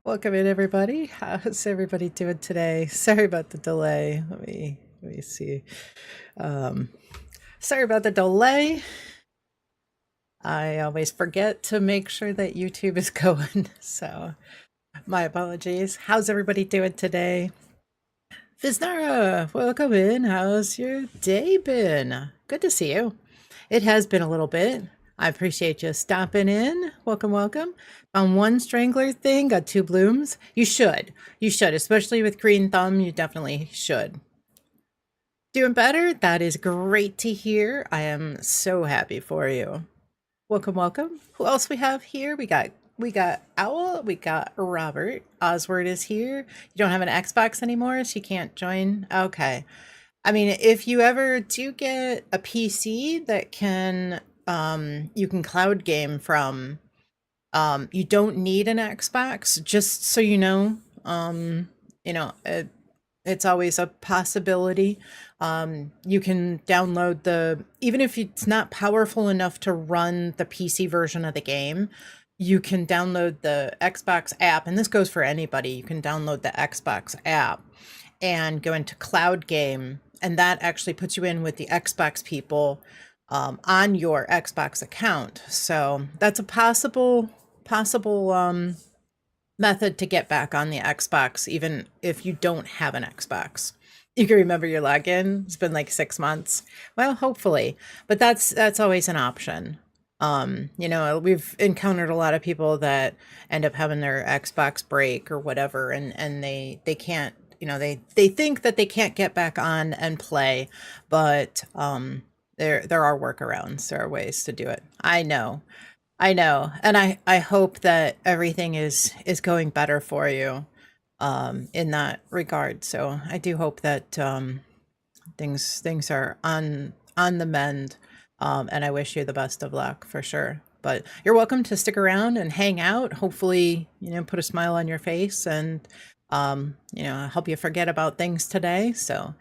Welcome in, everybody. How's everybody doing today? Sorry about the delay. Let me see. Um, Sorry about the delay. I always forget to make sure that YouTube is going, so my apologies. How's everybody doing today? Viznara, welcome in. How's your day been? Good to see you. It has been a little bit. I appreciate you stopping in. Welcome, welcome. On one strangler thing, got two blooms. You should. You should, especially with green thumb. You definitely should. Doing better? That is great to hear. I am so happy for you. Welcome, welcome. Who else we have here? We got Owl, we got Robert. Oswald is here. You don't have an Xbox anymore, so you can't join. Okay. I mean, if you ever do get a PC that can you can cloud game from, you don't need an Xbox, just so you know. You know, it's always a possibility. You can download even if it's not powerful enough to run the PC version of the game, you can download the Xbox app, and this goes for anybody. You can download the Xbox app and go into cloud game, and that actually puts you in with the Xbox people on your Xbox account. So that's a possible method to get back on the Xbox, even if you don't have an Xbox. You can remember your login. It's been like 6 months. Well, hopefully, but that's always an option. You know, we've encountered a lot of people that end up having their Xbox break or whatever, and they can't. You know, they think that they can't get back on and play, but there are workarounds. There are ways to do it. I know, and I hope that everything is going better for you in that regard. So I do hope that things are on the mend, and I wish you the best of luck for sure. But you're welcome to stick around and hang out. Hopefully, you know, put a smile on your face and you know, help you forget about things today. So,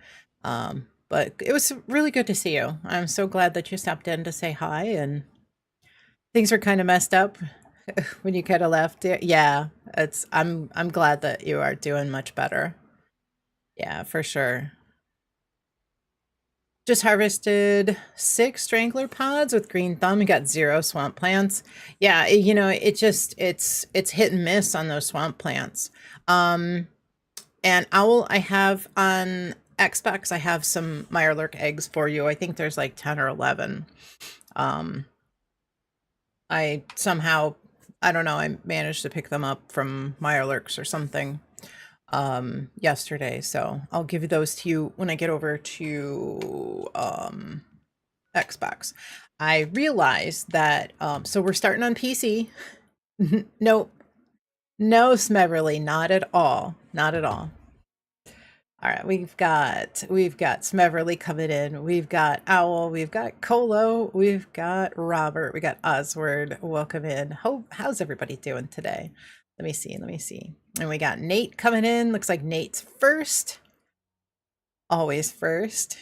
but it was really good to see you. I'm so glad that you stopped in to say hi, and things were kind of messed up when you kind of left. Yeah, I'm glad that you are doing much better. Yeah, for sure. Just harvested 6 strangler pods with green thumb. You got 0 swamp plants. Yeah, you know, it's hit and miss on those swamp plants. Um, and Owl, I have on Xbox, I have some Mirelurk eggs for you. I think there's like 10 or 11. Um, I somehow, I don't know, I managed to pick them up from Mirelurks or something yesterday. So I'll give those to you when I get over to Xbox. I realized that so we're starting on PC. Nope. No, Smeverly, not at all. Not at all. All right, we've got Smeverly coming in. We've got Owl. We've got Colo. We've got Robert. We got Oswald. Welcome in. How's everybody doing today? Let me see. Let me see. And we got Nate coming in. Looks like Nate's first. Always first.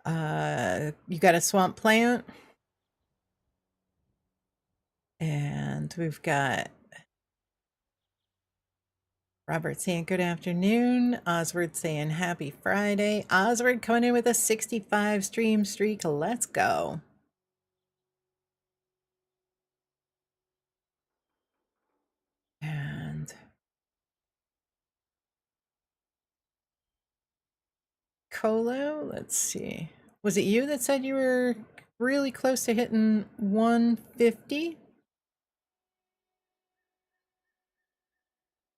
You got a swamp plant. And we've got Robert saying good afternoon. Oswald saying happy Friday. Oswald coming in with a 65 stream streak. Let's go. And Colo, let's see. Was it you that said you were really close to hitting 150?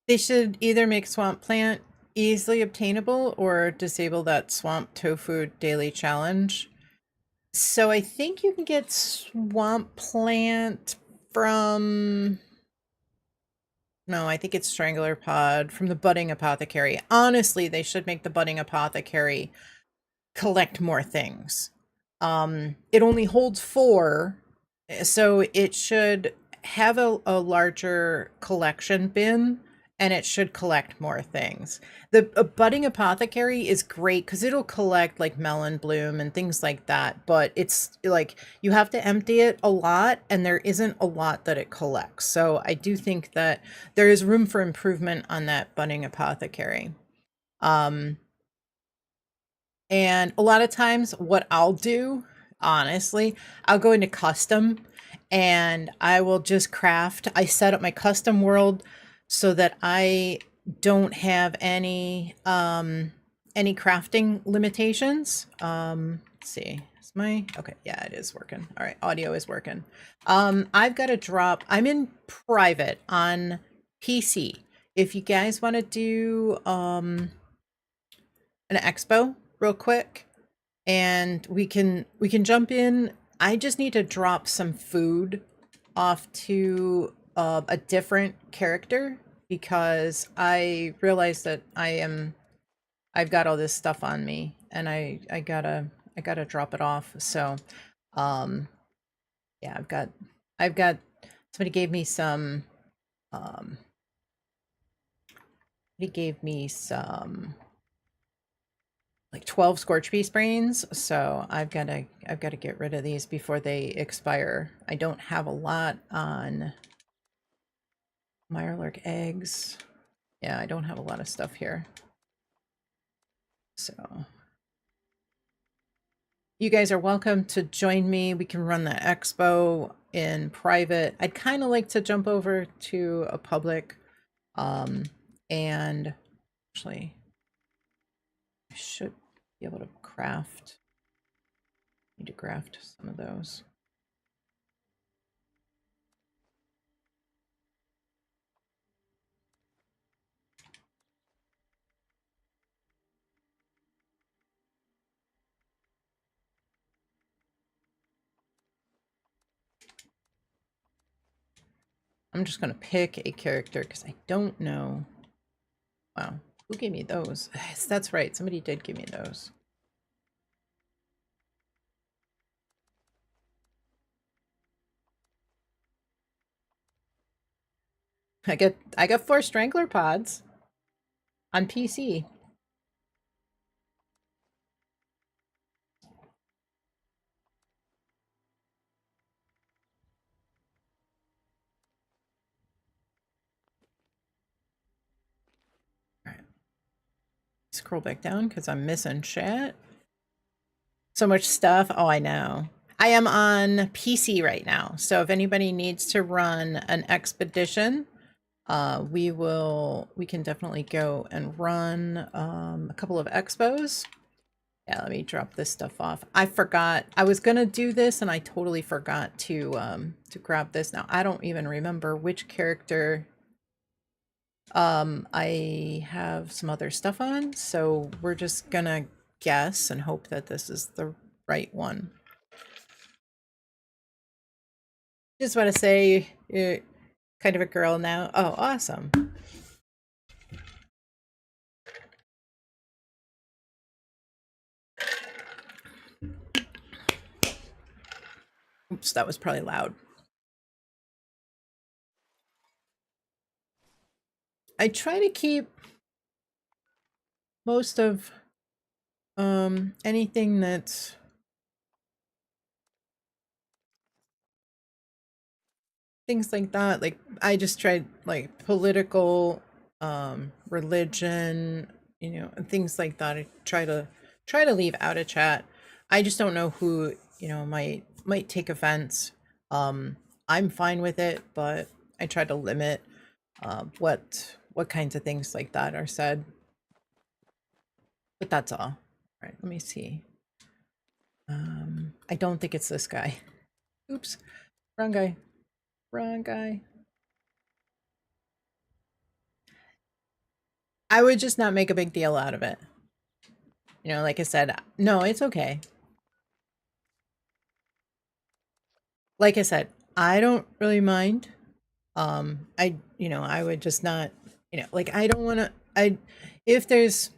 They should either make swamp plant easily obtainable or disable that swamp tofu daily challenge. So I think you can get swamp plant from, no, I think it's strangler pod from the budding apothecary. Honestly, they should make the budding apothecary collect more things. It only holds 4, so it should have a larger collection bin, and it should collect more things. The budding apothecary is great because it'll collect like melon bloom and things like that, but it's like you have to empty it a lot and there isn't a lot that it collects. So I do think that there is room for improvement on that budding apothecary. Um, and a lot of times, what I'll do, honestly, I'll go into custom and I will just craft. I set up my custom world so that I don't have any crafting limitations. Let's see. Is my okay, yeah, it is working. All right, audio is working. I've got to drop. I'm in private on PC. If you guys want to do an expo real quick and we can jump in. I just need to drop some food off to a different character because I realized that I've got all this stuff on me and I gotta drop it off. So um yeah, I've got somebody gave me some um he gave me some like 12 scorch beast brains, so I've got to get rid of these before they expire. I don't have a lot on Mirelurk eggs. Yeah, I don't have a lot of stuff here. So you guys are welcome to join me. We can run the expo in private. I'd kind of like to jump over to a public and actually I should be able to craft. Need to craft some of those. I'm just going to pick a character because I don't know. Wow. Who gave me those? Yes, that's right. Somebody did give me those. I got 4 Strangler pods on PC. All right. Scroll back down because I'm missing chat. So much stuff. Oh, I know. I am on PC right now. So if anybody needs to run an expedition, we can definitely go and run a couple of expos. Yeah, let me drop this stuff off. I forgot. I was gonna do this and I totally forgot to grab this. Now I don't even remember which character I have some other stuff on, so we're just gonna guess and hope that this is the right one. Just want to say you're kind of a girl now. Oh, awesome. Oops, that was probably loud. I try to keep most of anything that's things like that. Like I just tried like political religion, you know, and things like that. I try to leave out of chat. I just don't know who, you know, might take offense. I'm fine with it, but I try to limit what kinds of things like that are said. But that's all. All right, let me see. I don't think it's this guy. Oops, wrong guy. Wrong guy. I would just not make a big deal out of it. You know, like I said, no, it's okay. Like I said, I don't really mind. I would just not, you know, like I don't want to, if there's,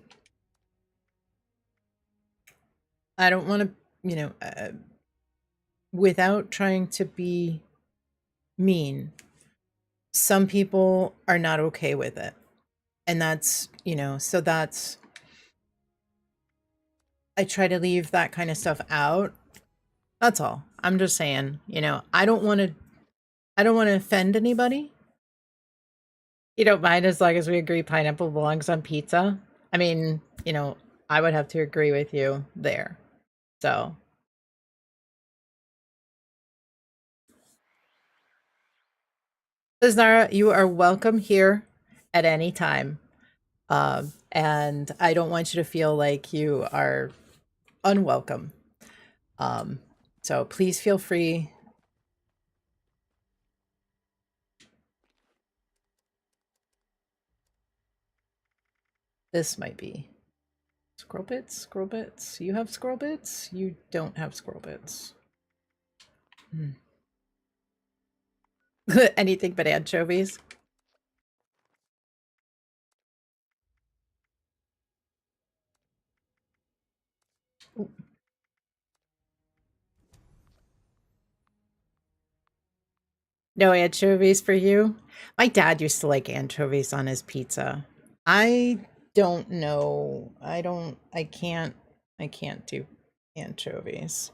I don't want to, you know, without trying to be mean, some people are not okay with it. And that's, you know, so that's, I try to leave that kind of stuff out. That's all. I'm just saying, you know, I don't want to offend anybody. You don't mind as long as we agree pineapple belongs on pizza? I mean, you know, I would have to agree with you there. So, Liznara, you are welcome here at any time. And I don't want you to feel like you are unwelcome. Um, so please feel free. This might be scroll bits, scroll bits. You have scroll bits? You don't have scroll bits. Hmm. Anything but anchovies. No anchovies for you? My dad used to like anchovies on his pizza. I don't know. I can't do anchovies.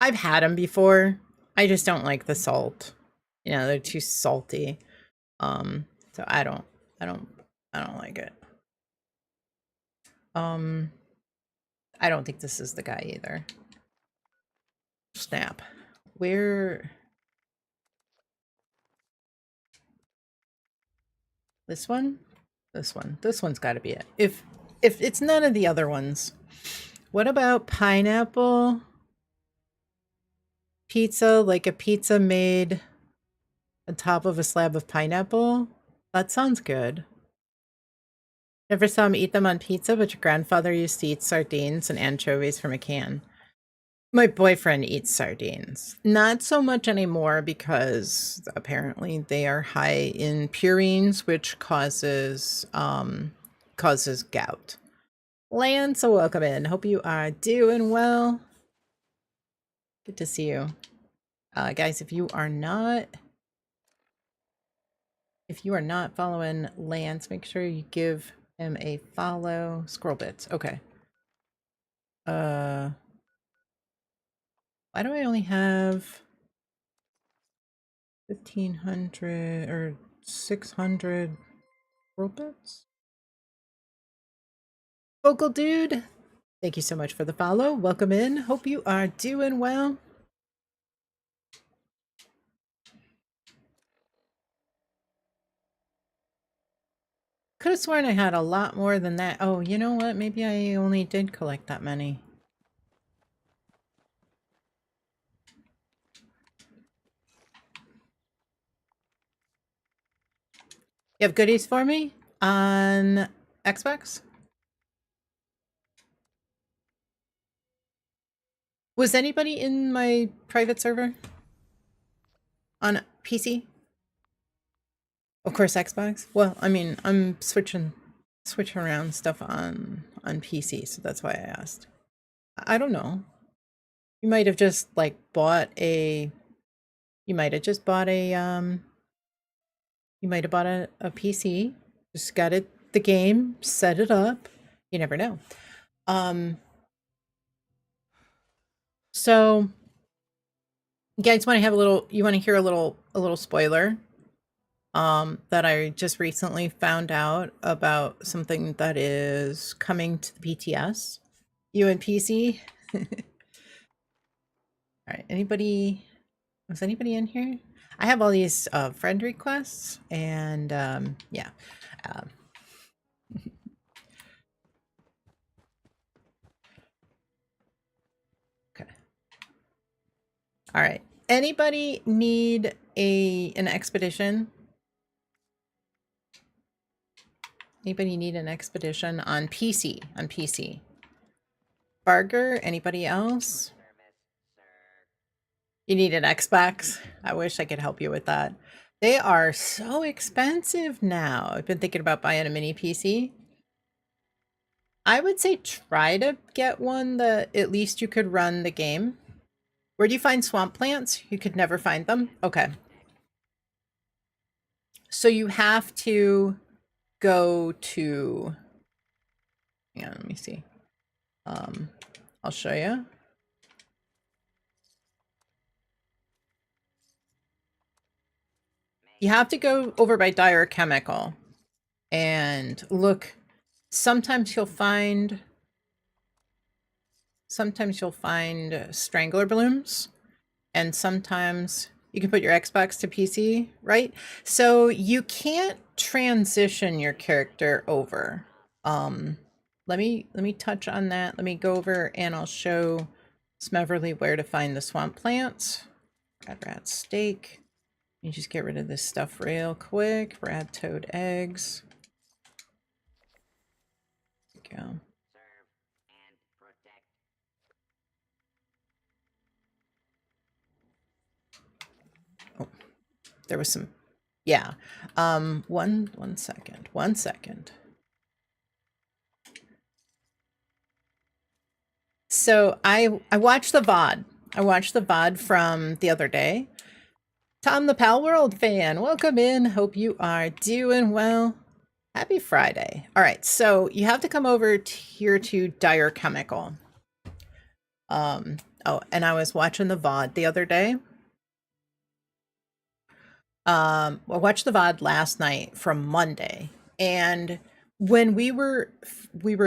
I've had them before. I just don't like the salt. You know, they're too salty. So I don't, I don't like it. Um, I don't think this is the guy either. Snap. Where? This one? This one. This one's got to be it. If it's none of the other ones. What about pineapple pizza? Like a pizza made on top of a slab of pineapple? That sounds good. Never saw him eat them on pizza, but your grandfather used to eat sardines and anchovies from a can. My boyfriend eats sardines. Not so much anymore because apparently they are high in purines, which causes gout. Lance, welcome in. Hope you are doing well. Good to see you. Guys, if you are not following Lance, make sure you give him a follow. Scroll bits. Okay. Why do I only have 1,500 or 600 scroll bits? Vocal dude, thank you so much for the follow. Welcome in. Hope you are doing well. Could have sworn I had a lot more than that. Oh, you know what? Maybe I only did collect that many. You have goodies for me on Xbox? Was anybody in my private server on PC? Of course, Xbox. Well, I mean, I'm switching around stuff on PC, so that's why I asked. I don't know. You might have just like bought a. You might have just bought a. You might have bought a PC. Just got it the game, set it up. You never know. So you guys want to have a little. You want to hear a little spoiler. That I just recently found out about something that is coming to the PTS. You and PC. All right. Anybody? Was anybody in here? I have all these friend requests, and yeah. Um, okay. All right. Anybody need an expedition? Anybody need an expedition on PC? On PC. Barger, anybody else? You need an Xbox? I wish I could help you with that. They are so expensive now. I've been thinking about buying a mini PC. I would say try to get one that at least you could run the game. Where do you find swamp plants? You could never find them? Okay. So you have to go to, yeah, let me see. I'll show you. You have to go over by Dire Chemical and look. Sometimes you'll find strangler blooms, and sometimes you can put your Xbox to PC, right? So you can't transition your character over. Let me touch on that. Let me go over and I'll show Smeverly where to find the swamp plants. Rat steak. You just get rid of this stuff real quick. Rad toad eggs. There we go. Oh, there was some, yeah. One second. So I watched the VOD. I watched the VOD from the other day. Tom the Pal World fan, welcome in. Hope you are doing well. Happy Friday. All right, so you have to come over here to Dire Chemical. Oh, and I was watching the VOD the other day. I watched the VOD last night from Monday, and when we were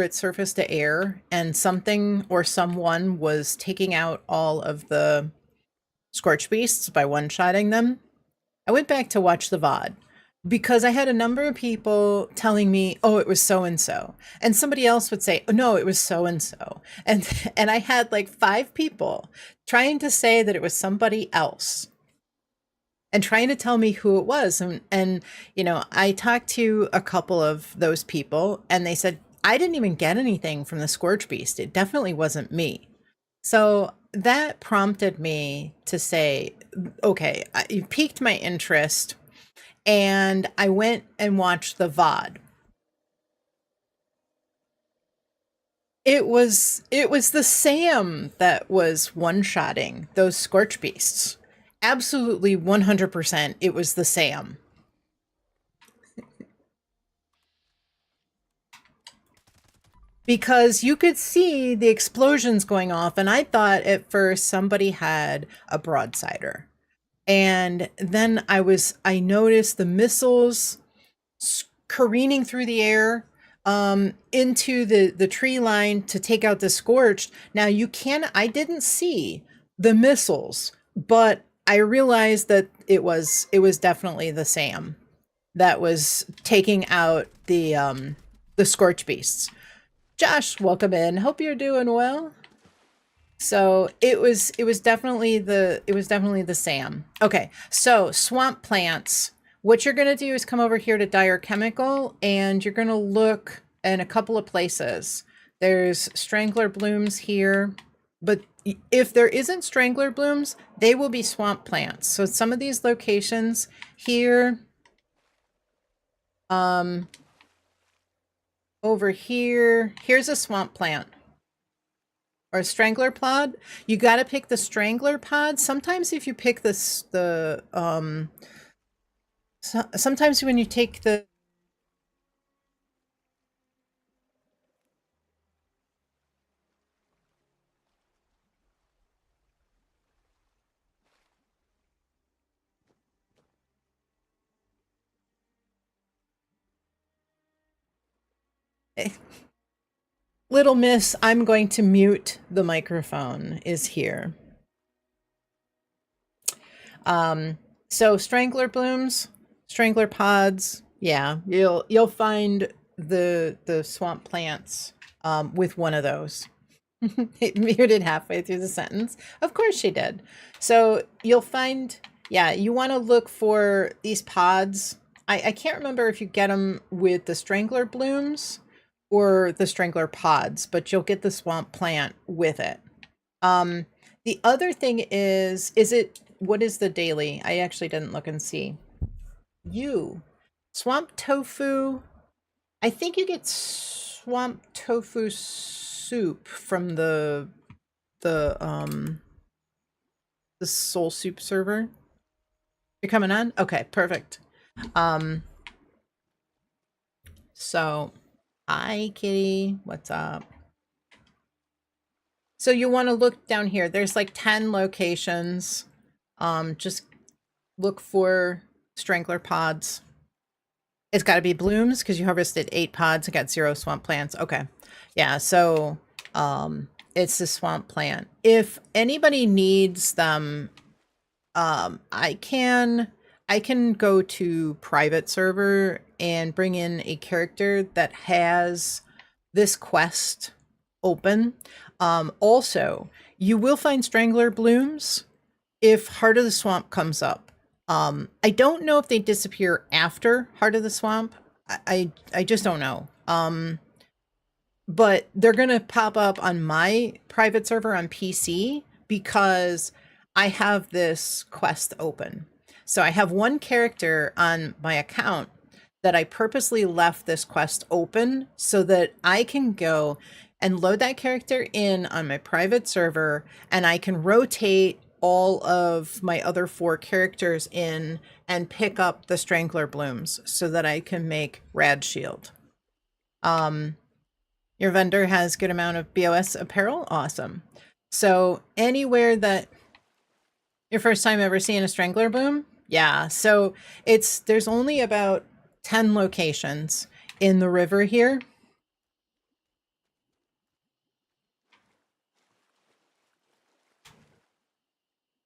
at Surface to Air, and something or someone was taking out all of the Scorch Beasts by one-shotting them, I went back to watch the VOD because I had a number of people telling me, "Oh, it was so and so," and somebody else would say, "Oh, no, it was so and so," and I had like 5 people trying to say that it was somebody else and trying to tell me who it was. And you know, I talked to a couple of those people and they said, I didn't even get anything from the Scorch Beast. It definitely wasn't me. So that prompted me to say, okay, it piqued my interest. And I went and watched the VOD. It was the Sam that was one-shotting those Scorch Beasts. Absolutely 100% it was the Sam. Because you could see the explosions going off, and I thought at first somebody had a broadsider. And then I noticed the missiles careening through the air into the tree line to take out the Scorched. Now I didn't see the missiles, but I realized that it was definitely the Sam that was taking out the Scorch Beasts. Josh, welcome in. Hope you're doing well. So it was definitely the Sam. Okay, so swamp plants. What you're gonna do is come over here to Dire Chemical, and you're gonna look in a couple of places. There's strangler blooms here, but if there isn't strangler blooms, they will be swamp plants. So some of these locations here, over here, here's a swamp plant. Or a strangler pod. You got to pick the strangler pod. Sometimes if you pick this, sometimes when you take the Little Miss, I'm going to mute the microphone, is here. So strangler blooms, strangler pods, yeah, you'll find the swamp plants with one of those. It muted halfway through the sentence. Of course she did. So you'll find, yeah, you want to look for these pods. I can't remember if you get them with the strangler blooms or the strangler pods, but you'll get the swamp plant with it. The other thing is what is the daily? I actually didn't look and see. Swamp tofu. I think you get swamp tofu soup from the Soul Soup server. You're coming on? Okay, perfect. So, hi, kitty. What's up? So you want to look down here. There's like 10 locations. Just look for strangler pods. It's got to be blooms because you harvested 8 pods and got 0 swamp plants. Okay. Yeah, so it's the swamp plant. If anybody needs them, I can go to private server and bring in a character that has this quest open. Also, you will find strangler blooms if Heart of the Swamp comes up. I don't know if they disappear after Heart of the Swamp. I just don't know. But they're gonna pop up on my private server on PC because I have this quest open. So I have one character on my account that I purposely left this quest open so that I can go and load that character in on my private server, and I can rotate all of my other 4 characters in and pick up the Strangler Blooms so that I can make Rad Shield. Your vendor has good amount of BOS apparel? Awesome. So anywhere that your first time ever seeing a Strangler Bloom? Yeah, so there's only about 10 locations in the river here.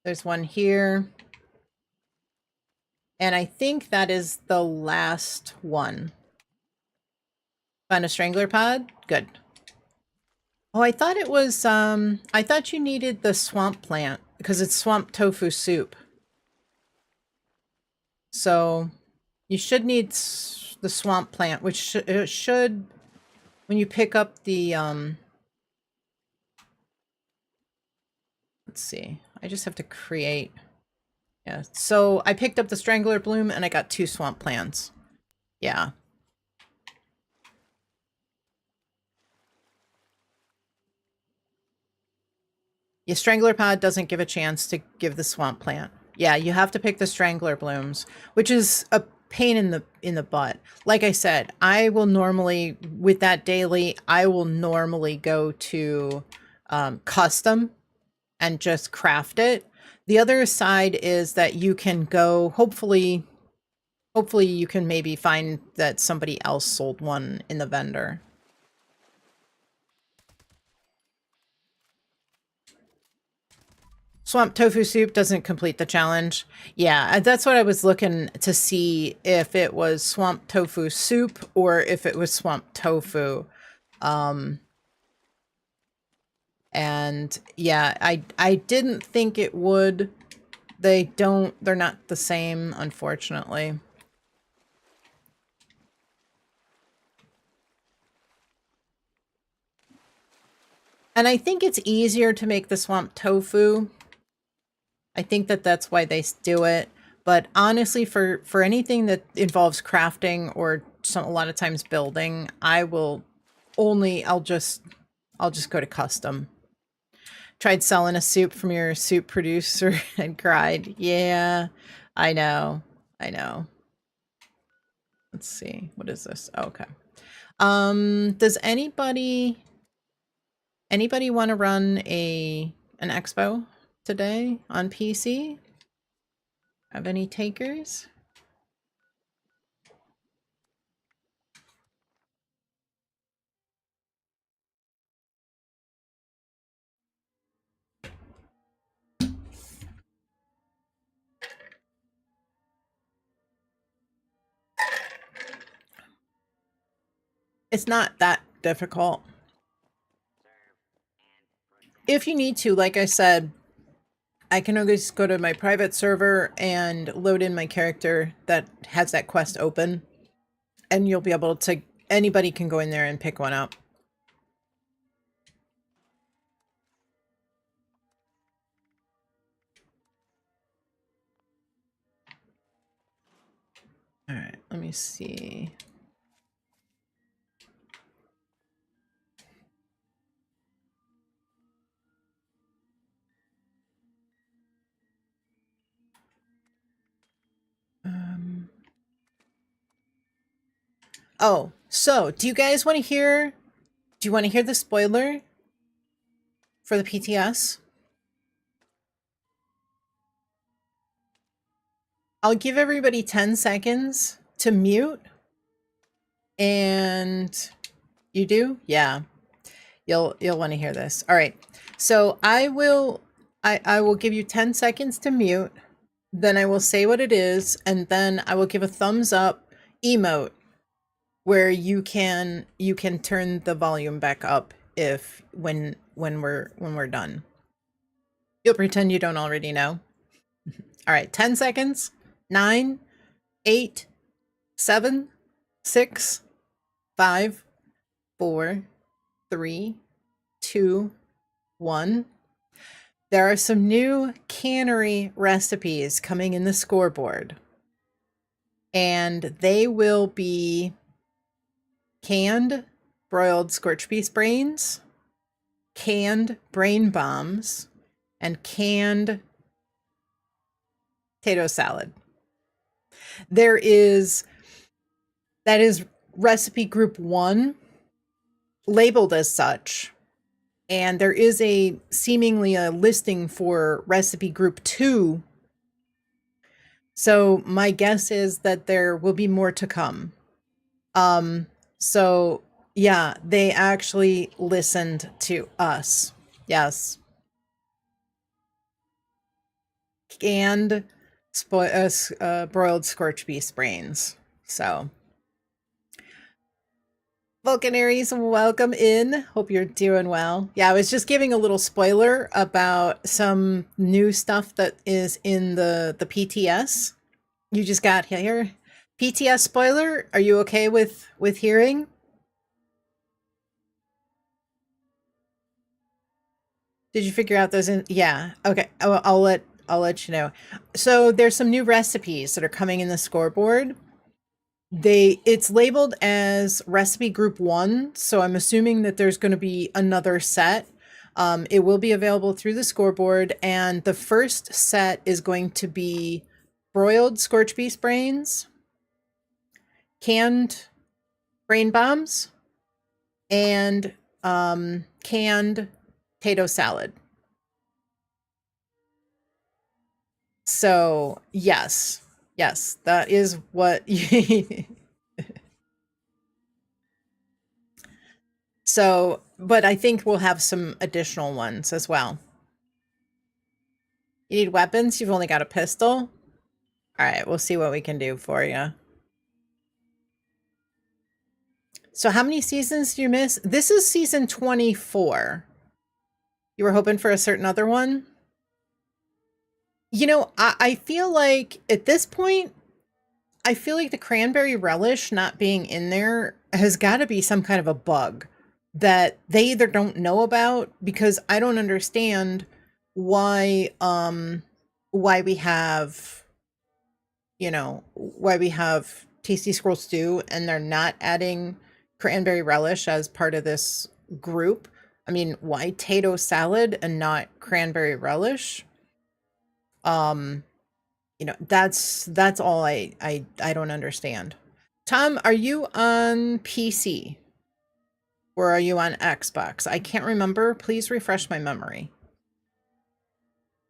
There's one here. And I think that is the last one. Found a Strangler pod? Good. Oh, I thought it was, I thought you needed the swamp plant because it's swamp tofu soup. So you should need the swamp plant, which should, when you pick up the, let's see, I just have to create, yeah. So I picked up the Strangler Bloom and I got 2 swamp plants. Yeah. Your Strangler pod doesn't give a chance to give the swamp plant. Yeah, you have to pick the Strangler Blooms, which is a pain in the butt. Like I said, I will normally, with that daily, I will normally go to custom and just craft it. The other side is that you can go, hopefully you can maybe find that somebody else sold one in the vendor. Swamp tofu soup doesn't complete the challenge. Yeah, that's what I was looking to see, if it was swamp tofu soup or if it was swamp tofu. And yeah, I didn't think it would. They're not the same, unfortunately. And I think it's easier to make the swamp tofu. I think that's why they do it. But honestly, for anything that involves crafting or a lot of times building, I'll just go to custom. Tried selling a soup from your soup producer and cried. Yeah, I know. I know. Let's see. What is this? Oh, okay. Does anybody want to run an expo today on PC? Have any takers? It's not that difficult. If you need to, like I said, I can always go to my private server and load in my character that has that quest open, and you'll be able to, anybody can go in there and pick one up. All right, let me see. Oh, so do you guys want to hear? Do you want to hear the spoiler for the PTS? I'll give everybody 10 seconds to mute. And you do? Yeah. You'll want to hear this. All right. So I will give you 10 seconds to mute. Then I will say what it is, and then I will give a thumbs up emote where you can turn the volume back up if when we're done. You'll pretend you don't already know. All right, 10 seconds. 9, 8, 7, 6, 5, 4, 3, 2, 1. There are some new cannery recipes coming in the scoreboard. And they will be canned broiled scorched beef brains, canned brain bombs, and canned potato salad. That is recipe group 1, labeled as such. And there is seemingly a listing for recipe group 2. So my guess is that there will be more to come. So yeah, they actually listened to us. Yes. And broiled scorched beef brains. So Vulcanaries, welcome in. Hope you're doing well. Yeah, I was just giving a little spoiler about some new stuff that is in the PTS. You just got here. PTS spoiler. Are you okay with hearing? Did you figure out those in? Yeah. Okay. I'll let you know. So there's some new recipes that are coming in the scoreboard. It's labeled as recipe group 1, so I'm assuming that there's going to be another set. It will be available through the scoreboard, and the first set is going to be broiled scorched beef brains, canned brain bombs, and canned potato salad. So yes, that is what. So, but I think we'll have some additional ones as well. You need weapons? You've only got a pistol? All right, we'll see what we can do for you. So how many seasons do you miss? This is season 24. You were hoping for a certain other one? You know, I feel like at this point, I feel like the cranberry relish not being in there has got to be some kind of a bug that they either don't know about, because I don't understand why we have, why we have Tasty Scroll Stew and they're not adding cranberry relish as part of this group. I mean, why potato salad and not cranberry relish? That's all I don't understand. Tom, are you on PC? Or are you on Xbox? I can't remember. Please refresh my memory.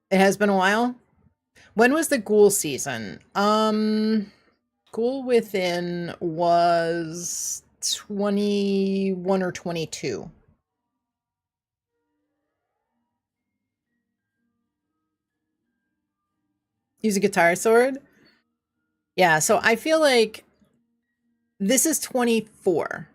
It has been a while. When was the Ghoul season? Ghoul Within was 21 or 22. Use a guitar sword? Yeah, so I feel like this is 24.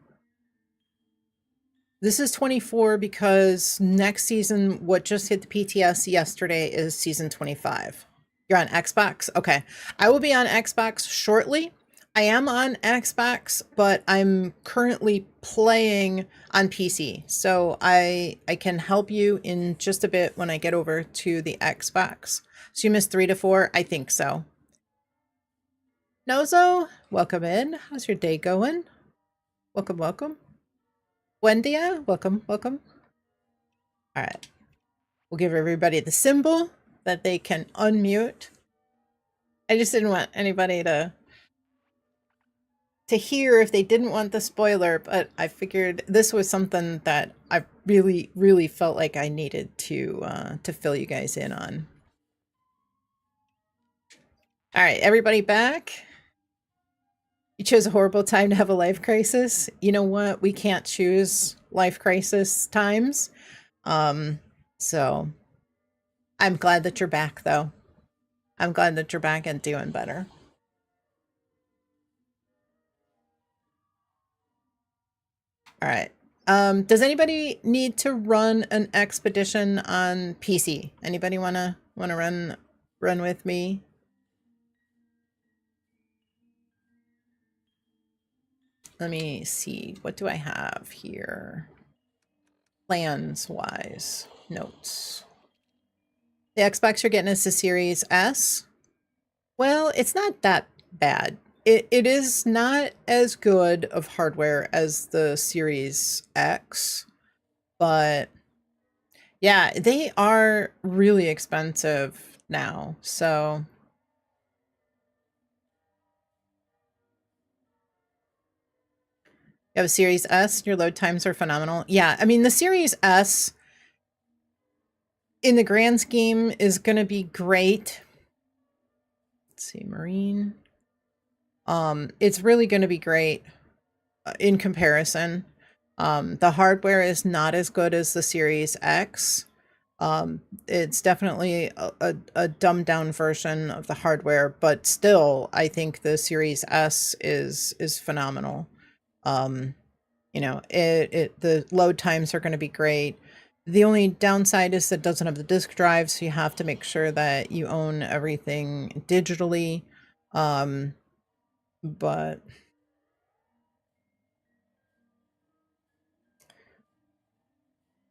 This is 24 because next season, what just hit the PTS yesterday, is season 25. You're on Xbox? Okay. I will be on Xbox shortly. I am on Xbox, but I'm currently playing on PC. So I can help you in just a bit when I get over to the Xbox. So you missed 3 to 4? I think so. Nozo, welcome in. How's your day going? Welcome, welcome. Wendia, welcome, welcome. All right. We'll give everybody the symbol that they can unmute. I just didn't want anybody to... to hear if they didn't want the spoiler, but I figured this was something that I really, really felt like I needed to fill you guys in on. All right, everybody back. You chose a horrible time to have a life crisis. You know what? We can't choose life crisis times. Um, so I'm glad that you're back, though. I'm glad that you're back and doing better. All right. Does anybody need to run an expedition on PC? Anybody wanna run with me? Let me see. What do I have here? Plans wise, notes. The Xbox you're getting is the Series S. Well, it's not that bad. It is not as good of hardware as the Series X, but yeah, they are really expensive now. So you have a Series S, your load times are phenomenal. Yeah, I mean, the Series S in the grand scheme is going to be great. Let's see, Marine. It's really going to be great in comparison. The hardware is not as good as the Series X. It's definitely a dumbed down version of the hardware, but still, I think the Series S is phenomenal. You know, the load times are going to be great. The only downside is that it doesn't have the disk drive, so you have to make sure that you own everything digitally. But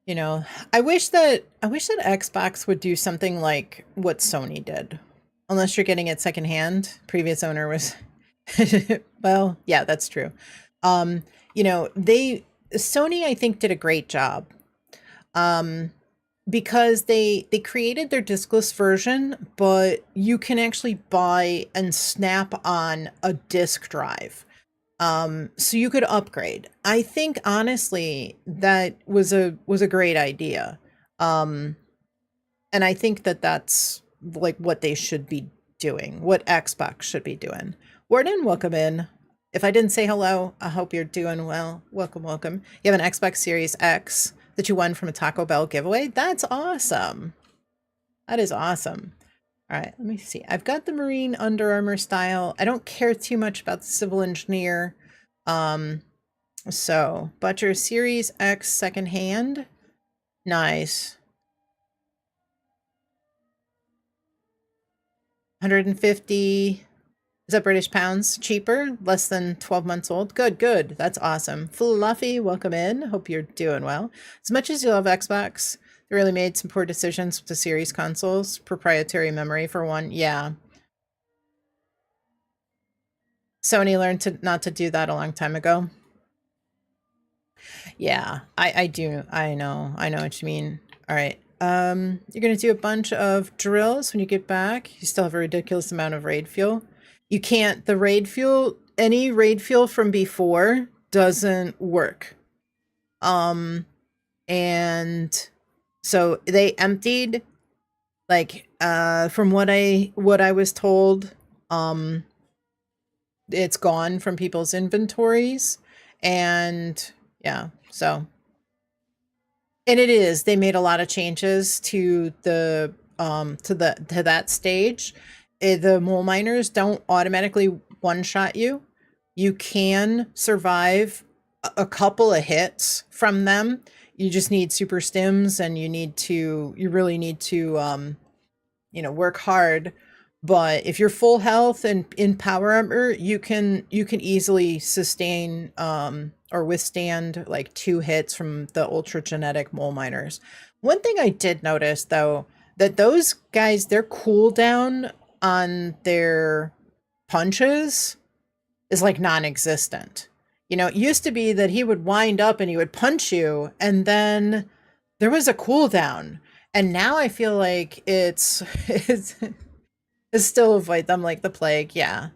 you know, I wish that Xbox would do something like what Sony did. Unless you're getting it secondhand. Previous owner was well, yeah, that's true. Um, you know, Sony I think did a great job. Um, because they created their diskless version, but you can actually buy and snap on a disk drive. So you could upgrade. I think honestly that was a great idea. Um, and I think that that's like what they should be doing, what Xbox should be doing. Warden, welcome in. If I didn't say hello, I hope you're doing well. Welcome, welcome. You have an Xbox Series X that you won from a Taco Bell giveaway. That's awesome. That is awesome. All right, let me see. I've got the Marine Under Armour style. I don't care too much about the Civil Engineer. So Butcher Series X secondhand. Nice. 150. Is that British pounds? Cheaper? Less than 12 months old? Good, good. That's awesome. Fluffy, welcome in. Hope you're doing well. As much as you love Xbox, they really made some poor decisions with the series consoles. Proprietary memory for one. Yeah. Sony learned to not to do that a long time ago. Yeah, I do. I know. I know what you mean. All right. You're gonna do a bunch of drills when you get back. You still have a ridiculous amount of raid fuel. You can't, the raid fuel, any raid fuel from before doesn't work. And so they emptied, like, from what I was told, it's gone from people's inventories. And yeah, so and it is. They made a lot of changes to the to that stage. The mole miners don't automatically one shot you. You can survive a couple of hits from them. You just need super stims, and you really need to work hard. But if you're full health and in power armor, you can easily sustain or withstand like 2 hits from the ultra genetic mole miners. One thing I did notice though, that those guys, their cooldown on their punches is like non-existent. It used to be that he would wind up and he would punch you, and then there was a cooldown. And now I feel like it's still avoid them like the plague. Yeah.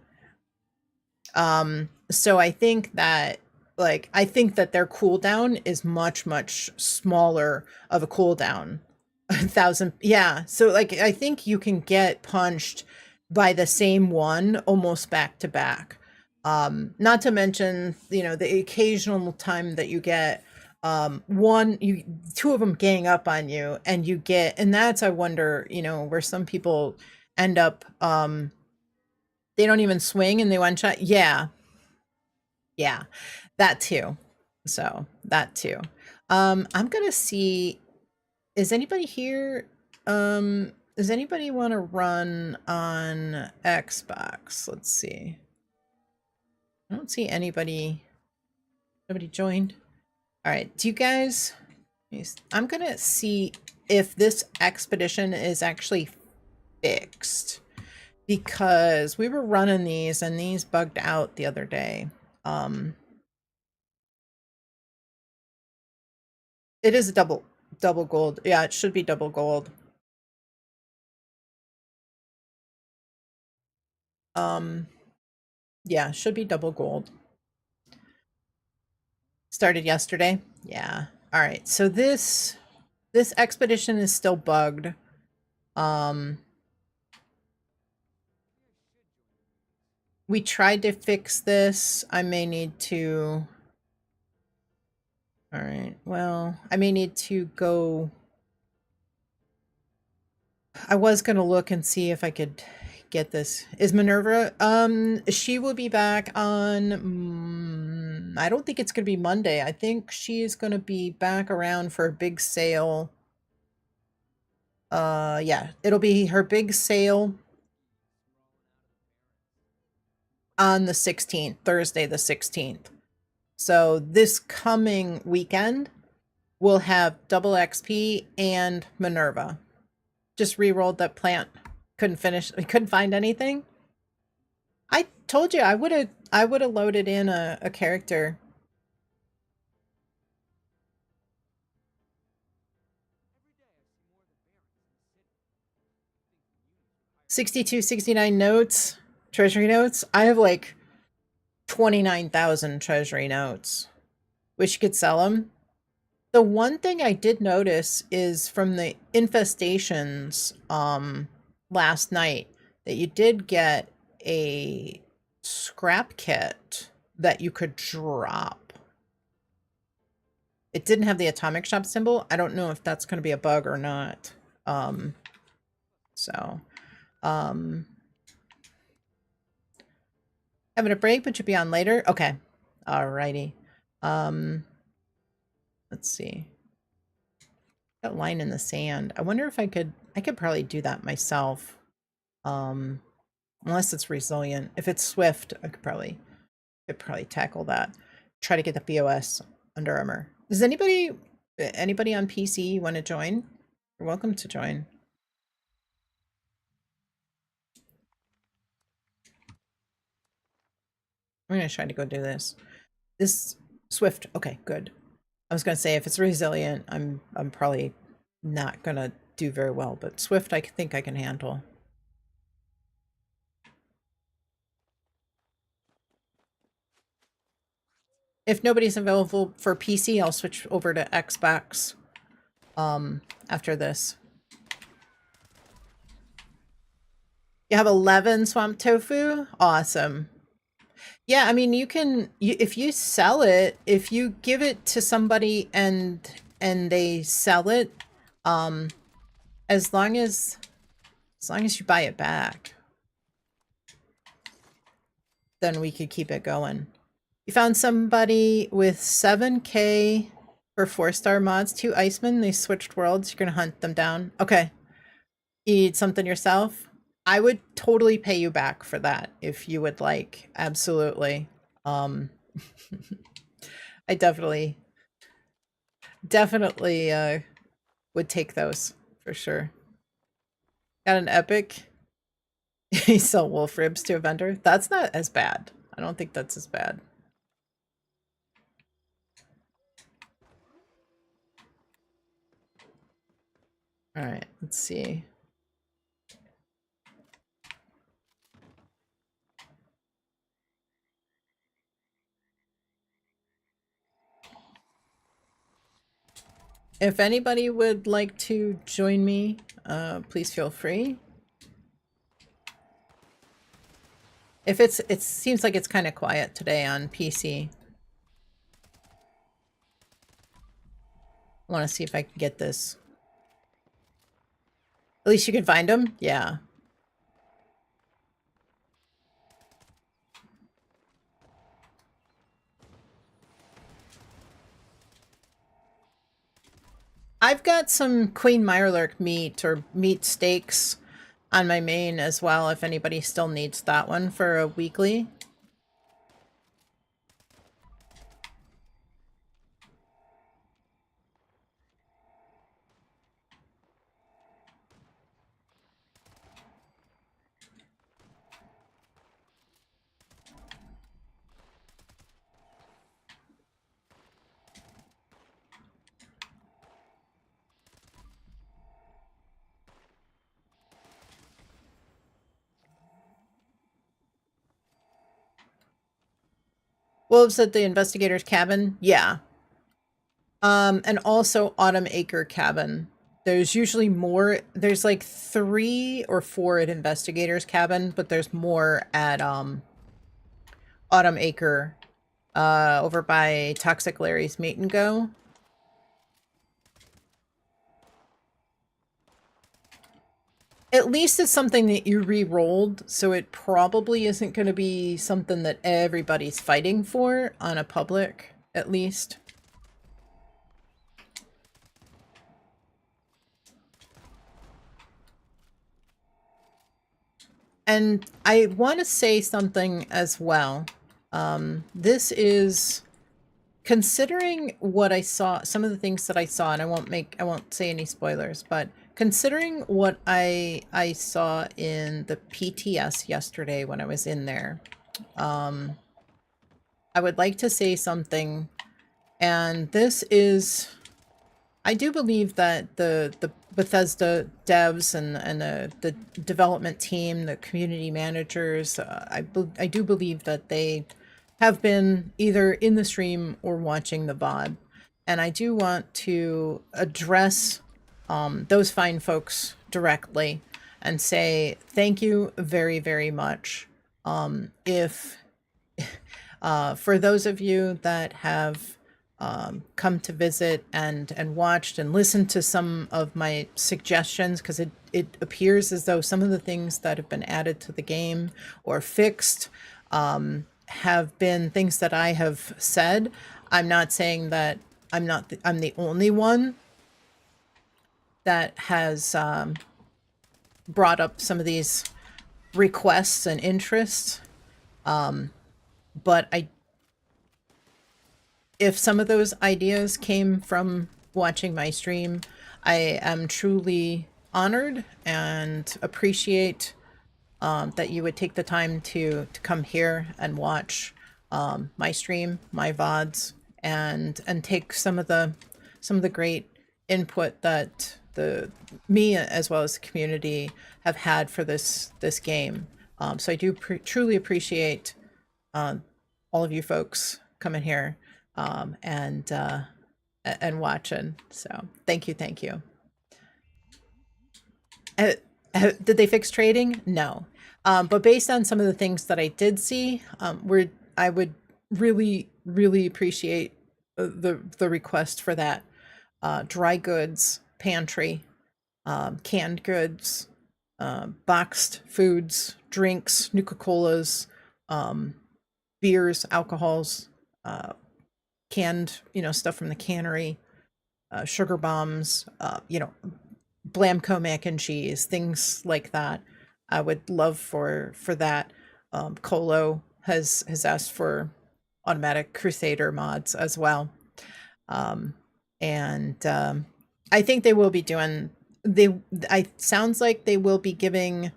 So I think that I think that their cooldown is much, much smaller of a cooldown. 1,000, yeah. So like I think you can get punched by the same one almost back to back. Not to mention, you know, the occasional time that you get one you two of them gang up on you and you get, and that's, I wonder, you know, where some people end up they don't even swing and they one shot. Yeah, yeah, that too. So that too. I'm gonna see. Is anybody here? Does anybody want to run on Xbox? Let's see. I don't see anybody. Nobody joined. All right. Do you guys? I'm gonna see if this expedition is actually fixed because we were running these and these bugged out the other day. Um, It is a double gold. Yeah, it should be double gold. Um, yeah, should be double gold. Started yesterday. Yeah. All right. So this expedition is still bugged. Um, we tried to fix this. I may need to. All right. Well, I may need to go. I was gonna look and see if I could get this. Is Minerva? She will be back on. I don't think it's gonna be Monday. I think she's gonna be back around for a big sale. Yeah, it'll be her big sale on the 16th, Thursday the 16th. So this coming weekend, we'll have double XP and Minerva. Just re-rolled that plant. Couldn't finish. We couldn't find anything. I told you I would have loaded in a character. 62, 69 notes, treasury notes. I have like 29,000 treasury notes. Wish you could sell them. The one thing I did notice is from the infestations last night that you did get a scrap kit that you could drop. It didn't have the atomic shop symbol. I don't know if that's going to be a bug or not. So, um, having a break, but you'll be on later. Okay. Alrighty. Um, let's see. That line in the sand. I wonder if I could probably do that myself. Um, unless it's resilient. If it's swift, I could probably tackle that. Try to get the BOS Under Armour. Does anybody on PC want to join? You're welcome to join. I'm gonna try to go do this. This swift. Okay, good. I was gonna say if it's resilient, I'm probably not gonna do very well, but swift I think I can handle. If nobody's available for PC, I'll switch over to Xbox after this. You have 11 swamp tofu? Awesome. Yeah, I mean, if you sell it, if you give it to somebody and they sell it, um, as long as you buy it back, then we could keep it going. You found somebody with 7K for 4-star mods, 2 Icemen. They switched worlds. You're gonna hunt them down. Okay. You need something yourself? I would totally pay you back for that if you would like. Absolutely. Um, I definitely would take those for sure. Got an epic. You sell wolf ribs to a vendor. That's not as bad. I don't think that's as bad. All right, let's see. If anybody would like to join me, please feel free. If it seems like it's kind of quiet today on PC. I want to see if I can get this. At least you can find them? Yeah. I've got some Queen Mirelurk meat or meat steaks on my main as well, if anybody still needs that one for a weekly. Wolves at the investigator's cabin? Yeah. And also Autumn Acre cabin. There's usually more. There's like 3 or 4 at investigator's cabin, but there's more at Autumn Acre over by Toxic Larry's Meet and Go. At least it's something that you re-rolled, so it probably isn't going to be something that everybody's fighting for on a public, at least. And I want to say something as well. This is considering what I saw, some of the things that I saw, and I won't say any spoilers, but considering what I saw in the PTS yesterday when I was in there, I would like to say something, and this is, I do believe that the Bethesda devs and the development team, the community managers, I do believe that they have been either in the stream or watching the VOD. And I do want to address those fine folks directly and say thank you very, very much. If for those of you that have come to visit and watched and listened to some of my suggestions, because it appears as though some of the things that have been added to the game or fixed have been things that I have said. I'm not saying that I'm the only one that has brought up some of these requests and interests, but if some of those ideas came from watching my stream, I am truly honored and appreciate that you would take the time to come here and watch my stream, my VODs, and take some of the great input that me as well as the community have had for this game. So I do truly appreciate all of you folks coming here and watching. So thank you. Did they fix trading? No. But based on some of the things that I did see, I would really appreciate the request for that dry goods pantry, canned goods, boxed foods, drinks, Nuka-Colas, beers, alcohols, canned, stuff from the cannery, sugar bombs, Blamco mac and cheese, things like that. I would love for that. Colo has asked for automatic Crusader mods as well. I think they will be doing, sounds like they will be giving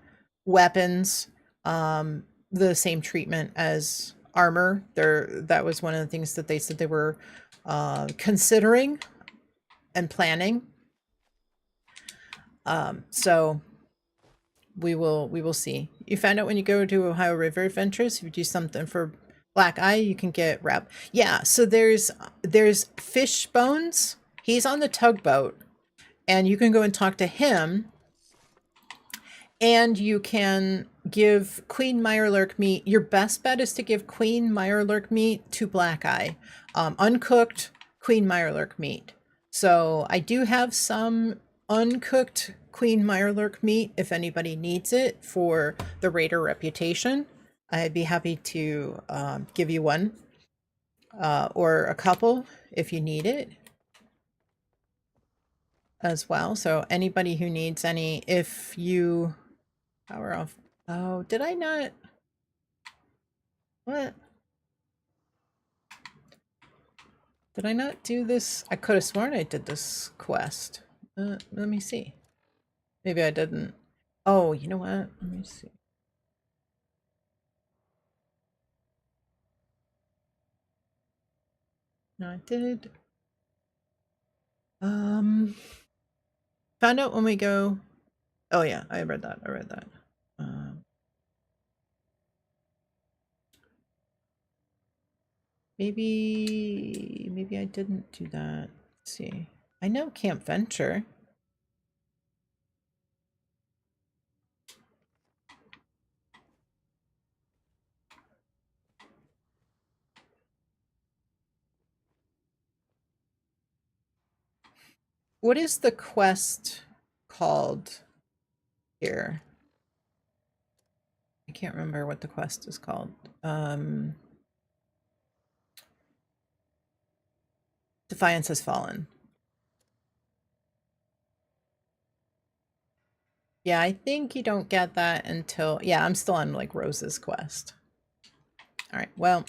weapons the same treatment as armor. That was one of the things that they said they were considering and planning. So we will see. You find out when you go to Ohio River Adventures, if you do something for Black Eye, you can get wrap. Yeah, so there's fish bones He's on the tugboat, and you can go and talk to him, and you can give Queen Mirelurk meat. Your best bet is to give Queen Mirelurk meat to Black Eye. Uncooked Queen Mirelurk meat. So I do have some uncooked Queen Mirelurk meat if anybody needs it for the Raider reputation. I'd be happy to give you one or a couple if you need it as well. So anybody who needs any, if you power off. Oh, did I not? What? Did I not do this? I could have sworn I did this quest. Let me see. Maybe I didn't. Oh, you know what? Let me see. No, I did. Found out when we go. Oh yeah, I read that. I read that. Maybe I didn't do that. Let's see. I know Camp Venture. What is the quest called here? I can't remember what the quest is called. Defiance has fallen. Yeah, I think you don't get that until, yeah, I'm still on like Rose's quest. All right, well.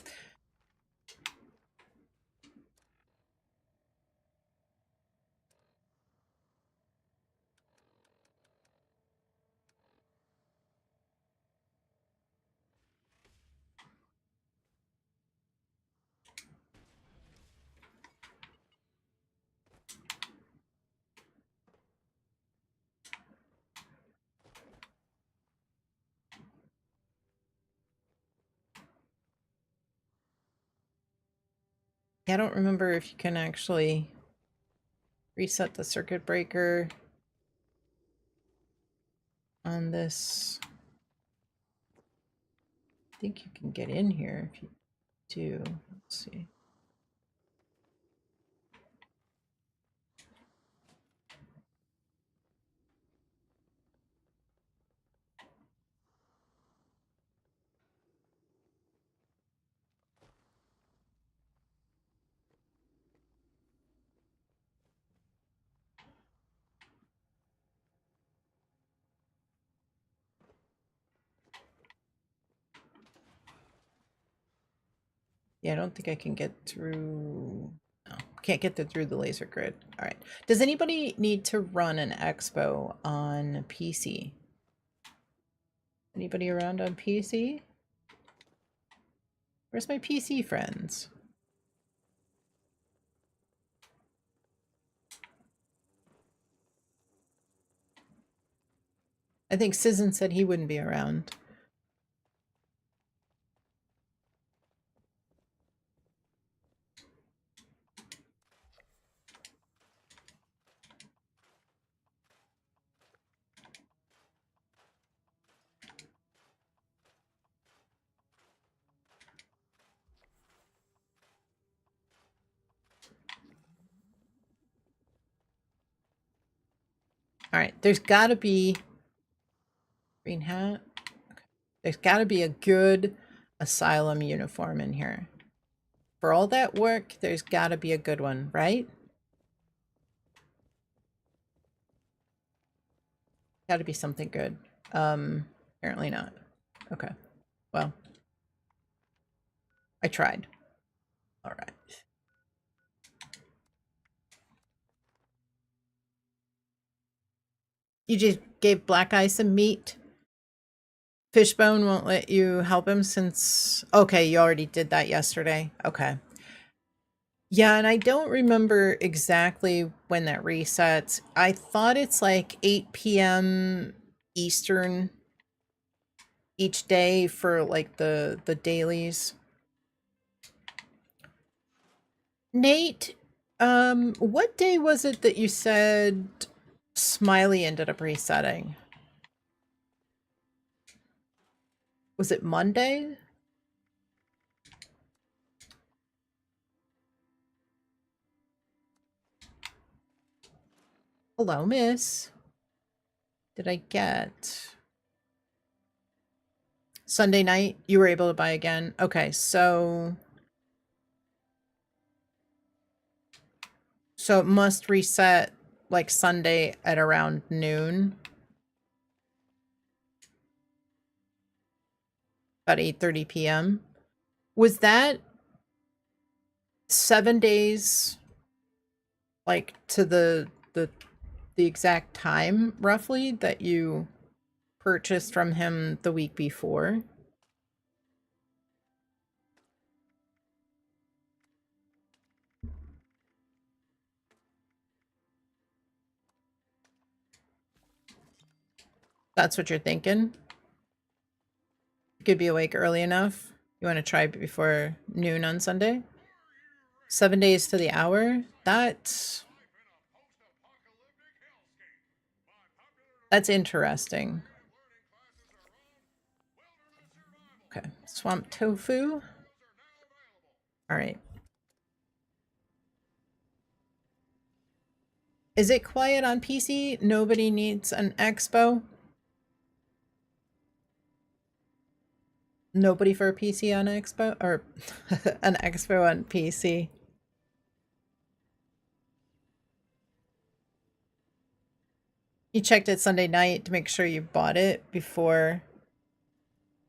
I don't remember if you can actually reset the circuit breaker on this. I think you can get in here if you do. Let's see. Yeah, I don't think I can get through. No, can't get through the laser grid. All right. Does anybody need to run an expo on PC? Anybody around on PC? Where's my PC friends? I think Sizzin said he wouldn't be around. All right, there's got to be green hat. Okay. There's got to be a good asylum uniform in here. For all that work, there's got to be a good one, right? Got to be something good. Apparently not. Okay. Well, I tried. All right. You just gave Black Eye some meat. Fishbone won't let you help him since... Okay, you already did that yesterday. Okay. Yeah, and I don't remember exactly when that resets. I thought it's like 8 p.m. Eastern each day for like the dailies. Nate, What day was it that you said Smiley ended up resetting? Was it Monday? Hello, miss. Did I get Sunday night? You were able to buy again? Okay, so it must reset like Sunday at around noon. About 8:30 p.m. Was that 7 days like to the exact time roughly that you purchased from him the week before? That's what you're thinking? You could be awake early enough. You want to try before noon on Sunday? 7 days to the hour? That's interesting. Okay, swamp tofu. All right. Is it quiet on PC? Nobody needs an expo? Nobody for a PC on expo? Or an expo on PC? You checked it Sunday night to make sure you bought it before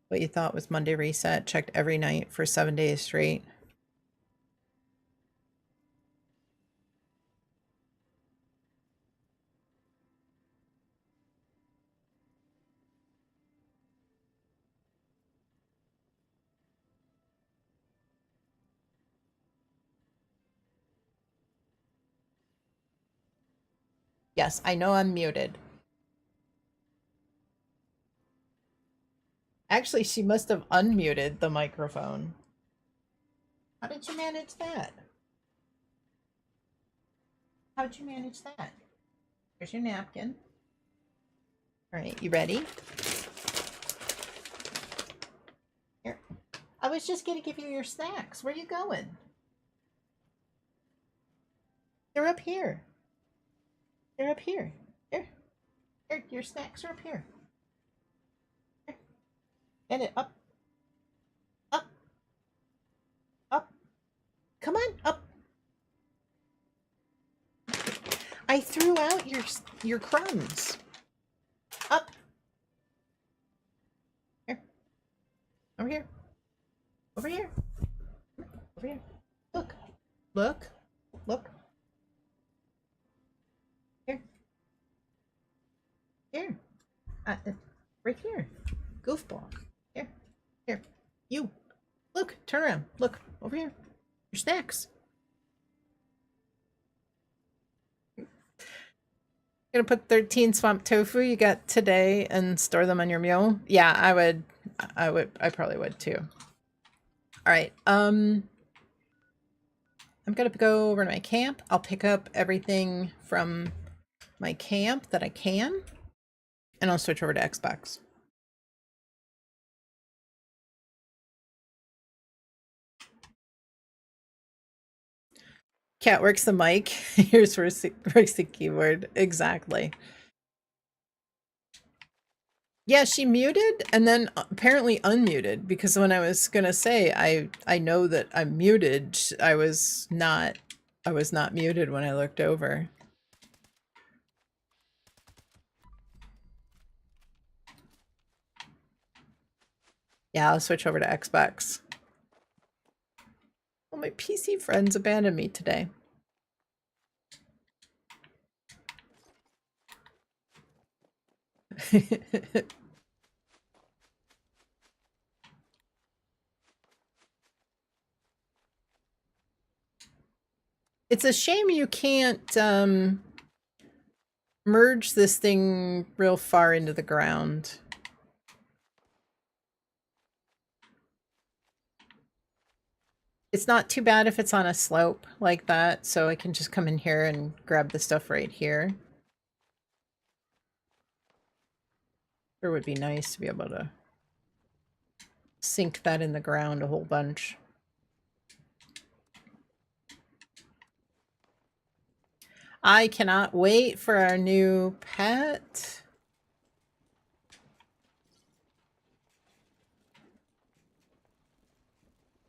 what you thought was Monday reset. Checked every night for 7 days straight. Yes, I know I'm muted. Actually, she must have unmuted the microphone. How did you manage that? How'd you manage that? Here's your napkin. All right, you ready? Here. I was just going to give you your snacks. Where are you going? They're up here. They're up here. Here. Here, your snacks are up here. Here. And it up. Up. Up. Come on, up. I threw out your crumbs. Up. Here. Over here. Over here. Over here. Look. Look. Look. Here. Here. Right here. Goofball. Here. Here. You. Look. Turn around. Look. Over here. Your snacks. Gonna put 13 swamp tofu you got today and store them on your meal? Yeah, I probably would too. All right. I'm gonna go over to my camp. I'll pick up everything from my camp that I can, and I'll switch over to Xbox. Cat works the mic. Here's where works the keyboard. Exactly. Yeah, she muted and then apparently unmuted, because when I was gonna say I know that I'm muted, I was not muted when I looked over. Yeah, I'll switch over to Xbox. Well, my PC friends abandoned me today. It's a shame you can't merge this thing real far into the ground. It's not too bad if it's on a slope like that, so I can just come in here and grab the stuff right here. It would be nice to be able to sink that in the ground a whole bunch. I cannot wait for our new pet.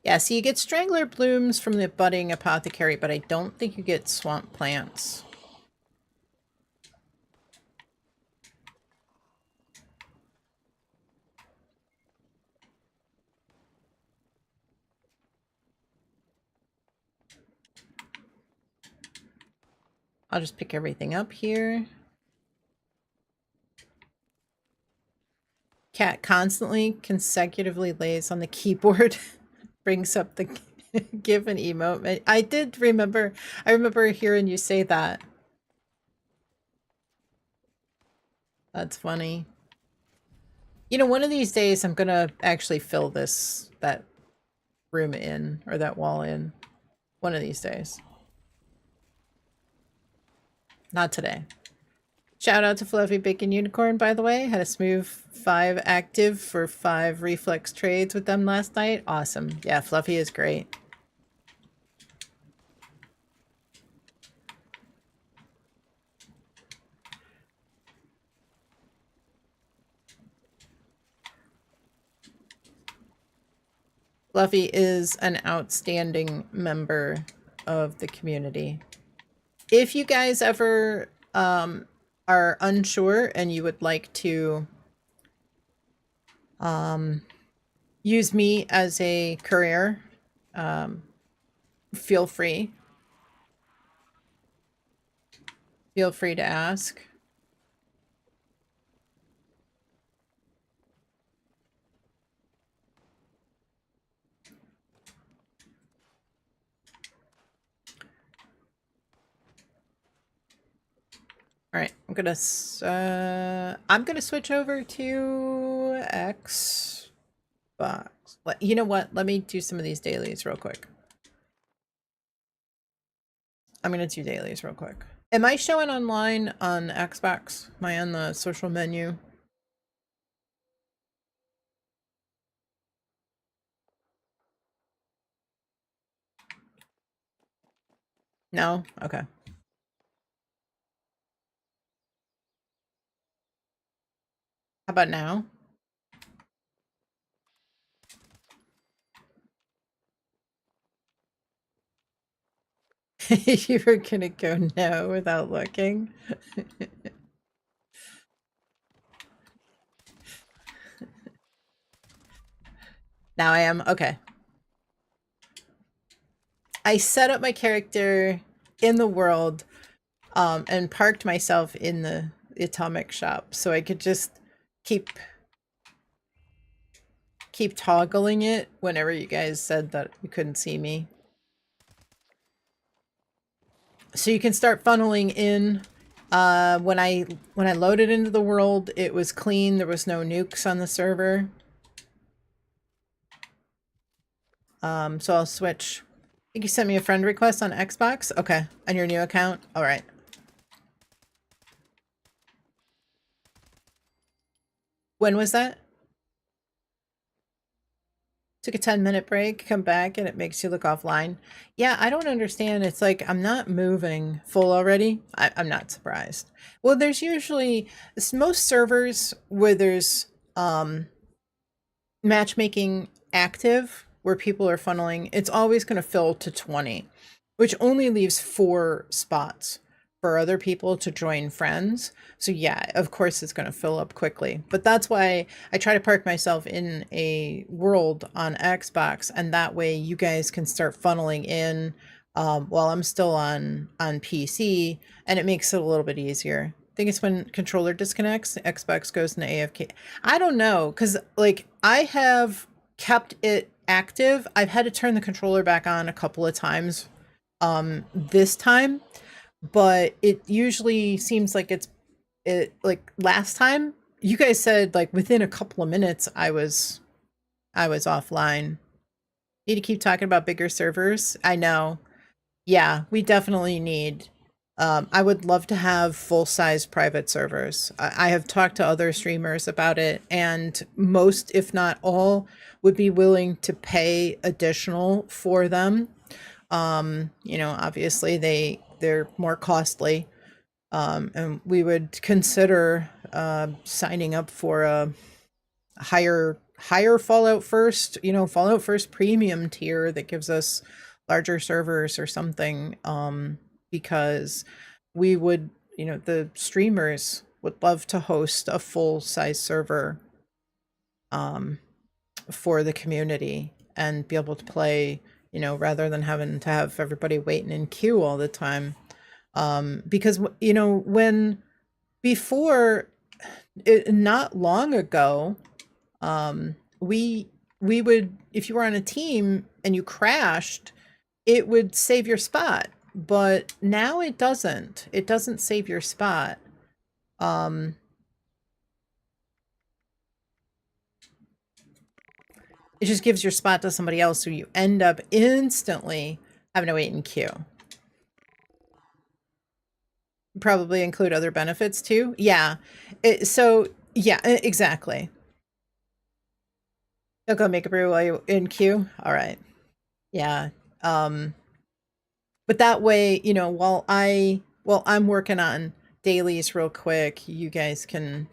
Yeah, so you get strangler blooms from the budding apothecary, but I don't think you get swamp plants. I'll just pick everything up here. Cat constantly, consecutively lays on the keyboard, brings up the give an emote. I did remember, I remember hearing you say that. That's funny. You know, one of these days I'm gonna actually fill that room in, or that wall in. One of these days. Not today. Shout out to Fluffy Bacon Unicorn, by the way. Had a smooth 5 active for 5 reflex trades with them last night. Awesome. Yeah, Fluffy is great. Fluffy is an outstanding member of the community. If you guys ever are unsure and you would like to use me as a courier, feel free. Feel free to ask. All right, I'm gonna switch over to Xbox. You know what? Let me do some of these dailies real quick. I'm gonna do dailies real quick. Am I showing online on Xbox? Am I on the social menu? No? Okay. How about now? You were gonna go no without looking. Now I am. Okay. I set up my character in the world and parked myself in the atomic shop so I could just keep toggling it whenever you guys said that you couldn't see me. So you can start funneling in. When I loaded into the world, it was clean. There was no nukes on the server. So I'll switch. I think you sent me a friend request on Xbox. Okay, on your new account. All right. When was that? Took a 10-minute break, come back, and it makes you look offline. Yeah, I don't understand. It's like I'm not moving full already. I'm not surprised. Well, there's usually most servers where there's matchmaking active, where people are funneling. It's always going to fill to 20, which only leaves 4 spots for other people to join friends. So yeah, of course it's going to fill up quickly. But that's why I try to park myself in a world on Xbox, and that way you guys can start funneling in while I'm still on PC, and it makes it a little bit easier. I think it's when controller disconnects, Xbox goes into AFK. I don't know, because like I have kept it active. I've had to turn the controller back on a couple of times this time, but it usually seems like it like last time you guys said like within a couple of minutes I was offline. Need to keep talking about bigger servers. I know. Yeah, we definitely need. I would love to have full-size private servers. I have talked to other streamers about it, and most, if not all, would be willing to pay additional for them. Obviously they're more costly, and we would consider signing up for a higher Fallout First, Fallout First premium tier that gives us larger servers or something, because we would, the streamers would love to host a full size server um, for the community and be able to play, rather than having to have everybody waiting in queue all the time. Because, when before, not long ago, we would, if you were on a team and you crashed, it would save your spot, but now it doesn't save your spot. um it just gives your spot to somebody else, so you end up instantly having to wait in queue. Probably include other benefits too. Yeah. So yeah, exactly. They'll go make a brew while you're in queue. All right. Yeah. um But that way, while I'm working on dailies real quick, you guys can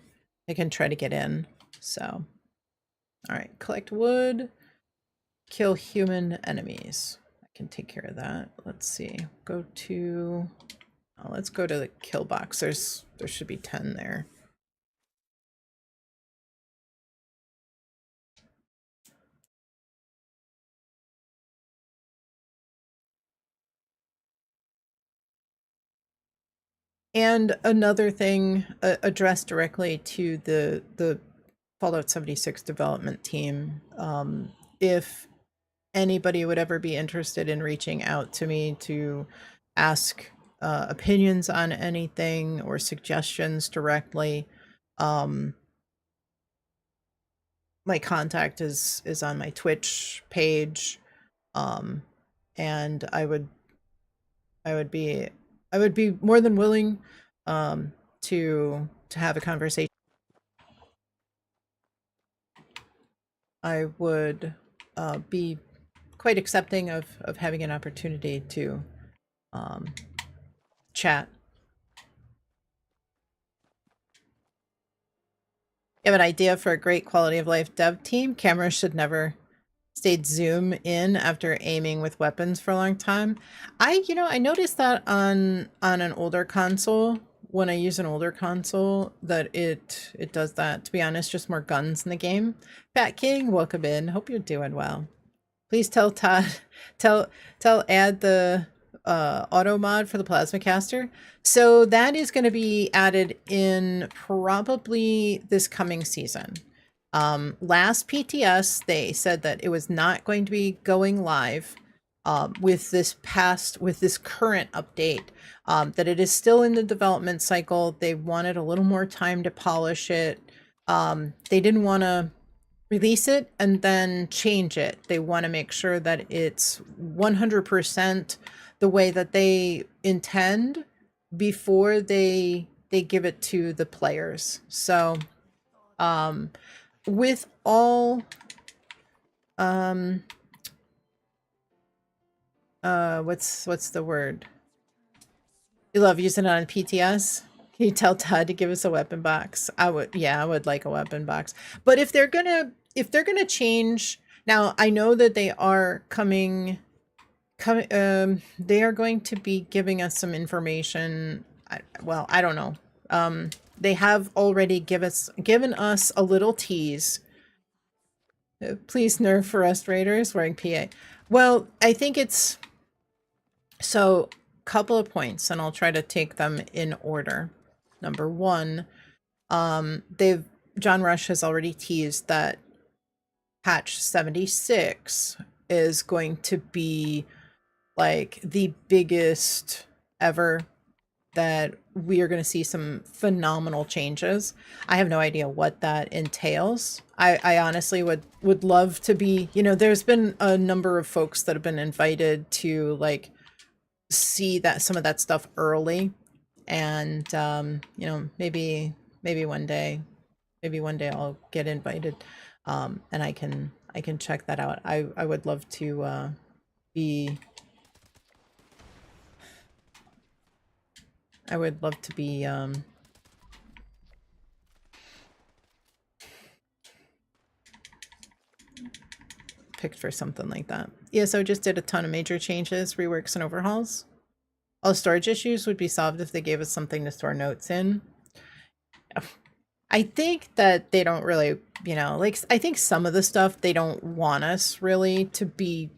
I can try to get in. So, all right, collect wood, kill human enemies. I can take care of that. Let's see. Let's go to the kill box. There should be 10 there. And another thing, addressed directly to the Fallout 76 development team. If anybody would ever be interested in reaching out to me to ask opinions on anything or suggestions directly, um, my contact is on my Twitch page, um, and I would be I would be more than willing, to have a conversation. I would be quite accepting of having an opportunity to um, chat. You have an idea for a great quality of life dev team? Cameras should never stayed zoom in after aiming with weapons for a long time. I noticed that on an older console. When I use an older console, that it does that. To be honest, just more guns in the game. Fat King, welcome in. Hope you're doing well. Please tell Todd, tell add the auto mod for the plasma caster. So that is going to be added in probably this coming season. Last PTS, they said that it was not going to be going live with this current update. That it is still in the development cycle. They wanted a little more time to polish it. They didn't want to release it and then change it. They want to make sure that it's 100% the way that they intend before they give it to the players. So, with all what's the word? You love using it on PTS? Can you tell Todd to give us a weapon box? I would like a weapon box. But if they're gonna change, now I know that they are they are going to be giving us some information. I don't know. They have already given us a little tease. Please nerf for us raiders wearing PA. Well, I think it's so, couple of points, and I'll try to take them in order. Number one, John Rush has already teased that patch 76 is going to be like the biggest ever that we are going to see some phenomenal changes. I have no idea what that entails. I honestly would love to be, there's been a number of folks that have been invited to like see that some of that stuff early, and maybe one day, I'll get invited, and I can check that out. I would love to be I would love to be picked for something like that. ESO just did a ton of major changes, reworks, and overhauls. All storage issues would be solved if they gave us something to store notes in. I think that they don't really, like, I think some of the stuff they don't want us really to be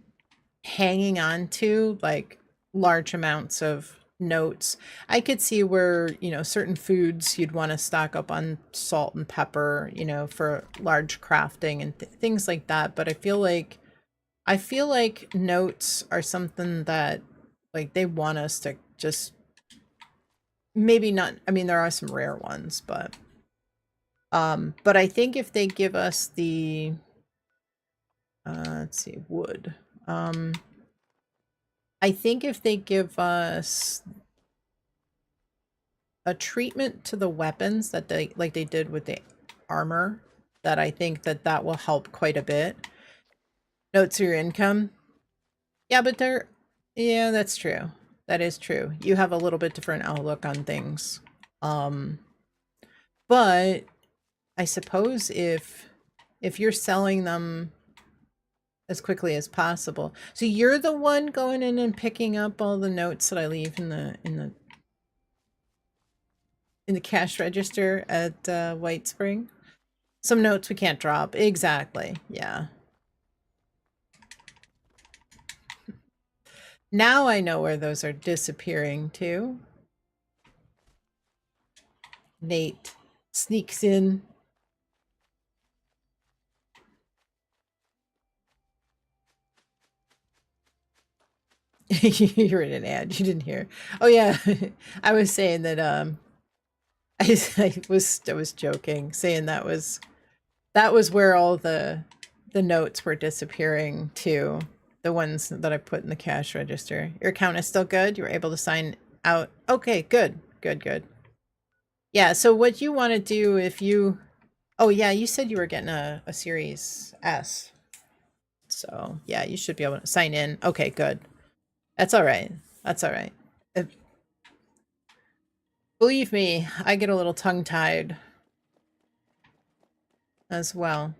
hanging on to, like large amounts of notes. I could see where, certain foods you'd want to stock up on salt and pepper, for large crafting and things like that. But I feel like notes are something that like they want us to just maybe not. I mean, there are some rare ones, but I think if they give us the let's see, wood. I think if they give us a treatment to the weapons that they like they did with the armor, that I think that will help quite a bit. Notes your income. Yeah, but yeah, that's true. That is true. You have a little bit different outlook on things. But I suppose if you're selling them as quickly as possible. So you're the one going in and picking up all the notes that I leave in the cash register at White Spring. Some notes we can't drop. Exactly. Yeah. Now I know where those are disappearing to. Nate sneaks in. You're in an ad. You didn't hear. Oh yeah. I was saying that I was joking, saying that was where all the notes were disappearing to, the ones that I put in the cash register. Your account is still good. You were able to sign out. Okay, good, good, good. Yeah. So what you want to do if you, oh yeah, you said you were getting a Series S. So yeah, you should be able to sign in. Okay, good. That's all right. That's all right. Uh, Believe me, I get a little tongue-tied as well.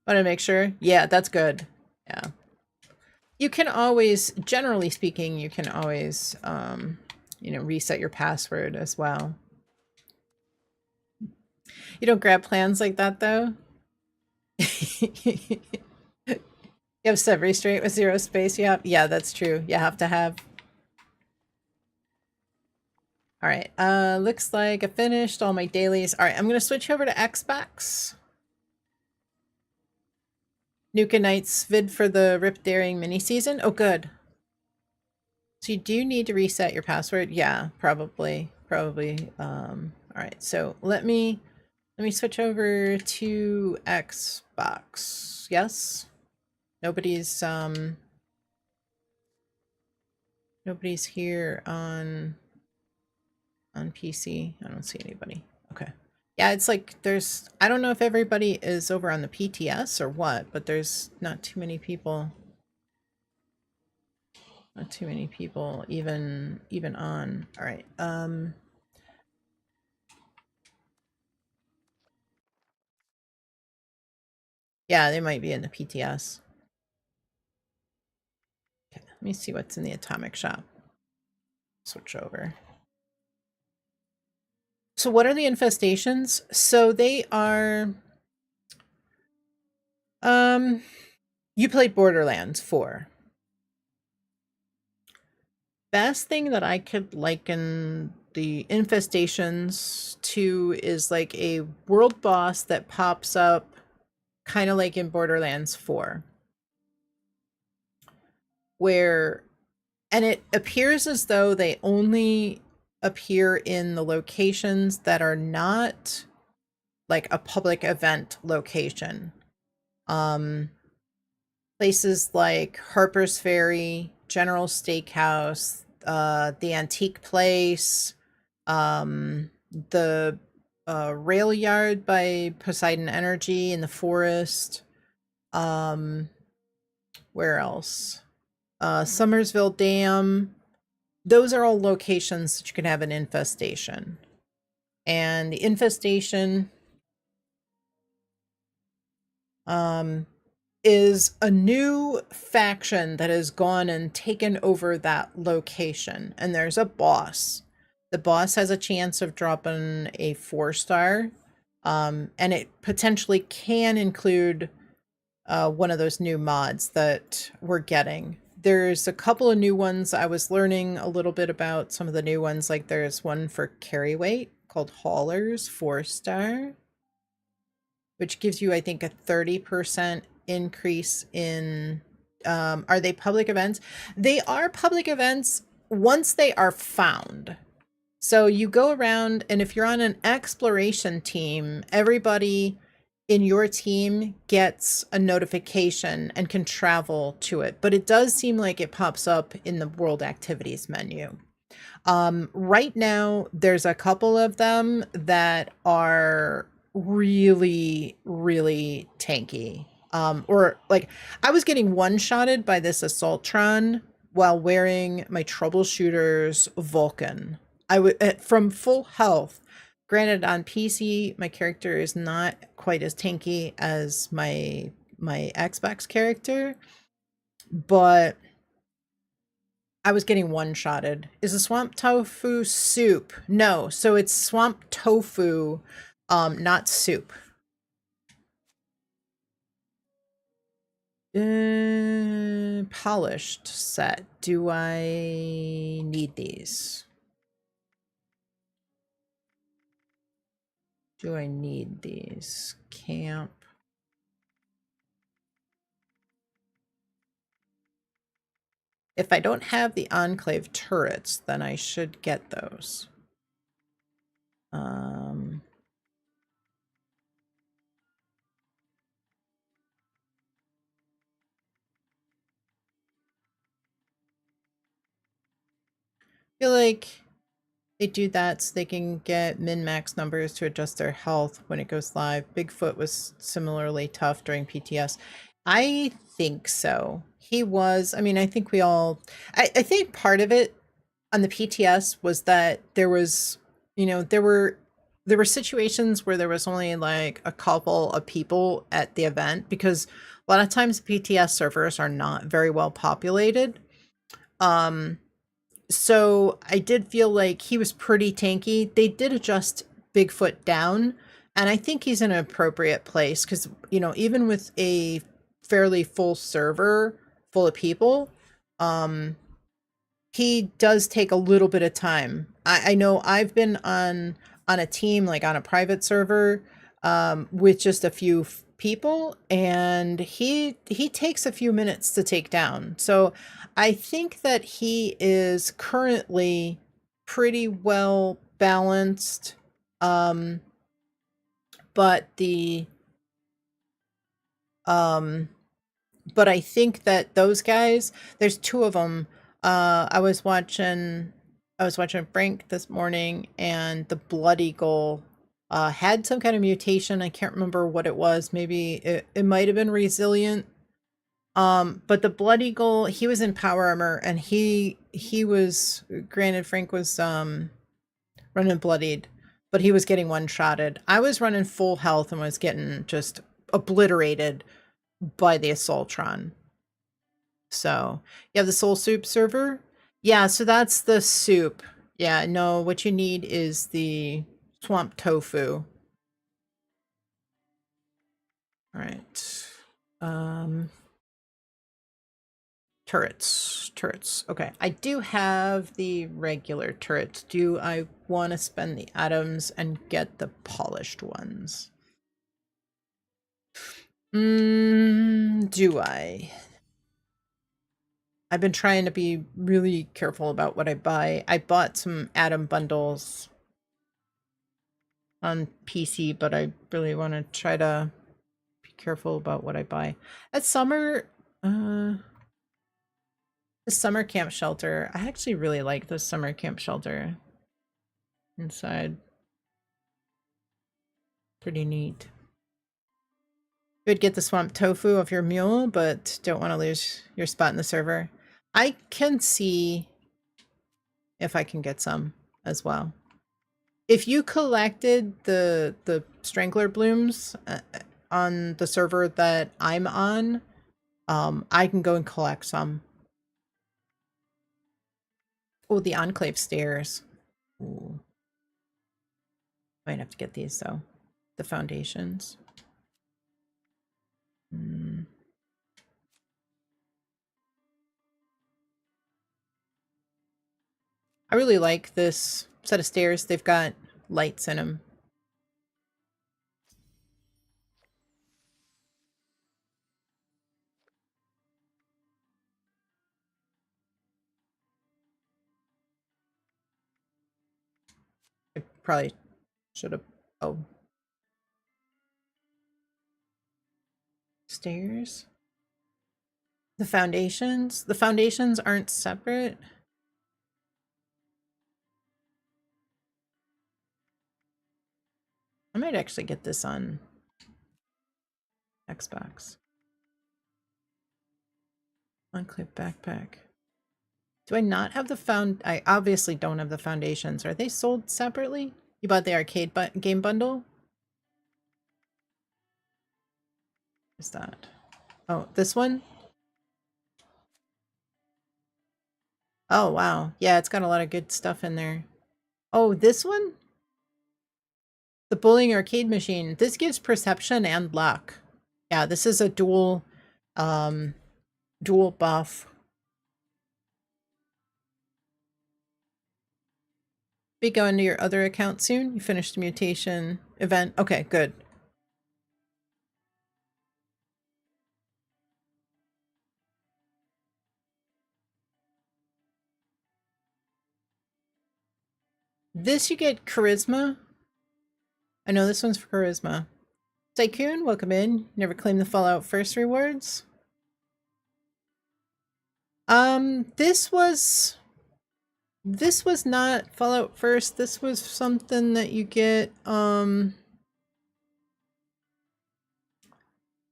Want to make sure? Yeah, that's good. Yeah. You can always, generally speaking, you can always, reset your password as well. You don't grab plans like that, though? You have set restraint with 0 space. Yeah, that's true. You have to have. All right. Looks like I finished all my dailies. All right, I'm going to switch over to Xbox. Nuke Knight's vid for the Rip Daring mini season. Oh, good. So you do need to reset your password. Yeah, probably. All right. So let me switch over to Xbox. Yes. Nobody's here on PC. I don't see anybody. Okay. Yeah, it's like I don't know if everybody is over on the PTS or what, but there's not too many people. Not too many people even on. All right. Yeah, they might be in the PTS. Okay, let me see what's in the atomic shop. Switch over. So what are the infestations? So they are you played Borderlands 4. Best thing that I could liken the infestations 2 is like a world boss that pops up kind of like in Borderlands 4, where and it appears as though they only appear in the locations that are not like a public event location. Um, Places like Harper's Ferry, General Steakhouse, the Antique Place, the rail yard by Poseidon Energy in the forest. Um, where else? Summersville Dam. Those are all locations that you can have an infestation. And the infestation um, is a new faction that has gone and taken over that location. And there's a boss. The boss has a chance of dropping a 4-star. And it potentially can include one of those new mods that we're getting. There's a couple of new ones. I was learning a little bit about some of the new ones. Like there's one for carry weight called Haulers 4-star, which gives you, I think, a 30% increase in, are they public events? They are public events once they are found. So you go around, and if you're on an exploration team, everybody in your team gets a notification and can travel to it. But it does seem like it pops up in the world activities menu. Right now, there's a couple of them that are really, really tanky. Or like I was getting one-shotted by this Assaultron while wearing my troubleshooter's Vulcan. I would from full health. Granted, on PC, my character is not quite as tanky as my Xbox character, but I was getting one-shotted. Is a swamp tofu soup? No, so it's swamp tofu, not soup. Polished set. Do I need these? Do I need these? Camp. If I don't have the Enclave turrets, then I should get those. I feel like they do that so they can get min-max numbers to adjust their health when it goes live. Bigfoot was similarly tough during PTS. I think so. He was. I mean, I think we all... I think part of it on the PTS was that there was, there were situations where there was only like a couple of people at the event because a lot of times PTS servers are not very well populated. So I did feel like he was pretty tanky. They did adjust Bigfoot down, and I think he's in an appropriate place because, even with a fairly full server full of people, he does take a little bit of time. I know I've been on a team, like on a private server, with just a few people, and he takes a few minutes to take down. So I think that he is currently pretty well balanced. But the but I think that those guys, there's two of them. I was watching Frank this morning, and the Blood Eagle had some kind of mutation. I can't remember what it was. Maybe it might have been resilient. But the Blood Eagle, he was in power armor, and he was, granted, Frank was running bloodied, but he was getting one-shotted. I was running full health and was getting just obliterated by the Assaultron. So you have the Soul Soup server. Yeah, so that's the soup. Yeah, no, what you need is the swamp tofu. All right. Turrets. Okay, I do have the regular turrets. Do I want to spend the atoms and get the polished ones? Do I? I've been trying to be really careful about what I buy. I bought some atom bundles on PC, but I really want to try to be careful about what I buy. At summer, the summer camp shelter. I actually really like the summer camp shelter inside. Pretty neat. Could get the swamp tofu of your mule, but don't want to lose your spot in the server. I can see if I can get some as well. If you collected the strangler blooms on the server that I'm on, I can go and collect some. Oh, the enclave stairs. Ooh. Might have to get these though. The foundations. I really like this set of stairs. They've got lights in them. I probably should have. Oh. Stairs. The foundations. The foundations aren't separate. I might actually get this on Xbox. Enclave backpack. Do I not have the I obviously don't have the foundations. Are they sold separately? You bought the arcade game bundle? What's that? Oh, this one? Oh, wow. Yeah, it's got a lot of good stuff in there. Oh, this one? The bowling arcade machine. This gives perception and luck. Yeah, this is a dual buff. Be going to your other account soon? You finished the mutation event? Okay, good. This you get charisma. I know this one's for charisma. Tycoon, welcome in. Never claimed the Fallout First rewards. This was not Fallout First. This was something that you get from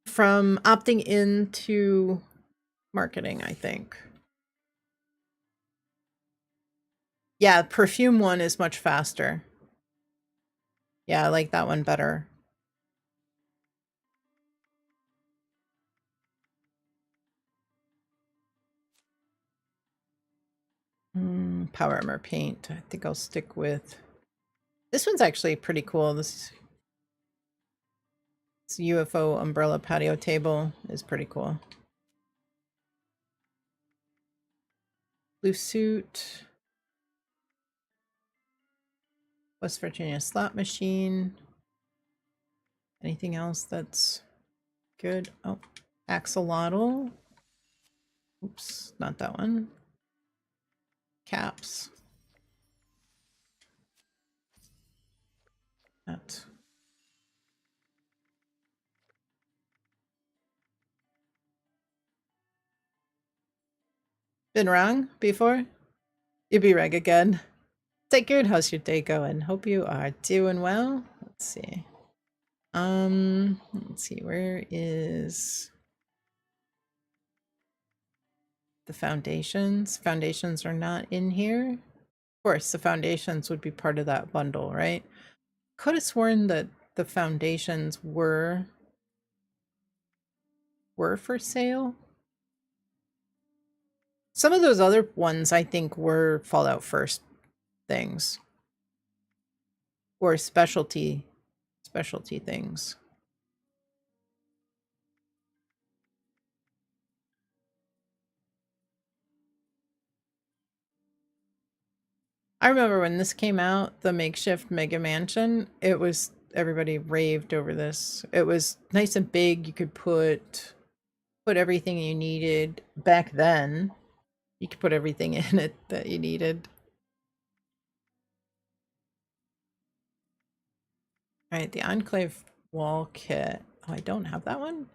opting into marketing, I think. Yeah, perfume one is much faster. Yeah, I like that one better. Power armor paint. I think I'll stick with this one's actually pretty cool. This UFO umbrella patio table is pretty cool. Blue suit. West Virginia slot machine. Anything else that's good? Oh, axolotl. Oops, not that one. Caps. That. Been wrong before? You'll be right again. Take good. How's your day going? Hope you are doing well. Let's see. Let's see. Where is the foundations? Foundations are not in here. Of course, the foundations would be part of that bundle, right? Could have sworn that the foundations were for sale. Some of those other ones I think were Fallout First things. Or specialty things. I remember when this came out, the makeshift Mega Mansion, it was everybody raved over this. It was nice and big. You could put everything you needed back then. You could put everything in it that you needed. All right, the Enclave wall kit. Oh, I don't have that one.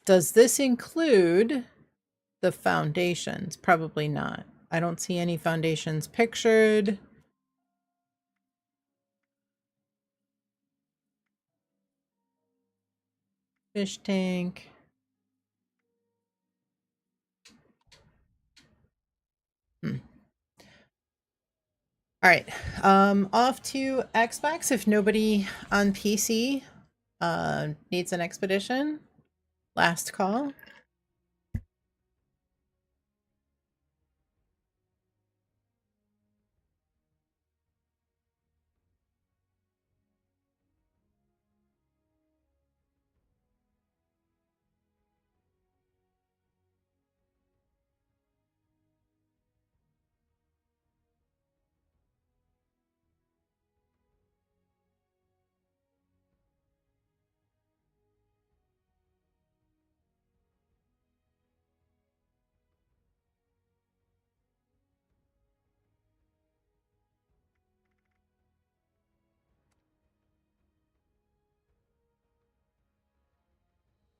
Does this include the foundations? Probably not. I don't see any foundations pictured. Fish tank. All right, off to Xbox if nobody on PC needs an expedition. Last call.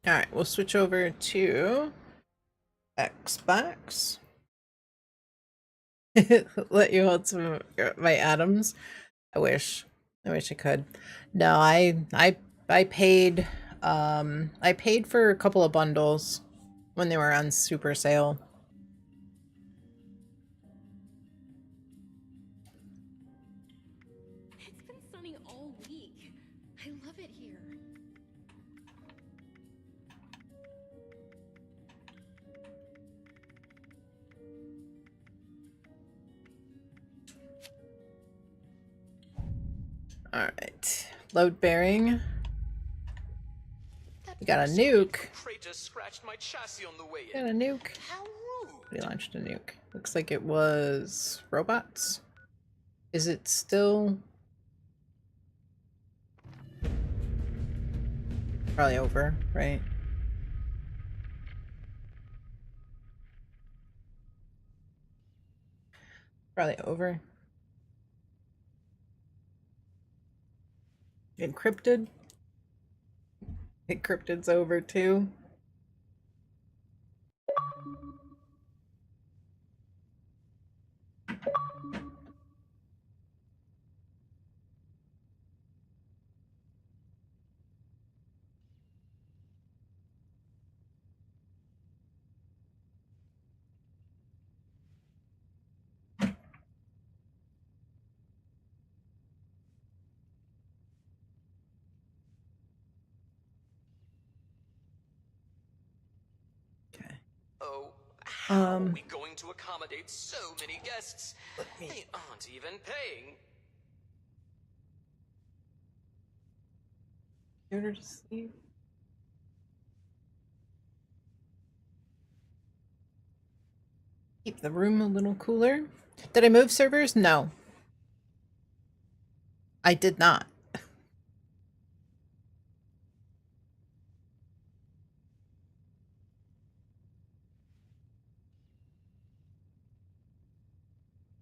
All right, we'll switch over to Xbox. Let you hold some of my atoms. I wish I could. No, I paid I paid for a couple of bundles when they were on super sale. It's been sunny all week. I love it here. All right. Load bearing. We got a nuke. Got a nuke. We launched a nuke. Looks like it was robots. Is it still? Probably over, right? Probably over. Encrypted. Encrypted's over too. How are we going to accommodate so many guests? They aren't even paying. Computer to sleep. Keep the room a little cooler. Did I move servers? No. I did not.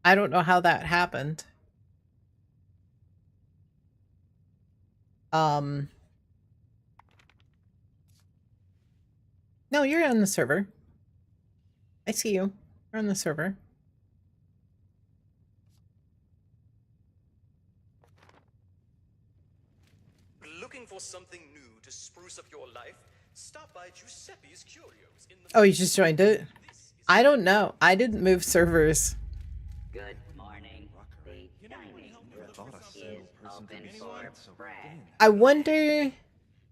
I don't know how that happened. No, you're on the server. I see you. You're on the server. Looking for something new to spruce up your life? Stop by Giuseppe's Curios in the... Oh, you just joined it? I don't know. I didn't move servers. Good morning. The dining room is open for breakfast. I wonder...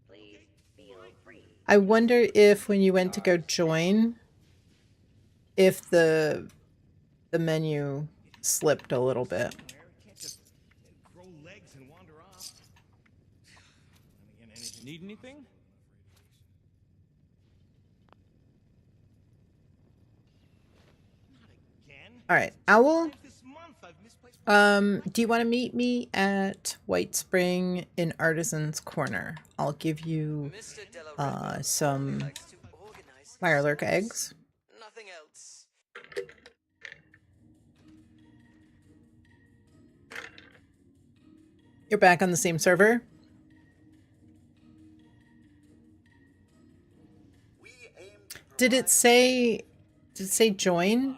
Please feel free. I wonder if when you went to go join, if the menu slipped a little bit. Grow legs and wander off. Need anything? All right, Owl. This month I've misplaced Do you want to meet me at White Spring in Artisan's Corner? I'll give you Mr. Della Ripa only some likes to organize Mirelurk his eggs. nothing else. You're back on the same server? Did it say join?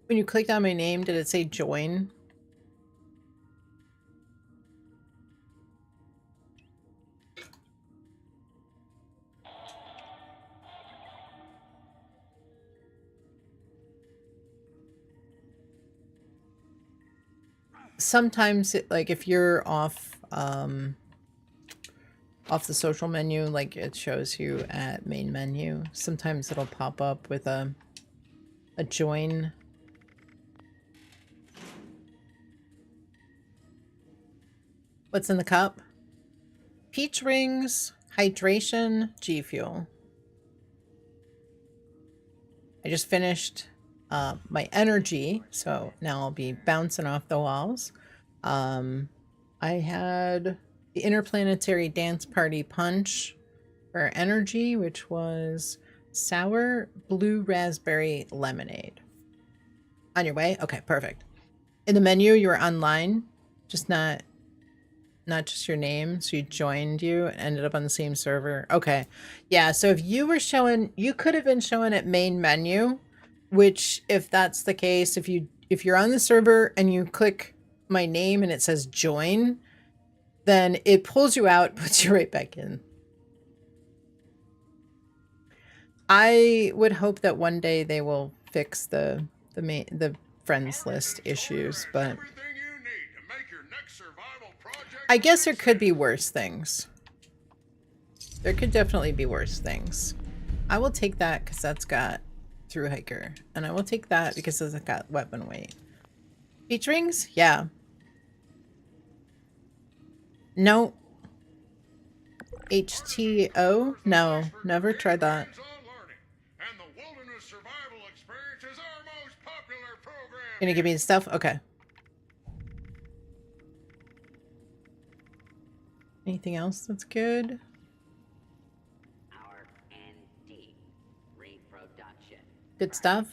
When you clicked on my name, did it say join? Sometimes like if you're off off the social menu, like it shows you at main menu, sometimes it'll pop up with a join. What's in the cup? Peach rings, hydration, G Fuel. I just finished my energy, so now I'll be bouncing off the walls. I had the Interplanetary Dance Party Punch for energy, which was sour blue raspberry lemonade. On your way? Okay, perfect. In the menu, you were online, just not just your name. So you joined you and ended up on the same server. Okay. Yeah, so if you were showing, you could have been showing at main menu, which if that's the case, if you're on the server and you click my name and it says join, then it pulls you out, puts you right back in. I would hope that one day they will fix the friends list issues, but I guess there could be worse things. There could definitely be worse things. I will take that because that's got through hiker, and I will take that because it's got weapon weight. Beach rings? Yeah. No. HTO? No, never tried that. Gonna give me the stuff? Okay. Anything else that's good? Good stuff?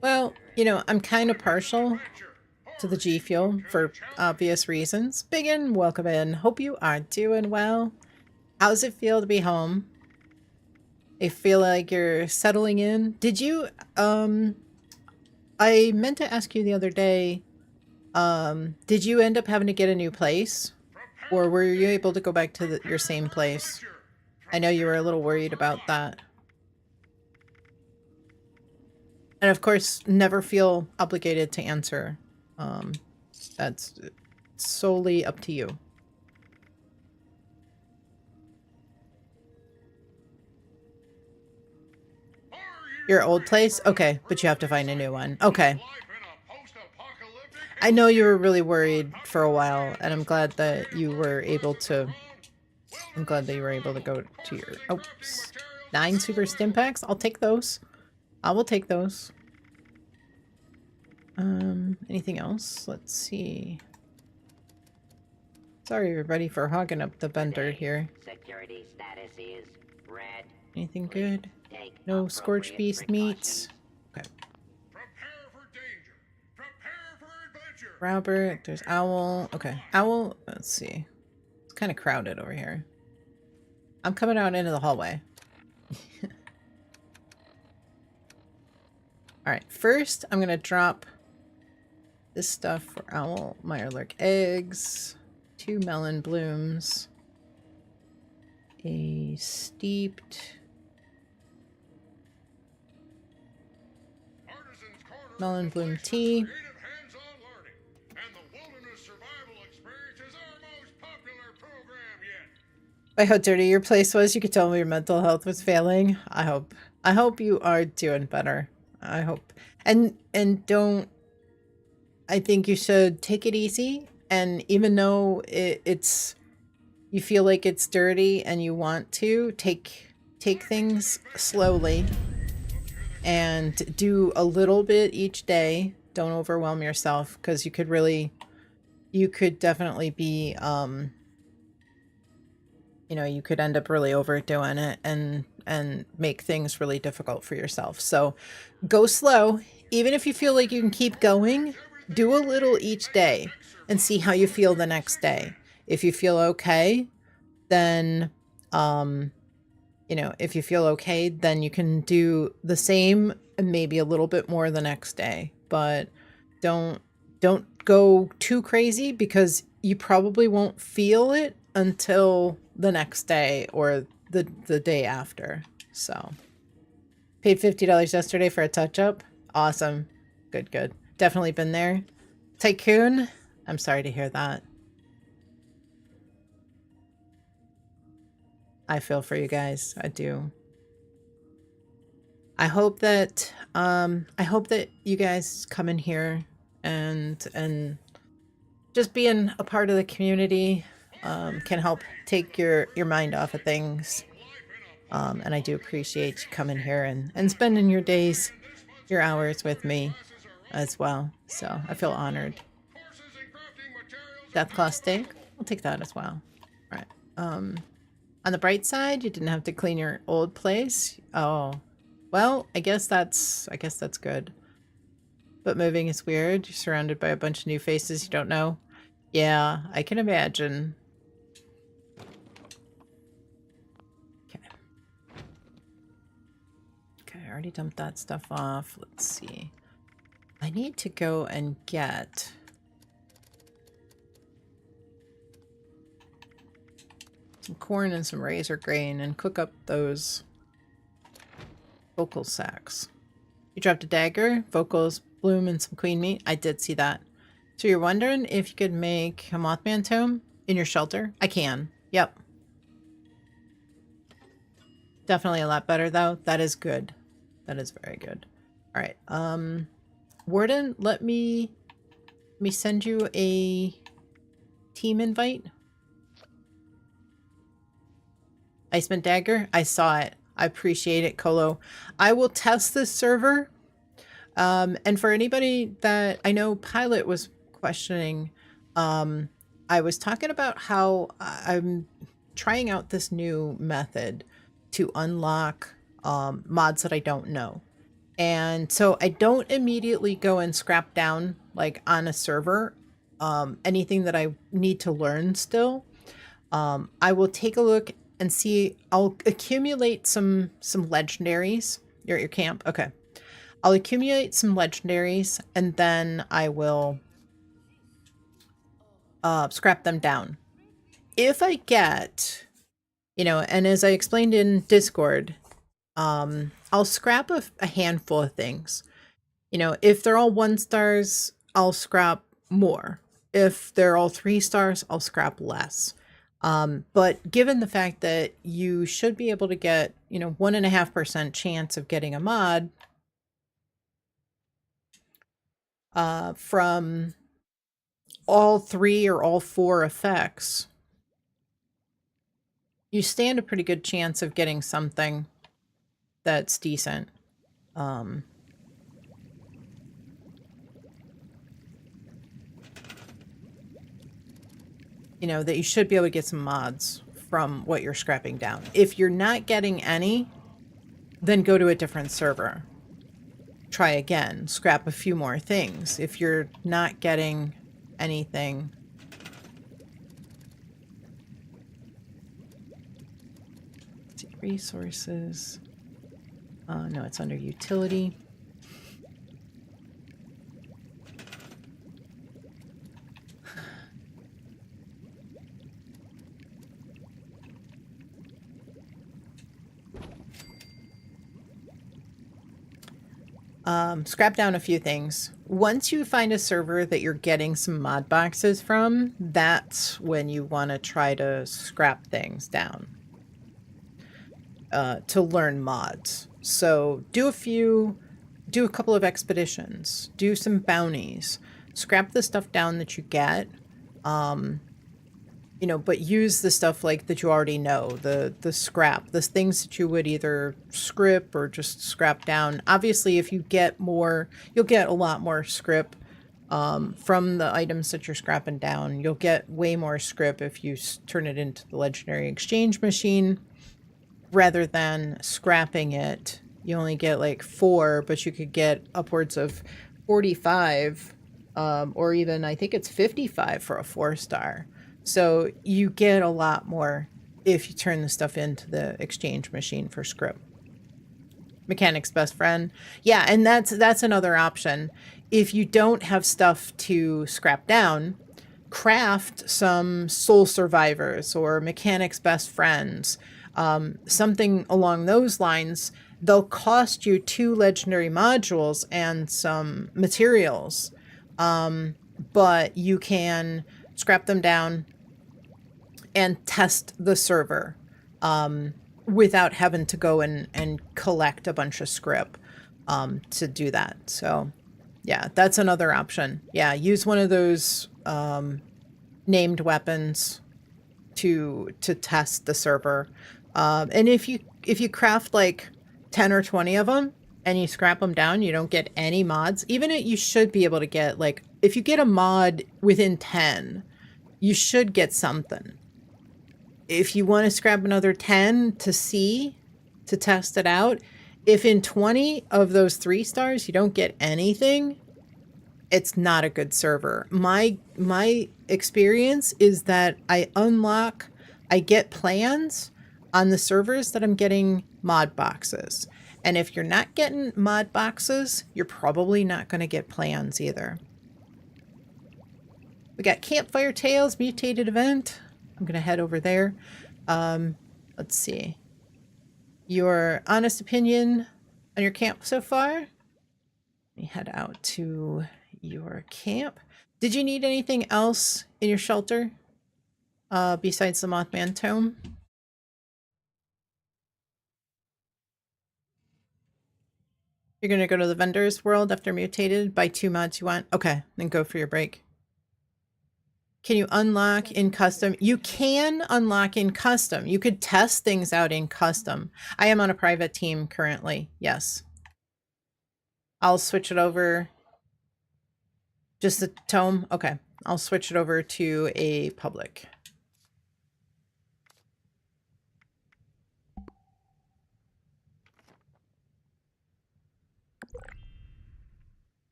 Well, you know, I'm kind of partial to the G Fuel for obvious reasons. Biggin, welcome in. Hope you are doing well. How's it feel to be home? I feel like you're settling in. Did you, I meant to ask you the other day, did you end up having to get a new place? Or were you able to go back to your same place? I know you were a little worried about that. And of course, never feel obligated to answer. That's solely up to you. Your old place? Okay, but you have to find a new one. Okay. I know you were really worried for a while, and I'm glad that you were able to... I'm glad that you were able to go to your... Oops. 9 super stim packs? I'll take those. I will take those. Anything else? Let's see. Sorry, everybody, for hogging up the bender here. Security status is red. Anything good? No scorched beast meats. Okay. Prepare for danger. Prepare for adventure. Robert, there's Owl. Okay, Owl, let's see. It's kind of crowded over here. I'm coming out into the hallway. Alright, first I'm going to drop this stuff for Owl. Mirelurk eggs. 2 melon blooms. A steeped... melon bloom tea. By how dirty your place was, you could tell me your mental health was failing. I hope you are doing better. I hope. And don't, I think you should take it easy. And even though it's, you feel like it's dirty and you want to, take take things slowly and do a little bit each day. Don't overwhelm yourself, because you could definitely be, you know, you could end up really overdoing it and make things really difficult for yourself. So go slow. Even if you feel like you can keep going, do a little each day and see how you feel the next day. If you feel okay, then, you know, if you feel okay, then you can do the same and maybe a little bit more the next day. But don't go too crazy, because you probably won't feel it until the next day or the day after. So, paid $50 yesterday for a touch-up. Awesome. Good, good. Definitely been there. Tycoon, I'm sorry to hear that. I feel for you guys. I do. I hope that you guys come in here and just being a part of the community can help take your mind off of things. And I do appreciate you coming here and spending your days, your hours with me as well. So I feel honored. Deathclaw steak, I'll take that as well. All right. On the bright side, you didn't have to clean your old place. Oh, well, I guess that's good. But moving is weird. You're surrounded by a bunch of new faces you don't know. Yeah, I can imagine. Okay. Okay, I already dumped that stuff off. Let's see. I need to go and get... some corn and some razor grain and cook up those vocal sacks. You dropped a dagger, vocals, bloom, and some queen meat. I did see that. So you're wondering if you could make a Mothman tome in your shelter? I can. Yep. Definitely a lot better though. That is good. That is very good. All right. Warden, let me send you a team invite. Iceman Dagger, I saw it. I appreciate it, Colo. I will test this server. And for anybody that I know, Pilot was questioning, I was talking about how I'm trying out this new method to unlock mods that I don't know. And so I don't immediately go and scrap down, like on a server, anything that I need to learn still. I will take a look and see. I'll accumulate some legendaries. You're at your camp? Okay. I'll accumulate some legendaries and then I will scrap them down. If I get, you know, and as I explained in Discord, I'll scrap a handful of things. You know, if they're all 1 stars, I'll scrap more. If they're all 3 stars, I'll scrap less. But given the fact that you should be able to get, you know, 1.5% chance of getting a mod from all 3 or all 4 effects, you stand a pretty good chance of getting something that's decent. You know, that you should be able to get some mods from what you're scrapping down. If you're not getting any, then go to a different server. Try again, scrap a few more things. If you're not getting anything, let's see, resources. No, it's under utility. Scrap down a few things. Once you find a server that you're getting some mod boxes from, that's when you want to try to scrap things down to learn mods. So do a couple of expeditions, do some bounties, scrap the stuff down that you get. You you know, but use the stuff like that you already know, the scrap, the things that you would either script or just scrap down. Obviously, if you get more, you'll get a lot more script from the items that you're scrapping down. You'll get way more script if you turn it into the legendary exchange machine rather than scrapping it. You only get like 4, but you could get upwards of 45, or even I think it's 55 for a 4-star. So you get a lot more if you turn the stuff into the exchange machine for script. Mechanic's best friend. Yeah, and that's another option. If you don't have stuff to scrap down, craft some soul survivors or mechanic's best friends, something along those lines. They'll cost you 2 legendary modules and some materials, but you can scrap them down and test the server without having to go and collect a bunch of script to do that. So yeah, that's another option. Yeah, use one of those named weapons to test the server. And if you craft like 10 or 20 of them and you scrap them down, you don't get any mods. Even if you should be able to get, like, if you get a mod within 10, you should get something. If you want to scrap another 10 to see, to test it out, if in 20 of those 3 stars you don't get anything, it's not a good server. My experience is that I get plans on the servers that I'm getting mod boxes. And if you're not getting mod boxes, you're probably not going to get plans either. We got Campfire Tales mutated event. I'm going to head over there. Let's see. Your honest opinion on your camp so far? Let me head out to your camp. Did you need anything else in your shelter besides the Mothman Tome? You're going to go to the vendor's world after mutated, buy 2 mods you want. Okay, then go for your break. Can you unlock in custom? You can unlock in custom. You could test things out in custom. I am on a private team currently. Yes. I'll switch it over. Just the tome? Okay. I'll switch it over to a public.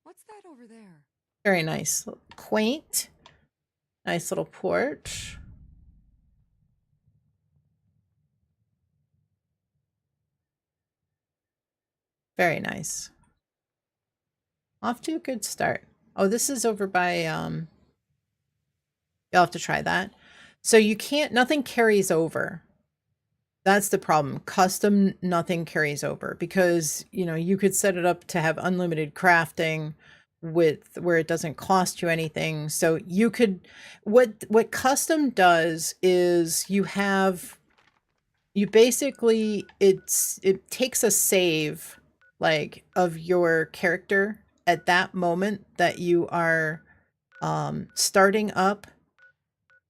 What's that over there? Very nice. Quaint. Nice little porch. Very nice. Off to a good start. Oh, this is over by, you'll have to try that. So you can't, nothing carries over. That's the problem. Custom, nothing carries over because, you know, you could set it up to have unlimited crafting with where it doesn't cost you anything. So you could, what custom does is you basically, it takes a save like of your character at that moment that you are starting up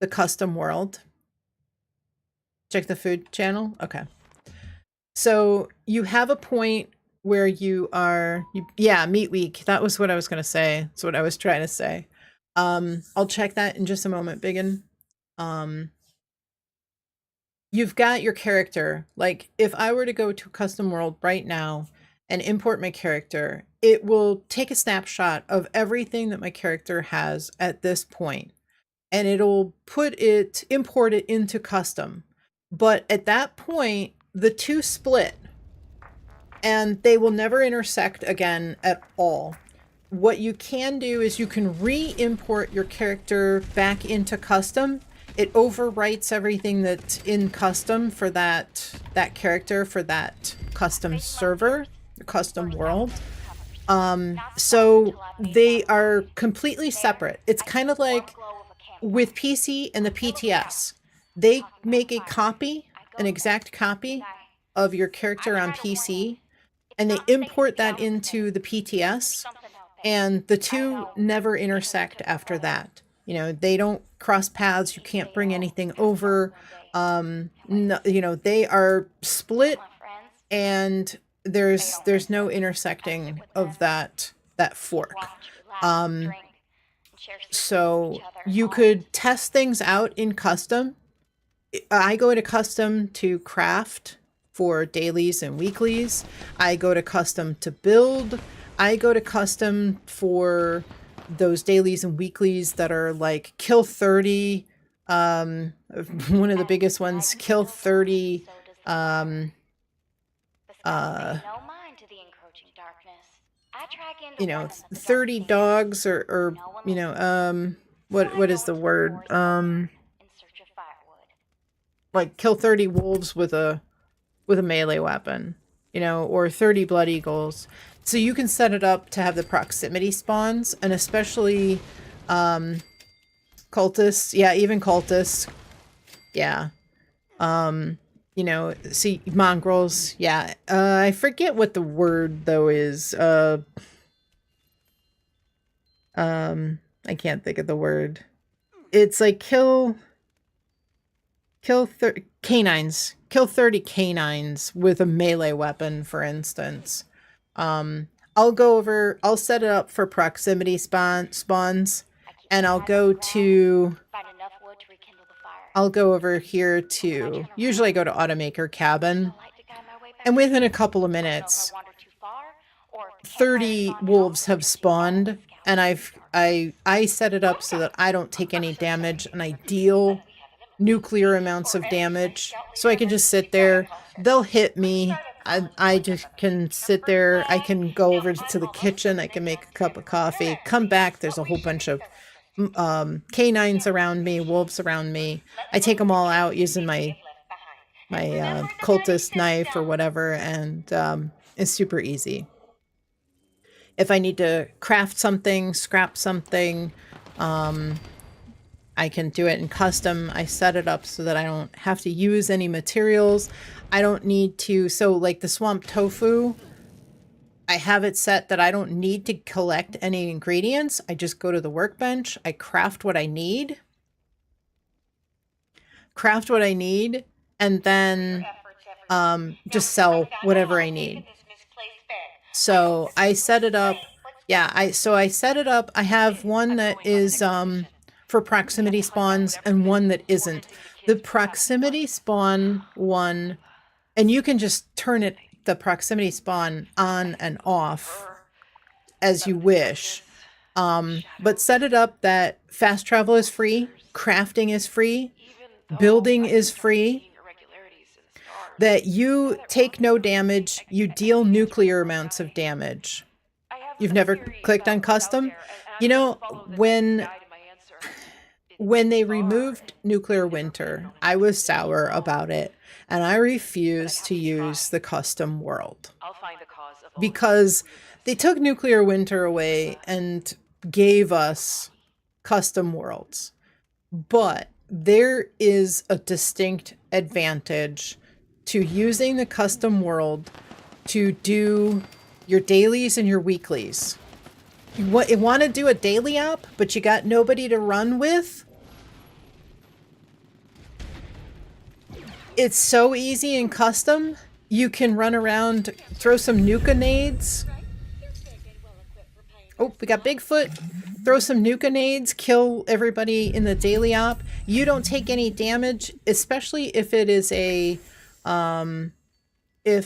the custom world. Check the food channel. Okay. So you have a point where you are, yeah, meat week. That was what I was going to say. That's what I was trying to say. I'll check that in just a moment, Biggin. You've got your character. Like if I were to go to a custom world right now and import my character, it will take a snapshot of everything that my character has at this point, and it'll import it into custom. But at that point, the two split and they will never intersect again at all. What you can do is you can re-import your character back into custom. It overwrites everything that's in custom for that character, for that custom server, custom world. So they are completely separate. It's kind of like with PC and the PTS. They make a copy, an exact copy of your character on PC, and they import that into the PTS, and the two never intersect after that. You know, they don't cross paths. You can't bring anything over. No, you know, they are split, and there's no intersecting of that fork. Um, so you could test things out in custom. I go to custom to craft for dailies and weeklies. I go to custom to build. I go to custom for those dailies and weeklies that are like kill 30. One of the biggest ones, kill 30. Uh, you know, 30 dogs or you know, what is the word? Like kill 30 wolves with a melee weapon, you know, or 30 blood eagles. So you can set it up to have the proximity spawns, and especially cultists. Yeah, even cultists. Yeah. You know, see, mongrels. Yeah. I forget what the word though is. I can't think of the word. It's like canines. Kill 30 canines with a melee weapon, for instance. I'll set it up for proximity spawns, and I'll go over here to, usually I go to Automaker Cabin, and within a couple of minutes, 30 wolves have spawned, and I set it up so that I don't take any damage, and I deal nuclear amounts of damage, so I can just sit there. They'll hit me. I just can sit there. I can go over to the kitchen. I can make a cup of coffee. Come back. There's a whole bunch of canines around me, wolves around me. I take them all out using my cultist knife or whatever, and it's super easy. If I need to craft something, scrap something, I can do it in custom. I set it up so that I don't have to use any materials. I don't need to, so like the swamp tofu, I have it set that I don't need to collect any ingredients. I just go to the workbench, I craft what I need, and then just sell whatever I need. So I set it up. Yeah, I set it up. I have one that is for proximity spawns and one that isn't. The proximity spawn one, and you can just turn it, the proximity spawn, on and off as you wish. But set it up that fast travel is free, crafting is free, building is free, that you take no damage, you deal nuclear amounts of damage. You've never clicked on custom? You know, when they removed nuclear winter, I was sour about it, and I refused to use the custom world because they took nuclear winter away and gave us custom worlds. But there is a distinct advantage to using the custom world to do your dailies and your weeklies. You want to do a daily app, but you got nobody to run with? It's so easy in custom. You can run around, throw some nuka nades. Oh, we got Bigfoot. Throw some nuka nades, kill everybody in the daily app. You don't take any damage, especially if it is if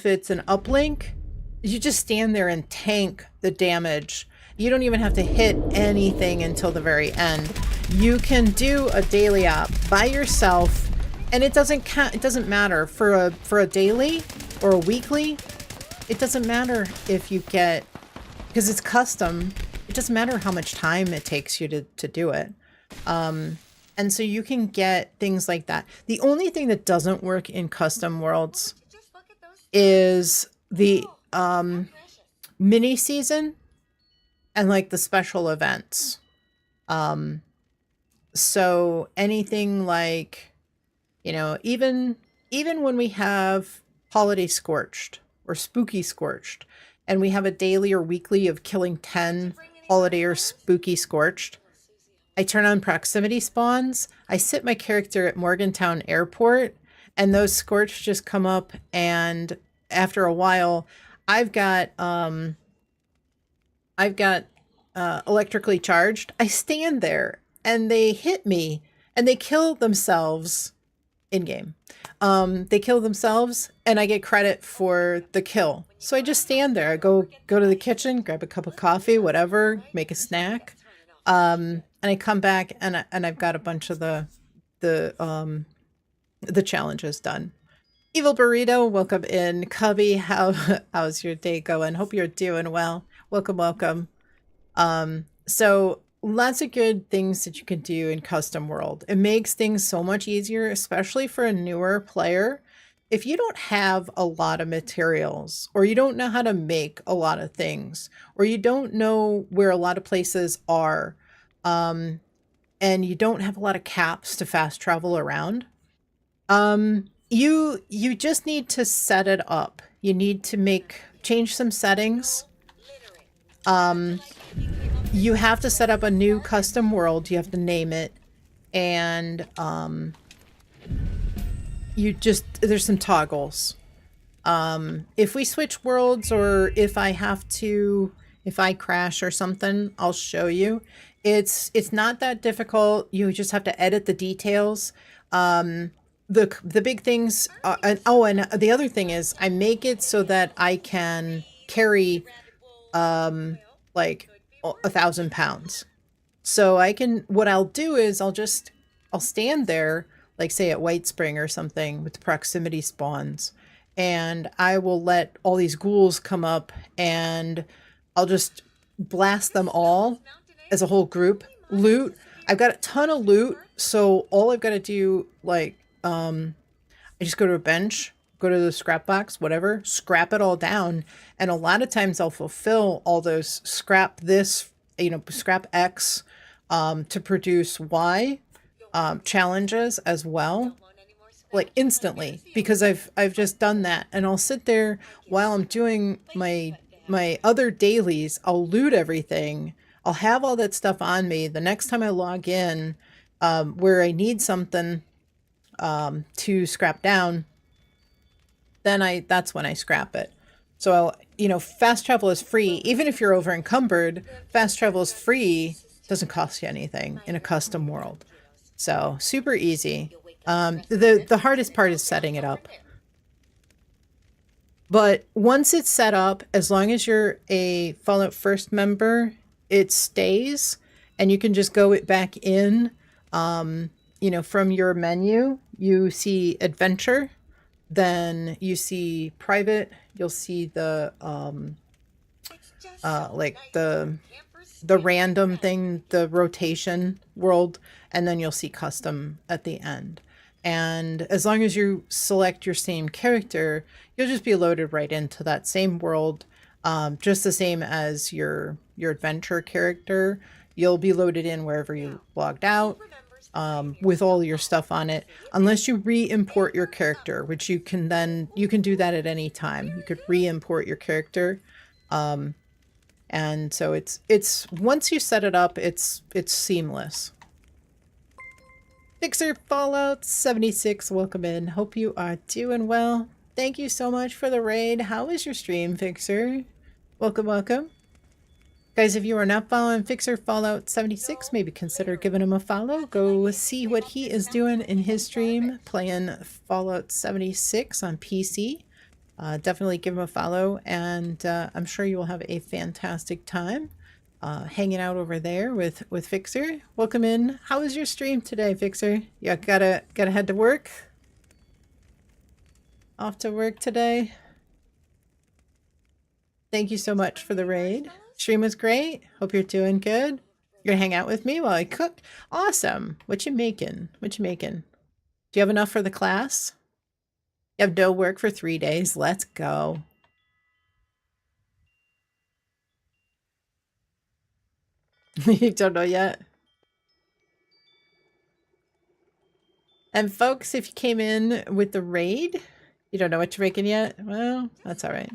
it's an uplink. You just stand there and tank the damage. You don't even have to hit anything until the very end. You can do a daily app by yourself, and it doesn't count. It doesn't matter for a daily or a weekly. It doesn't matter if you get, because it's custom. It doesn't matter how much time it takes you to do it. And so you can get things like that. The only thing that doesn't work in custom worlds is the mini season and like the special events. So anything like, you know, even when we have Holiday Scorched or Spooky Scorched, and we have a daily or weekly of killing 10 holiday or spooky scorched. I turn on proximity spawns. I sit my character at Morgantown Airport, and those scorched just come up. And after a while, I've got electrically charged. I stand there, and they hit me, and they kill themselves in game. They kill themselves, and I get credit for the kill. So I just stand there. I go to the kitchen, grab a cup of coffee, whatever, make a snack, and I come back, and I've got a bunch of the challenges done. Evil Burrito, welcome in. Cubby, how's your day going? Hope you're doing well. Welcome, welcome. So lots of good things that you can do in custom world. It makes things so much easier, especially for a newer player. If you don't have a lot of materials, or you don't know how to make a lot of things, or you don't know where a lot of places are, and you don't have a lot of caps to fast travel around, you just need to set it up. You need to change some settings. You have to set up a new custom world. You have to name it, and there's some toggles. If we switch worlds, or if I crash or something, I'll show you. It's not that difficult. You just have to edit the details. The big things, and the other thing is I make it so that I can carry like 1,000 pounds. So what I'll do is I'll stand there, like say at White Spring or something with the proximity spawns, and I will let all these ghouls come up, and I'll just blast them all as a whole group. Loot. I've got a ton of loot, so all I've got to do, like, I just go to a bench, go to the scrap box, whatever, scrap it all down. And a lot of times I'll fulfill all those scrap X to produce Y challenges as well, like instantly, because I've just done that. And I'll sit there while I'm doing my other dailies. I'll loot everything. I'll have all that stuff on me. The next time I log in, where I need something to scrap down, then that's when I scrap it. So, fast travel is free. Even if you're over encumbered, fast travel is free. Doesn't cost you anything in a custom world. So super easy. The hardest part is setting it up. But once it's set up, as long as you're a Fallout First member, it stays, and you can just go back in. From your menu, you see adventure, then you see private, you'll see the like the random thing, the rotation world, and then you'll see custom at the end. And as long as you select your same character, you'll just be loaded right into that same world, just the same as your adventure character. You'll be loaded in wherever you logged out, with all your stuff on it, unless you re-import your character, which you can do that at any time. You could re-import your character. And so it's once you set it up, it's seamless. Fixer Fallout 76, welcome in. Hope you are doing well. Thank you so much for the raid. How was your stream, Fixer? Welcome, welcome. Guys, if you are not following Fixer Fallout 76, maybe consider giving him a follow. Go see what he is doing in his stream, playing Fallout 76 on PC. Definitely give him a follow, and I'm sure you will have a fantastic time hanging out over there with Fixer. Welcome in. How was your stream today, Fixer? You gotta head to work? Off to work today? Thank you so much for the raid. Stream was great. Hope you're doing good. You're gonna hang out with me while I cook? Awesome. What you making? What you making? Do you have enough for the class? You have no work for 3 days. Let's go. You don't know yet? And folks, if you came in with the raid, you don't know what you're making yet? Well, that's all right.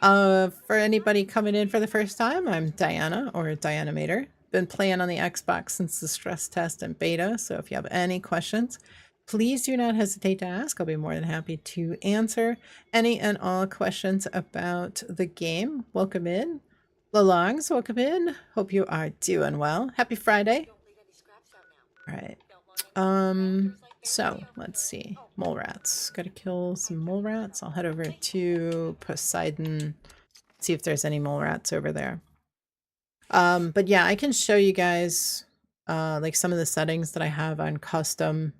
For anybody coming in for the first time, I'm Diana or Diana Mater. Been playing on the Xbox since the stress test and beta, so if you have any questions, please do not hesitate to ask. I'll be more than happy to answer any and all questions about the game. Welcome in. Lalongs, welcome in. Hope you are doing well. Happy Friday. All right. So let's see. Mole rats. Gotta kill some mole rats. I'll head over to Poseidon, see if there's any mole rats over there. But yeah, I can show you guys like some of the settings that I have on custom.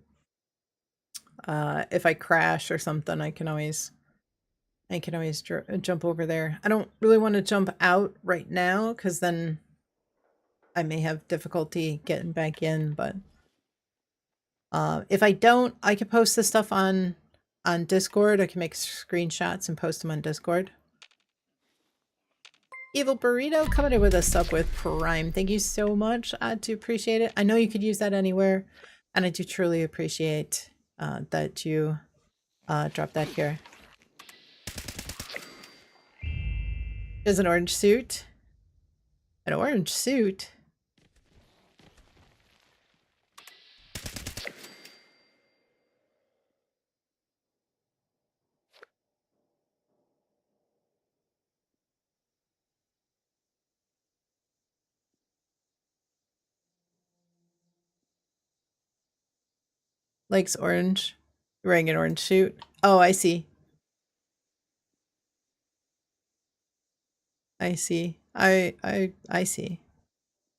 If I crash or something, I can always jump over there. I don't really want to jump out right now because then I may have difficulty getting back in, but if I don't, I can post this stuff on Discord. I can make screenshots and post them on Discord. Evil Burrito coming in with a sub with Prime. Thank you so much. I do appreciate it. I know you could use that anywhere, and I do truly appreciate that you dropped that here. There's an orange suit. An orange suit? Likes orange. Wearing an orange suit. Oh, I see. I see. I see.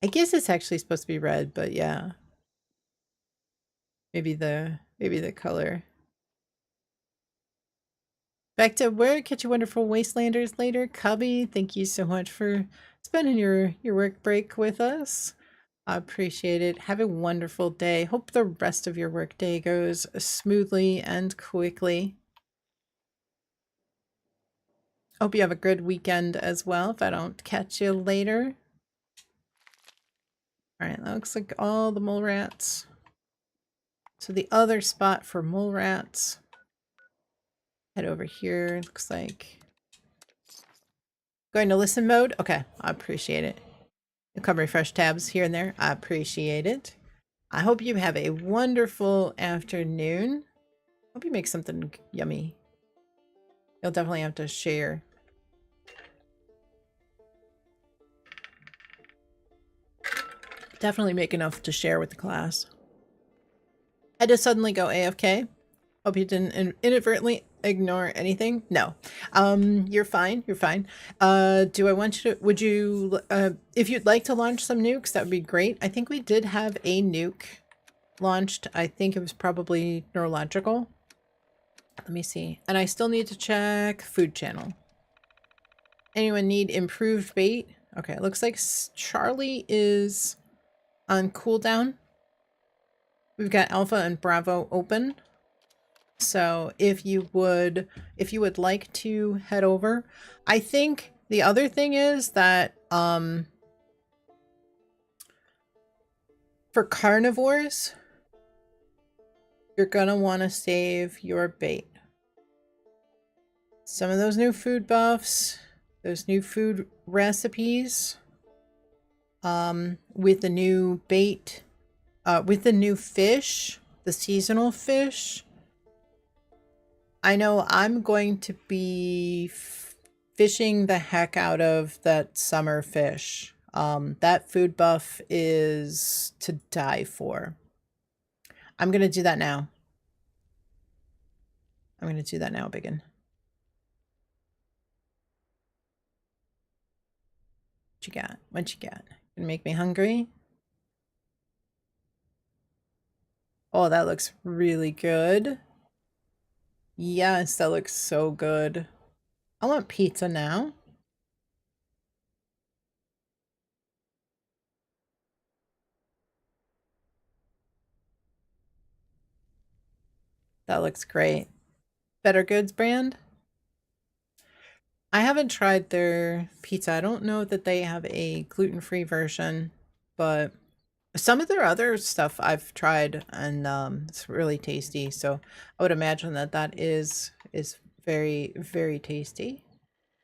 I guess it's actually supposed to be red, but yeah. Maybe the color. Back to work. Catch you wonderful wastelanders later. Cubby, thank you so much for spending your work break with us. I appreciate it. Have a wonderful day. Hope the rest of your work day goes smoothly and quickly. Hope you have a good weekend as well if I don't catch you later. Alright, that looks like all the mole rats. So the other spot for mole rats. Head over here. Looks like going to listen mode. Okay, I appreciate it. You come refresh tabs here and there. I appreciate it. I hope you have a wonderful afternoon. Hope you make something yummy. You'll definitely have to share. Definitely make enough to share with the class. I just suddenly go AFK. Hope you didn't inadvertently ignore anything. No. You're fine. You're fine. Do I want you to, would you, if you'd like to launch some nukes, that would be great. I think we did have a nuke launched. I think it was probably neurological. Let me see. And I still need to check food channel. Anyone need improved bait? Okay, it looks like Charlie is on cooldown. We've got Alpha and Bravo open. So if you would like to head over, I think the other thing is that for carnivores, you're gonna want to save your bait. Some of those new food buffs, those new food recipes, with the new bait, with the new fish, the seasonal fish. I know I'm going to be fishing the heck out of that summer fish. That food buff is to die for. I'm going to do that now. I'm going to do that now, Biggin. What you got? What you got? Gonna make me hungry? Oh, that looks really good. Yes, that looks so good. I want pizza now. That looks great. Better Goods brand? I haven't tried their pizza. I don't know that they have a gluten-free version, but some of their other stuff I've tried and it's really tasty. So I would imagine that that is very, very tasty.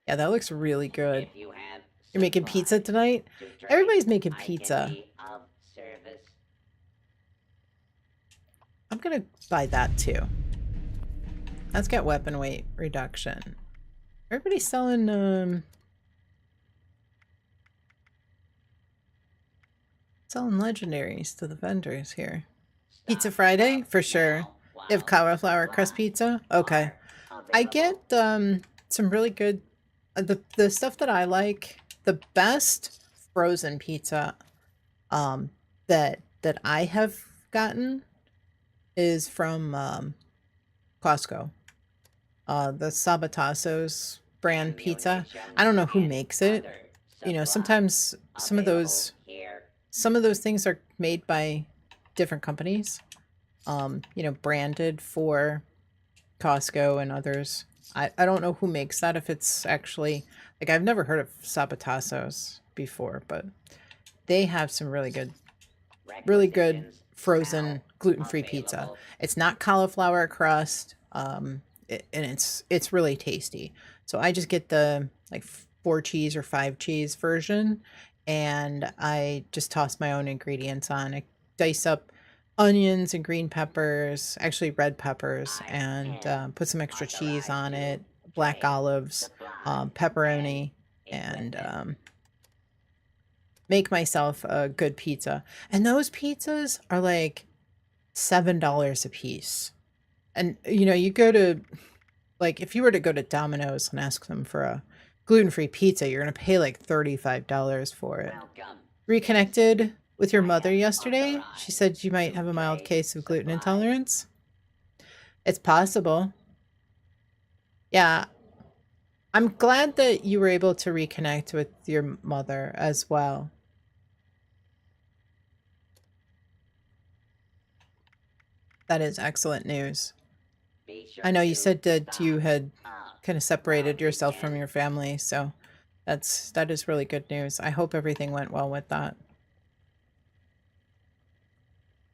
Yeah, that looks really good. If you have You're making pizza supplies tonight? to trade, Everybody's making I can pizza. be of service. I'm gonna buy that too. Let's get weapon weight reduction. Everybody's selling legendaries to the vendors here. Pizza Friday for sure. They have cauliflower crust pizza. Okay. I get some really good the stuff that I like, the best frozen pizza that I have gotten is from Costco. The Sabatasso's brand pizza. I don't know who makes it. You know, sometimes some of those things are made by different companies. You know, branded for Costco and others. I don't know who makes that, if it's actually like, I've never heard of Sabatassos before, but they have some really good frozen gluten-free pizza. It's not cauliflower crust, and it's really tasty. So I just get the like 4 cheese or 5 cheese version, and I just toss my own ingredients on. I dice up onions and green peppers, actually red peppers, and put some extra cheese on it, black olives, pepperoni, and make myself a good pizza. And those pizzas are like $7 a piece. And you know, you go to, like, if you were to go to Domino's and ask them for a gluten-free pizza, you're gonna pay like $35 for it. Reconnected with your mother yesterday? She said you might have a mild case of gluten intolerance. It's possible. Yeah. I'm glad that you were able to reconnect with your mother as well. That is excellent news. I know you said that you had kind of separated yourself from your family, so that is really good news. I hope everything went well with that.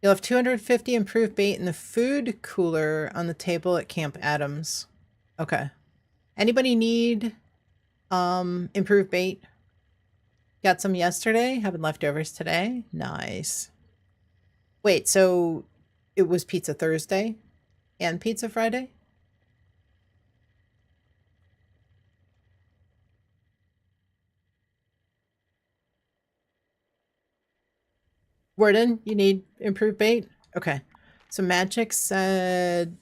You'll have 250 improved bait in the food cooler on the table at Camp Adams. Okay. Anybody need improved bait? Got some yesterday, having leftovers today. Nice. Wait, so it was Pizza Thursday and Pizza Friday? Warden, you need improved bait? Okay. So Magic said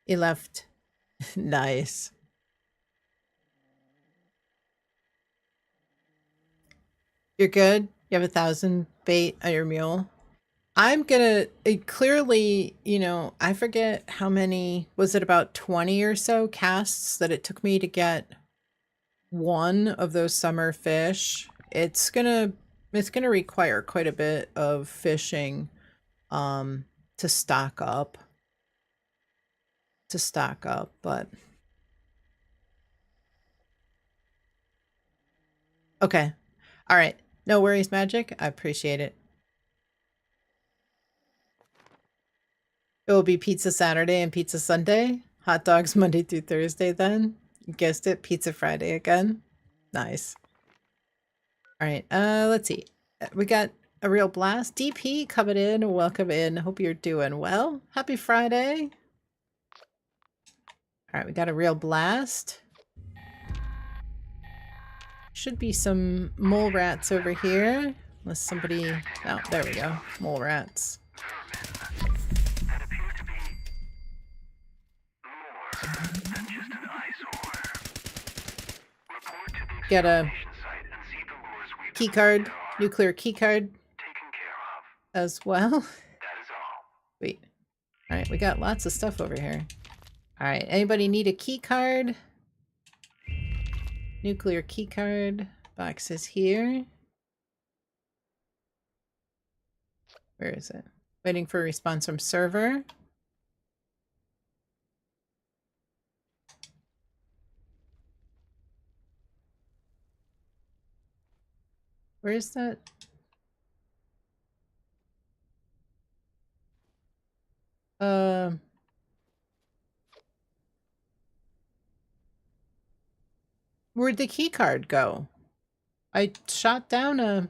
he left. Nice. You're good? You have 1,000 bait on your mule? I'm gonna clearly, you know, I forget how many, was it about 20 or so casts that it took me to get one of those summer fish. It's gonna require quite a bit of fishing to stock up. But okay. All right. No worries, Magic. I appreciate it. It will be pizza Saturday and pizza Sunday. Hot dogs Monday through Thursday then. You guessed it, pizza Friday again. Nice. All right. Let's see. We got a real blast. DP coming in. Welcome in. Hope you're doing well. Happy Friday. All right, we got a real blast. Should be some mole rats over here. Unless somebody... Oh, there we go. Mole rats. Get a key card, nuclear key card as well. Wait. All right, we got lots of stuff over here. All right, anybody need a key card? Nuclear key card box is here. Where is it? Waiting for a response from server. Where is that? Where'd the key card go? I shot down a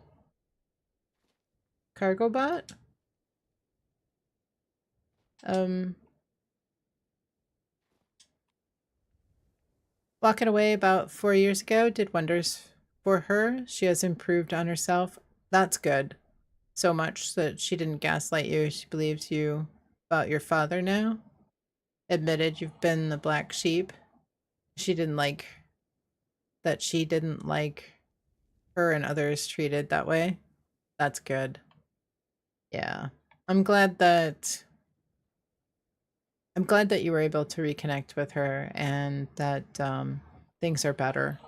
cargo bot. Walking away about 4 years ago did wonders for her. She has improved on herself. That's good. So much that she didn't gaslight you. She believes you about your father now. Admitted you've been the black sheep. She didn't like that she didn't like her and others treated that way. That's good. Yeah. I'm glad that you were able to reconnect with her and that things are better.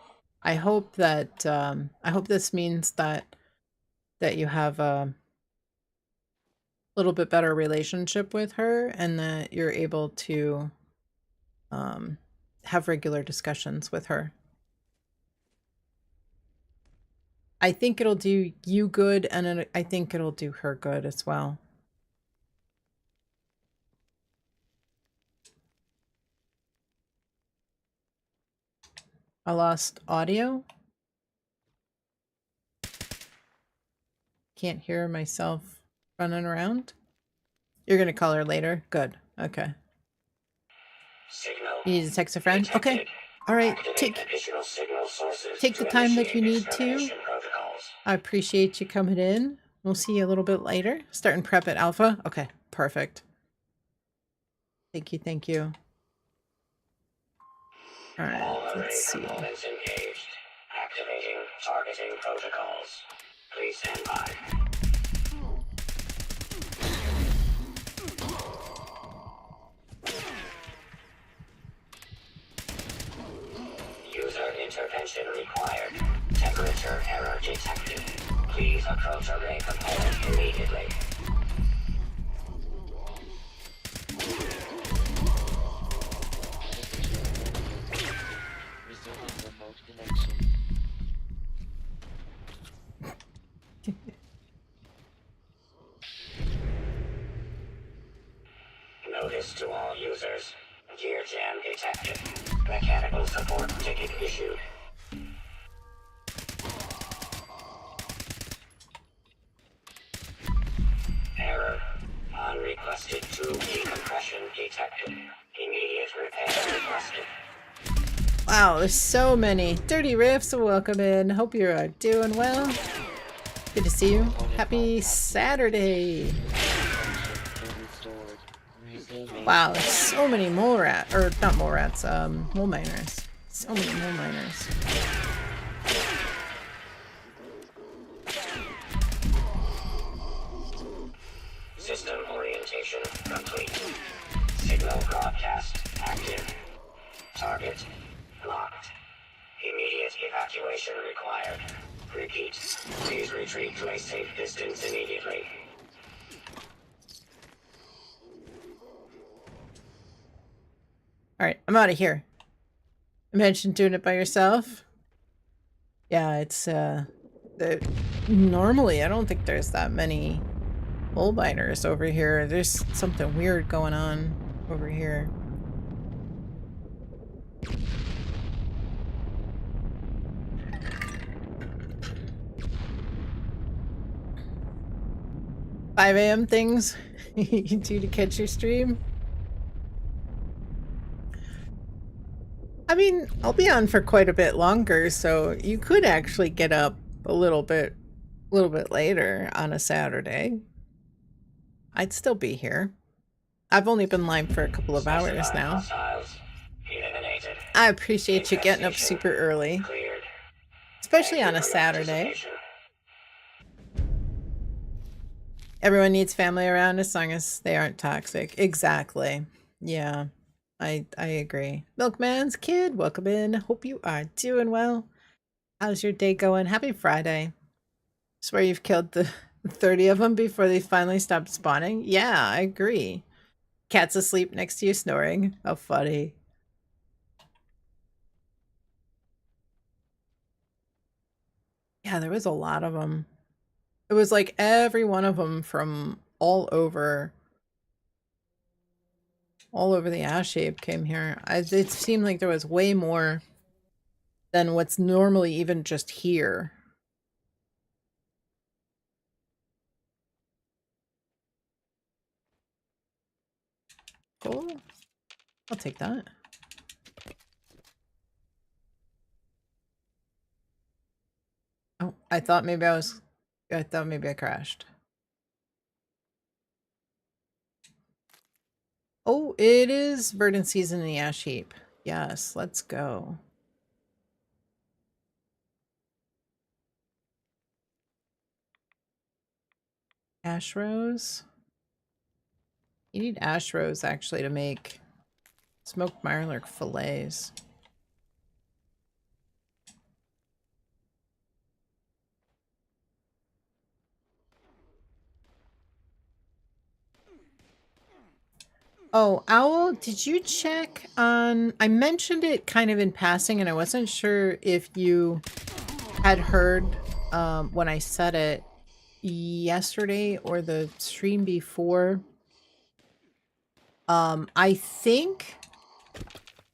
I hope that I hope this means that you have a little bit better relationship with her and that you're able to have regular discussions with her. I think it'll do you good, and I think it'll do her good as well. I lost audio. Can't hear myself running around. You're gonna call her later? Good. Okay. Signal You need to text a friend? detected. Okay. All right. Activate additional signal sources Take the to time that you initiate need to. extermination protocols. I appreciate you coming in. We'll see you a little bit later. Starting prep at Alpha. Okay. Perfect. Thank you. Thank you. All All right. array Let's see. components engaged. Activating targeting protocols. Please stand by. User intervention required. Temperature error detected. Please approach array component immediately. Resuming remote connection. Notice to all users. Gear jam detected. Mechanical support ticket issued. Error. Unrequested tube decompression detected. Immediate repair requested. Wow, there's so many. Dirty Riffs, welcome in. Hope you're doing well. Good to see you. Happy Saturday. Wow, there's so many mole rats, or not mole rats, mole miners. So many mole miners. System orientation complete. Signal broadcast active. Target locked. Immediate evacuation required. Repeat. Please retreat to a safe distance immediately. Alright, I'm out of here. Imagine doing it by yourself. Yeah, it's, normally I don't think there's that many mole miners over here. There's something weird going on over here. "5 a.m. things you do to catch your stream?" I mean, I'll be on for quite a bit longer, so you could actually get up a little bit later on a Saturday. I'd still be here. I've only been live for a couple of hours now. Hostiles eliminated. I appreciate you getting up super early, Cleared. especially Thank on you a for Saturday. participation. Everyone needs family around as long as they aren't toxic. Exactly. Yeah, I agree. Milkman's kid, welcome in. Hope you are doing well. How's your day going? Happy Friday. Swear you've killed the 30 of them before they finally stopped spawning? Yeah, I agree. Cat's asleep next to you snoring. How funny. Yeah, there was a lot of them. It was like every one of them from all over the ash shape came here. It seemed like there was way more than what's normally even just here. Cool. I'll take that. Oh, I thought maybe I crashed. Oh, it is verdant season in the ash heap. Yes, let's go. Ash rose. You need ash rose actually to make smoked mirelurk fillets. Oh, Owl, did you check on... I mentioned it kind of in passing, and I wasn't sure if you had heard when I said it yesterday or the stream before. I think,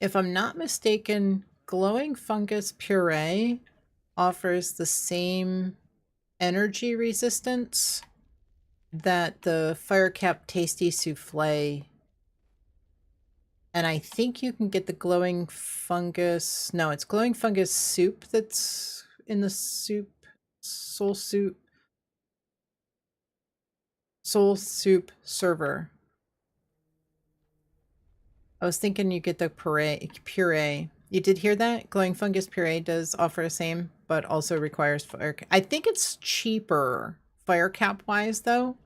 if I'm not mistaken, glowing fungus puree offers the same energy resistance that the Firecap Tasty Souffle. And I think you can get the glowing fungus... No, it's glowing fungus soup that's in the soul soup server. I was thinking you get the puree. You did hear that? Glowing fungus puree does offer the same, but also requires fire. I think it's cheaper fire cap wise though.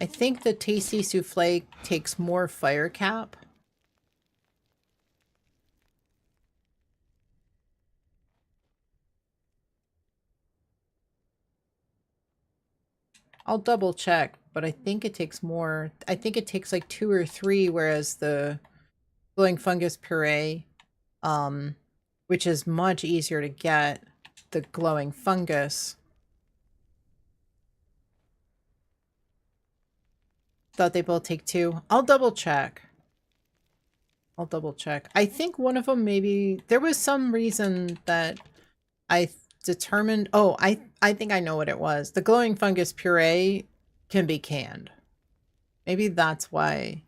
I think the Tasty Souffle takes more fire cap. I'll double check, but I think it takes more. I think it takes like 2 or 3, whereas the glowing fungus puree, which is much easier to get, the glowing fungus. Thought they both take 2. I'll double check. I think one of them maybe... There was some reason that I determined... Oh, I think I know what it was. The glowing fungus puree can be canned. Maybe that's why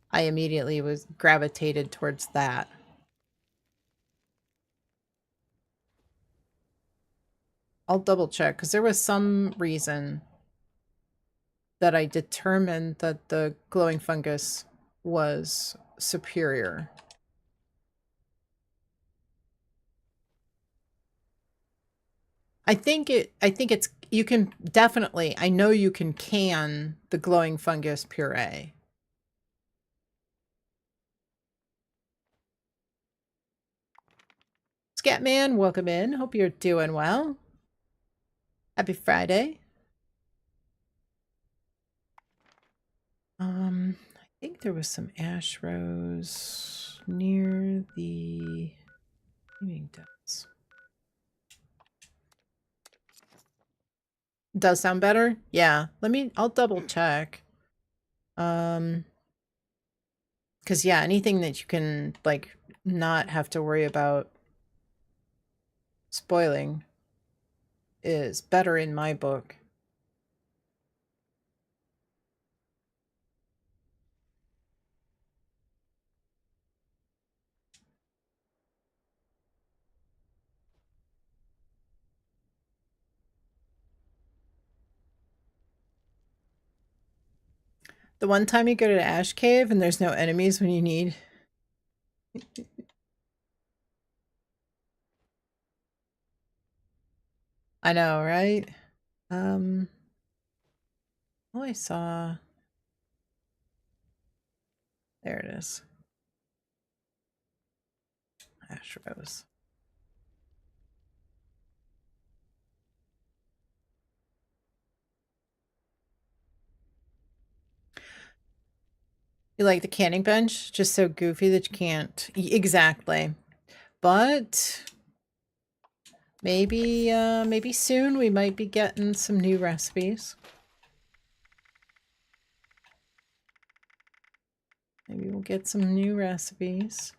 I immediately was gravitated towards that. I'll double check, because there was some reason that I determined that the glowing fungus was superior. I think it's, you can definitely, I know you can can the glowing fungus puree. Scatman, welcome in. Hope you're doing well. Happy Friday. I think there was some ash rose near the gaming desk. Does sound better? Yeah. I'll double check. Cause yeah, anything that you can like not have to worry about spoiling is better in my book. The one time you go to Ash Cave and there's no enemies when you need. I know, right? Oh, I saw... There it is. Ash Rose. You like the canning bench? Just so goofy that you can't... Exactly. But... Maybe, maybe soon we might be getting some new recipes. Maybe we'll get some new recipes.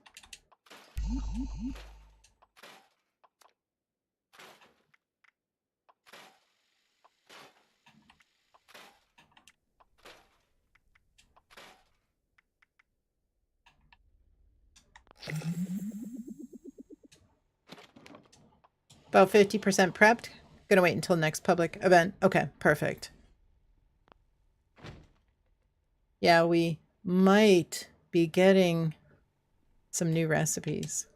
About 50% prepped. Gonna wait until next public event. Okay, perfect. Yeah, we might be getting some new recipes.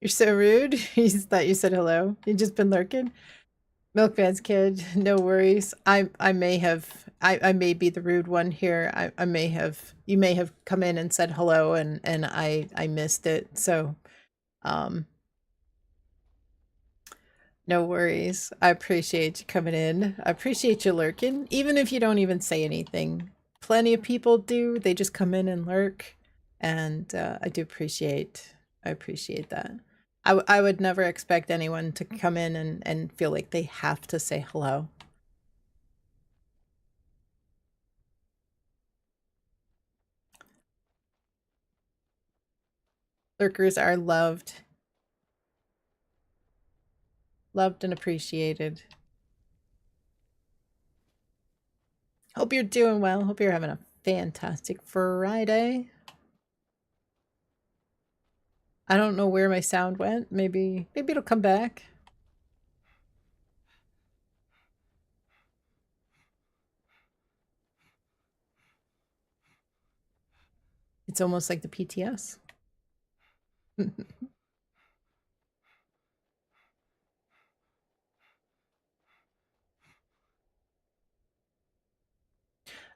You're so rude. He thought you said hello. You just been lurking. Milkman's kid, no worries. I may have I may be the rude one here. I may have you may have come in and said hello and I missed it. So no worries. I appreciate you coming in. I appreciate you lurking, even if you don't even say anything. Plenty of people do. They just come in and lurk, and I appreciate that. I would never expect anyone to come in and feel like they have to say hello. Lurkers are loved. Loved and appreciated. Hope you're doing well. Hope you're having a fantastic Friday. I don't know where my sound went. Maybe it'll come back. It's almost like the PTS.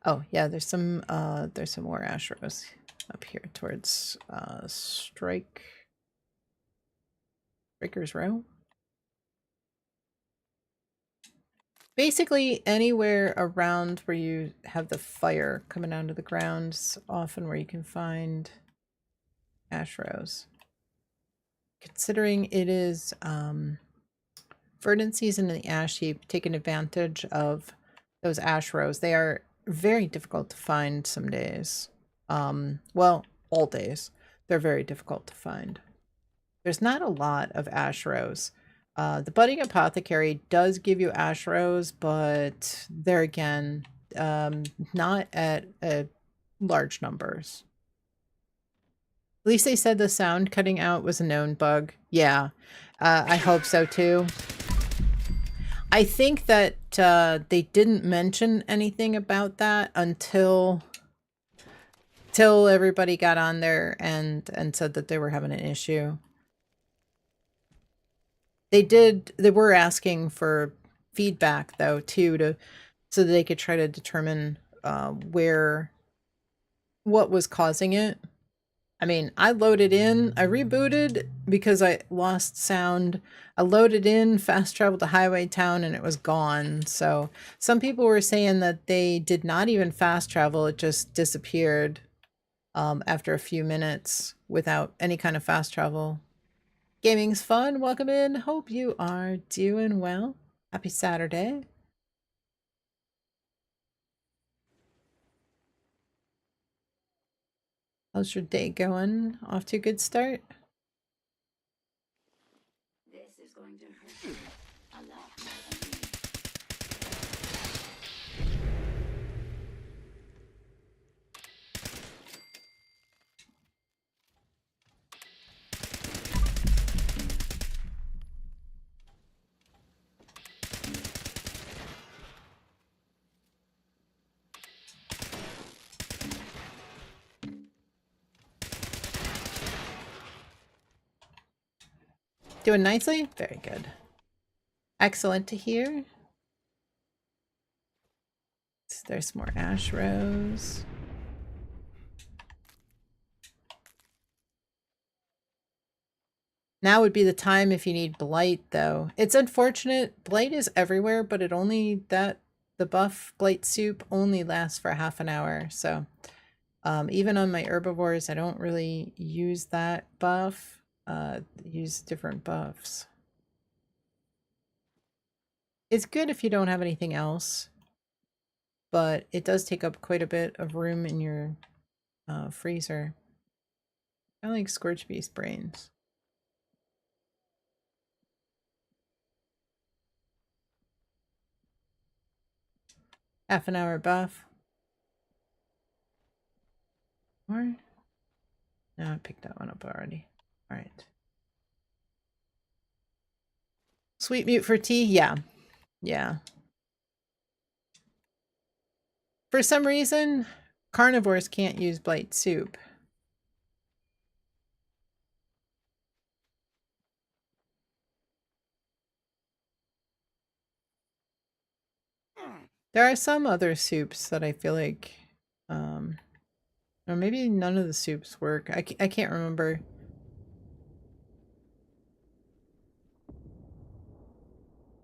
Oh, yeah, there's some more Ashros up here towards Striker's Row. Basically anywhere around where you have the fire coming out of the ground is often where you can find Ashros. Considering it is verdant season in the ash heap, taking advantage of those Ashros. They are very difficult to find some days. Well, all days. They're very difficult to find. There's not a lot of Ashros. The budding apothecary does give you Ashros, but there again, not at large numbers. At least they said the sound cutting out was a known bug. Yeah, I hope so too. I think that they didn't mention anything about that until everybody got on there and said that they were having an issue. They were asking for feedback though too, so that they could try to determine what was causing it. I mean, I loaded in, I rebooted because I lost sound. I loaded in, fast traveled to Highway Town, and it was gone. So some people were saying that they did not even fast travel, it just disappeared after a few minutes without any kind of fast travel. Gaming's fun. Welcome in. Hope you are doing well. Happy Saturday. How's your day going? Off to a good start? This is going to hurt a lot more than me. Doing nicely? Very good. Excellent to hear. There's more ash rose. Now would be the time if you need blight, though. It's unfortunate. Blight is everywhere, but the buff blight soup only lasts for half an hour. So even on my herbivores, I don't really use that buff. Use different buffs. It's good if you don't have anything else, but it does take up quite a bit of room in your freezer. I like Scorch Beast brains. Half an hour buff. Or no, I picked that one up already. All right. Sweet mute for tea? Yeah. Yeah. For some reason, carnivores can't use blight soup. There are some other soups that I feel like, or maybe none of the soups work. I can't remember.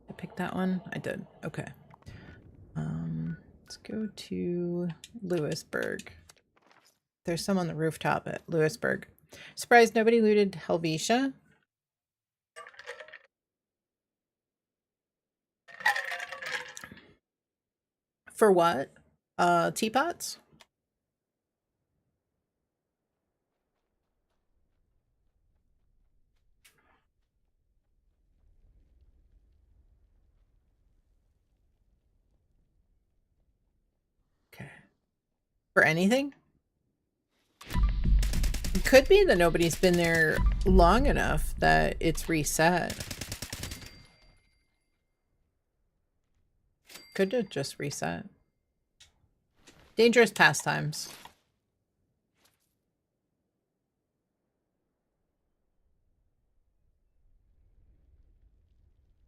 I picked that one? I did. Okay. Let's go to Lewisburg. There's some on the rooftop at Lewisburg. Surprised nobody looted Helvetia. For what? Teapots? Okay. For anything? It could be that nobody's been there long enough that it's reset. Could have just reset. Dangerous pastimes.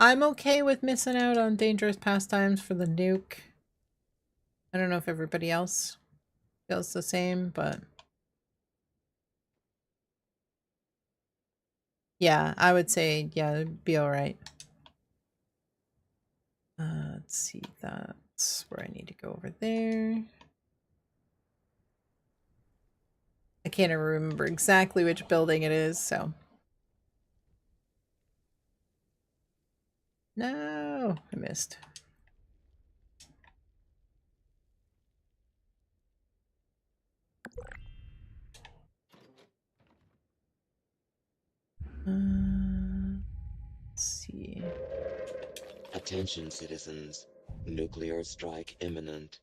I'm okay with missing out on dangerous pastimes for the nuke. I don't know if everybody else feels the same, but yeah, I would say, yeah, it'd be all right. Let's see, that's where I need to go over there. I can't even remember exactly which building it is, so. No, I missed. Let's see. Attention, citizens. Nuclear strike imminent.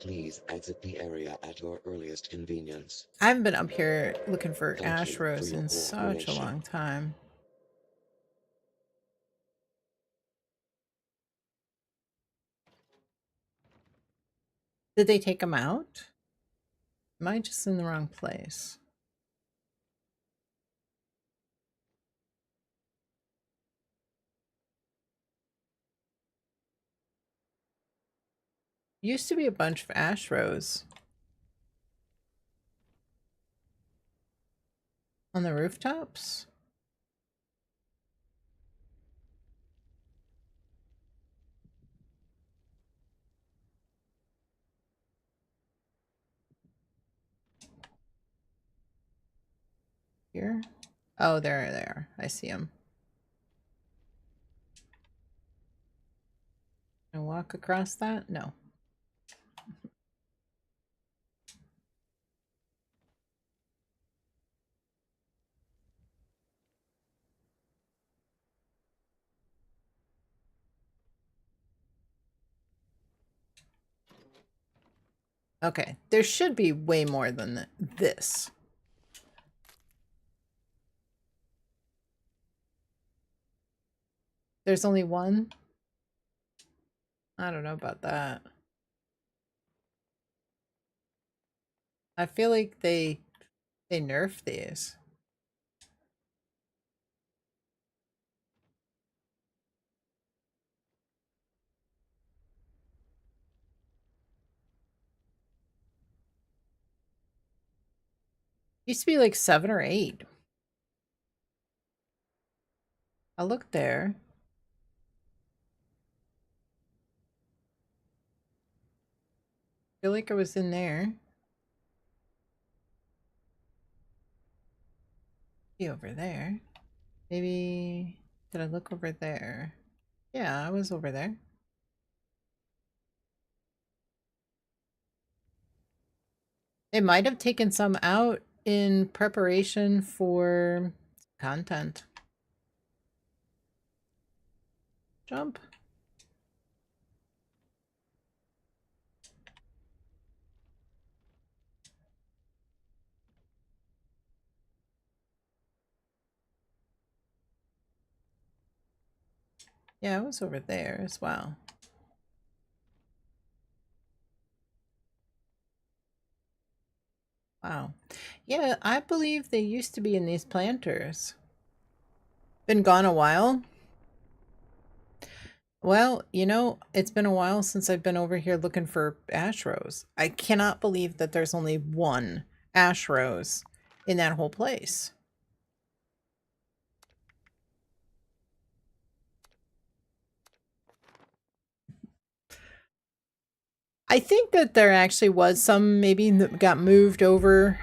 Please exit the area at your earliest convenience. I haven't been up here looking for Thank ash you for rows your in such a cooperation. long time. Did they take them out? Am I just in the wrong place? Used to be a bunch of ash rows on the rooftops. Here? Oh, there they are. I see them. Can I walk across that? No. Okay, there should be way more than this. There's only one? I don't know about that. I feel like they nerfed these. Used to be like 7 or 8. I looked there. I feel like I was in there. Be over there. Maybe... Did I look over there? Yeah, I was over there. They might have taken some out in preparation for content. Jump. Yeah, I was over there as well. Wow. Yeah, I believe they used to be in these planters. Been gone a while. Well, you know, it's been a while since I've been over here looking for ash rose. I cannot believe that there's only one ash rose in that whole place. I think that there actually was some maybe that got moved over.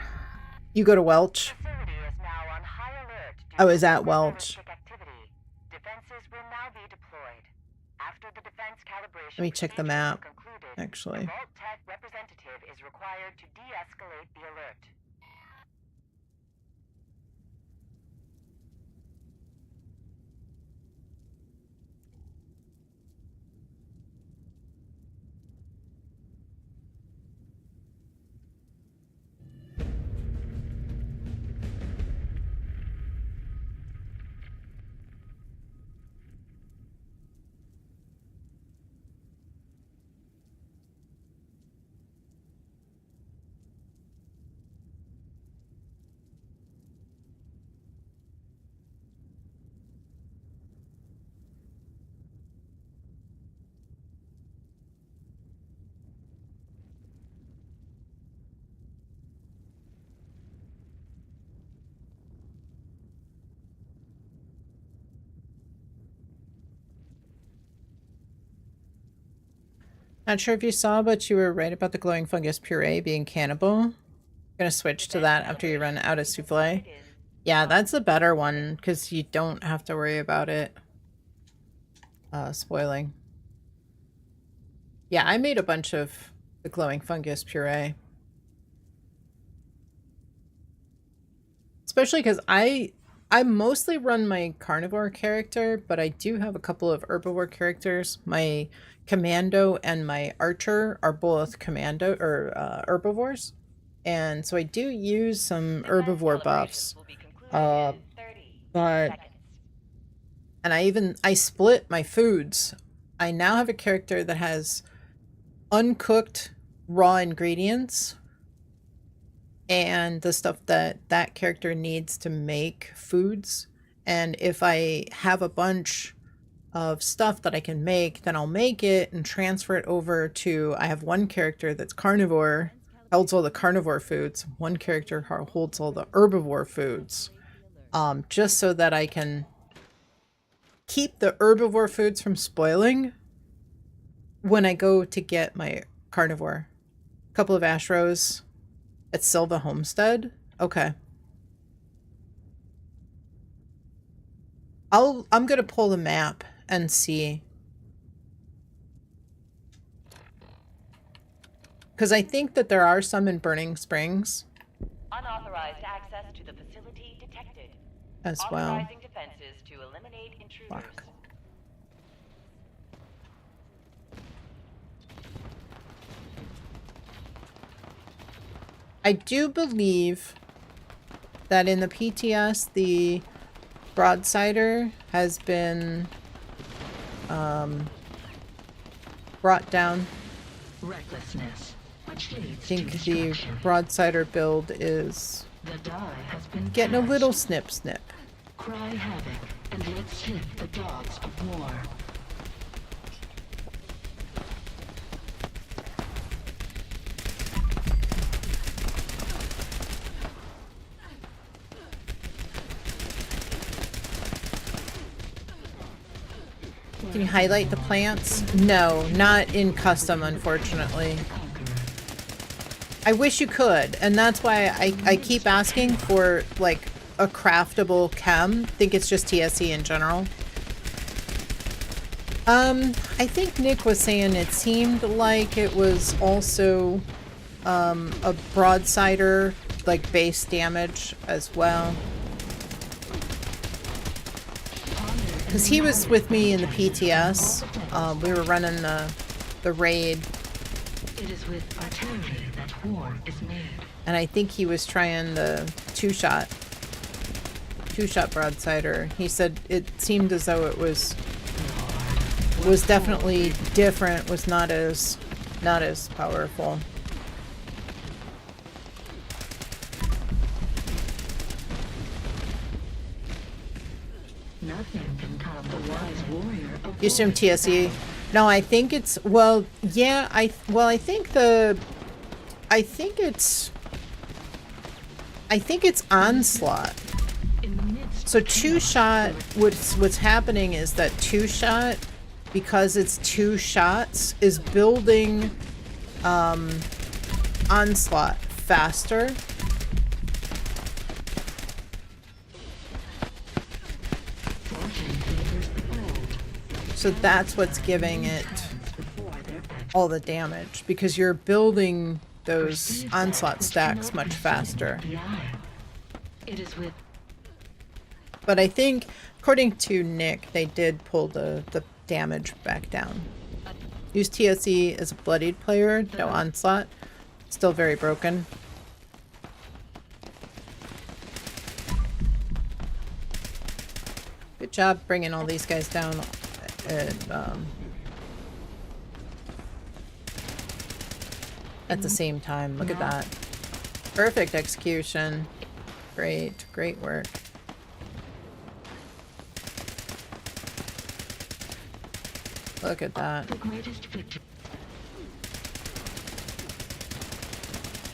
You go to Welch. Facility is now on high alert due I was to at Welch. terroristic activity. Defenses will now be deployed. After the defense calibration Let me check the procedures are map, concluded, actually. the Vault Tech representative is required to de-escalate the alert. Not sure if you saw, but you were right about the glowing fungus puree being cannibal. Gonna switch to that after you run out of souffle. Yeah, that's a better one because you don't have to worry about it spoiling. Yeah, I made a bunch of the glowing fungus puree. Especially because I mostly run my carnivore character, but I do have a couple of herbivore characters. My commando and my archer are both commando or herbivores. And so I do use some herbivore buffs. But and I split my foods. I now have a character that has uncooked raw ingredients and the stuff that that character needs to make foods. And if I have a bunch of stuff that I can make, then I'll make it and transfer it over to, I have one character that's carnivore, holds all the carnivore foods. One character holds all the herbivore foods. Just so that I can keep the herbivore foods from spoiling when I go to get my carnivore. A couple of ash rose at Silva Homestead. Okay. I'm gonna pull the map and see. Because I think that there are some in Burning Springs. Unauthorized access to the facility detected. As well. Authorizing defenses to eliminate intruders. Fuck. I do believe that in the PTS, the broadsider has been brought down. Recklessness, which I leads think to the destruction. broadsider build is The die has been getting a cast. little snip. Cry havoc and let slip the dogs of war. Can you highlight the plants? No, not in custom, unfortunately. I wish you could, and that's why I keep asking for, like, a craftable chem. I think it's just TSE in general. I think Nick was saying it seemed like it was also, a broadsider, like, base damage as well. Because he was with me in the PTS. We were running the raid. It is with artillery that war is made. And I think he was trying the two-shot broadsider. He said it seemed as though it was definitely different, was not as powerful. Nothing can top the wise warrior of You assume TSE? No, I think it's, well, yeah, I think it's onslaught. in the midst. So two-shot, what's happening is that two-shot, because it's two shots, is building onslaught faster. So that's what's giving it all the damage, because you're building those onslaught stacks much faster. It is with But I think, according to Nick, they did pull the damage back down. Use TSE as a bloodied player, no onslaught. Still very broken. Good job bringing all these guys down. And, at the same time. Look at that. Perfect execution. Great, great work. Look at that. the greatest victory.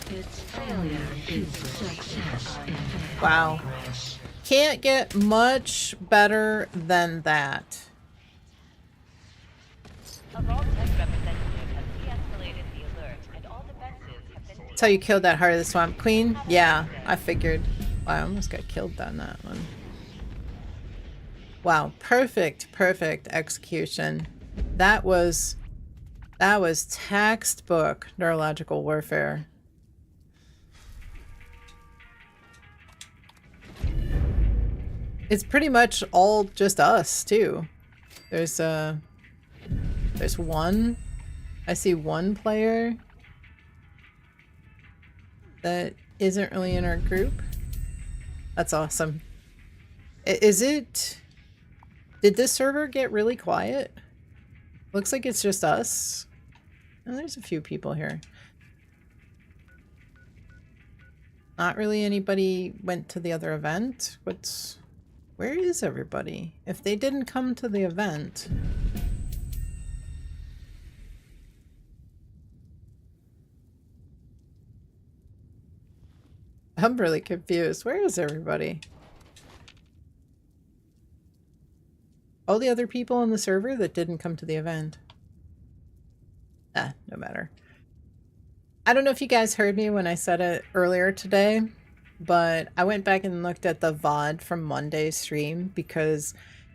Its failure is success in Wow. Can't get much better than that. A Vault Tech representative has de-escalated the alert, and all defenses have been... That's how you killed that Heart of the Swamp Queen? Yeah, I figured. Wow, I almost got killed on that one. Wow, perfect, perfect execution. That was textbook neurological warfare. It's pretty much all just us, too. There's one. I see one player that isn't really in our group. That's awesome. Is it... Did this server get really quiet? Looks like it's just us. Oh, there's a few people here. Not really anybody went to the other event. Where is everybody? If they didn't come to the event... I'm really confused. Where is everybody? All the other people on the server that didn't come to the event. Ah, no matter. I don't know if you guys heard me when I said it earlier today, but I went back and looked at the VOD from Monday's stream because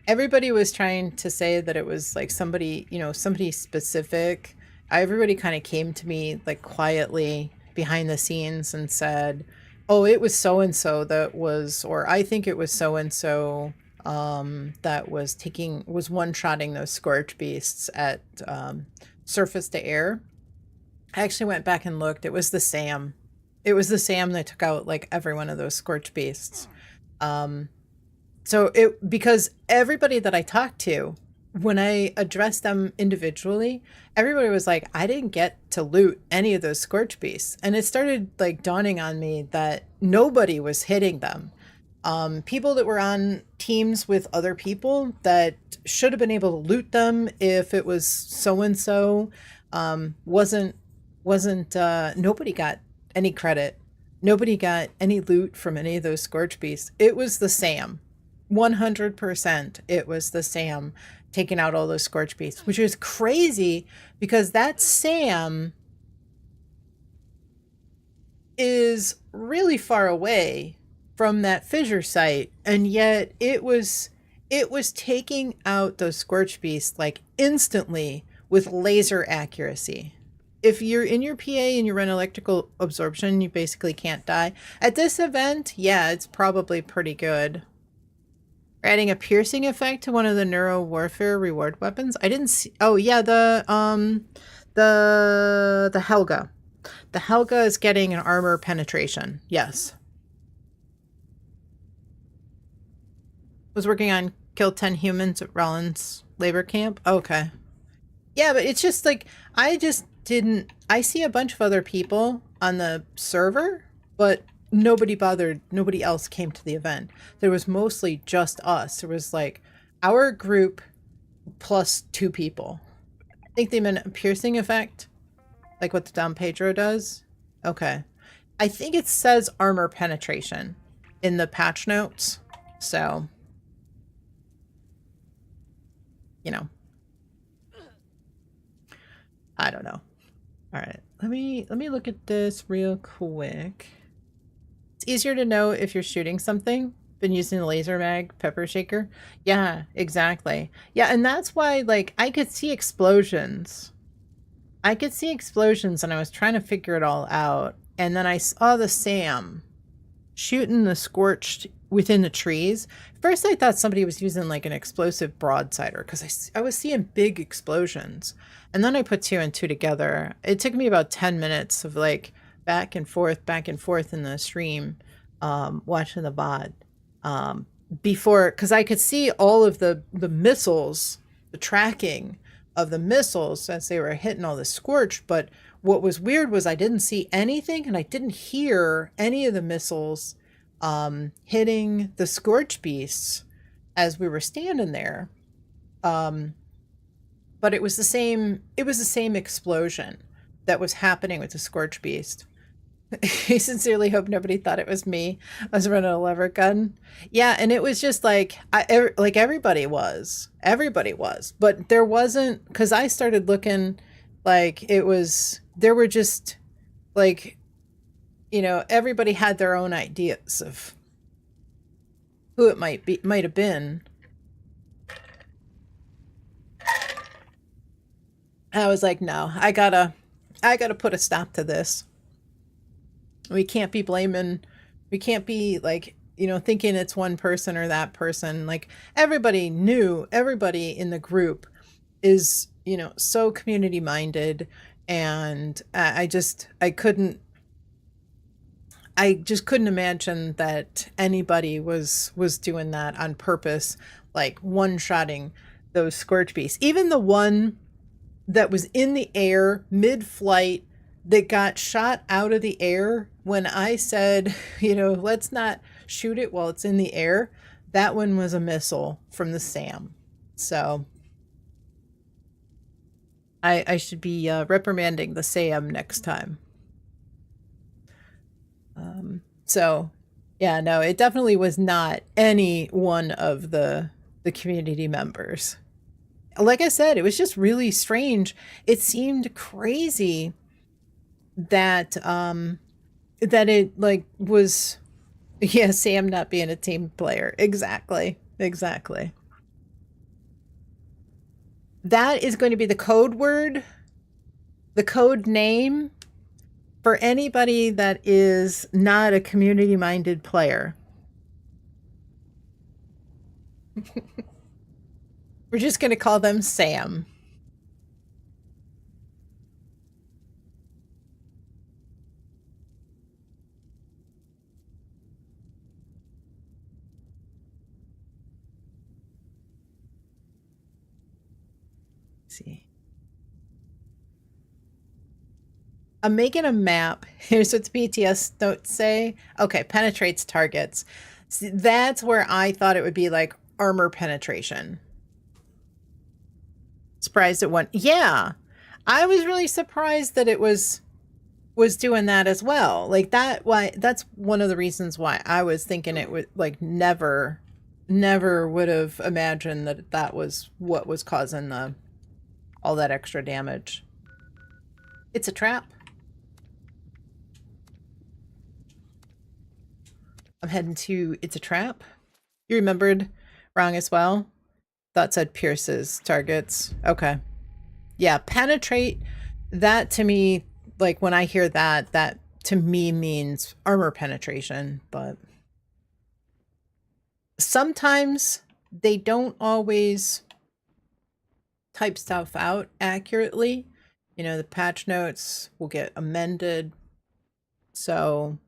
everybody was trying to say that it was like somebody, you know, somebody specific. Everybody kind of came to me like quietly behind the scenes and said, oh, it was so-and-so that was, or I think it was so-and-so that was one-shotting those Scorch Beasts at surface to air. I actually went back and looked. It was the SAM. It was the SAM that took out like every one of those Scorch Beasts. Because everybody that I talked to, when I addressed them individually, everybody was like, I didn't get to loot any of those Scorch Beasts. And it started like dawning on me that nobody was hitting them. People that were on teams with other people that should have been able to loot them if it was so-and-so, nobody got any credit. Nobody got any loot from any of those Scorch Beasts. It was the SAM. 100% it was the SAM. taking out all those scorch beasts, which is crazy because that Sam is really far away from that fissure site, and yet it was taking out those scorch beasts like instantly with laser accuracy. If you're in your PA and you run electrical absorption, you basically can't die. At this event, yeah, it's probably pretty good. We're adding a piercing effect to one of the neuro warfare reward weapons. I didn't see. Oh yeah, the Helga. The Helga is getting an armor penetration. Yes. Was working on kill 10 humans at Rollins labor camp. Okay. Yeah, but it's just like I just didn't. I see a bunch of other people on the server, but nobody bothered. Nobody else came to the event. There was mostly just us. There was like our group plus 2 people. I think they meant a piercing effect, like what the Dom Pedro does. Okay. I think it says armor penetration in the patch notes. So, you know, I don't know. All right, let me look at this real quick. It's easier to know if you're shooting something than using the laser mag pepper shaker. Yeah, exactly. Yeah, and that's why, like, I could see explosions. I could see explosions, and I was trying to figure it all out. And then I saw the Sam shooting the scorched within the trees. First, I thought somebody was using like an explosive broadsider because I was seeing big explosions. And then I put 2 and 2 together. It took me about 10 minutes of like back and forth in the stream, watching the VOD. Before, because I could see all of the missiles, the tracking of the missiles as they were hitting all the scorch. But what was weird was I didn't see anything, and I didn't hear any of the missiles hitting the scorch beasts as we were standing there. But it was the same explosion that was happening with the scorch beast. I sincerely hope nobody thought it was me. I was running a lever gun. Yeah, and it was just like like everybody was, but there wasn't, because I started looking like there were just like, you know, everybody had their own ideas of who it might have been. I was like, no, I gotta put a stop to this. We can't be like, you know, thinking it's one person or that person. Like, everybody in the group is, you know, so community minded, and I just couldn't imagine that anybody was doing that on purpose, like one-shotting those scorch beasts. Even the one that was in the air mid-flight that got shot out of the air when I said, you know, let's not shoot it while it's in the air, that one was a missile from the SAM. So I should be reprimanding the SAM next time. So yeah, no, it definitely was not any one of the community members. Like I said, it was just really strange. It seemed crazy that that it like was, yeah, Sam not being a team player. Exactly. That is going to be the code word, the code name for anybody that is not a community minded player. We're just going to call them Sam. See. I'm making a map. Here's what the PTS notes say. Okay, penetrates targets. See, that's where I thought it would be like armor penetration. Surprised it went. Yeah, I was really surprised that it was doing that as well. Like that. Why? That's one of the reasons why I was thinking it would like never never would have imagined that that was what was causing the all that extra damage. It's a trap. I'm heading to It's a Trap. You remembered wrong as well? Thought said pierces targets. Okay. Yeah, penetrate. That to me, like when I hear that, that to me means armor penetration, but sometimes they don't always type stuff out accurately. You know, the patch notes will get amended. So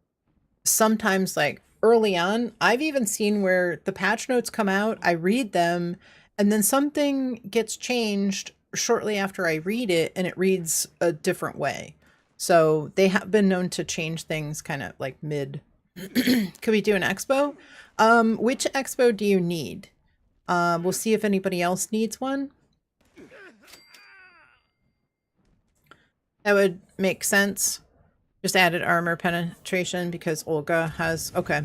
sometimes, like early on, I've even seen where the patch notes come out, I read them, and then something gets changed shortly after I read it, and it reads a different way. So they have been known to change things kind of like mid. Could we do an expo? Which expo do you need? We'll see if anybody else needs one. That would make sense. Just added armor penetration because Olga has... Okay. I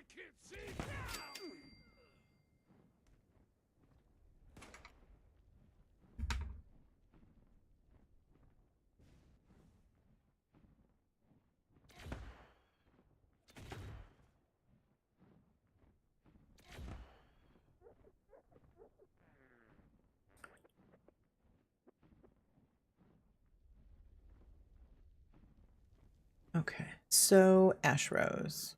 can't see. Okay. So, Ash Rose.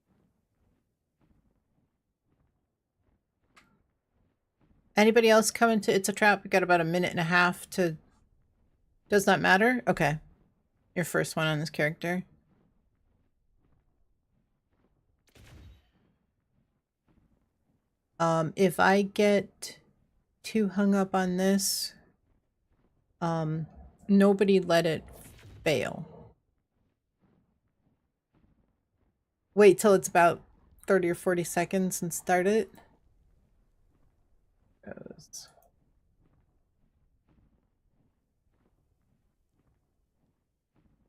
Anybody else coming to It's a Trap? We got about a minute and a half to... Does not matter? Okay. Your first one on this character. If I get too hung up on this, nobody let it fail. Wait till it's about 30 or 40 seconds and start it. Goes.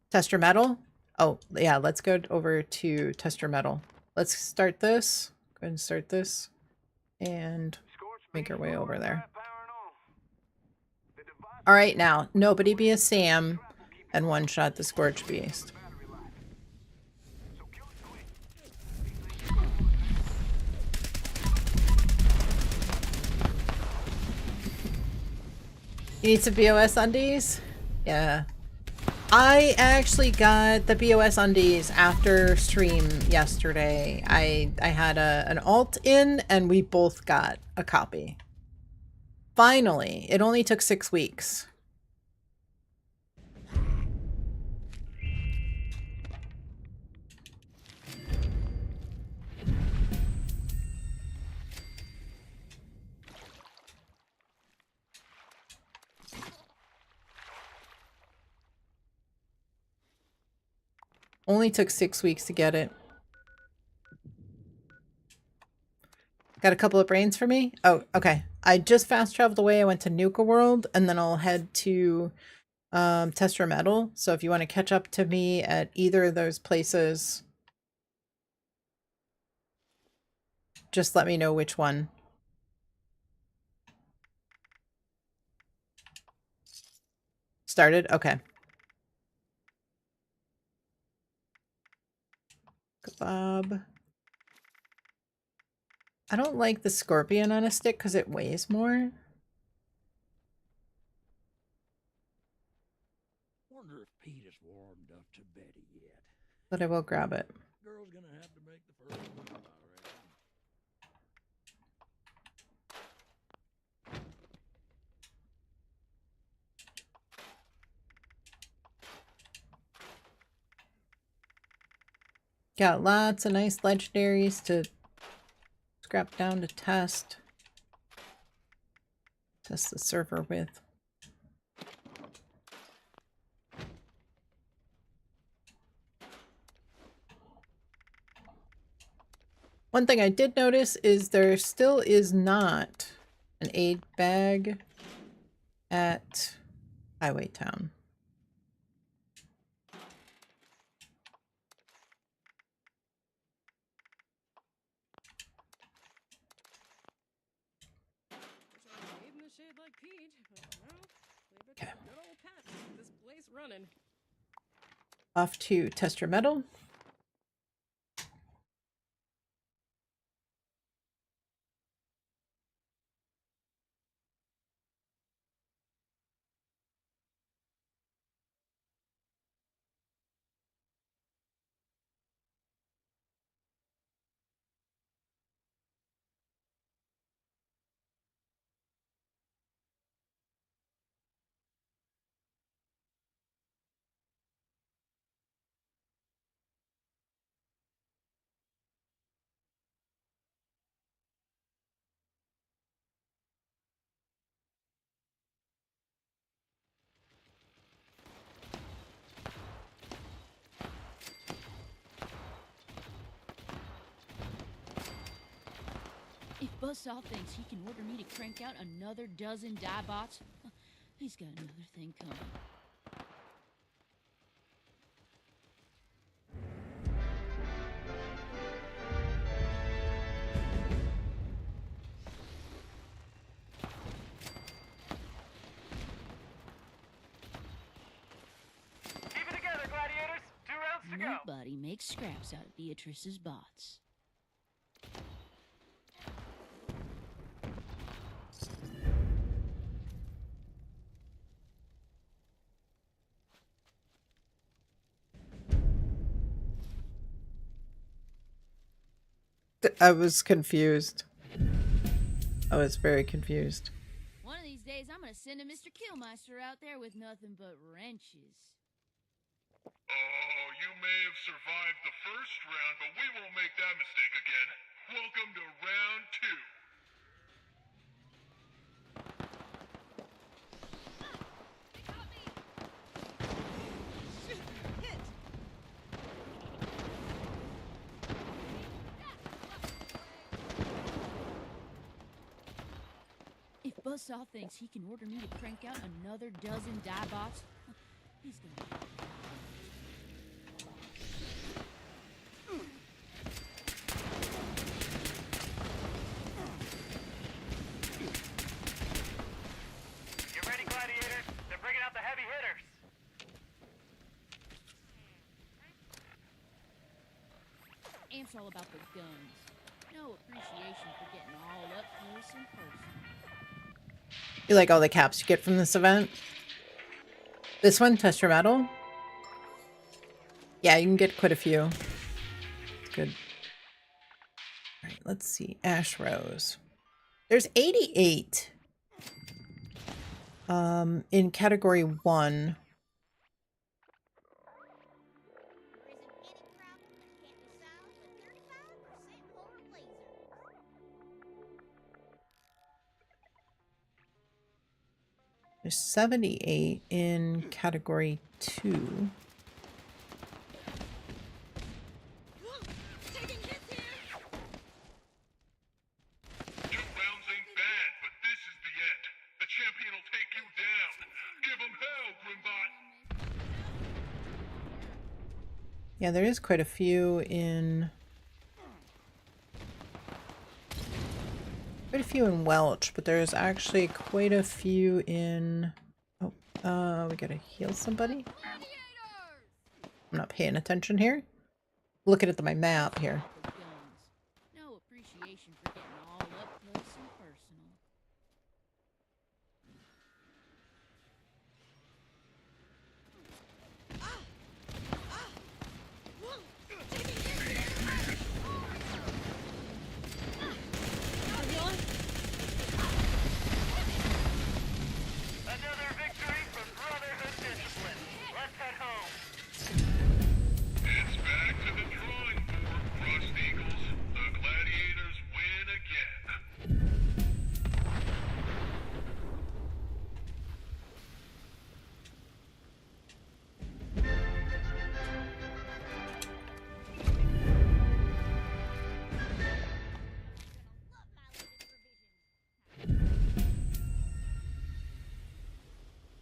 Tester metal? Oh, yeah, let's go over to tester metal. Let's start this. Go ahead and start this. And make our way over there. All right, now, nobody be a Sam and one-shot the Scorch Beast. You need some BOS undies? Yeah. I actually got the BOS undies after stream yesterday. I had an alt in and we both got a copy. Finally, it only took 6 weeks. Only took 6 weeks to get it. Got a couple of brains for me? Oh, okay. I just fast traveled away. I went to Nuka World, and then I'll head to Tester Metal. So if you want to catch up to me at either of those places, just let me know which one. Started? Okay. Kebab. I don't like the scorpion on a stick because it weighs more. Wonder if Pete is warmed up to Betty yet. But I will grab it. Girl's gonna have to make the first move, I reckon. Got lots of nice legendaries to scrap down to test. Test the server with. One thing I did notice is there still is not an aid bag at Highway Town. Okay. This place running. Off to test your metal. If Buzzsaw thinks he can order me to crank out another dozen die bots, he's got another thing coming. Keep it together, gladiators. 2 rounds to go. Nobody makes scraps out of Beatrice's bots. I was confused. I was very confused. One of these days, I'm gonna send a Mr. Killmeister out there with nothing but wrenches. Oh, you may have survived the first round, but we won't make that mistake again. Welcome to round 2. If Buzzsaw thinks he can order me to crank out another dozen die bots, he's gonna... You ready, gladiators? They're bringing out the heavy hitters. Amp's all about those guns. No appreciation for getting all up close and personal. You like all the caps you get from this event? This one, test your metal. Yeah, you can get quite a few. It's good. All right, let's see. Ash Rose. There's 88 in category 1. There's 78 in category 2. Champion will take you down. Give him hell, Grimbot. Yeah, there is quite a few in... Quite a few in Welch, but there's actually quite a few in... Oh, we gotta heal somebody? I'm not paying attention here. Looking at my map here. No appreciation for getting all up close and personal. Another victory for Brotherhood discipline. Let's head home. It's back to the drawing board, Frost Eagles. The gladiators win again.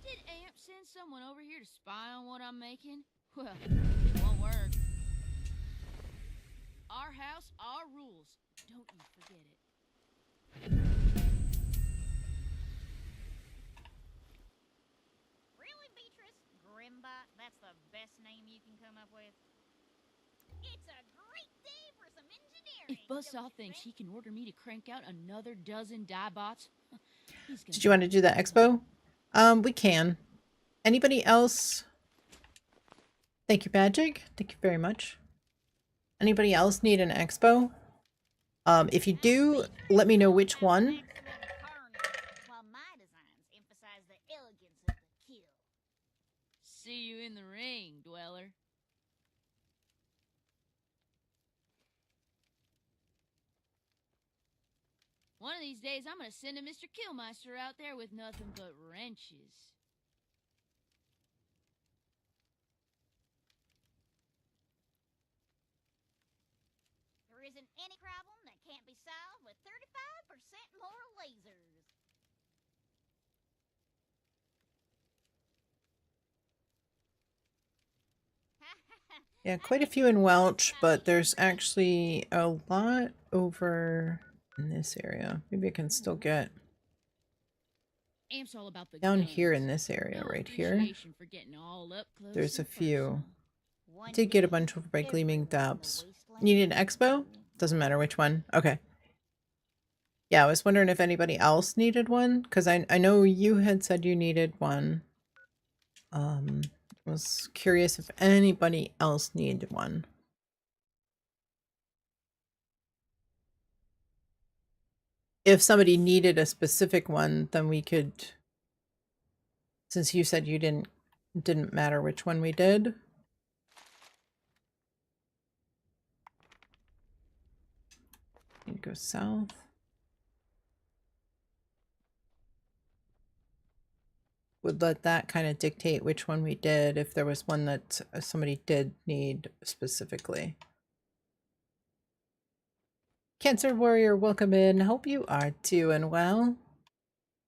Did Amp send someone over here to spy on what I'm making, well, it won't work. Our house, our rules. Don't you forget it. Really, Beatrice? Grimbot? That's the best name you can come up with? It's a great day for some engineering. If Buzzsaw thinks he can order me to crank out another dozen die bots, he's gonna. Did you want to do that expo? We can. Anybody else? Thank you, Magic. Thank you very much. Anybody else need an expo? If you do, let me know which one. While my designs emphasize the elegance of the kill. See you in the ring, Dweller. One of these days, I'm gonna send a Mr. Killmeister out there with nothing but wrenches. There isn't any problem that can't be solved with 35% more lasers. Yeah, quite a few in Welch, but there's actually a lot over in this area. Maybe I can still get Amp's all about the down guns. here in this area No right here. appreciation for getting all up close There's a and few. personal. I did get a bunch over by Gleaming Depths. You need an expo? Doesn't matter which one. Okay. Yeah, I was wondering if anybody else needed one, because I know you had said you needed one. Was curious if anybody else needed one. If somebody needed a specific one, then we could, since you said you didn't matter which one we did. Need to go south. Would let that kind of dictate which one we did if there was one that somebody did need specifically. Cancer Warrior, welcome in. Hope you are doing well.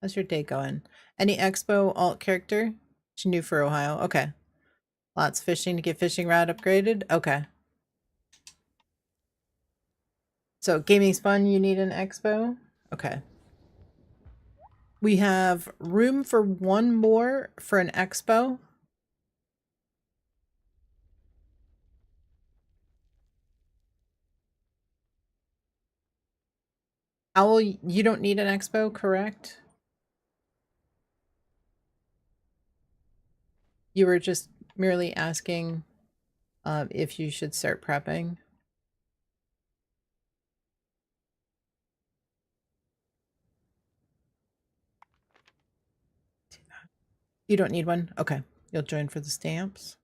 How's your day going? Any Expo alt character? She new for Ohio. Okay. Lots fishing to get fishing rod upgraded. Okay. So gaming's fun. You need an Expo? Okay. We have room for one more for an Expo. Owl, you don't need an Expo, correct? You were just merely asking if you should start prepping. You don't need one? Okay. You'll join for the stamps.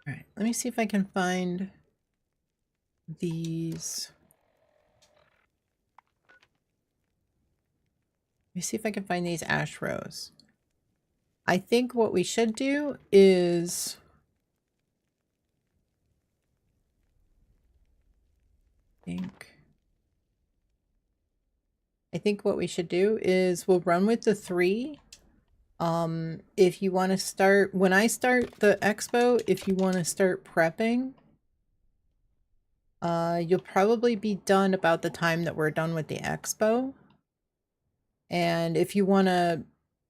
All right, let me see if I can find these. Let me see if I can find these ash rows. I think what we should do is I think what we should do is we'll run with the 3. If you want to start, when I start the expo, if you want to start prepping, you'll probably be done about the time that we're done with the expo. And if you want to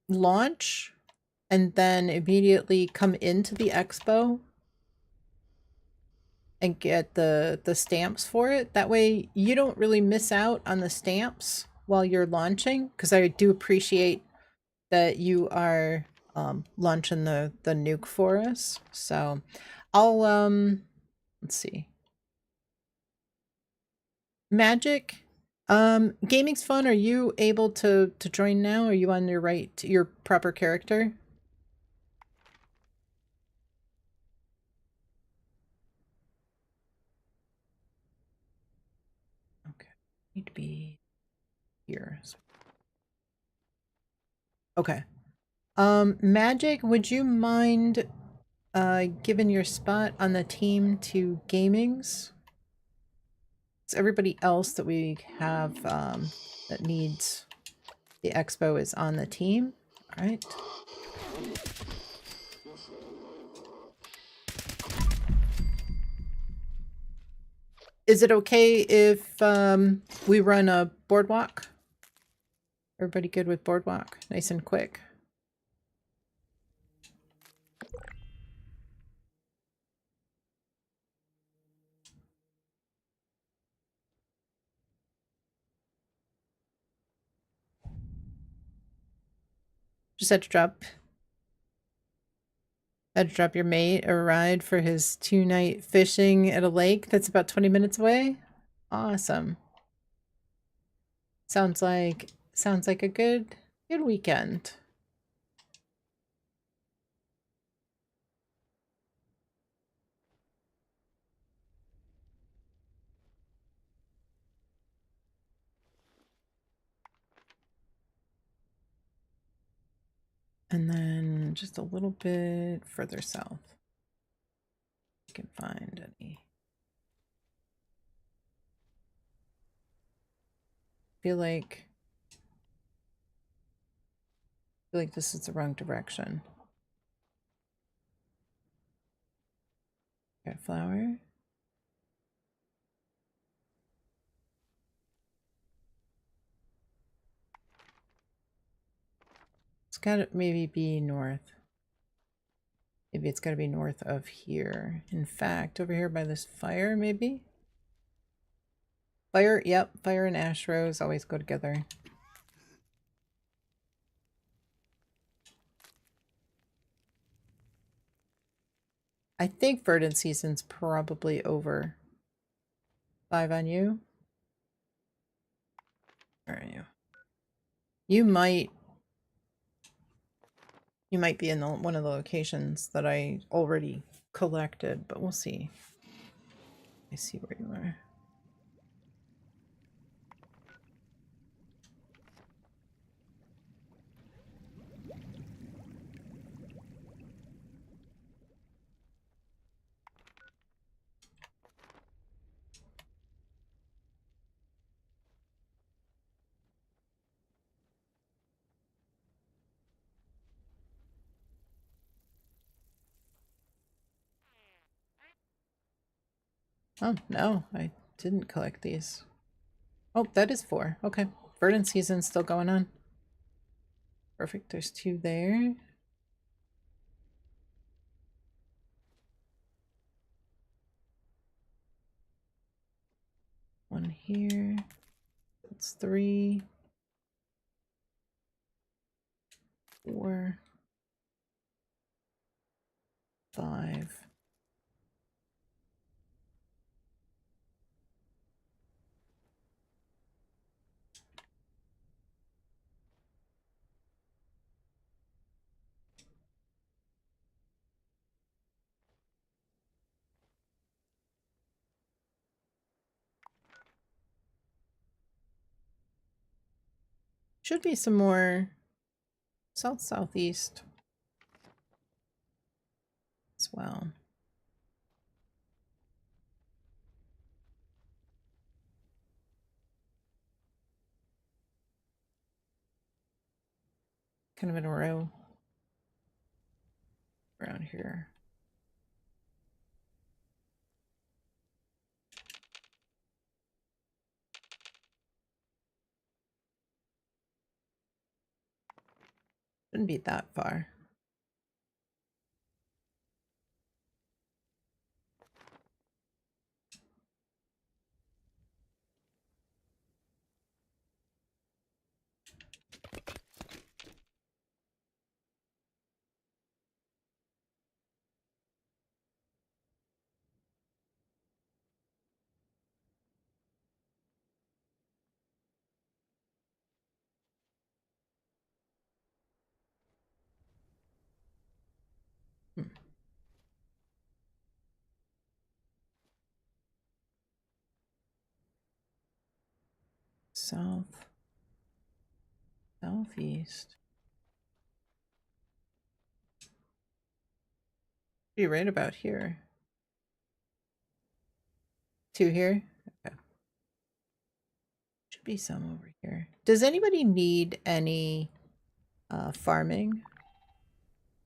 launch and then immediately come into the expo and get the stamps for it, that way you don't really miss out on the stamps while you're launching, because I do appreciate that you are launching the nuke for us. So I'll let's see. Magic, gaming's fun. Are you able to join now? Are you on your proper character? Okay, need to be here. Okay. Magic, would you mind giving your spot on the team to Gamings? It's everybody else that we have that needs the expo is on the team. All right. Is it okay if we run a boardwalk? Everybody good with boardwalk? Nice and quick. Just had to drop your mate a ride for his 2-night fishing at a lake that's about 20 minutes away. Awesome. Sounds like a good weekend. And then just a little bit further south. You can find any. Feel like this is the wrong direction. Got flower. It's gotta maybe be north. Maybe it's gotta be north of here. In fact, over here by this fire, maybe? Fire, yep, fire and ash rose always go together. I think verdant season's probably over. 5 on you. Where are you? You might be in one of the locations that I already collected, but we'll see. I see where you are. Oh, no, I didn't collect these. Oh, that is 4. Okay. Verdant season's still going on. Perfect. There's 2 there. One here. That's 3. 4. 5. Should be some more southeast as well. Kind of in a row around here. Shouldn't be that far. Southeast. Be right about here. 2 here? Okay. Should be some over here. Does anybody need any farming?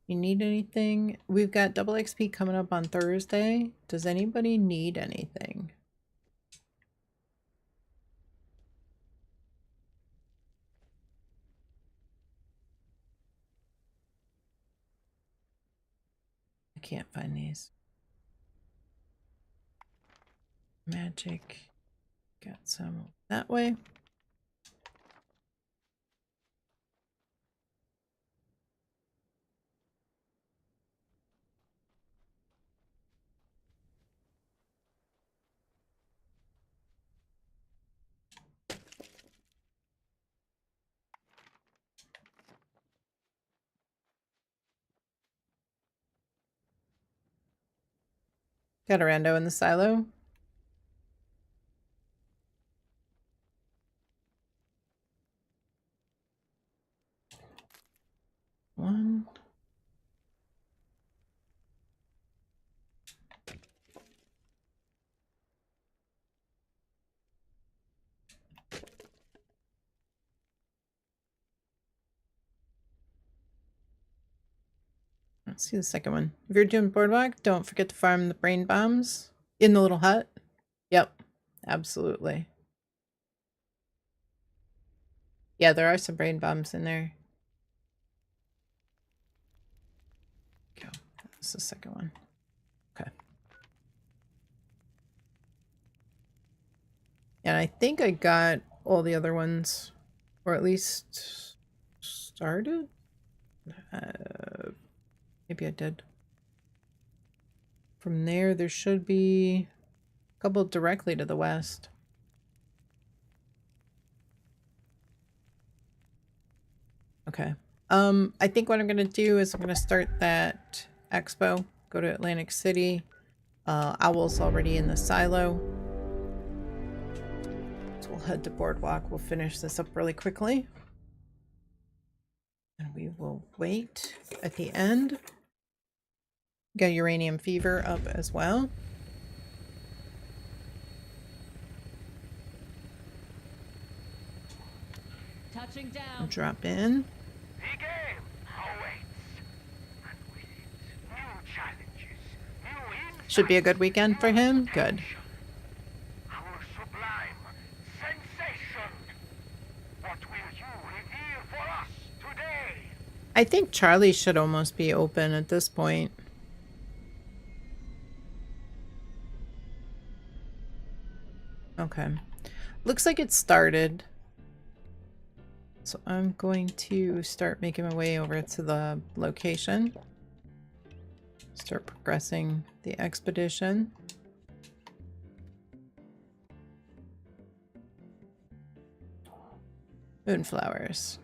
You need anything? We've got double XP coming up on Thursday. Does anybody need anything? I can't find these. Magic. Got some that way. Got a rando in the silo. One. Let's see the second one. If you're doing boardwalk, don't forget to farm the brain bombs in the little hut. Yep, absolutely. Yeah, there are some brain bombs in there. Go. That's the second one. Okay. And I think I got all the other ones, or at least started. Maybe I did. From there should be a couple directly to the west. Okay. I think what I'm gonna do is I'm gonna start that expo, go to Atlantic City. Owl's already in the silo. So we'll head to Boardwalk. We'll finish this up really quickly. And we will wait at the end. Got Uranium Fever up as well. Touching down. Drop in. The game awaits. And with it, new challenges, new insights. Should be a good weekend for him. Good. Our sublime sensation. What will you reveal for us today? I think Charlie should almost be open at this point. Okay. Looks like it started. So I'm going to start making my way over to the location. Start progressing the expedition. Moonflowers.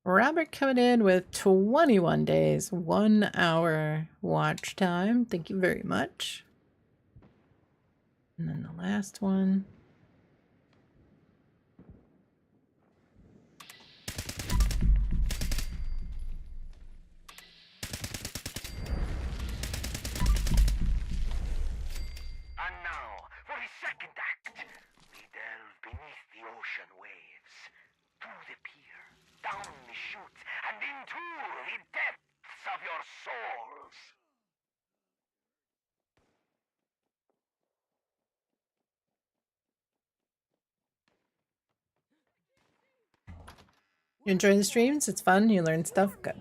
Robert coming in with 21 days, 1 hour watch time. Thank you very much. And then the last one. And now, for the second act, we delve beneath the ocean waves. You enjoy the streams? It's fun. You learn stuff. Good.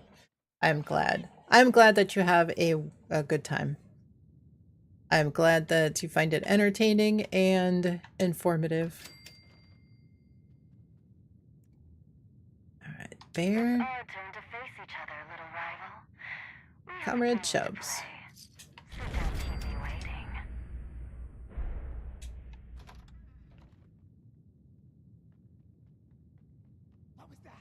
I'm glad. I'm glad that you have a good time. I'm glad that you find it entertaining and informative. All right, Bear. It's our turn to face each other, little rival. We have a Comrade game to Chubbs. play, so don't keep me waiting. What was that?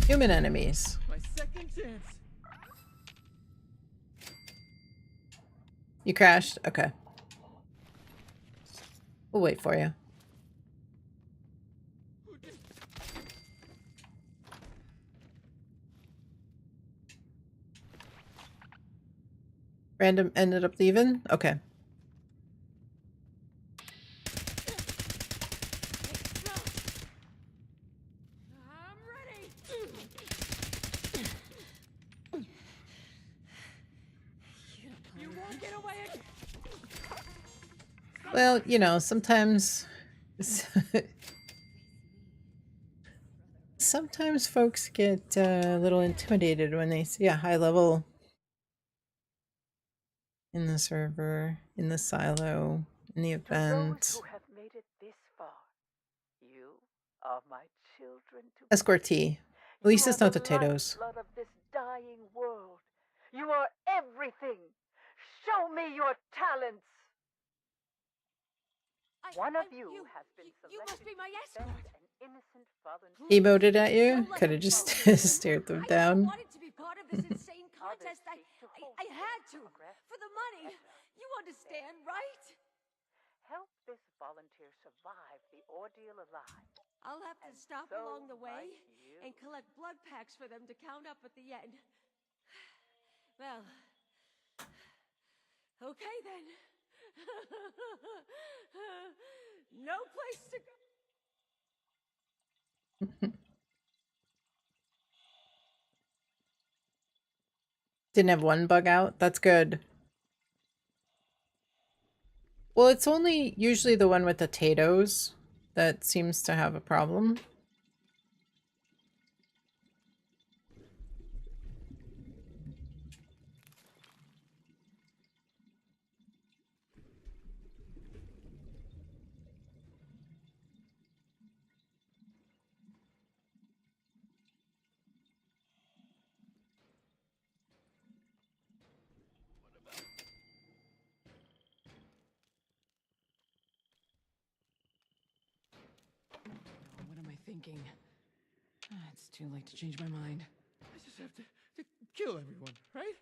Human enemies. My second chance. You crashed? Okay. We'll wait for you. Random ended up leaving? Okay. I'm ready. You won't get away. Well, you know, sometimes sometimes folks get a little intimidated when they see a high level in the server, in the silo, in the event. To those who have made it this far, you are my children to Escortee. At least it's not potatoes. lifeblood of this dying world. You are everything. Show me your talents. One of you has been selected. You must be my escort. An innocent volunteer. Emoted at you? Could have just stared them down. I wanted to be part of this insane contest. I had to. For the money. You understand, right? Help this volunteer survive the ordeal alive. I'll have to stop along the way and collect blood packs for them to count up at the end. Well, okay then. No place to go. Didn't have one bug out? That's good. Well, it's only usually the one with the potatoes that seems to have a problem. What am I thinking? It's too late to change my mind. I just have to kill everyone, right?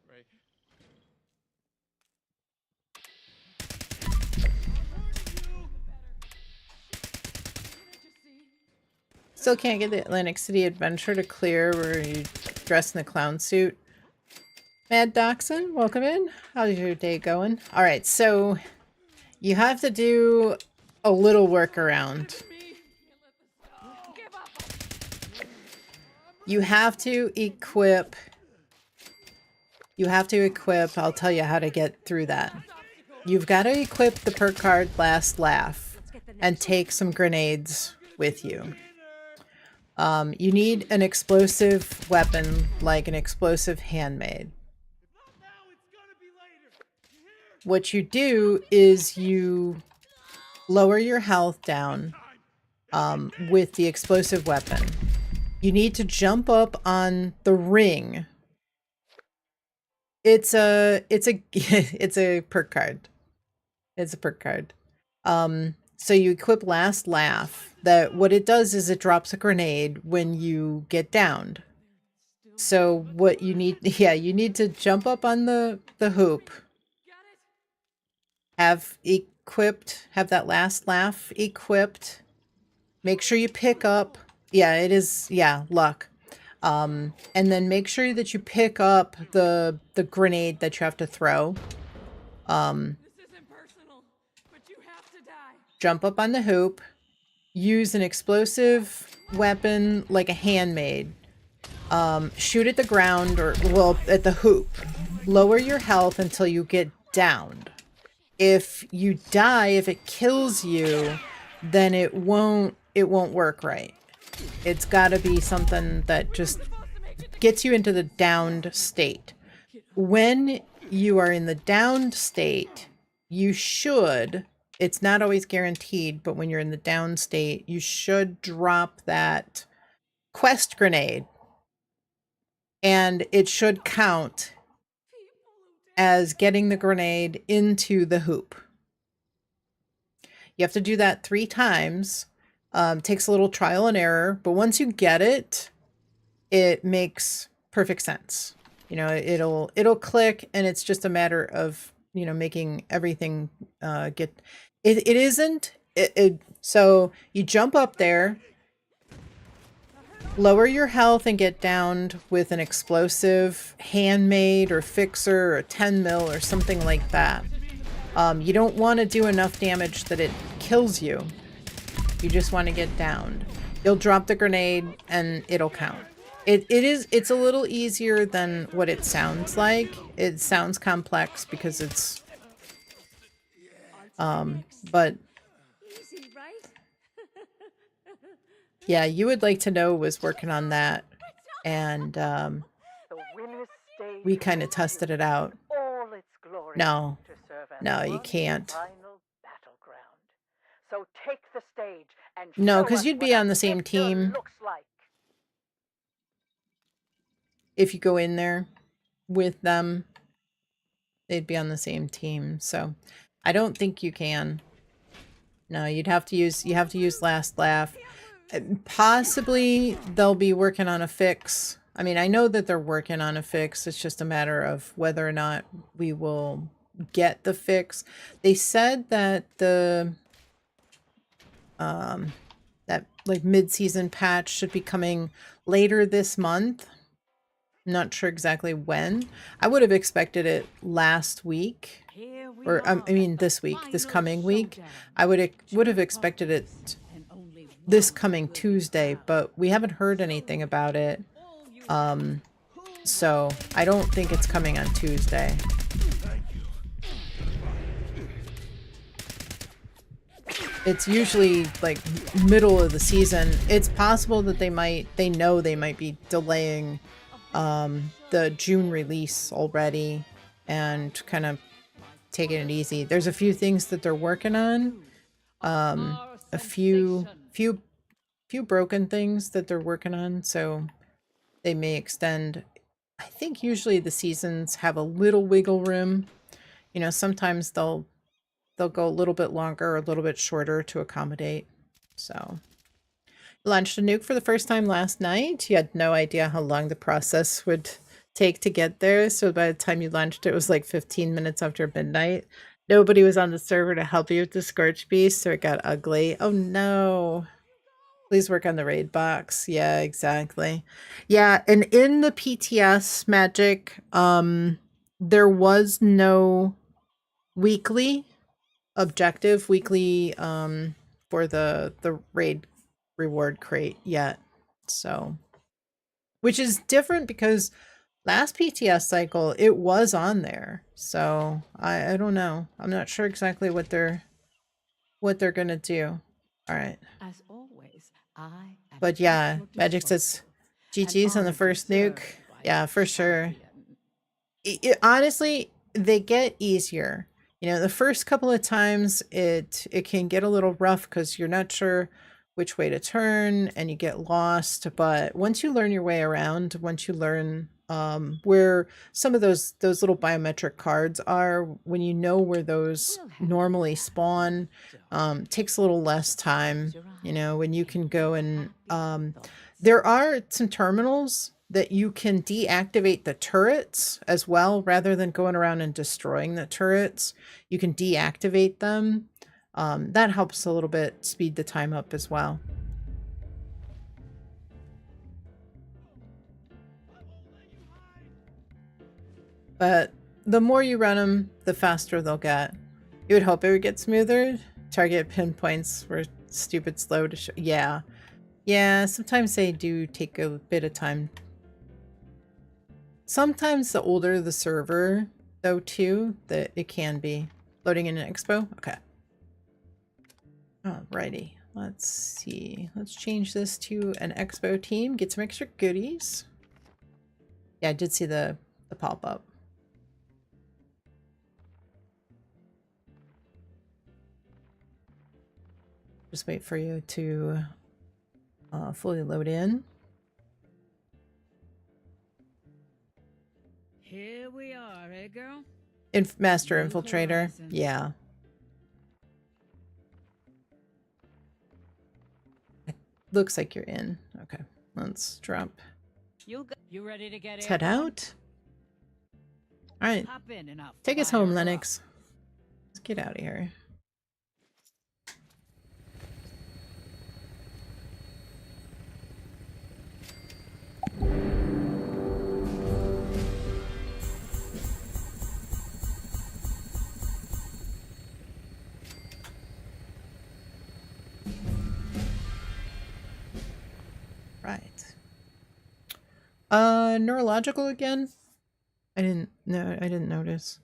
Right. Still can't get the Atlantic City Adventure to clear where you dress in the clown suit. Mad Dachshund, welcome in. How's your day going? Alright, so you have to do a little workaround. You have to equip... I'll tell you how to get through that. You've got to equip the perk card Last Laugh and take some grenades with you. You need an explosive weapon, like an explosive handmade. What you do is you lower your health down with the explosive weapon. You need to jump up on the ring. It's a it's a perk card. It's a perk card. So you equip Last Laugh. That what it does is it drops a grenade when you get downed. So what you need, you need to jump up on the hoop. Have that Last Laugh equipped. Make sure you pick up, luck. And then make sure that you pick up the grenade that you have to throw. Jump up on the hoop. Use an explosive weapon like a handmade. Shoot at the ground or, well, at the hoop. lower your health until you get downed. If you die, if it kills you, then it won't work right. It's got to be something that just gets you into the downed state. When you are in the downed state, you should, it's not always guaranteed, but when you're in the down state, you should drop that quest grenade. And it should count as getting the grenade into the hoop. You have to do that 3 times. Takes a little trial and error, but once you get it, it makes perfect sense. You know, it'll click, and it's just a matter of, you know, making everything get. It isn't. So you jump up there, lower your health, and get downed with an explosive handmade or fixer or 10 mil or something like that. You don't want to do enough damage that it kills you. You just want to get downed. You'll drop the grenade and it'll count. It's a little easier than what it sounds like. It sounds complex because it's but yeah, You Would Like to Know was working on that, and we kind of tested it out. No, you can't. So take the stage and no, because you'd be on the same team if you go in there with them. They'd be on the same team, so I don't think you can. No, you have to use Last Laugh. Possibly they'll be working on a fix. I mean, I know that they're working on a fix. It's just a matter of whether or not we will get the fix. They said that the that like mid-season patch should be coming later this month. I'm not sure exactly when. I would have expected it last week, or I mean this week, this coming week. I would have expected it this coming Tuesday, but we haven't heard anything about it. So I don't think it's coming on Tuesday. It's usually like middle of the season. It's possible that they know they might be delaying the June release already and kind of taking it easy. There's a few things that they're working on. A few broken things that they're working on, so they may extend. I think usually the seasons have a little wiggle room. You know, sometimes they'll go a little bit longer or a little bit shorter to accommodate. So launched a nuke for the first time last night. You had no idea how long the process would take to get there, so by the time you launched it was like 15 minutes after midnight. Nobody was on the server to help you with the Scorch Beast, so it got ugly. Oh no. Please work on the raid box. Yeah, exactly. Yeah, and in the PTS magic, there was no weekly objective, for the raid reward crate yet. So, which is different because last PTS cycle it was on there. So I don't know. I'm not sure exactly what they're gonna do. All right. As always, but yeah, Magic says GG's on the first nuke. Yeah, for sure. Honestly, they get easier. You know, the first couple of times it can get a little rough because you're not sure which way to turn and you get lost. But once you learn your way around, once you learn where some of those little biometric cards are, when you know where those normally spawn, takes a little less time. You know, when you can go and there are some terminals that you can deactivate the turrets as well, rather than going around and destroying the turrets. You can deactivate them. That helps a little bit speed the time up as well. But the more you run them, the faster they'll get. You would hope it would get smoother. Target pinpoints were stupid slow to show. Yeah, sometimes they do take a bit of time. Sometimes the older the server, though, too, that it can be. Loading in an expo? Okay. Alrighty. Let's see. Let's change this to an expo team. Get some extra goodies. Yeah, I did see the pop-up. Just wait for you to fully load in. Here we are, eh, girl? Master New Infiltrator. horizon. Yeah. It looks like you're in. Okay. Let's drop. You ready to get Let's head airborne? out. Alright. Hop in and I'll Take us fire home, her Lennox. Let's get out of here. Right. Neurological again? I didn't notice.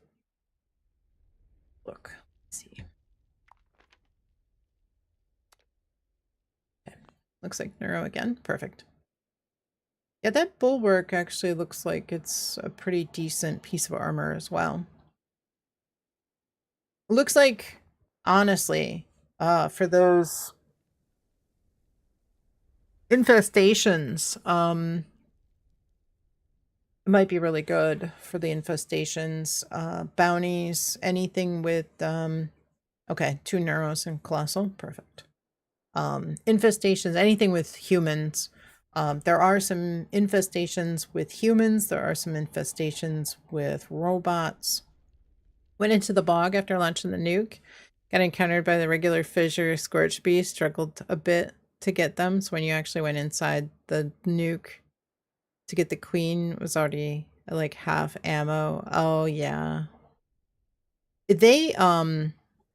Look. Let's see. Okay. Looks like neuro again. Perfect. Yeah, that bulwark actually looks like it's a pretty decent piece of armor as well. Looks like, honestly, for those infestations, it might be really good for the infestations, bounties, anything with, okay, 2 neuros and colossal, perfect. Infestations, anything with humans. There are some infestations with humans, there are some infestations with robots. Went into the bog after launching the nuke. Got encountered by the regular fissure scorched beast. Struggled a bit to get them. So when you actually went inside the nuke to get the queen, it was already like half ammo. Oh yeah. They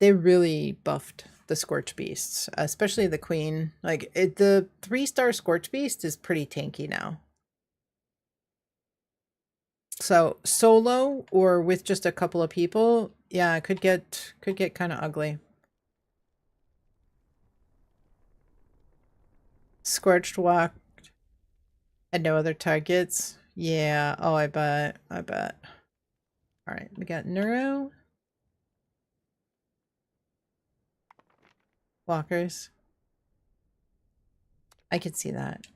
really buffed the scorched beasts, especially the queen. Like the 3-star scorched beast is pretty tanky now. So solo or with just a couple of people, yeah, it could get kind of ugly. Scorched walked and no other targets. Yeah, oh I bet. Alright, we got neuro. Walkers. I could see that.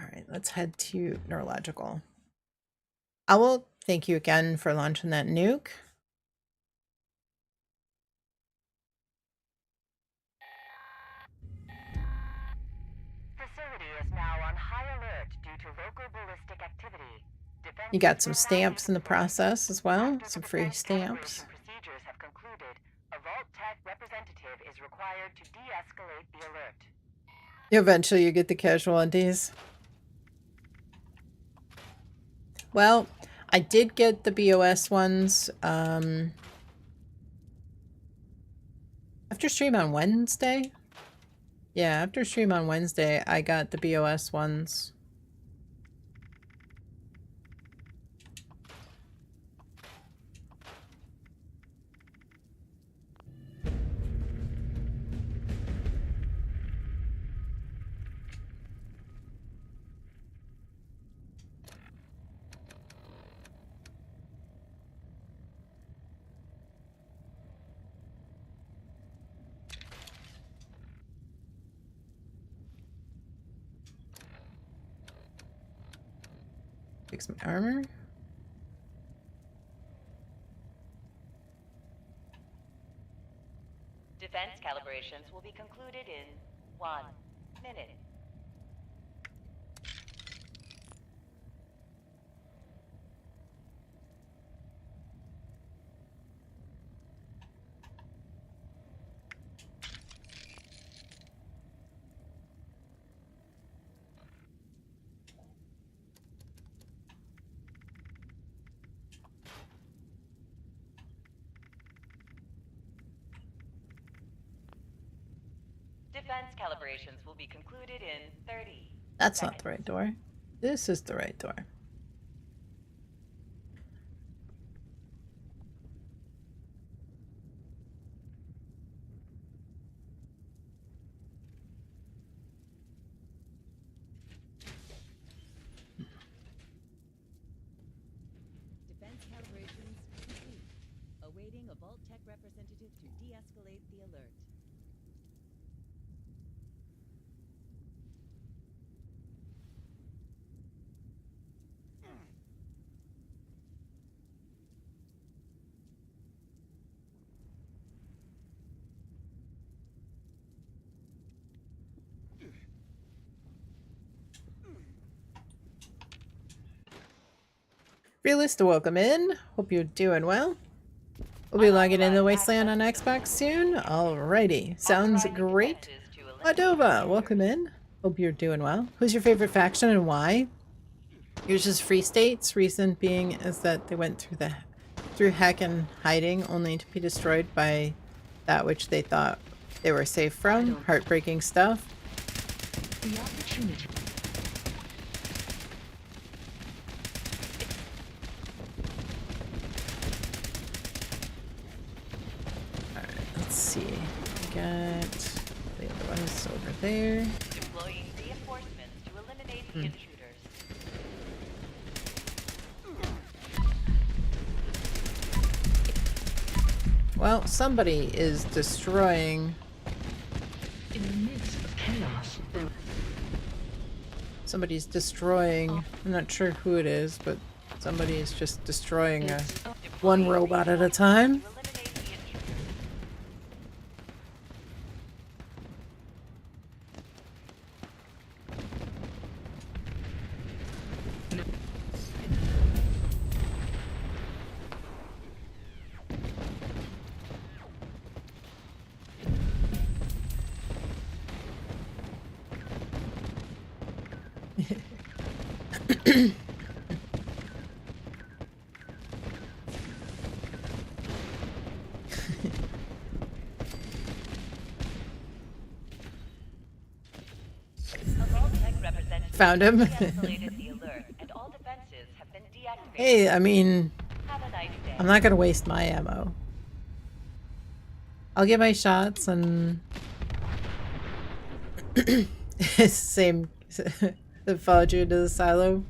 Alright, let's head to neurological. Owl, thank you again for launching that nuke. Facility is now on high alert due to local ballistic activity. You got some stamps in the process as well. Some free stamps. Procedures have concluded. A Vault Tech representative is required to de-escalate the alert. Eventually you get the casualties. Well, I did get the BOS ones after stream on Wednesday. Yeah, after stream on Wednesday, I got the BOS ones. Fix my armor. Defense calibrations will be concluded in 1 minute. Defense calibrations will be concluded in 30 That's seconds. not the right door. This is the right door. all tech representatives to de-escalate the alert. Realista, welcome in. Hope you're doing well. We'll be logging in the Wasteland on Xbox soon. Alrighty. Sounds great. Adova, welcome in. Hope you're doing well. Who's your favorite faction and why? Yours is Free States. Reason being is that they went through heck and hiding only to be destroyed by that which they thought they were safe from. Heartbreaking stuff. The opportunity. Let's see. Got the other one is over there. Deploying reinforcements to eliminate the intruders. Well, somebody is destroying. In the midst of chaos, Somebody's destroying. I'm not sure who it is, but somebody is just destroying one robot at a time. Found him. Hey, I mean, I'm not gonna waste my ammo. I'll get my shots and same that followed you into the silo.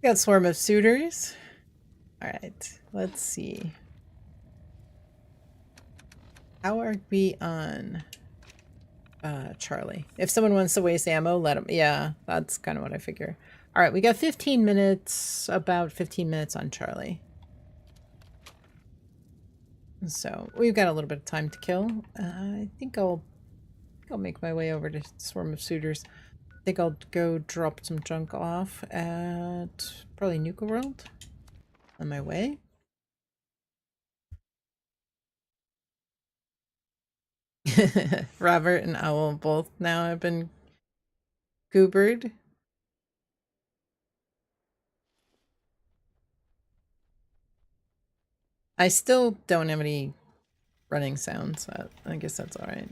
Got swarm of suitors. Alright, let's see. How are we on Charlie? If someone wants to waste ammo, let them. Yeah, that's kind of what I figure. Alright, we got 15 minutes, about 15 minutes on Charlie. So we've got a little bit of time to kill. I think I'll make my way over to Swarm of Suitors. I think I'll go drop some junk off at probably Nuke World on my way. Robert and Owl both now have been goobered. I still don't have any running sounds. I guess that's alright.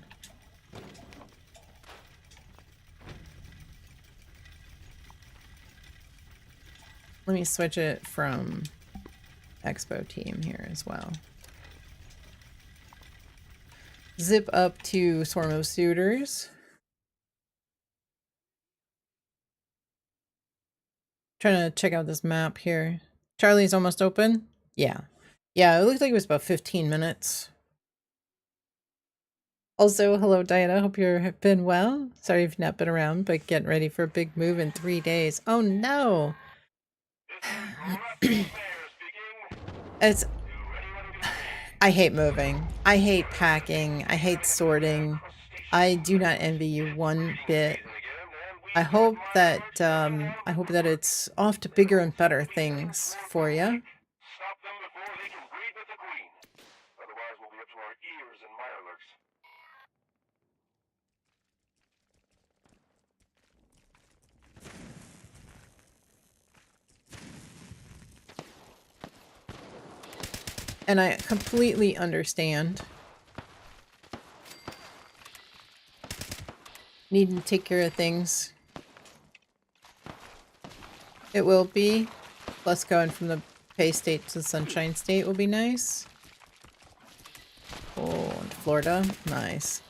Let me switch it from Expo team here as well. Zip up to Swarm of Suitors. Trying to check out this map here. Charlie's almost open? Yeah. Yeah, it looked like it was about 15 minutes. Also, hello Diana, hope you've been well. Sorry if you've not been around, but getting ready for a big move in 3 days. Oh no! It's... I hate moving. I hate packing. I hate sorting. I do not envy you one bit. I hope that it's off to bigger and better things for you. And I completely understand. Needing to take care of things. It will be. Plus going from the Pay State to the Sunshine State will be nice. Oh, Florida? Nice.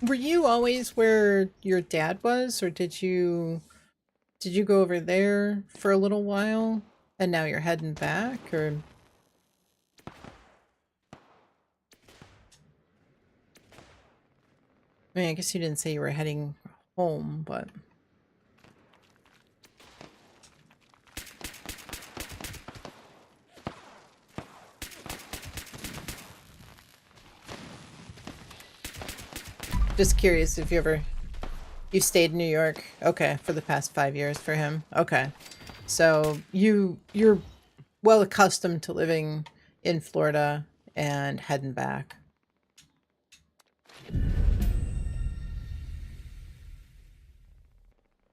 Were you always where your dad was, or did you go over there for a little while and now you're heading back, or? I mean, I guess you didn't say you were heading home, but just curious if you stayed in New York. Okay, for the past 5 years for him. Okay. So you're well accustomed to living in Florida and heading back.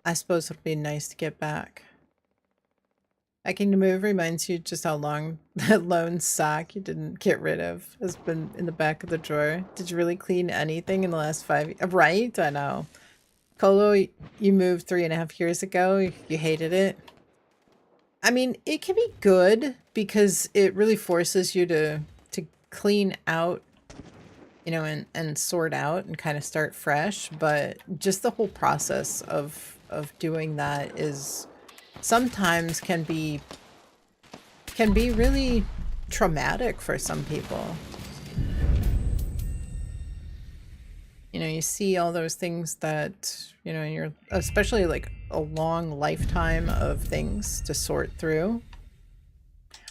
I suppose it'll be nice to get back. Making the move reminds you just how long that lone sock you didn't get rid of has been in the back of the drawer. Did you really clean anything in the last 5 years? Right? I know. Colo, you moved 3.5 years ago. You hated it. I mean, it can be good because it really forces you to clean out, you know, and sort out and kind of start fresh. But just the whole process of doing that is sometimes can be really traumatic for some people. You know, you see all those things that, you know, you're especially like a long lifetime of things to sort through.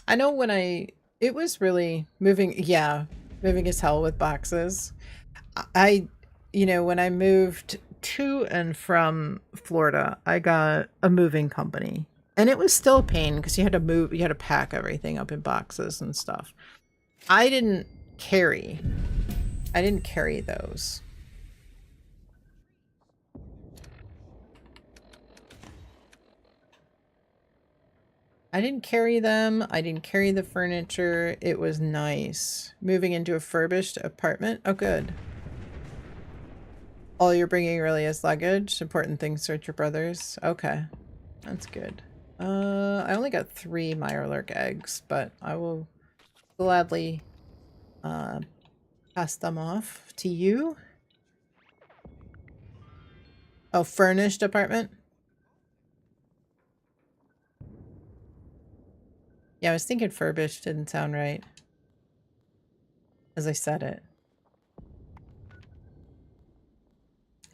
I know when it was really moving as hell with boxes. You know, when I moved to and from Florida, I got a moving company. And it was still a pain because you had to pack everything up in boxes and stuff. I didn't carry those. I didn't carry them. I didn't carry the furniture. It was nice. Moving into a furbished apartment. Oh, good. All you're bringing really is luggage. Important things to your brothers. Okay. That's good. I only got 3 Mirelurk eggs, but I will gladly pass them off to you. Oh, furnished apartment? Yeah, I was thinking furbished didn't sound right as I said it.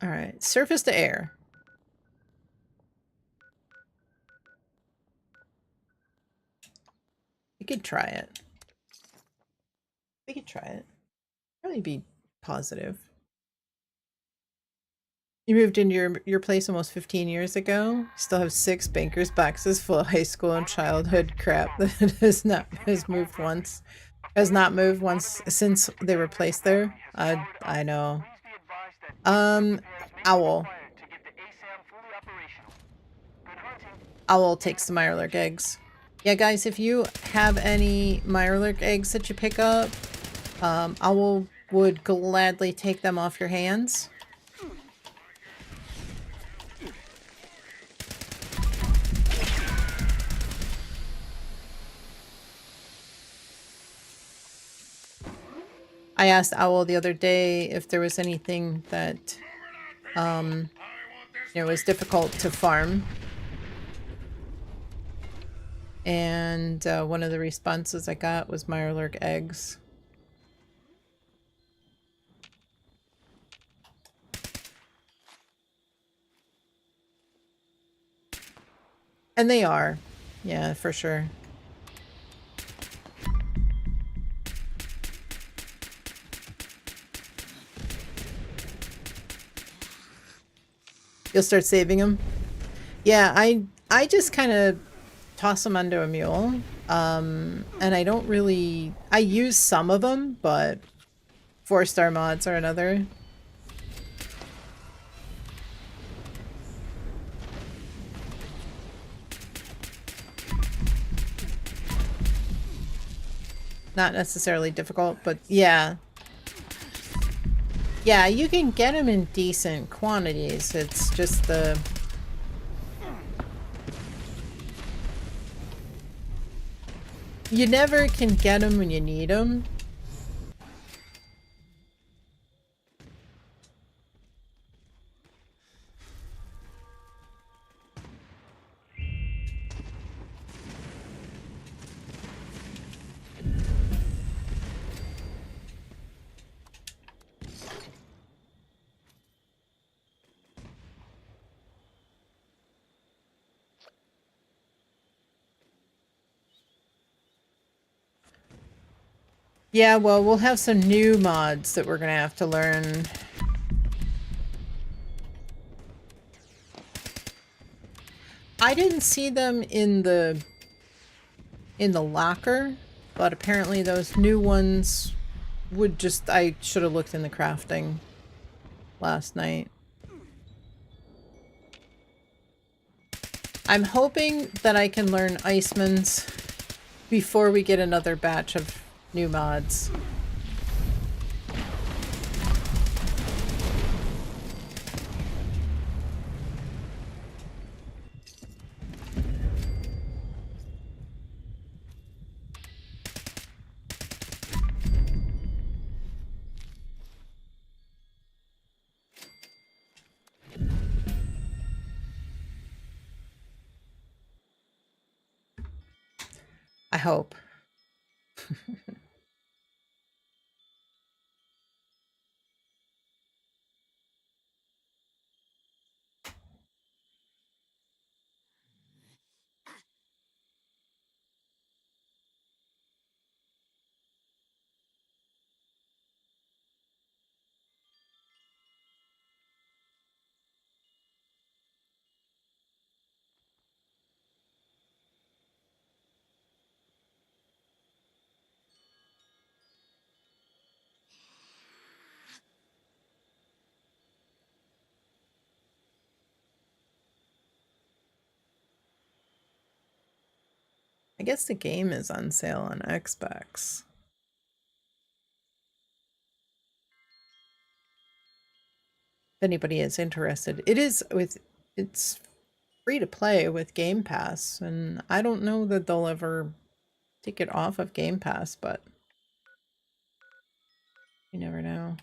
All right, surface to air. We could try it. We could try it. Probably be positive. You moved into your place almost 15 years ago. Still have 6 banker's boxes full of high school and childhood crap that has not moved once since they were placed there. I know. Owl. Owl takes the Mirelurk eggs. Yeah, guys, if you have any Mirelurk eggs that you pick up, Owl would gladly take them off your hands. I asked Owl the other day if there was anything that, you know, was difficult to farm. And one of the responses I got was Mirelurk eggs. And they are. Yeah, for sure. You'll start saving them? Yeah, I just kind of toss them onto a mule. And I don't really... I use some of them, but 4-star mods are another. not necessarily difficult, but yeah. Yeah, you can get them in decent quantities. It's just the... You never can get them when you need them. Yeah, well, we'll have some new mods that we're gonna have to learn. I didn't see them in the locker, but apparently those new ones would just... I should have looked in the crafting last night. I'm hoping that I can learn Iceman's before we get another batch of new mods. I hope. I guess the game is on sale on Xbox. If anybody is interested. It's free to play with Game Pass, and I don't know that they'll ever take it off of Game Pass, but you never know.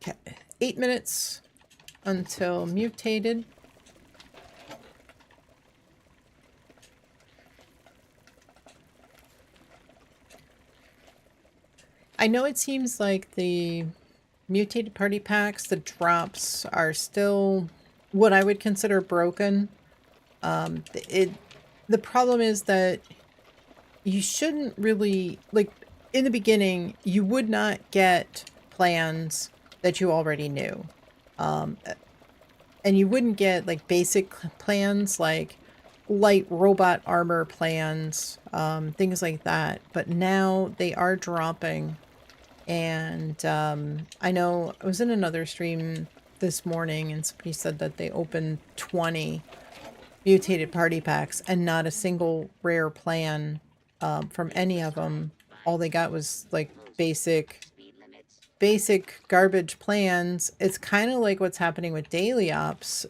Okay, 8 minutes until mutated. I know it seems like the mutated party packs, the drops are still what I would consider broken. The problem is that you shouldn't really, like, in the beginning, you would not get plans that you already knew. And you wouldn't get, like, basic plans, like light robot armor plans, things like that. But now they are dropping. And I know I was in another stream this morning and somebody said that they opened 20 mutated party packs and not a single rare plan from any of them. All they got was like basic garbage plans. It's kind of like what's happening with daily ops.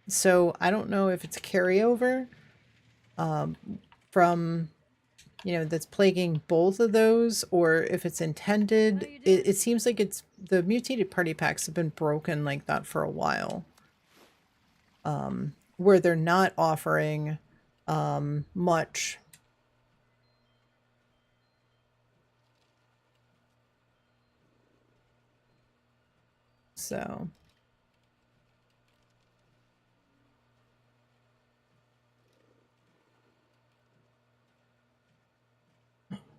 So I don't know if it's a carryover from, you know, that's plaguing both of those, or if it's intended. It seems like it's the mutated party packs have been broken like that for a while, where they're not offering much. So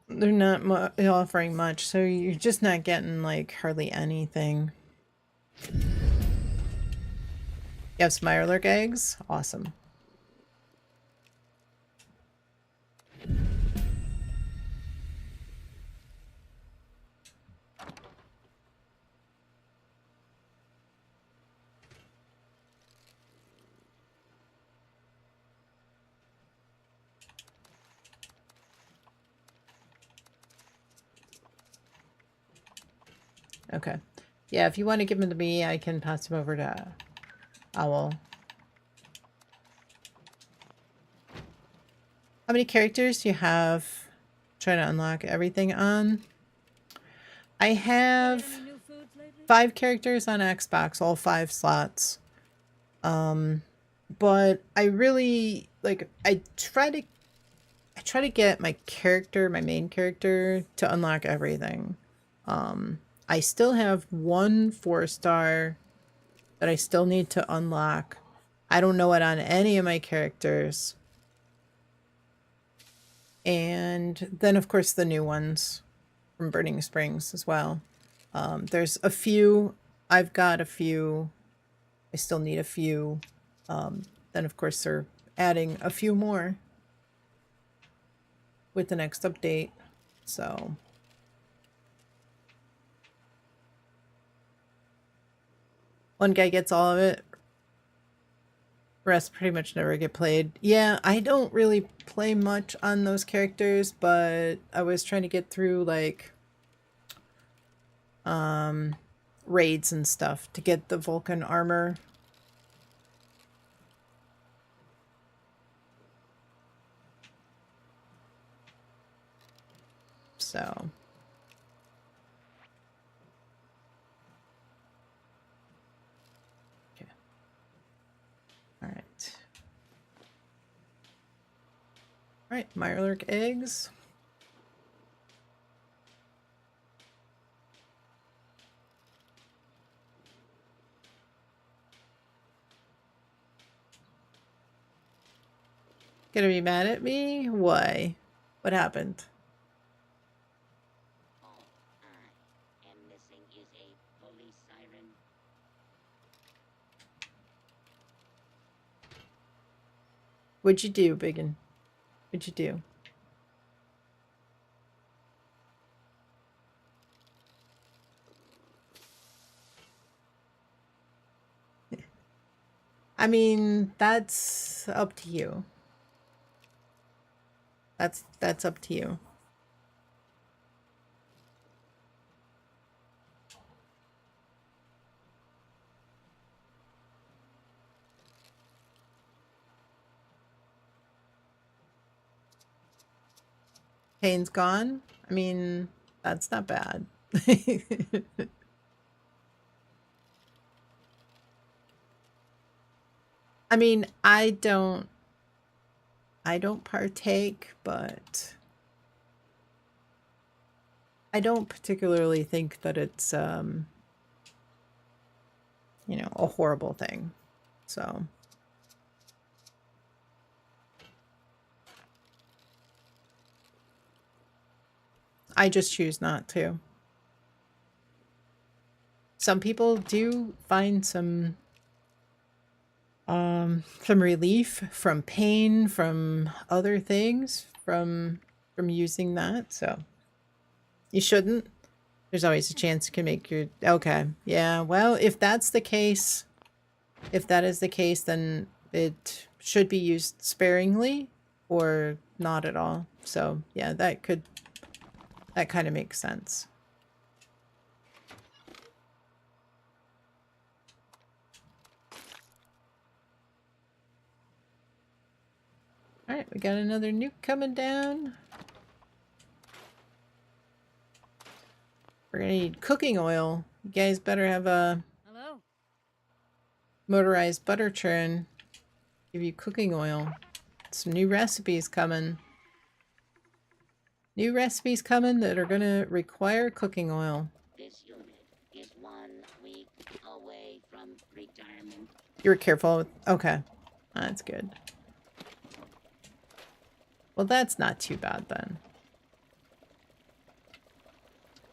they're not offering much, so you're just not getting like hardly anything. You have Smirelurk eggs? Awesome. Okay. Yeah, if you want to give them to me, I can pass them over to Owl. How many characters do you have? Trying to unlock everything on. I have 5 characters on Xbox, all 5 slots. But I really like I try to get my character, my main character, to unlock everything. I still have 1 4-star that I still need to unlock. I don't know it on any of my characters. And then, of course, the new ones from Burning Springs as well. There's a few. I've got a few. I still need a few. Then, of course, they're adding a few more with the next update. So one guy gets all of it. Rest pretty much never get played. Yeah, I don't really play much on those characters, but I was trying to get through like raids and stuff to get the Vulcan armor. So okay. All right. All right, Mirelurk eggs. Gonna be mad at me? Why? What happened? What'd you do, Biggin? What'd you do? I mean, that's up to you. That's up to you. Pain's gone? I mean, that's not bad. I mean, I don't partake, but I don't particularly think that it's you know, a horrible thing. So I just choose not to. Some people do find some relief from pain, from other things, from using that. So you shouldn't. There's always a chance you can make your okay. Yeah, well, if that's the case, if that is the case, then it should be used sparingly or not at all. So yeah, that kind of makes sense. All Alright, we got another nuke coming down. We're gonna need cooking oil. You guys better have a motorized butter churn. Give you cooking oil. Some new recipes coming. New recipes coming that are gonna require cooking oil. This unit is 1 week away from retirement. You were careful with, okay. That's good. Well, that's not too bad then.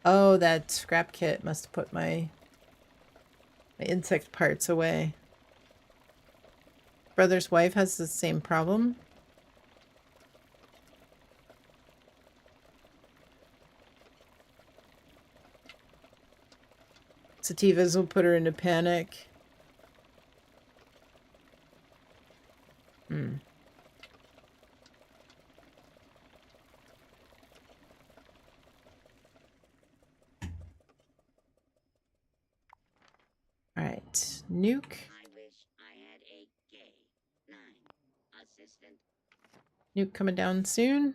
Oh, that scrap kit must have put my insect parts away. Brother's wife has the same problem. Sativas will put her into panic. Hmm. All right, nuke. I wish I had a K9 assistant. Nuke coming down soon.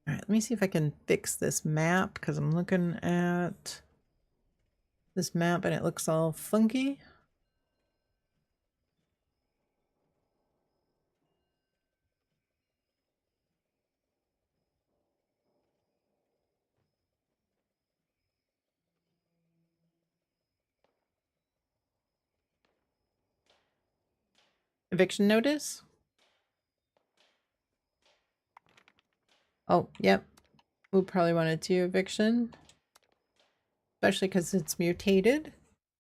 All right, let me see if I can fix this map because I'm looking at this map and it looks all funky. Eviction notice? Oh, yep. We'll probably want to do eviction. Especially because it's mutated.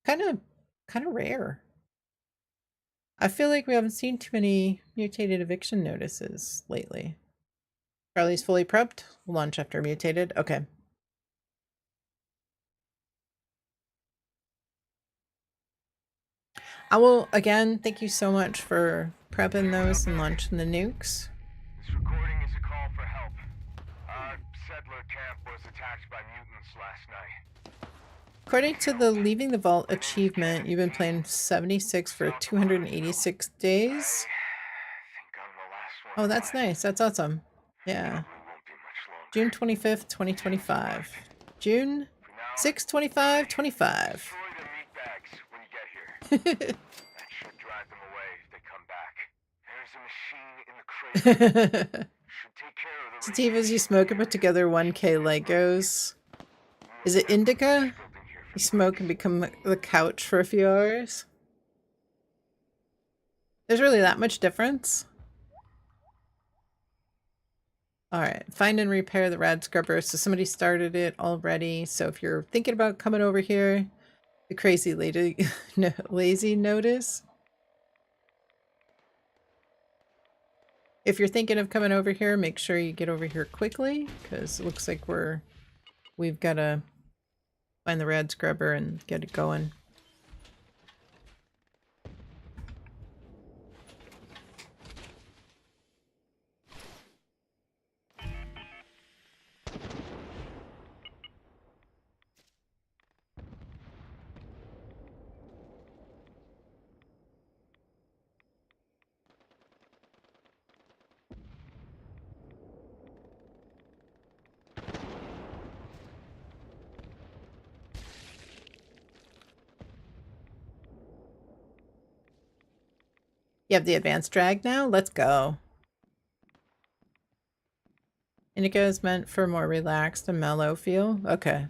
Kind of rare. I feel like we haven't seen too many mutated eviction notices lately. Charlie's fully prepped. Launch after mutated. Okay. I will, again, thank you so much for prepping those and launching the nukes. This recording is a call for help. Our settler camp was attacked by mutants last night. According to the Leaving the Vault achievement, you've been playing 76 for 286 days. Oh, that's nice. That's awesome. Yeah. June 25th, 2025. June 6, 25, 25. That should drive them away if they come back. There's a machine in the crate. Should take care of the Sativas, you smoke and put together 1K Legos. Is it indica? You smoke and become the couch for a few hours? There's really that much difference? Alright, find and repair the rad scrubber. So somebody started it already. So if you're thinking about coming over here, the crazy lady lazy notice. If you're thinking of coming over here, make sure you get over here quickly, because it looks like we've got to find the rad scrubber and get it going. You have the advanced drag now? Let's go. Indica is meant for more relaxed and mellow feel. Okay.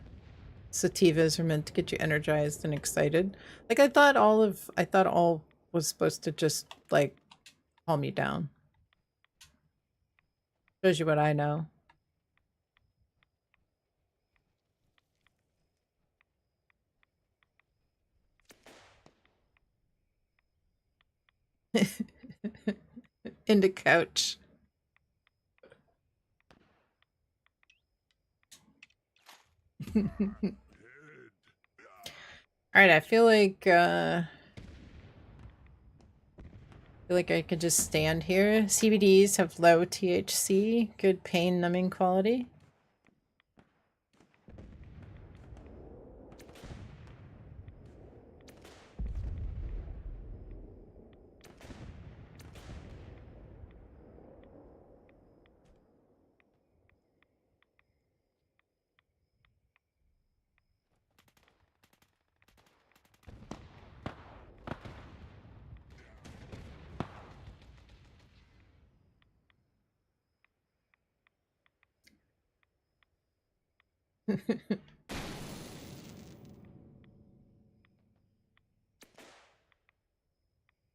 Sativas are meant to get you energized and excited. Like I thought all was supposed to just like calm you down. Shows you what I know. Into couch. Alright, I feel like I could just stand here. CBDs have low THC, good pain numbing quality.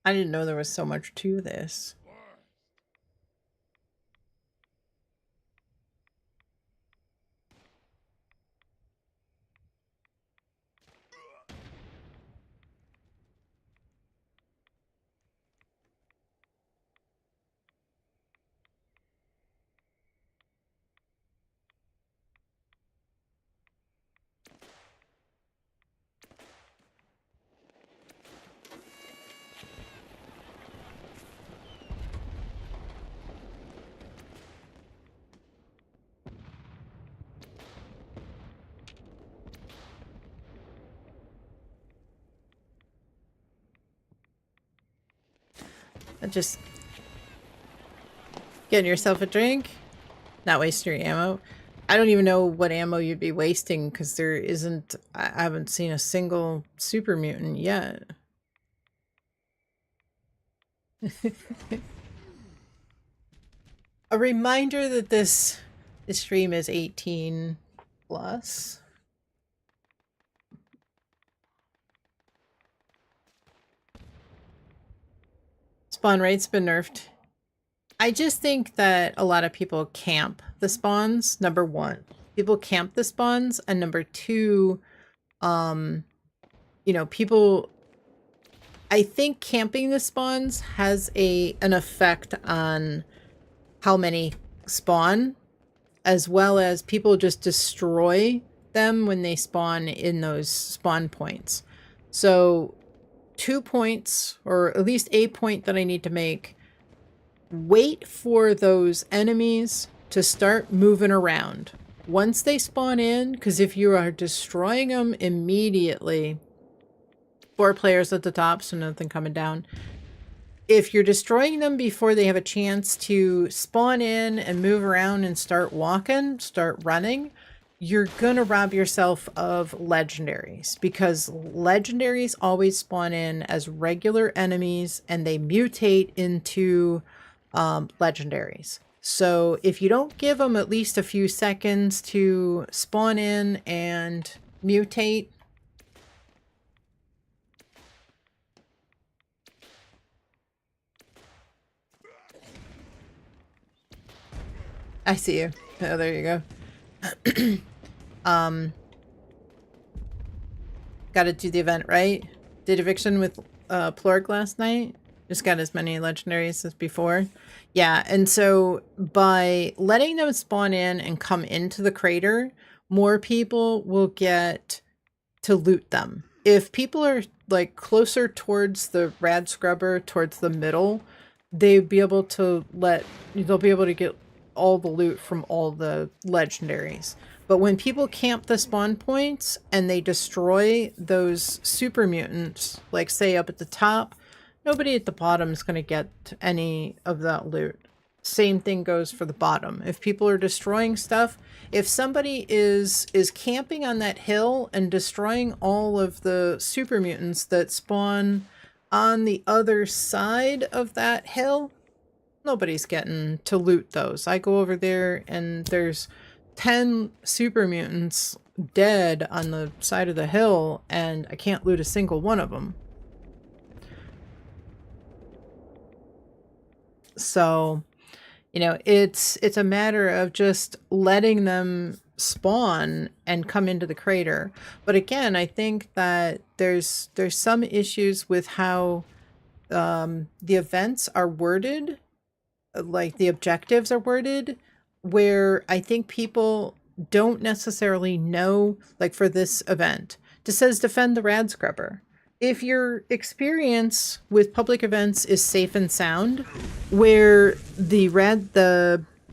I didn't know there was so much to this. Just getting yourself a drink, not wasting your ammo. I don't even know what ammo you'd be wasting because there isn't, I haven't seen a single super mutant yet. A reminder that this stream is 18 plus. Spawn rate's been nerfed. I just think that a lot of people camp the spawns, number one. People camp the spawns, and number two, you know, people... I think camping the spawns has an effect on how many spawn, as well as people just destroy them when they spawn in those spawn points. So 2 points, or at least a point that I need to make, wait for those enemies to start moving around. Once they spawn in, because if you are destroying them immediately, 4 players at the top, so nothing coming down. If you're destroying them before they have a chance to spawn in and move around and start walking, start running, you're gonna rob yourself of legendaries, because legendaries always spawn in as regular enemies and they mutate into legendaries. So if you don't give them at least a few seconds to spawn in and mutate, I see you. Oh, there you go. Gotta do the event, right? Did eviction with Plorg last night. Just got as many legendaries as before. Yeah, and so by letting them spawn in and come into the crater, more people will get to loot them. If people are like closer towards the rad scrubber, towards the middle, they'll be able to get all the loot from all the legendaries. But when people camp the spawn points and they destroy those super mutants, like say up at the top, nobody at the bottom is going to get any of that loot. Same thing goes for the bottom. If people are destroying stuff, if somebody is camping on that hill and destroying all of the super mutants that spawn on the other side of that hill, nobody's getting to loot those. I go over there and there's 10 super mutants dead on the side of the hill and I can't loot a single one of them. So, you know, it's a matter of just letting them spawn and come into the crater. But again, I think that there's some issues with how the events are worded, like the objectives are worded, where I think people don't necessarily know, like for this event, it says defend the rad scrubber. If your experience with public events is safe and sound, where the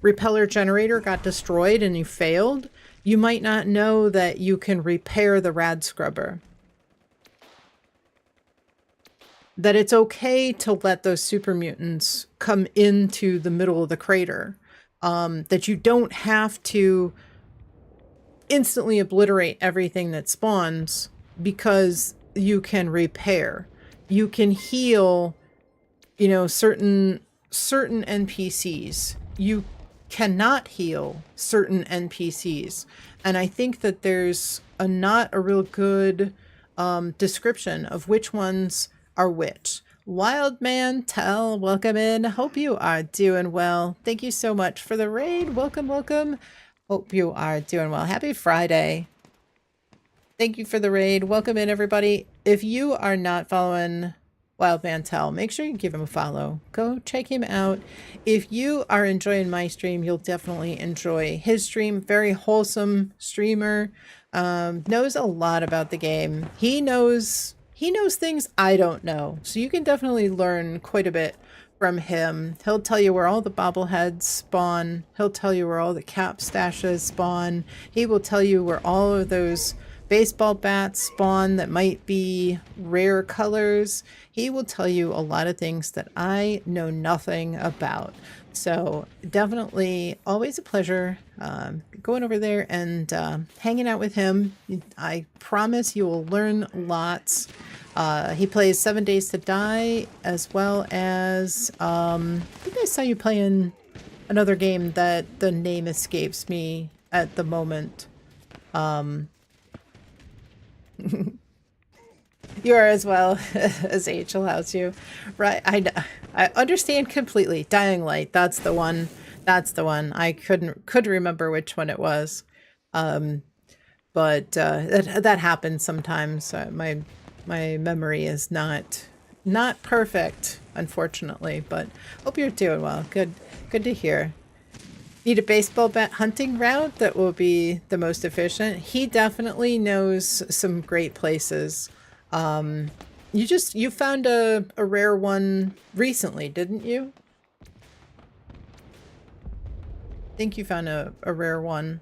repeller generator got destroyed and you failed, you might not know that you can repair the rad scrubber. That it's okay to let those super mutants come into the middle of the crater. That you don't have to instantly obliterate everything that spawns because you can repair. You can heal, you know, certain NPCs. cannot heal certain NPCs. And I think that there's not a real good description of which ones are which. Wildman Tell, welcome in. Hope you are doing well. Thank you so much for the raid. Welcome, welcome. Hope you are doing well. Happy Friday. Thank you for the raid. Welcome in, everybody. If you are not following Wildman Tell, make sure you give him a follow. Go check him out. If you are enjoying my stream, you'll definitely enjoy his stream. Very wholesome streamer. Knows a lot about the game. He knows things I don't know. So you can definitely learn quite a bit from him. He'll tell you where all the bobbleheads spawn. He'll tell you where all the cap stashes spawn. He will tell you where all of those baseball bats spawn that might be rare colors. He will tell you a lot of things that I know nothing about. So definitely always a pleasure going over there and hanging out with him. I promise you will learn lots. He plays 7 Days to Die, as well as I think I saw you playing another game that the name escapes me at the moment. You are as well as age allows you. Right, I understand completely. Dying Light, that's the one. That's the one. I couldn't remember which one it was. But that happens sometimes. My memory is not perfect, unfortunately, but hope you're doing well. Good to hear. Need a baseball bat hunting route that will be the most efficient. He definitely knows some great places. You found a rare one recently, didn't you? I think you found a rare one.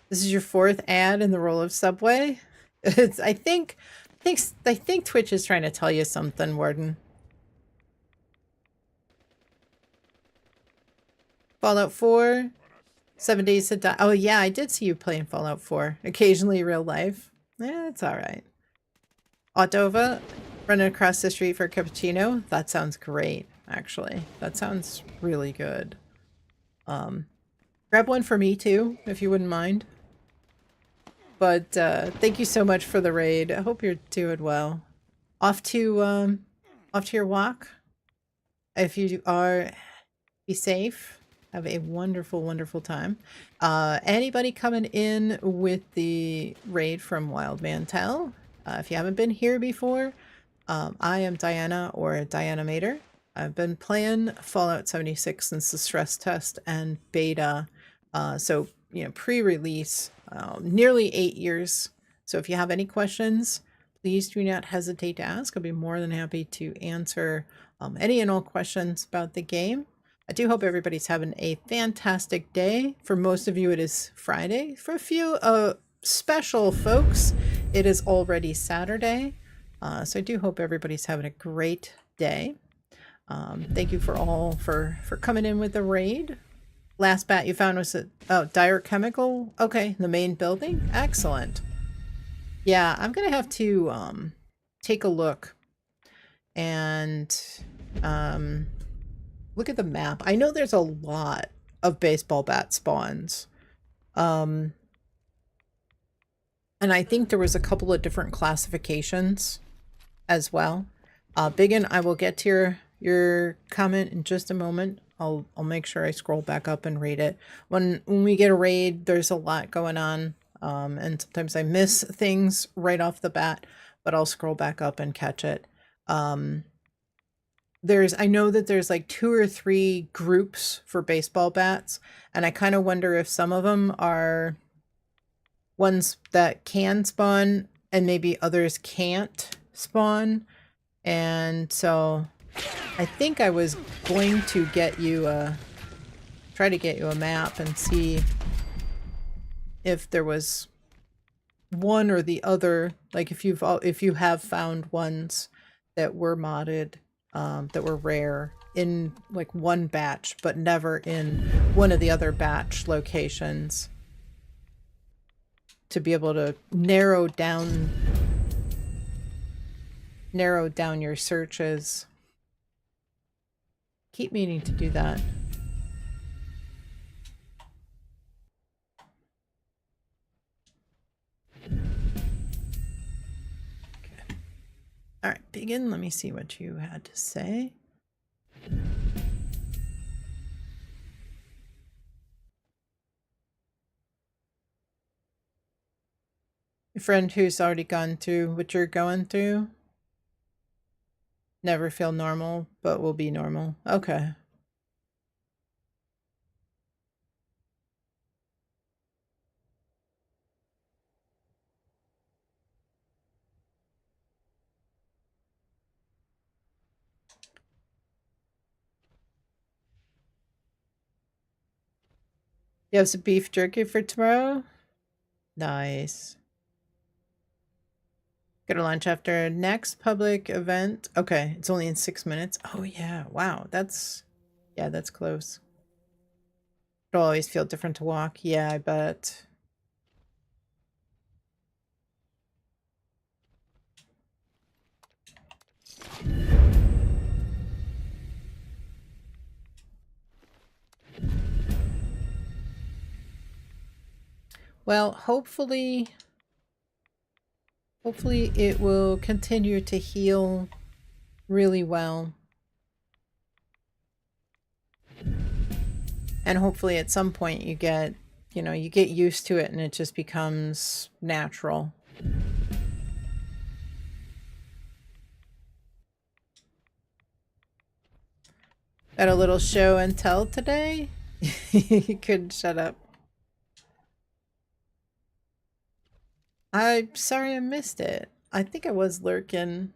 This is your 4th ad in the role of Subway. I think Twitch is trying to tell you something, Warden. Fallout 4, 7 Days to Die. Oh yeah, I did see you playing Fallout 4. Occasionally real life. Yeah, it's alright. Autova, running across the street for a cappuccino. That sounds great, actually. That sounds really good. Grab one for me too, if you wouldn't mind. But thank you so much for the raid. I hope you're doing well. Off to your walk. If you are, be safe. Have a wonderful, wonderful time. Anybody coming in with the raid from Wildman Tell? If you haven't been here before, I am Diana, or Diana Mater. I've been playing Fallout 76 since the stress test and beta. So, you know, pre-release, nearly 8 years. So if you have any questions, please do not hesitate to ask. I'll be more than happy to answer any and all questions about the game. I do hope everybody's having a fantastic day. For most of you, it is Friday. For a few special folks, it is already Saturday. So I do hope everybody's having a great day. Thank you for coming in with the raid. Last bat you found was at Dire Chemical. Okay, the main building. Excellent. Yeah, I'm gonna have to take a look and look at the map. I know there's a lot of baseball bat spawns. And I think there was a couple of different classifications as well. Biggin, I will get to your comment in just a moment. I'll make sure I scroll back up and read it. When we get a raid, there's a lot going on. And sometimes I miss things right off the bat, but I'll scroll back up and catch it. I know that there's like 2 or 3 groups for baseball bats, and I kind of wonder if some of them are ones that can spawn and maybe others can't spawn. And so I think I was going to get you try to get you a map and see if there was one or the other, like if you have found ones that were modded, that were rare in like one batch, but never in one of the other batch locations, to be able to narrow down your searches. Keep meaning to do that. Begin. Let me see what you had to say. Your friend who's already gone through what you're going through. Never feel normal, but will be normal. Okay. You have some beef jerky for tomorrow? Nice. Go to lunch after next public event. Okay, it's only in 6 minutes. Oh yeah, wow, that's close. It'll always feel different to walk. Yeah, I bet. Well, hopefully it will continue to heal really well. And hopefully at some point you get, you get used to it and it just becomes natural. Got a little show and tell today? You couldn't shut up. I'm sorry I missed it. I think I was lurking.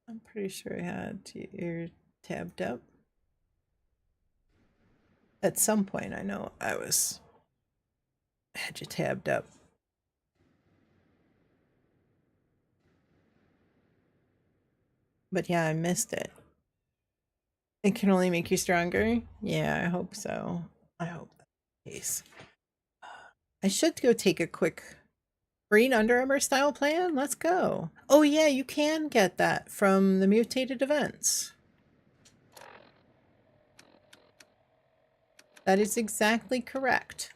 I'm pretty sure I had your tabbed up. At some point I know I had you tabbed up. But yeah, I missed it. It can only make you stronger? Yeah, I hope so. I hope that's the case. I should go take a quick green Under Armour style plan. Let's go. Oh yeah, you can get that from the mutated events. That is exactly correct.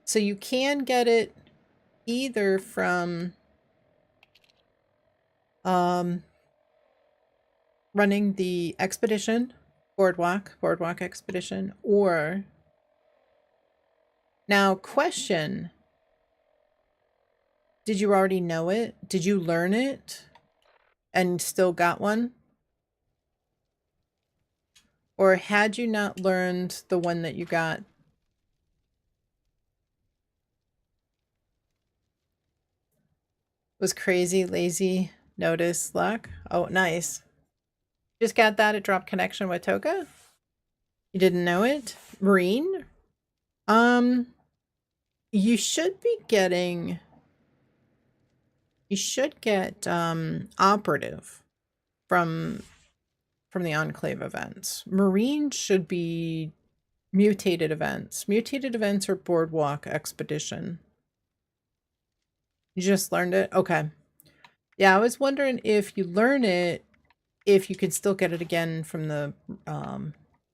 So you can get it either from running the expedition, boardwalk expedition, or now question, did you already know it? Did you learn it and still got one? Or had you not learned the one that you got? Was crazy, lazy, notice, luck? Oh, nice. Just got that at drop connection with Toka? You didn't know it? Marine? You should be getting... You should get operative from the Enclave events. Marine should be mutated events. Mutated events are boardwalk expedition. You just learned it? Okay. Yeah, I was wondering if you learn it, if you could still get it again from the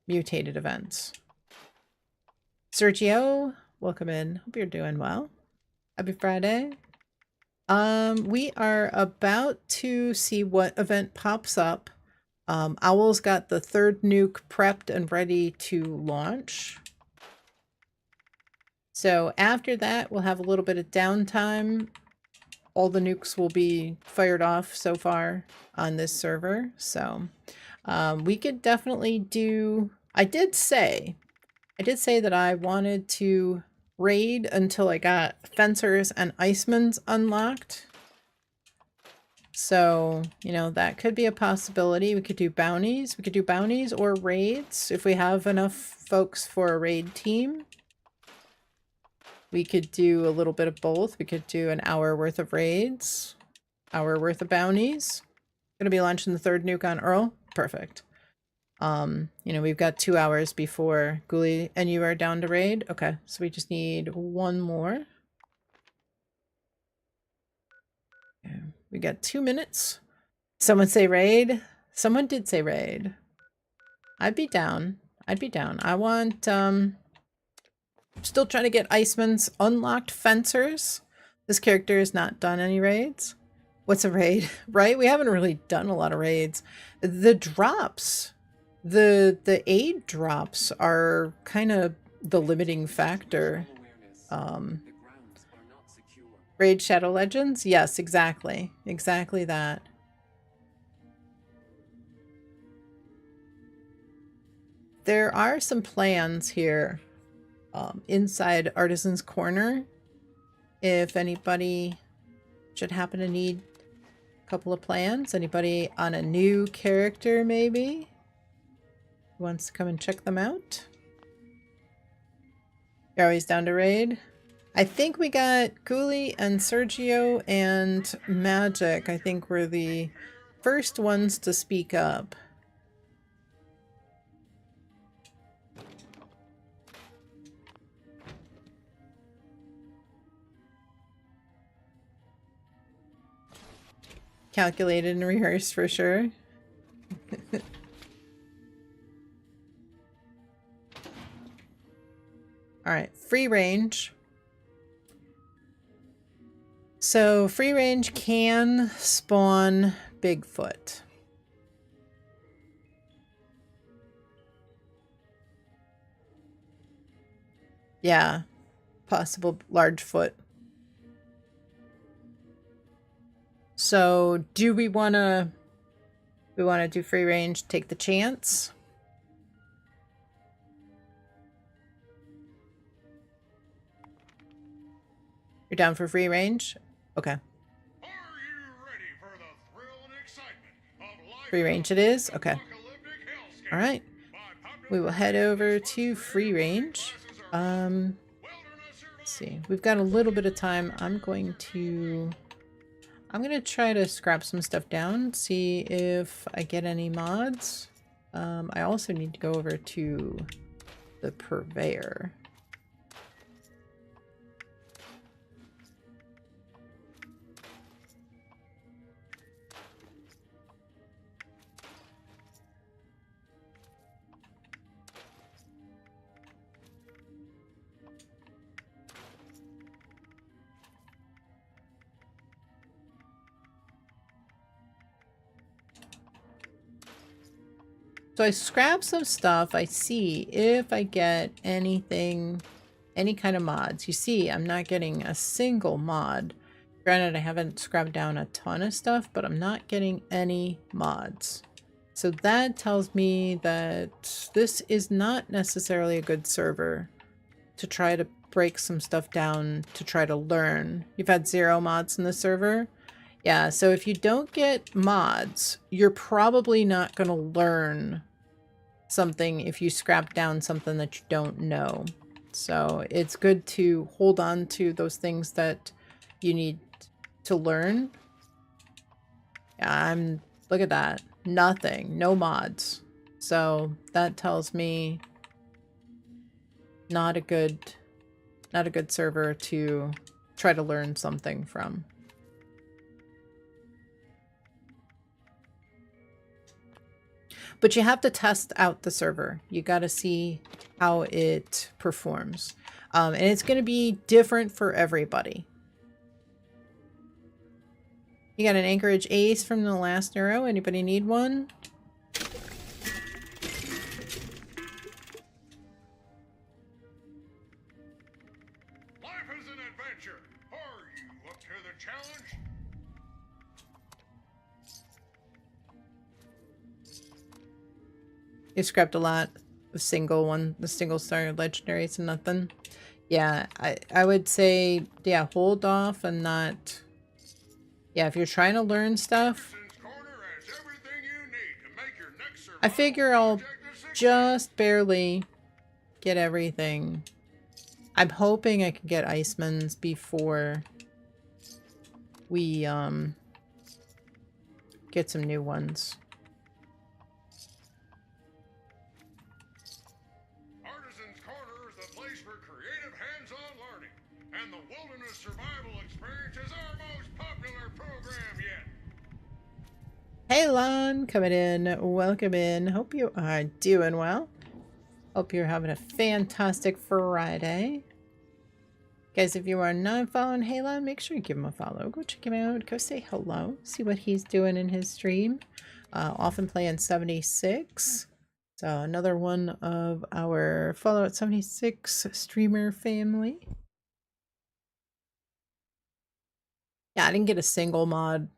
mutated events. Sergio, welcome in. Hope you're doing well. Happy Friday. We are about to see what event pops up. Owl's got the third nuke prepped and ready to launch. So after that, we'll have a little bit of downtime. All the nukes will be fired off so far on this server. So we could definitely do... I did say that I wanted to raid until I got Fencers and Icemans unlocked. So, that could be a possibility. We could do bounties. We could do bounties or raids if we have enough folks for a raid team. We could do a little bit of both. We could do an hour worth of raids, hour worth of bounties. Gonna be launching the third nuke on Earl. Perfect. We've got 2 hours before Ghoulie and you are down to raid. Okay, so we just need one more. Okay, we got 2 minutes. Someone say raid? Someone did say raid. I'd be down. I want, still trying to get Iceman's unlocked Fencers. This character has not done any raids. What's a raid? Right? We haven't really done a lot of raids. The drops, the aid drops are kind of the limiting factor. Raid Shadow Legends? Yes, exactly. Exactly that. There are some plans here inside Artisan's Corner. If anybody should happen to need a couple of plans. Anybody on a new character maybe wants to come and check them out? You're always down to raid? I think we got Ghoulie and Sergio and Magic. I think were the first ones to speak up. Calculated and rehearsed for sure. Alright, free range. So free range can spawn Bigfoot. Yeah, possible large foot. So do we want to do free range, take the chance? You're down for free range? Okay. Free range it is? Okay. Alright. We will head over to free range. Let's see. We've got a little bit of time. I'm going to try to scrap some stuff down, see if I get any mods. I also need to go over to the purveyor. So I scrap some stuff. I see if I get anything, any kind of mods. You see, I'm not getting a single mod. Granted, I haven't scrapped down a ton of stuff, but I'm not getting any mods. So that tells me that this is not necessarily a good server to try to break some stuff down to try to learn. You've had 0 mods in the server? Yeah, so if you don't get mods, you're probably not going to learn something if you scrap down something that you don't know. So it's good to hold on to those things that you need to learn. Yeah, look at that. Nothing. No mods. So that tells me not a good server to try to learn something from. But you have to test out the server. You got to see how it performs. And it's going to be different for everybody. You got an Anchorage Ace from the last Neuro. Anybody need one? Life is an adventure. Are you up to the challenge? You scrapped a lot of the single star legendaries and nothing. Yeah, I would say, yeah, hold off and not. Yeah, if you're trying to learn stuff, I figure I'll just barely get everything. I'm hoping I can get Icemans before we get some new ones. Artisan's Corner is the place for creative hands-on learning, and the Wilderness Survival Experience is our most popular program yet. Hey Lon, coming in. Welcome in. Hope you are doing well. Hope you're having a fantastic Friday. Guys, if you are not following Halon, make sure you give him a follow. Go check him out. Go say hello. See what he's doing in his stream. Often playing 76. So another one of our Fallout 76 streamer family. Yeah, I didn't get a single mod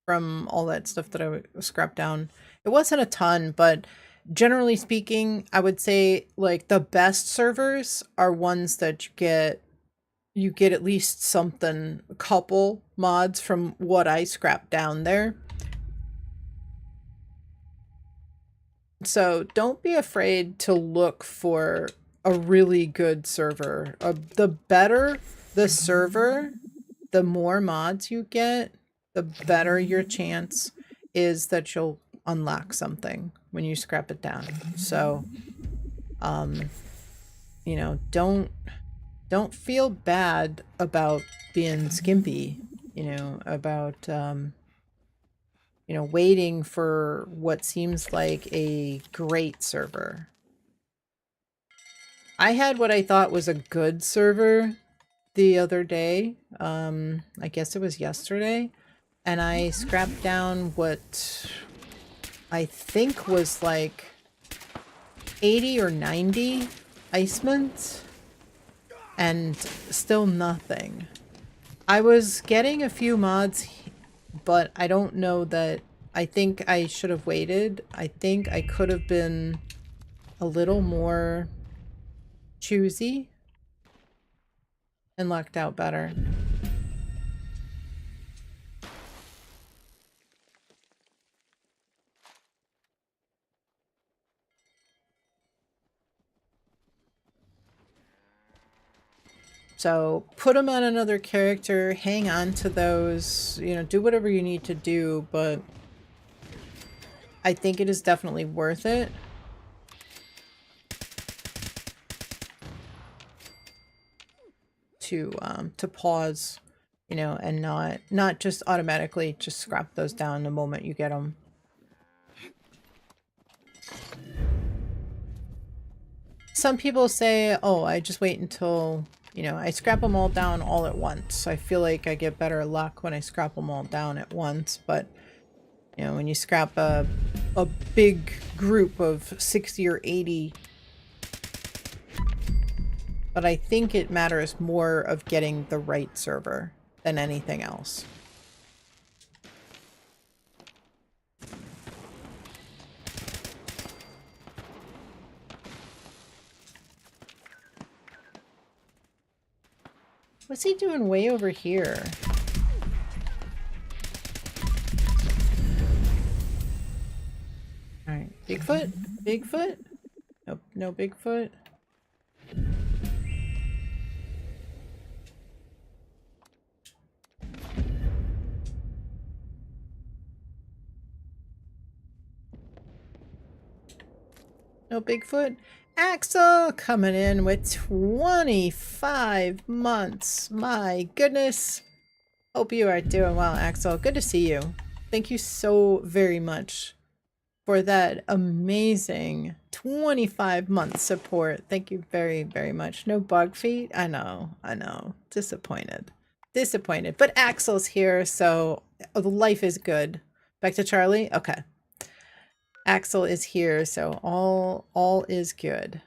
from all that stuff that I scrapped down. It wasn't a ton, but generally speaking, I would say like the best servers are ones that you get at least something, a couple mods from what I scrapped down there. So don't be afraid to look for a really good server. The better the server, the more mods you get, the better your chance is that you'll unlock something when you scrap it down. So, you know, don't feel bad about being skimpy, you know, about, you know, waiting for what seems like a great server. I had what I thought was a good server the other day. I guess it was yesterday. And I scrapped down what I think was like 80 or 90 icements. And still nothing. I was getting a few mods, but I don't know that... I think I should have waited. I think I could have been a little more choosy and lucked out better. So put them on another character, hang on to those, you know, do whatever you need to do, but I think it is definitely worth it. To pause, you know, and not just automatically just scrap those down the moment you get them. Some people say, oh, I just wait until, you know, I scrap them all down all at once. I feel like I get better luck when I scrap them all down at once, but, you know, when you scrap a big group of 60 or 80, but I think it matters more of getting the right server than anything else. What's he doing way over here? Alright, Bigfoot? Bigfoot? Nope, no Bigfoot. No Bigfoot? Axel coming in with 25 months. My goodness. Hope you are doing well, Axel. Good to see you. Thank you so very much for that amazing 25-month support. Thank you very, very much. No bug feet? I know. Disappointed. Disappointed. But Axel's here, so life is good. Back to Charlie? Okay. Axel is here, so all is good.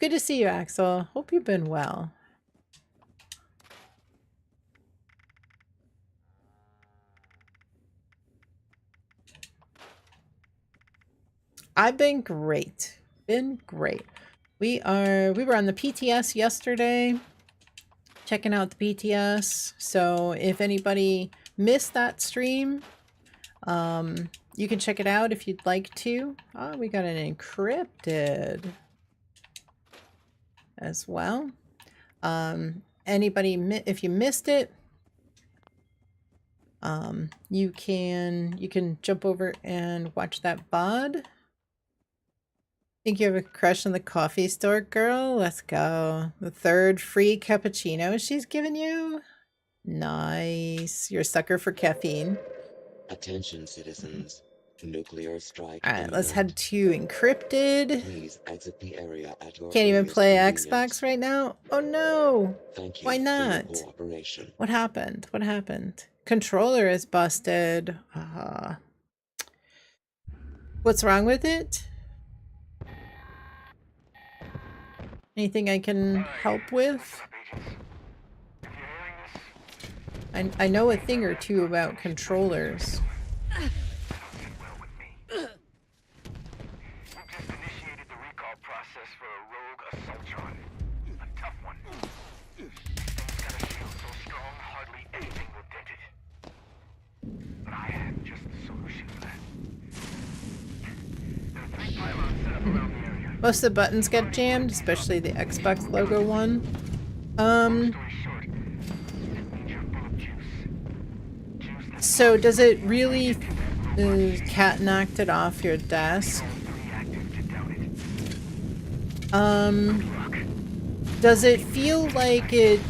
Good to see you, Axel. Hope you've been well. I've been great. Been great. We were on the PTS yesterday, checking out the PTS. So if anybody missed that stream, you can check it out if you'd like to. Oh, we got an encrypted as well. Anybody, if you missed it, you can jump over and watch that VOD. Think you have a crush on the coffee store girl? Let's go. The third free cappuccino she's given you? Nice. You're a sucker for caffeine. Attention, citizens. Nuclear strike Alright, let's imminent. head to encrypted. Please exit the area at your Can't even earliest play convenience. Xbox right now? Oh no! Thank you Why for your not? cooperation. What happened? What happened? Controller is busted. What's wrong with it? Anything I can help with? I know a thing or two about controllers. Process for a rogue assaultron. A tough one. This thing's got a shield so strong, hardly anything will dent it. But I have just the solution for that. There are 3 pylons set up around the area. Most of the buttons get jammed, especially the Xbox logo one. So does it really cat knocked it off your desk? Does it feel like it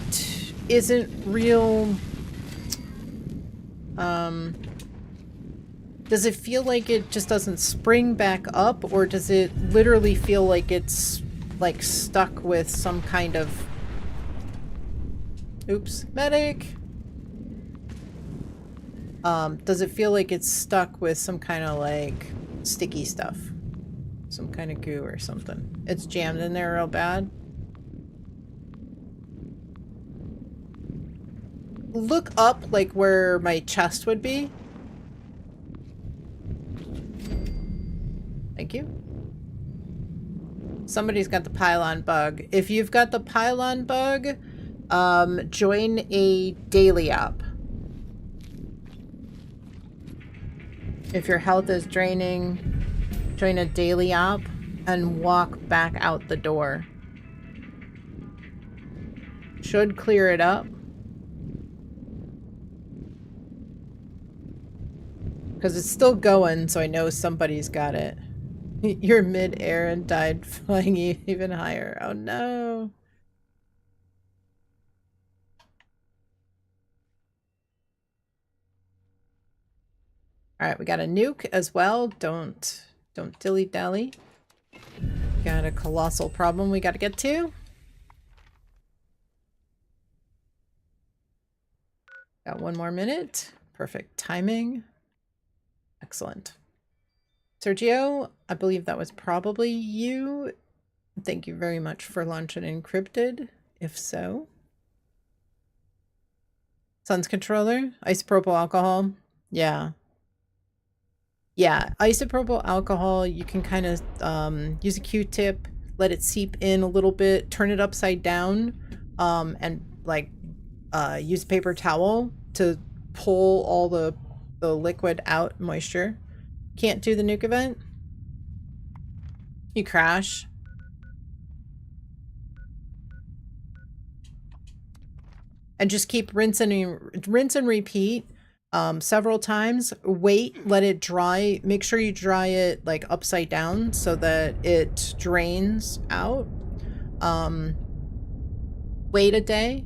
isn't real? Does it feel like it just doesn't spring back up, or does it literally feel like it's like stuck with some kind of... Oops, medic! Does it feel like it's stuck with some kind of like sticky stuff? Some kind of goo or something. It's jammed in there real bad. Look up like where my chest would be. Thank you. Somebody's got the pylon bug. If you've got the pylon bug, join a daily op. If your health is draining, join a daily op and walk back out the door. Should clear it up. Because it's still going, so I know somebody's got it. You're mid-air and died flying even higher. Oh no. Alright, we got a nuke as well. Don't dilly-dally. Got a colossal problem we gotta get to. Got 1 more minute. Perfect timing. Excellent. Sergio, I believe that was probably you. Thank you very much for launching encrypted, if so. Sun's controller, isopropyl alcohol. Yeah. Yeah, isopropyl alcohol, you can kind of use a Q-tip, let it seep in a little bit, turn it upside down, and like use a paper towel to pull all the liquid out, moisture. Can't do the nuke event? You crash. And just keep rinse and repeat several times. Wait, let it dry. Make sure you dry it like upside down so that it drains out. Wait a day.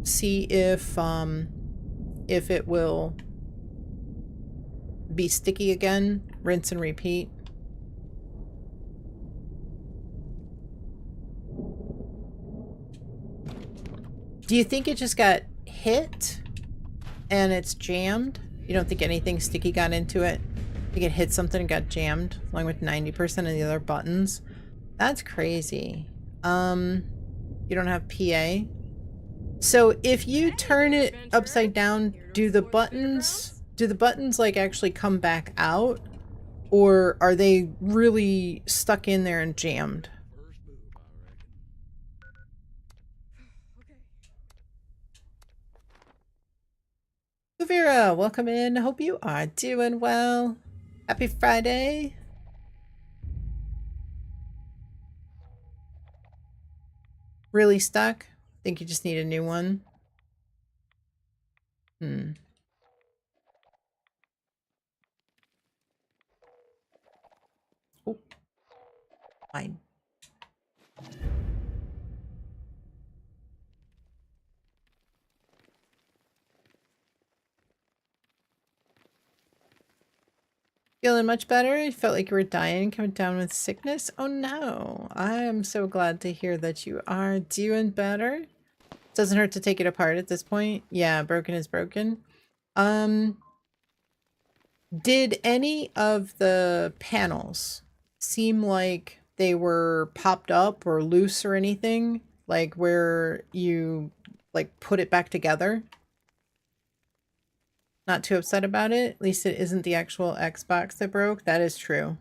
See if it will be sticky again. Rinse and repeat. Do you think it just got hit and it's jammed? You don't think anything sticky got into it? I think it hit something and got jammed along with 90% of the other buttons. That's crazy. You don't have PA. So if you turn it upside down, do the buttons like actually come back out, or are they really stuck in there and jammed? Vera, welcome in. Hope you are doing well. Happy Friday. Really stuck? Think you just need a new one? Oh. Fine. Feeling much better? You felt like you were dying, coming down with sickness? Oh no. I am so glad to hear that you are doing better. Doesn't hurt to take it apart at this point. Yeah, broken is broken. Did any of the panels seem like they were popped up or loose or anything? Like where you like put it back together? Not too upset about it. At least it isn't the actual Xbox that broke. That is true.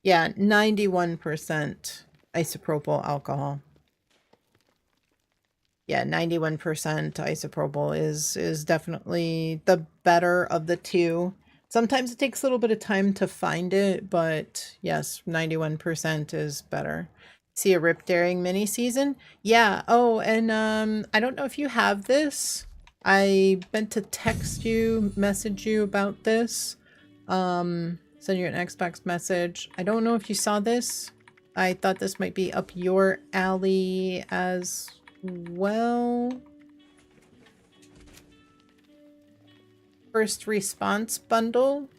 Yeah, 91% isopropyl alcohol. Yeah, 91% isopropyl is definitely the better of the two. Sometimes it takes a little bit of time to find it, but yes, 91% is better. See a Rip Daring mini season? Yeah. Oh, and I don't know if you have this. I meant to text you, message you about this. Send you an Xbox message. I don't know if you saw this. I thought this might be up your alley as well. First response bundle.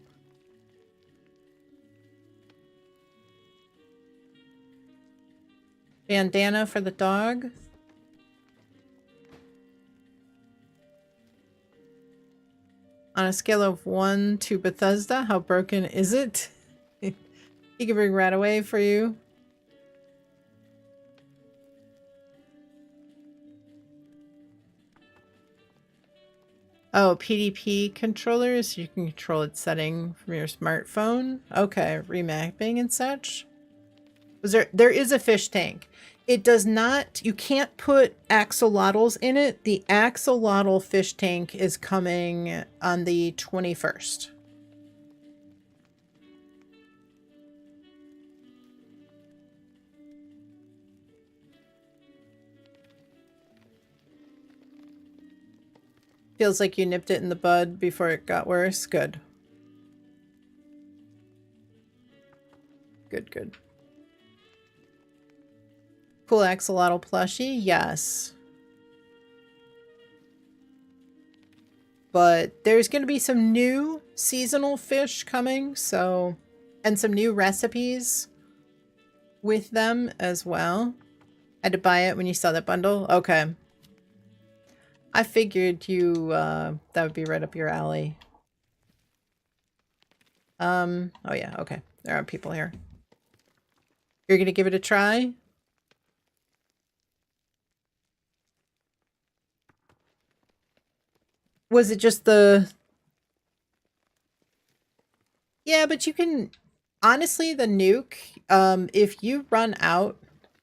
Bandana for the dog. On a scale of 1 to Bethesda, how broken is it? He can bring Rat away for you. Oh, PDP controllers. You can control its setting from your smartphone. Okay, remapping and such. There is a fish tank. It does not, you can't put axolotls in it. The axolotl fish tank is coming on the 21st. Feels like you nipped it in the bud before it got worse. Good. Good, good. Cool axolotl plushie? Yes. But there's going to be some new seasonal fish coming, so... And some new recipes with them as well. Had to buy it when you saw that bundle? Okay. I figured you, that would be right up your alley. Oh yeah, okay. There are people here. You're gonna give it a try? Was it just the... Yeah, but you can... Honestly, the nuke, if you run out,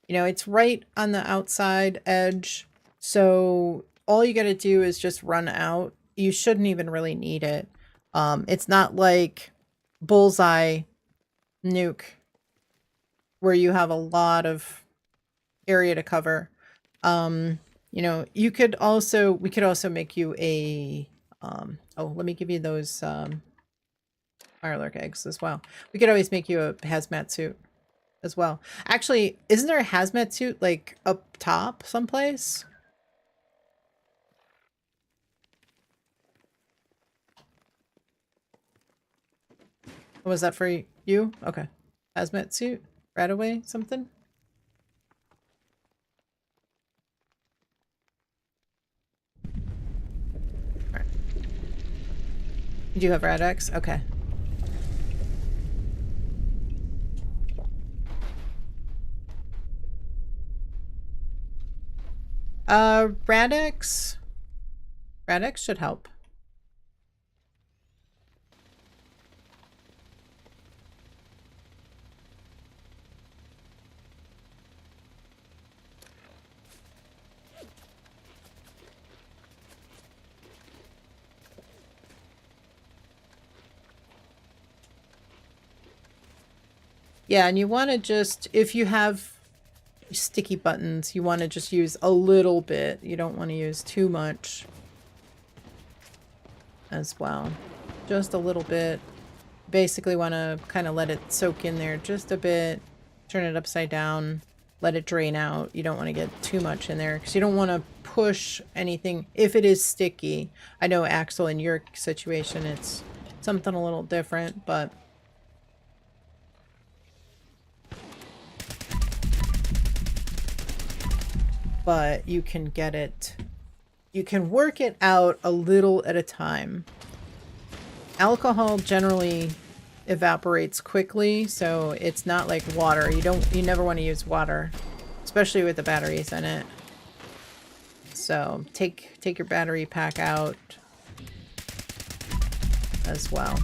you know, it's right on the outside edge. So all you gotta do is just run out. You shouldn't even really need it. It's not like Bullseye Nuke, where you have a lot of area to cover. You know, you could also, we could also make you a, oh, let me give you those, Firelurk eggs as well. We could always make you a hazmat suit as well. Actually, isn't there a hazmat suit, like, up top someplace? Was that for you? Okay. Hazmat suit? Radaway something? Alright. You do have Radex? Okay. Radex? Radex should help. Yeah, and you want to just, if you have sticky buttons, you want to just use a little bit. You don't want to use too much as well. Just a little bit. Basically want to kind of let it soak in there just a bit. Turn it upside down. Let it drain out. You don't want to get too much in there because you don't want to push anything if it is sticky. I know, Axel, in your situation it's something a little different, but you can get it, you can work it out a little at a time. Alcohol generally evaporates quickly, so it's not like water. You never want to use water, especially with the batteries in it. So take your battery pack out as well.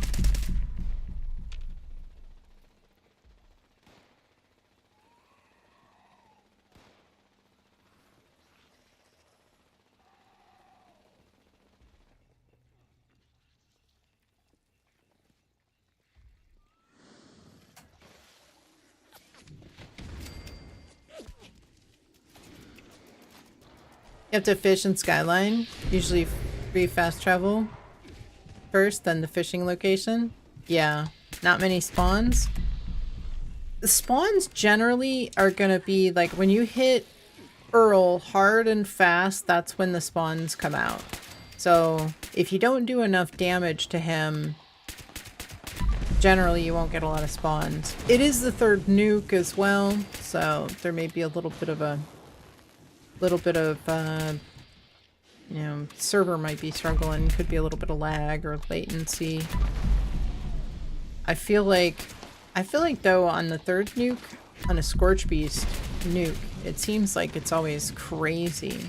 You have to fish in Skyline. Usually free fast travel first, then the fishing location. Yeah, not many spawns. The spawns generally are gonna be like when you hit Earl hard and fast, that's when the spawns come out. So if you don't do enough damage to him, generally you won't get a lot of spawns. It is the third nuke as well, so there may be a little bit of you know, server might be struggling. Could be a little bit of lag or latency. I feel like though on the third nuke, on a Scorch Beast nuke, it seems like it's always crazy.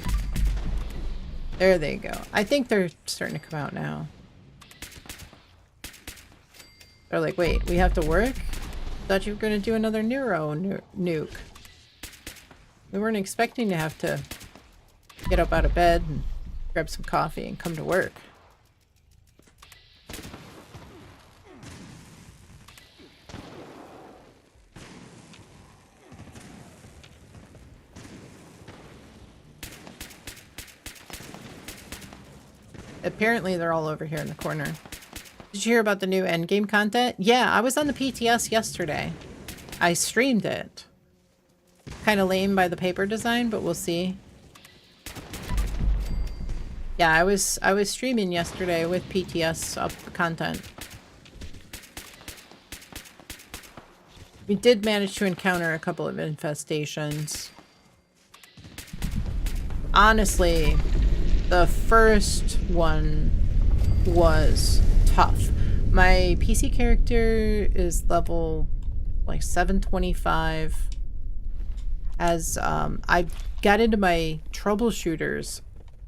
There they go. I think they're starting to come out now. They're like, wait, we have to work? Thought you were going to do another Nero nuke. We weren't expecting to have to get up out of bed and grab some coffee and come to work. Apparently they're all over here in the corner. Did you hear about the new endgame content? Yeah, I was on the PTS yesterday. I streamed it. Kind of lame by the paper design, but we'll see. Yeah, I was streaming yesterday with PTS up content. We did manage to encounter a couple of infestations. Honestly, the first one was tough. My PC character is level like 725. As I got into my troubleshooter's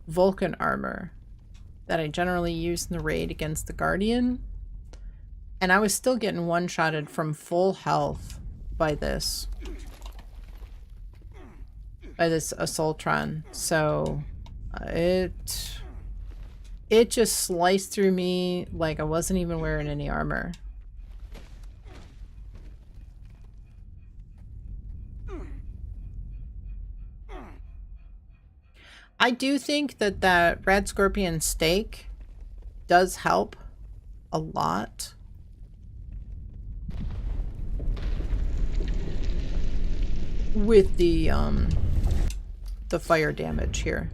Vulcan armor that I generally use in the raid against the Guardian, and I was still getting one-shotted from full health by this Assaultron. So it just sliced through me like I wasn't even wearing any armor. I do think that Red Scorpion steak does help a lot. With the fire damage here.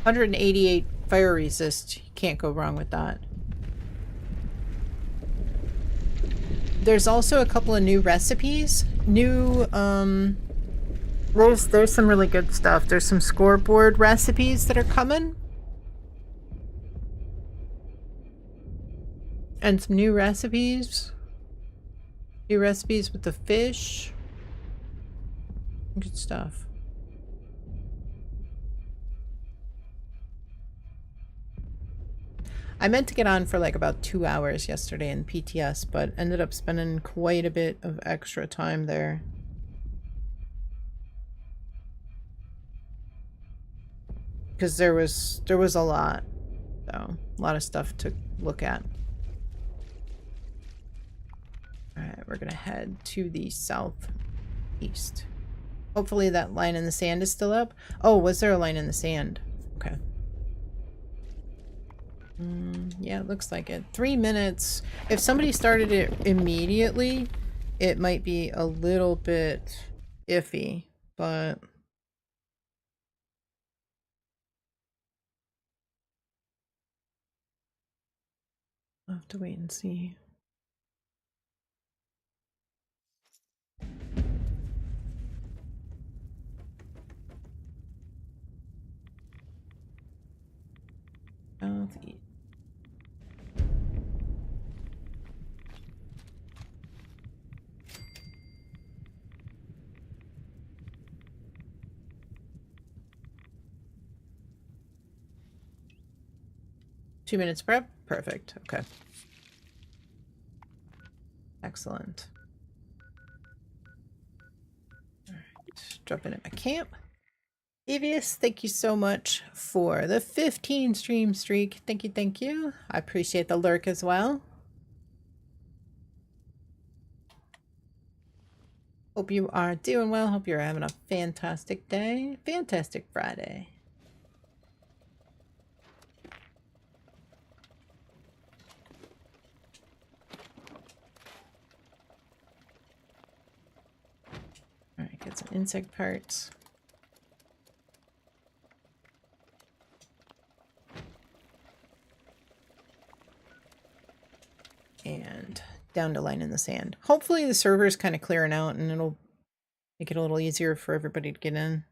$188 fire resist. You can't go wrong with that. There's also a couple of new recipes. There's some really good stuff. There's some scoreboard recipes that are coming. And some new recipes. New recipes with the fish. Good stuff. I meant to get on for like about 2 hours yesterday in PTS, but ended up spending quite a bit of extra time there. Because there was a lot. So, a lot of stuff to look at. Alright, we're gonna head to the south East. Hopefully that line in the sand is still up. Oh, was there a line in the sand? Okay. Yeah, it looks like it. 3 minutes. If somebody started it immediately, it might be a little bit iffy, but I'll have to wait and see. Southeast. Two minutes prep? Perfect. Okay. Excellent. Alright. Drop in at my camp. Devious, thank you so much for the 15 stream streak. Thank you, thank you. I appreciate the lurk as well. Hope you are doing well. Hope you're having a fantastic day. Fantastic Friday. Alright, get some insect parts. And down to line in the sand. Hopefully the server's kind of clearing out and it'll make it a little easier for everybody to get in.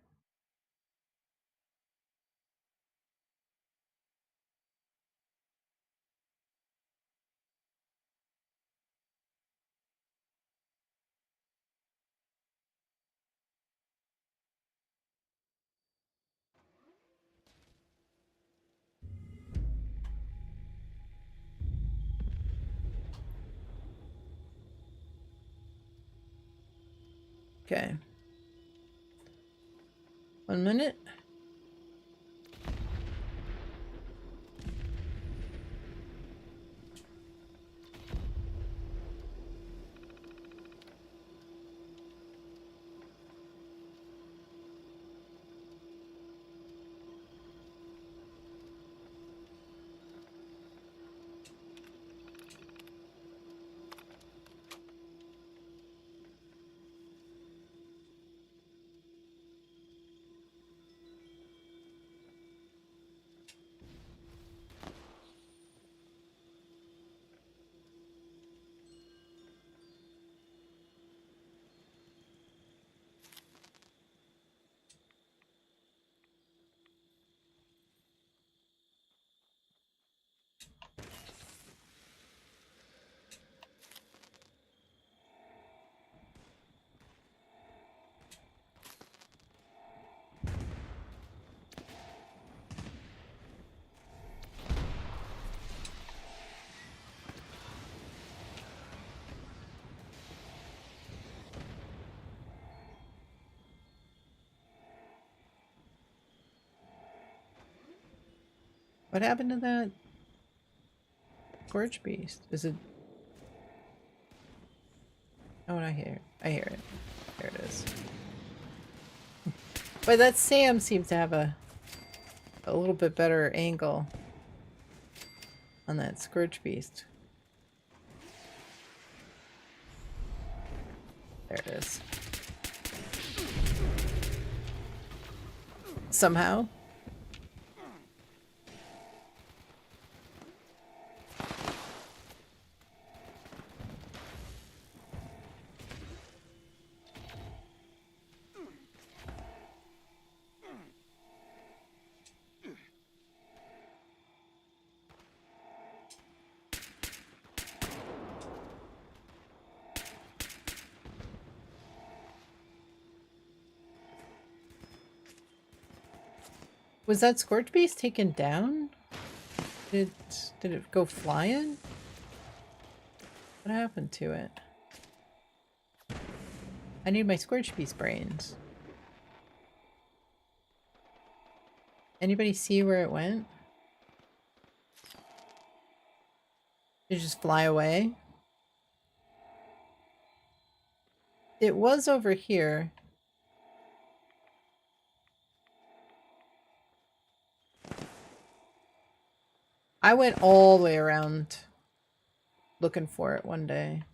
Okay. 1 minute. What happened to that Scorch Beast? Is it... Oh, I hear it. I hear it. There it is. But that Sam seems to have a little bit better angle on that Scourge Beast. There it is. Somehow. Was that Scorch Beast taken down? Did it go flying? What happened to it? I need my Scorch Beast brains. Anybody see where it went? Did it just fly away? It was over here. I went all the way around looking for it one day.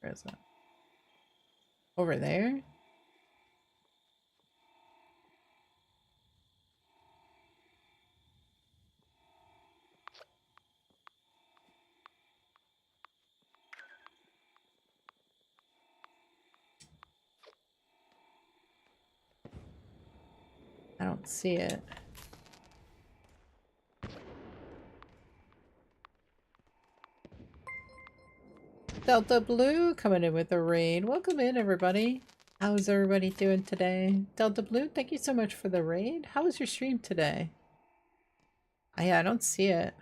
Where is it? Over there? I don't see it. Delta Blue coming in with a raid. Welcome in, everybody. How's everybody doing today? Delta Blue, thank you so much for the raid. How was your stream today? Yeah, I don't see it.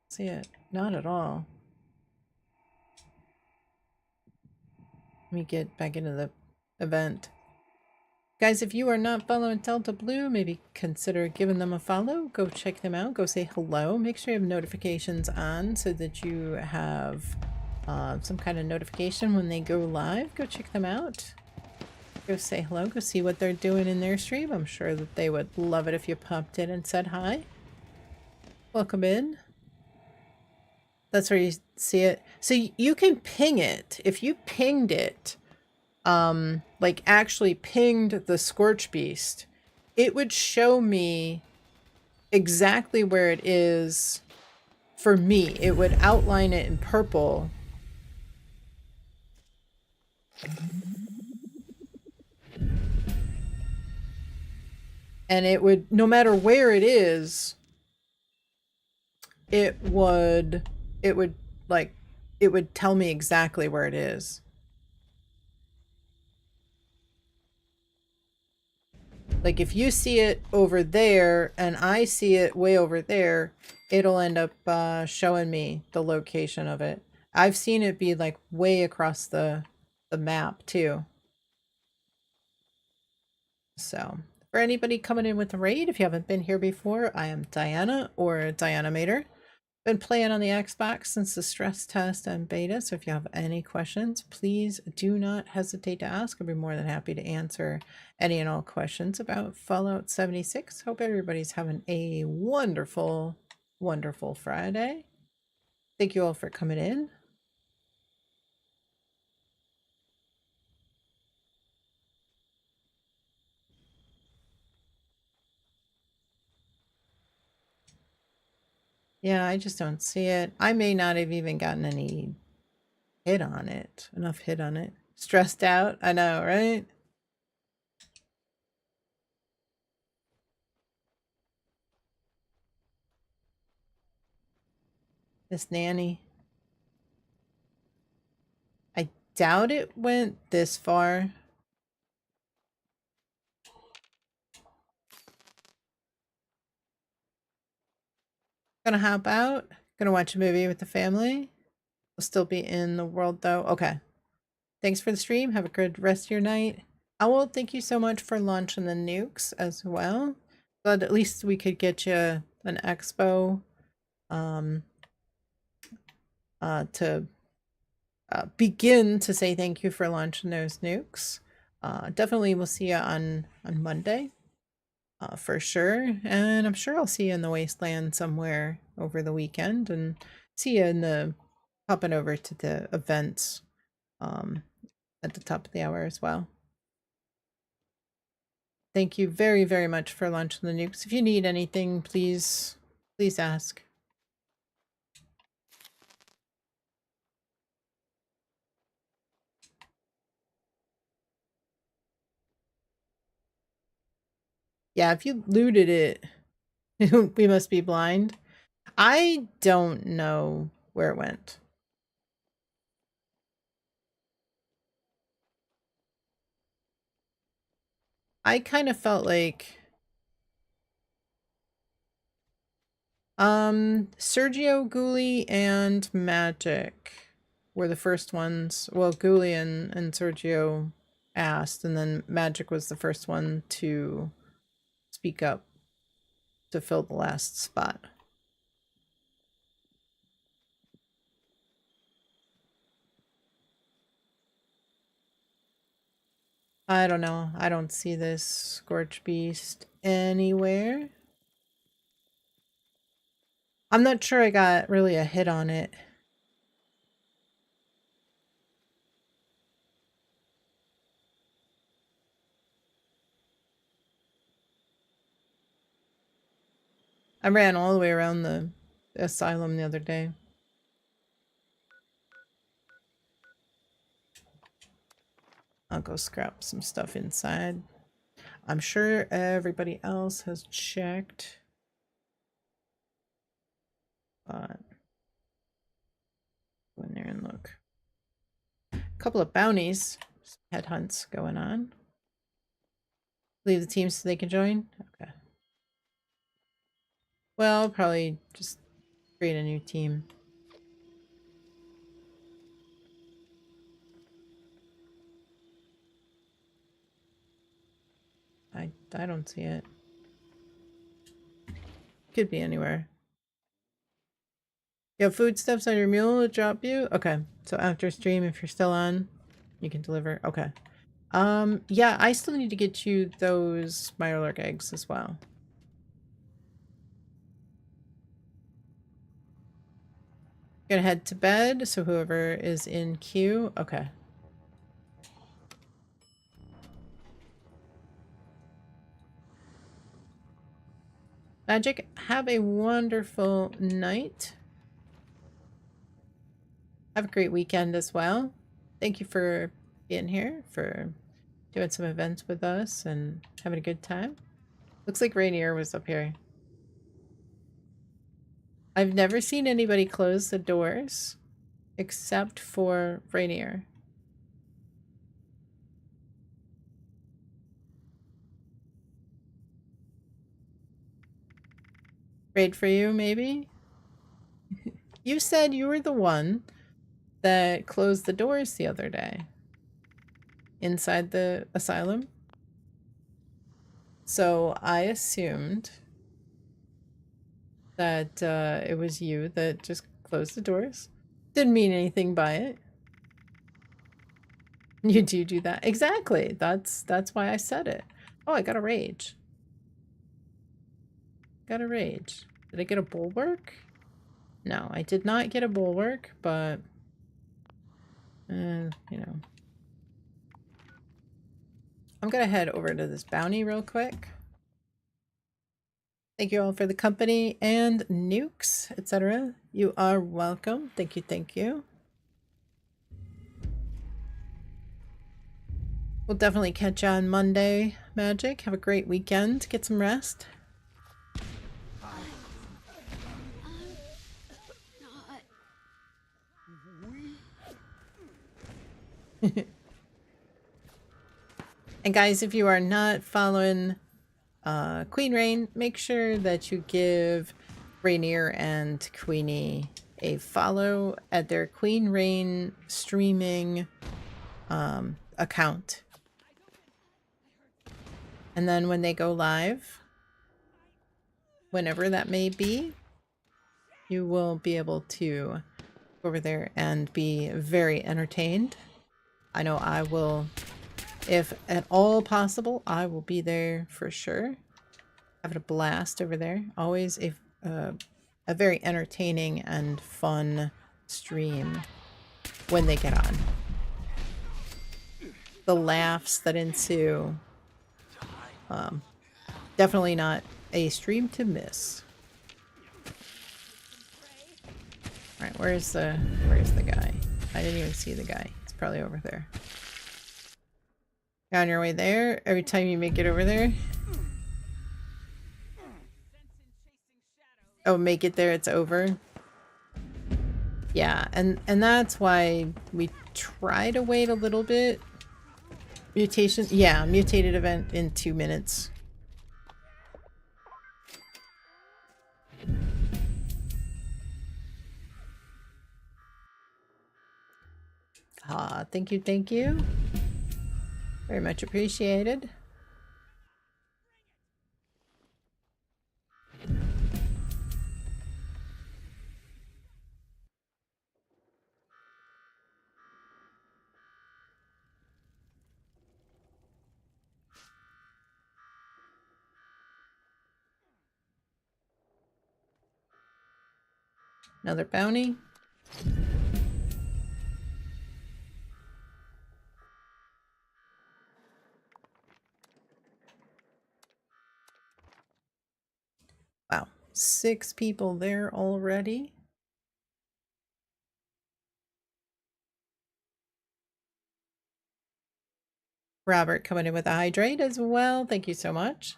See it. Not at all. Let me get back into the event. Guys, if you are not following Delta Blue, maybe consider giving them a follow. Go check them out. Go say hello. Make sure you have notifications on so that you have some kind of notification when they go live. Go check them out. Go say hello. Go see what they're doing in their stream. I'm sure that they would love it if you popped in and said hi. Welcome in. That's where you see it. So you can ping it. If you pinged it, like actually pinged the Scorch Beast, it would show me exactly where it is for me. It would outline it in purple. And it would, no matter where it is, it would tell me exactly where it is. Like if you see it over there and I see it way over there, it'll end up showing me the location of it. I've seen it be like way across the map too. So for anybody coming in with the raid, if you haven't been here before, I am Diana or Diana Mater. Been playing on the Xbox since the stress test and beta, so if you have any questions, please do not hesitate to ask. I'll be more than happy to answer any and all questions about Fallout 76. Hope everybody's having a wonderful, wonderful Friday. Thank you all for coming in. Yeah, I just don't see it. I may not have even gotten any hit on it. Enough hit on it. Stressed out? I know, right? This nanny. I doubt it went this far. Gonna hop out. Gonna watch a movie with the family. We'll still be in the world though. Okay. Thanks for the stream. Have a good rest of your night. Owl, thank you so much for launching the nukes as well. But at least we could get you an expo to begin to say thank you for launching those nukes. Definitely we'll see you on Monday. For sure. And I'm sure I'll see you in the wasteland somewhere over the weekend and see you in the popping over to the events at the top of the hour as well. Thank you very, very much for launching the nukes. If you need anything, please ask. Yeah, if you looted it, we must be blind. I don't know where it went. I kind of felt like Sergio, Ghoulie, and Magic were the first ones. Well, Ghoulie and Sergio asked, and then Magic was the first one to speak up to fill the last spot. I don't know. I don't see this Scorch Beast anywhere. I'm not sure I got really a hit on it. I ran all the way around the asylum the other day. I'll go scrap some stuff inside. I'm sure everybody else has checked. But go in there and look. A couple of bounties, headhunts going on. Leave the team so they can join? Okay. Well, probably just create a new team. I don't see it. Could be anywhere. You have foodstuffs on your mule to drop you? Okay. So after stream, if you're still on, you can deliver. Okay. Yeah, I still need to get you those Mirelurk eggs as well. Gonna head to bed, so whoever is in queue. Okay. Magic, have a wonderful night. Have a great weekend as well. Thank you for being here, for doing some events with us and having a good time. Looks like Rainier was up here. I've never seen anybody close the doors except for Rainier. Raid for you, maybe? You said you were the one that closed the doors the other day. Inside the asylum. So I assumed that it was you that just closed the doors. Didn't mean anything by it. You do that. Exactly. That's why I said it. Oh, I got a rage. Got a rage. Did I get a bulwark? No, I did not get a bulwark, but you know. I'm gonna head over to this bounty real quick. Thank you all for the company and nukes, etc. You are welcome. Thank you, thank you. We'll definitely catch you on Monday, Magic. Have a great weekend. Get some rest. And guys, if you are not following Queen Rain, make sure that you give Rainier and Queenie a follow at their Queen Rain streaming account. And then when they go live, whenever that may be, you will be able to go over there and be very entertained. I know I will, if at all possible, I will be there for sure. Having a blast over there. Always a very entertaining and fun stream when they get on. The laughs that ensue. Definitely not a stream to miss. Alright, where's the guy? I didn't even see the guy. It's probably over there. You're on your way there. Every time you make it over there. Oh, make it there, it's over. Yeah, and that's why we try to wait a little bit. Mutation, yeah, mutated event in 2 minutes. Ah, thank you, thank you. Very much appreciated. Another bounty. Wow, 6 people there already. Robert coming in with a hydrate as well. Thank you so much.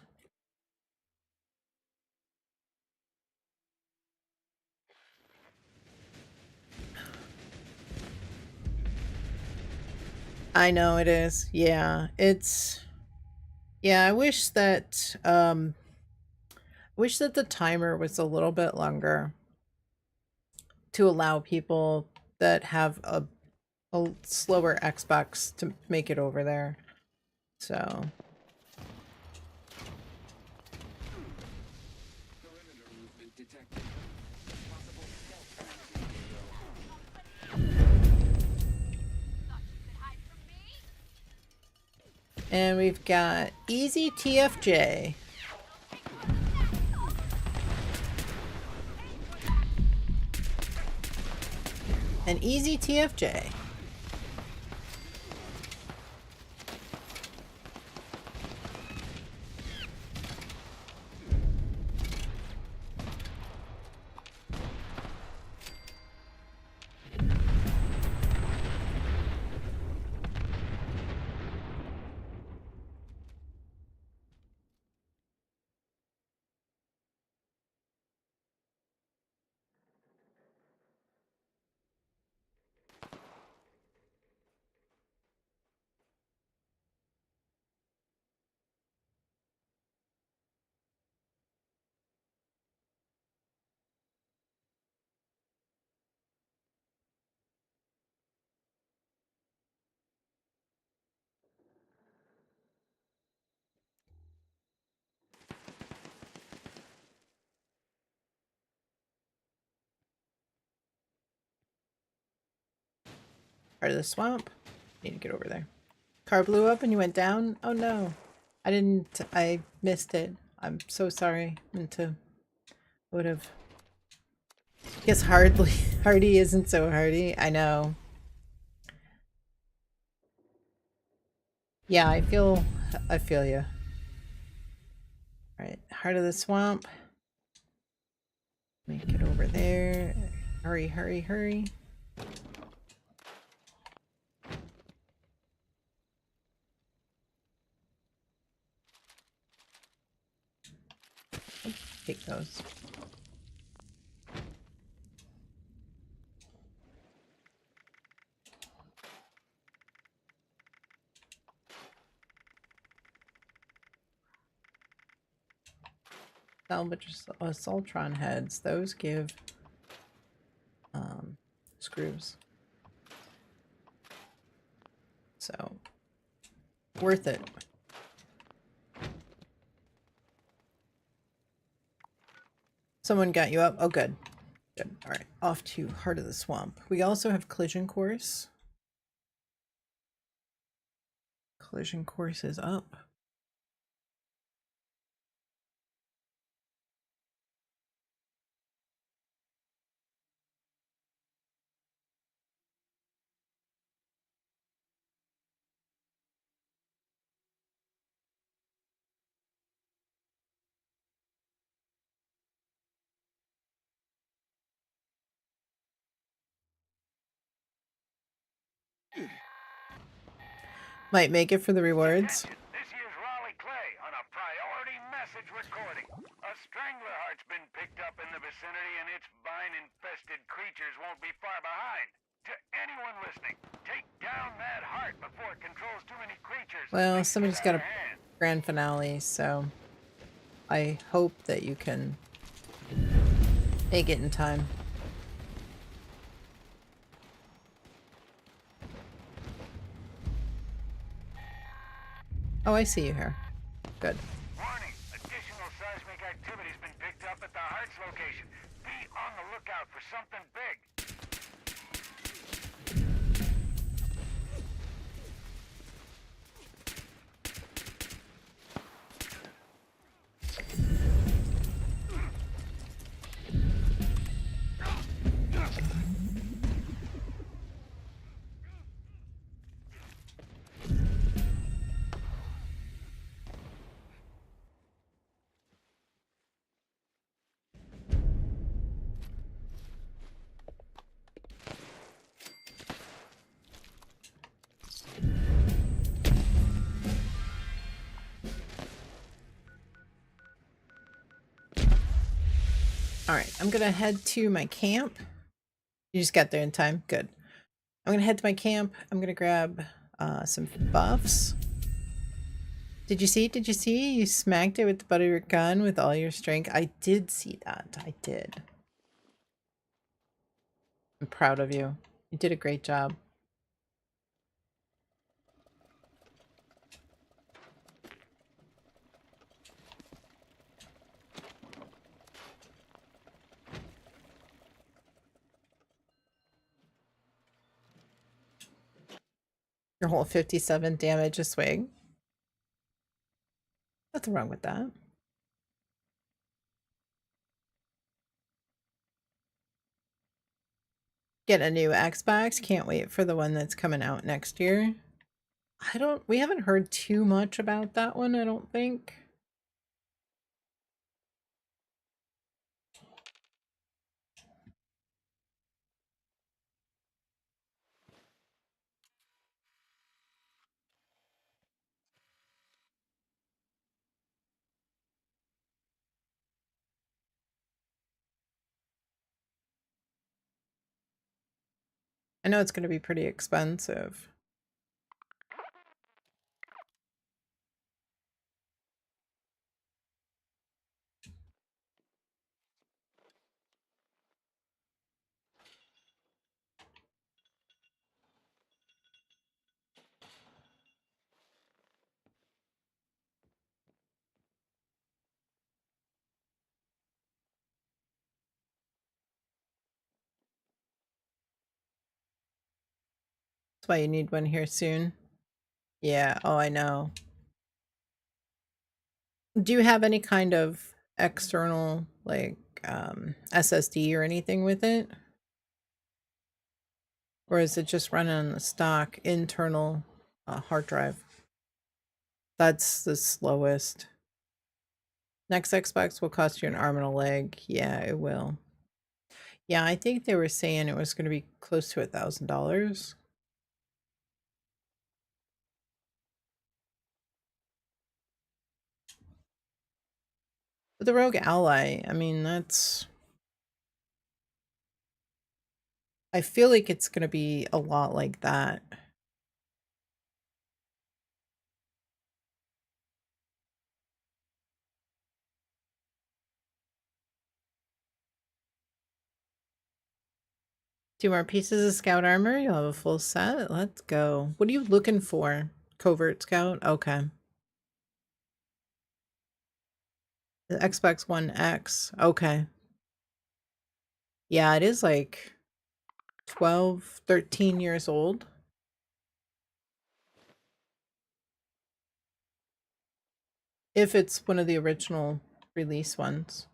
I know it is. Yeah, it's... Yeah, I wish that the timer was a little bit longer to allow people that have a slower Xbox to make it over there. So and we've got easy TFJ. An easy TFJ. Part of the swamp. Need to get over there. Car blew up and you went down? Oh no. I missed it. I'm so sorry. Would have. Guess Hardy isn't so hardy. I know. Yeah, I feel you. Alright, heart of the swamp. Make it over there. Hurry, hurry, hurry. Take those. Salvage Assaultron heads. Those give screws. So worth it. Someone got you up. Oh, good. Good. All right. Off to Heart of the Swamp. We also have Collision Course. Collision Course is up. Might make it for the rewards. This year's Raleigh Clay on a priority message recording. A strangler heart's been picked up in the vicinity and its vine-infested creatures won't be far behind. To anyone listening, take down that heart before it controls too many creatures. Well, somebody's got a grand finale, so I hope that you can make it in time. Oh, I see you here. Good. Warning, additional seismic activity's been picked up at the heart's location. Be on the lookout for something big. All right, I'm gonna head to my camp. You just got there in time. Good. I'm gonna head to my camp. I'm gonna grab some buffs. Did you see? Did you see? You smacked it with the butt of your gun with all your strength. I did see that. I did. I'm proud of you. You did a great job. Your whole 57 damage a swing. Nothing wrong with that. Get a new Xbox. Can't wait for the one that's coming out next year. We haven't heard too much about that one, I don't think. I know it's going to be pretty expensive. That's why you need one here soon. Yeah, oh, I know. Do you have any kind of external, like, SSD or anything with it? Or is it just running on the stock internal hard drive? That's the slowest. Next Xbox will cost you an arm and a leg. Yeah, it will. Yeah, I think they were saying it was going to be close to $1,000. But the Rogue Ally, I mean, that's... I feel like it's going to be a lot like that. Two more pieces of scout armor. You'll have a full set. Let's go. What are you looking for? Covert scout? Okay. The Xbox One X. Okay. Yeah, it is like 12, 13 years old. If it's one of the original release ones.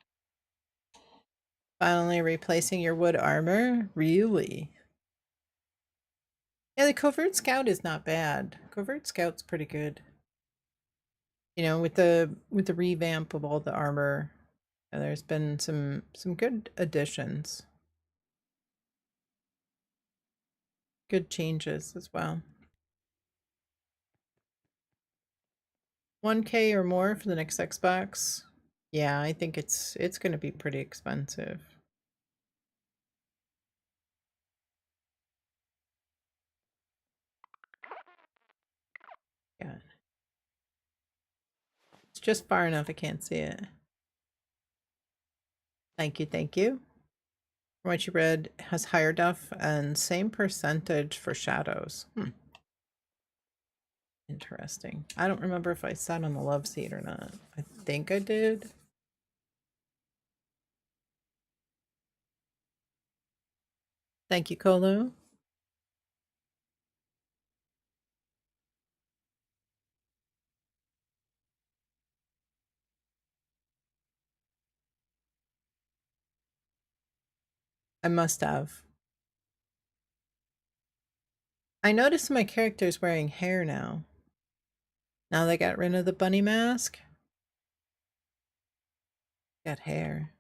Finally replacing your wood armor? Really? Yeah, the Covert Scout is not bad. Covert Scout's pretty good. You know, with the revamp of all the armor, there's been some good additions. Good changes as well. 1K or more for the next Xbox. Yeah, I think it's going to be pretty expensive. Yeah. It's just far enough I can't see it. Thank you, thank you. From what you read, has higher def and same percentage for shadows. Interesting. I don't remember if I sat on the love seat or not. I think I did. Thank you, Colo. I must have. I noticed my character's wearing hair now. Now they got rid of the bunny mask. Got hair.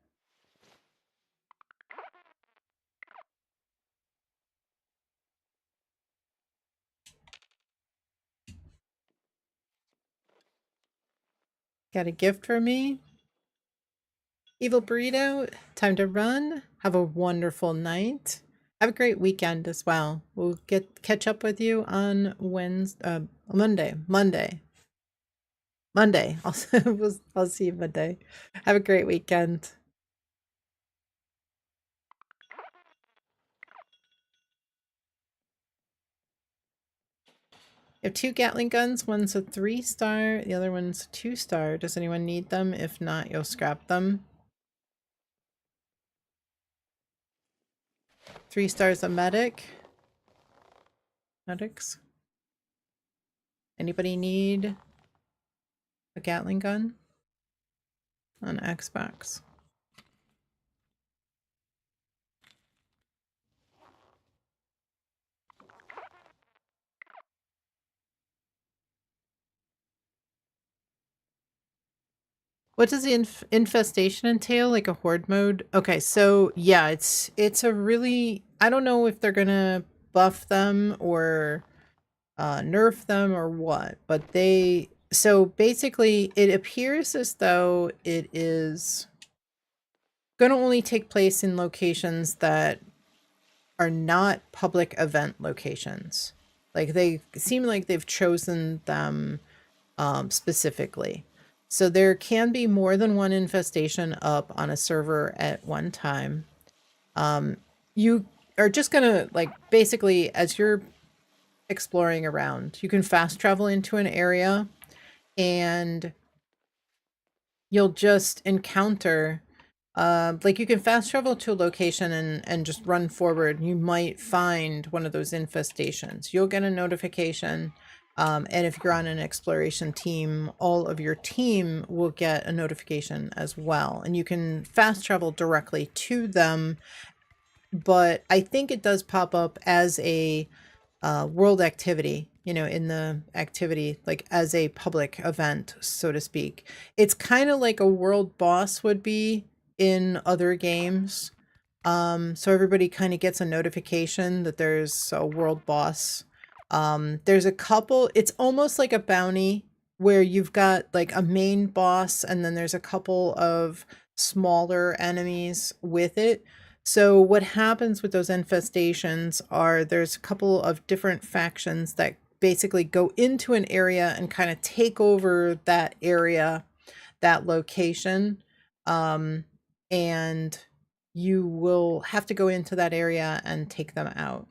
Got a gift for me? Evil Burrito, time to run. Have a wonderful night. Have a great weekend as well. We'll catch up with you on Monday. Monday. I'll see you Monday. Have a great weekend. You have 2 Gatling guns. One's a 3-star. The other one's a 2-star. Does anyone need them? If not, you'll scrap them. 3 stars a medic. Medics. Anybody need a Gatling gun on Xbox? What does the infestation entail? Like a horde mode? Okay, so yeah, it's a really, I don't know if they're gonna buff them or nerf them or what, but so basically it appears as though it is gonna only take place in locations that are not public event locations. Like they seem like they've chosen them specifically. So there can be more than one infestation up on a server at one time. You are just gonna, like, basically, as you're exploring around, you can fast travel into an area and you'll just encounter like you can fast travel to a location and just run forward. You might find one of those infestations. You'll get a notification. And if you're on an exploration team, all of your team will get a notification as well. And you can fast travel directly to them. But I think it does pop up as a world activity, in the activity, like as a public event, so to speak. It's kind of like a world boss would be in other games. So everybody kind of gets a notification that there's a world boss. There's a couple, it's almost like a bounty where you've got like a main boss and then there's a couple of smaller enemies with it. So what happens with those infestations are there's a couple of different factions that basically go into an area and kind of take over that area, that location. And you will have to go into that area and take them out.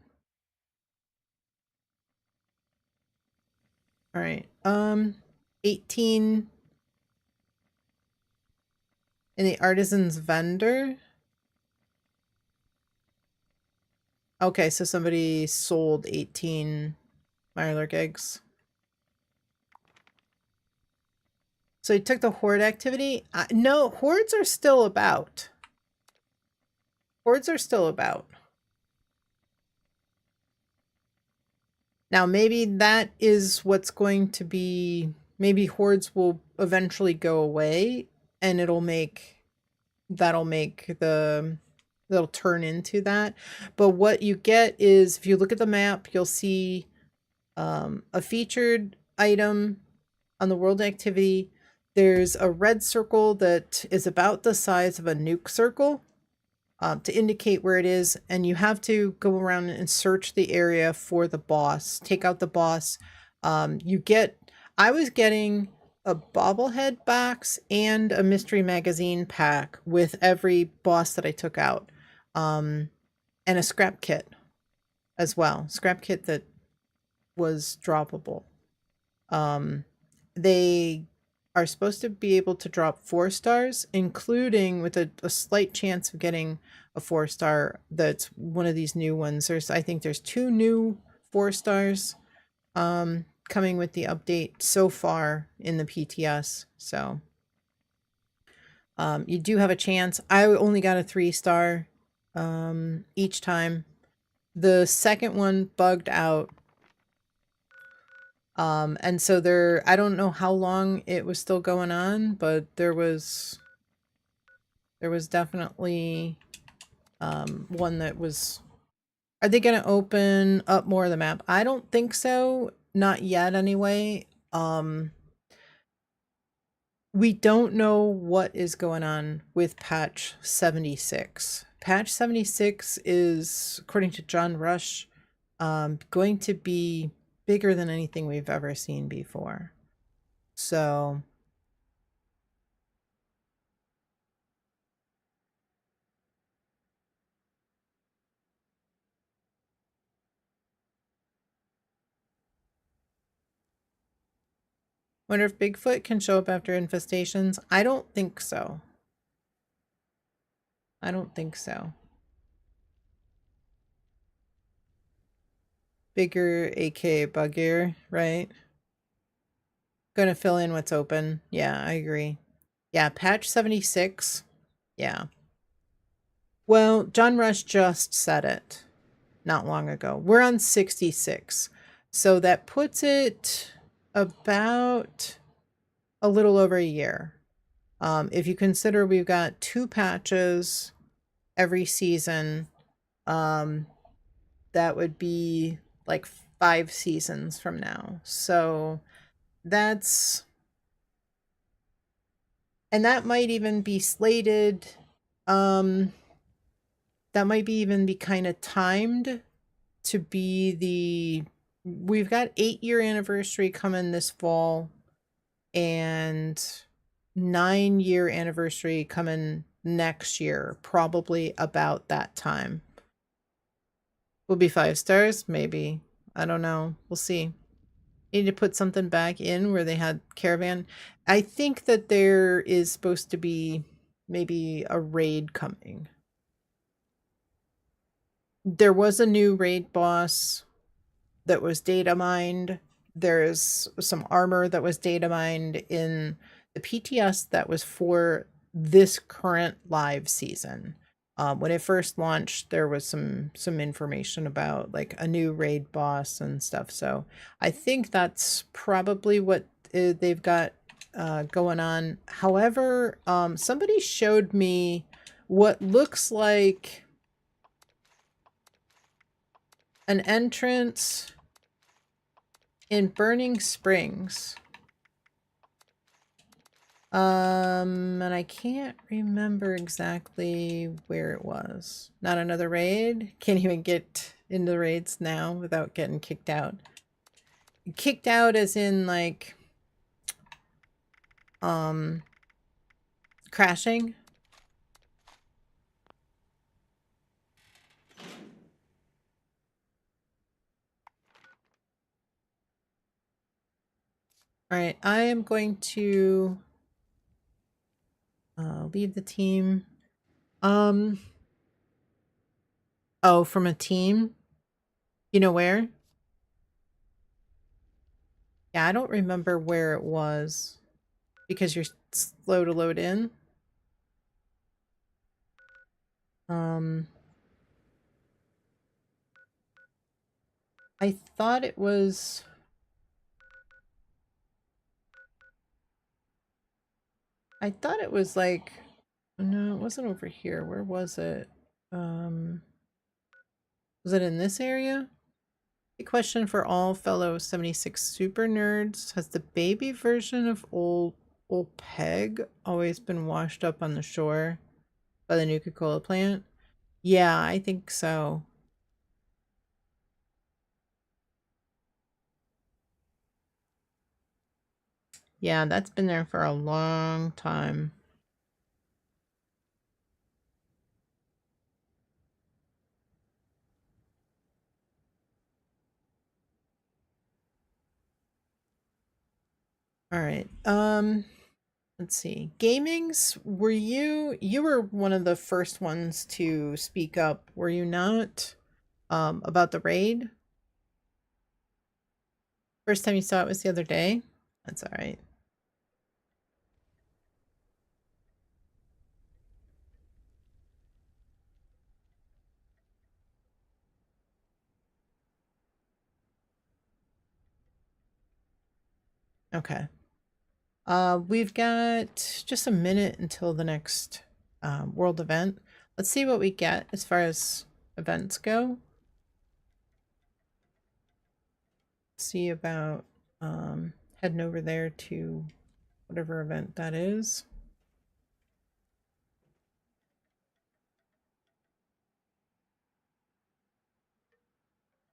All right. 18 in the artisan's vendor. Okay, so somebody sold 18 Mirelurk eggs. So he took the horde activity? No, hordes are still about. Hordes are still about. Now, maybe that is what's going to be... Maybe hordes will eventually go away, and that'll turn into that. But what you get is, if you look at the map, you'll see a featured item on the world activity. There's a red circle that is about the size of a nuke circle to indicate where it is, and you have to go around and search the area for the boss, take out the boss. I was getting a bobblehead box and a mystery magazine pack with every boss that I took out, and a scrap kit as well. Scrap kit that was droppable. They are supposed to be able to drop 4 stars, including with a slight chance of getting a 4-star that's one of these new ones. I think there's 2 new 4 stars coming with the update so far in the PTS. So you do have a chance. I only got a 3-star each time. The second one bugged out. And so I don't know how long it was still going on, but there was definitely one that was... Are they going to open up more of the map? I don't think so. Not yet anyway. we don't know what is going on with patch 76. Patch 76 is, according to John Rush, going to be bigger than anything we've ever seen before. So wonder if Bigfoot can show up after infestations. I don't think so. I don't think so. Bigger, aka buggier, right? Gonna fill in what's open. Yeah, I agree. Yeah, patch 76. Yeah. Well, John Rush just said it not long ago. We're on 66. So that puts it about a little over a year. If you consider we've got 2 patches every season, that would be like 5 seasons from now. So that's, and that might even be slated, that might be even be kind of timed to be we've got 8-year anniversary coming this fall and 9-year anniversary coming next year, probably about that time. Will be 5 stars, maybe. I don't know. We'll see. Need to put something back in where they had caravan. I think that there is supposed to be maybe a raid coming. There was a new raid boss that was data mined. There's some armor that was data mined in the PTS that was for this current live season. When it first launched, there was some information about like a new raid boss and stuff. So I think that's probably what they've got going on. However, somebody showed me what looks like an entrance in Burning Springs. And I can't remember exactly where it was. Not another raid? Can't even get into raids now without getting kicked out. Kicked out as in like crashing. All right, I am going to leave the team. Oh, from a team? You know where? Yeah, I don't remember where it was because you're slow to load in. I thought it was... I thought it was like... No, it wasn't over here. Where was it? Was it in this area? A question for all fellow 76 super nerds. Has the baby version of old Peg always been washed up on the shore by the Nuka-Cola plant? Yeah, I think so. Yeah, that's been there for a long time. All right. Let's see. Gamings, were you were one of the first ones to speak up, were you not? About the raid? First time you saw it was the other day? That's all right. Okay. We've got just a minute until the next world event. Let's see what we get as far as events go. See about heading over there to whatever event that is.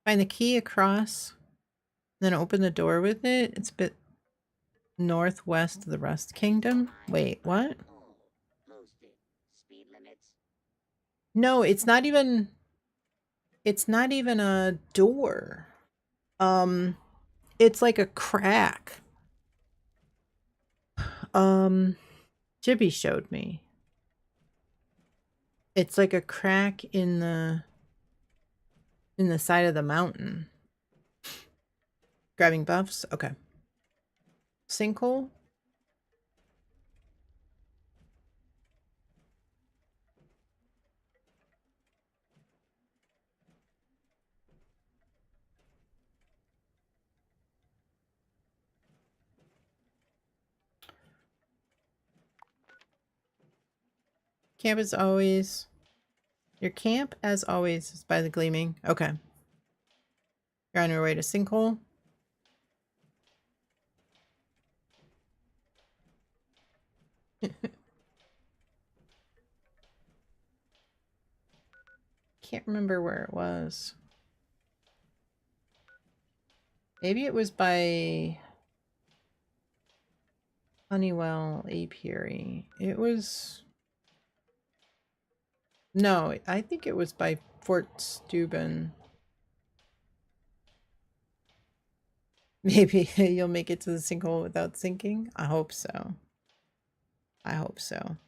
Find the key across, then open the door with it. It's a bit northwest of the Rust Kingdom. Wait, what? No, it's not even a door. It's like a crack. Jibby showed me. It's like a crack in the side of the mountain. Grabbing buffs? Okay. Sinkhole? Camp as always. Your camp, as always, is by the gleaming. Okay. You're on your way to Sinkhole. Can't remember where it was. Maybe it was by Honeywell Apiary. It was... No, I think it was by Fort Steuben. Maybe you'll make it to the sinkhole without sinking? I hope so. I hope so.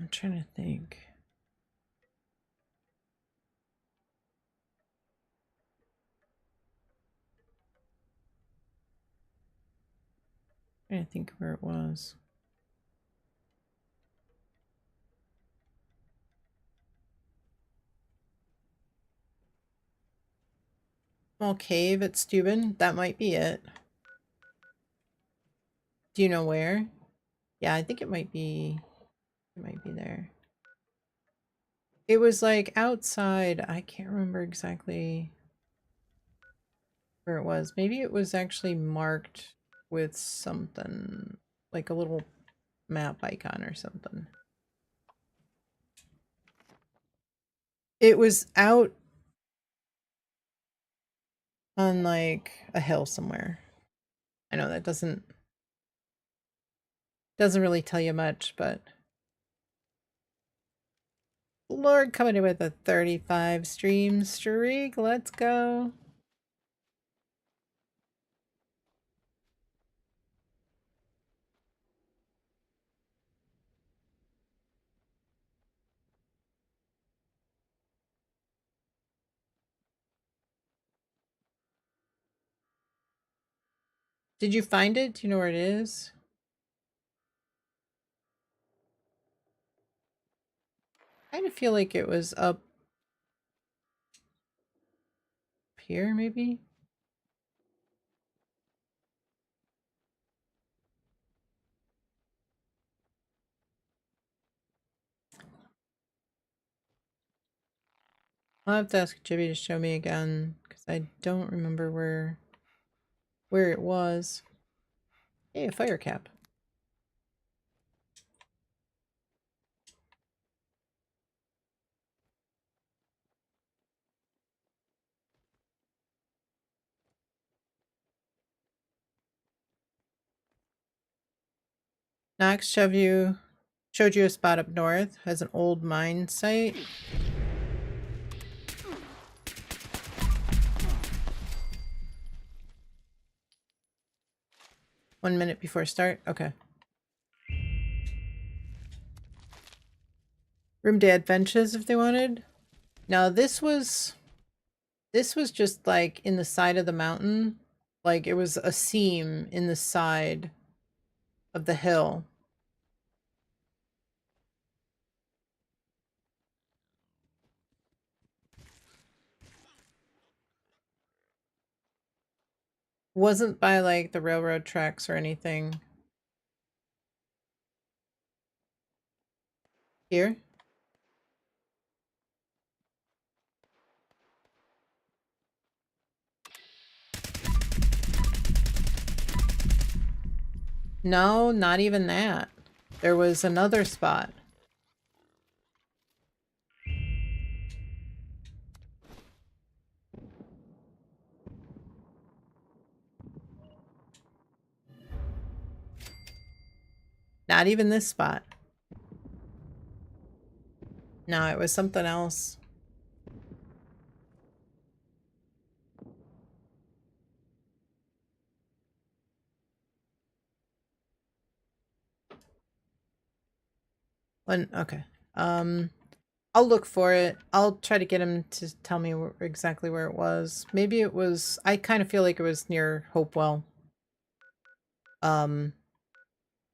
I'm trying to think. Trying to think where it was. Small cave at Steuben. That might be it. Do you know where? Yeah, I think it might be. It might be there. It was like outside. I can't remember exactly where it was. Maybe it was actually marked with something like a little map icon or something. It was out on like a hill somewhere. I know that doesn't really tell you much, but Lord coming in with a 35 stream streak. Let's go. Did you find it? Do you know where it is? I kind of feel like it was up here, maybe? I'll have to ask Jibby to show me again, because I don't remember where it was. Hey, a fire cap. Knox showed you a spot up north. Has an old mine site. One minute before start. Okay. Room to add benches if they wanted. Now this was just like in the side of the mountain. Like it was a seam in the side of the hill. Wasn't by like the railroad tracks or anything. Here? No, not even that. There was another spot. Not even this spot. No, it was something else. Okay. I'll look for it. I'll try to get him to tell me exactly where it was. Maybe it was, I kind of feel like it was near Hopewell.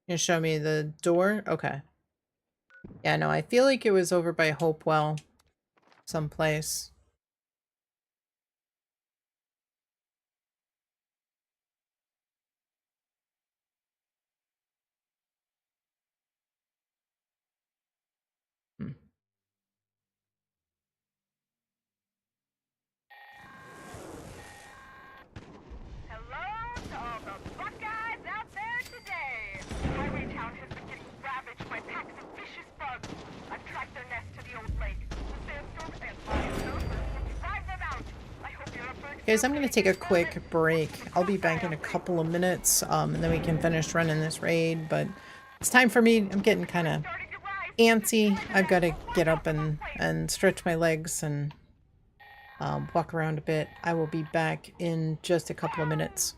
You show me the door? Okay. Yeah, no, I feel like it was over by Hopewell someplace. Hmm. Hello to all the Buckeyes out there today. Highway Town has been getting ravaged by packs of vicious bugs. I've tracked their nest to the old lake. The sandstorm and biosurfers will drive them out. I hope you're up for Guys, I'm going to take a quick break. I'll be back in a couple of minutes, and then we can finish running this raid, but it's time for me. I'm getting kind of antsy. I've got to get up and stretch my legs and walk around a bit. I will be back in just a couple of minutes.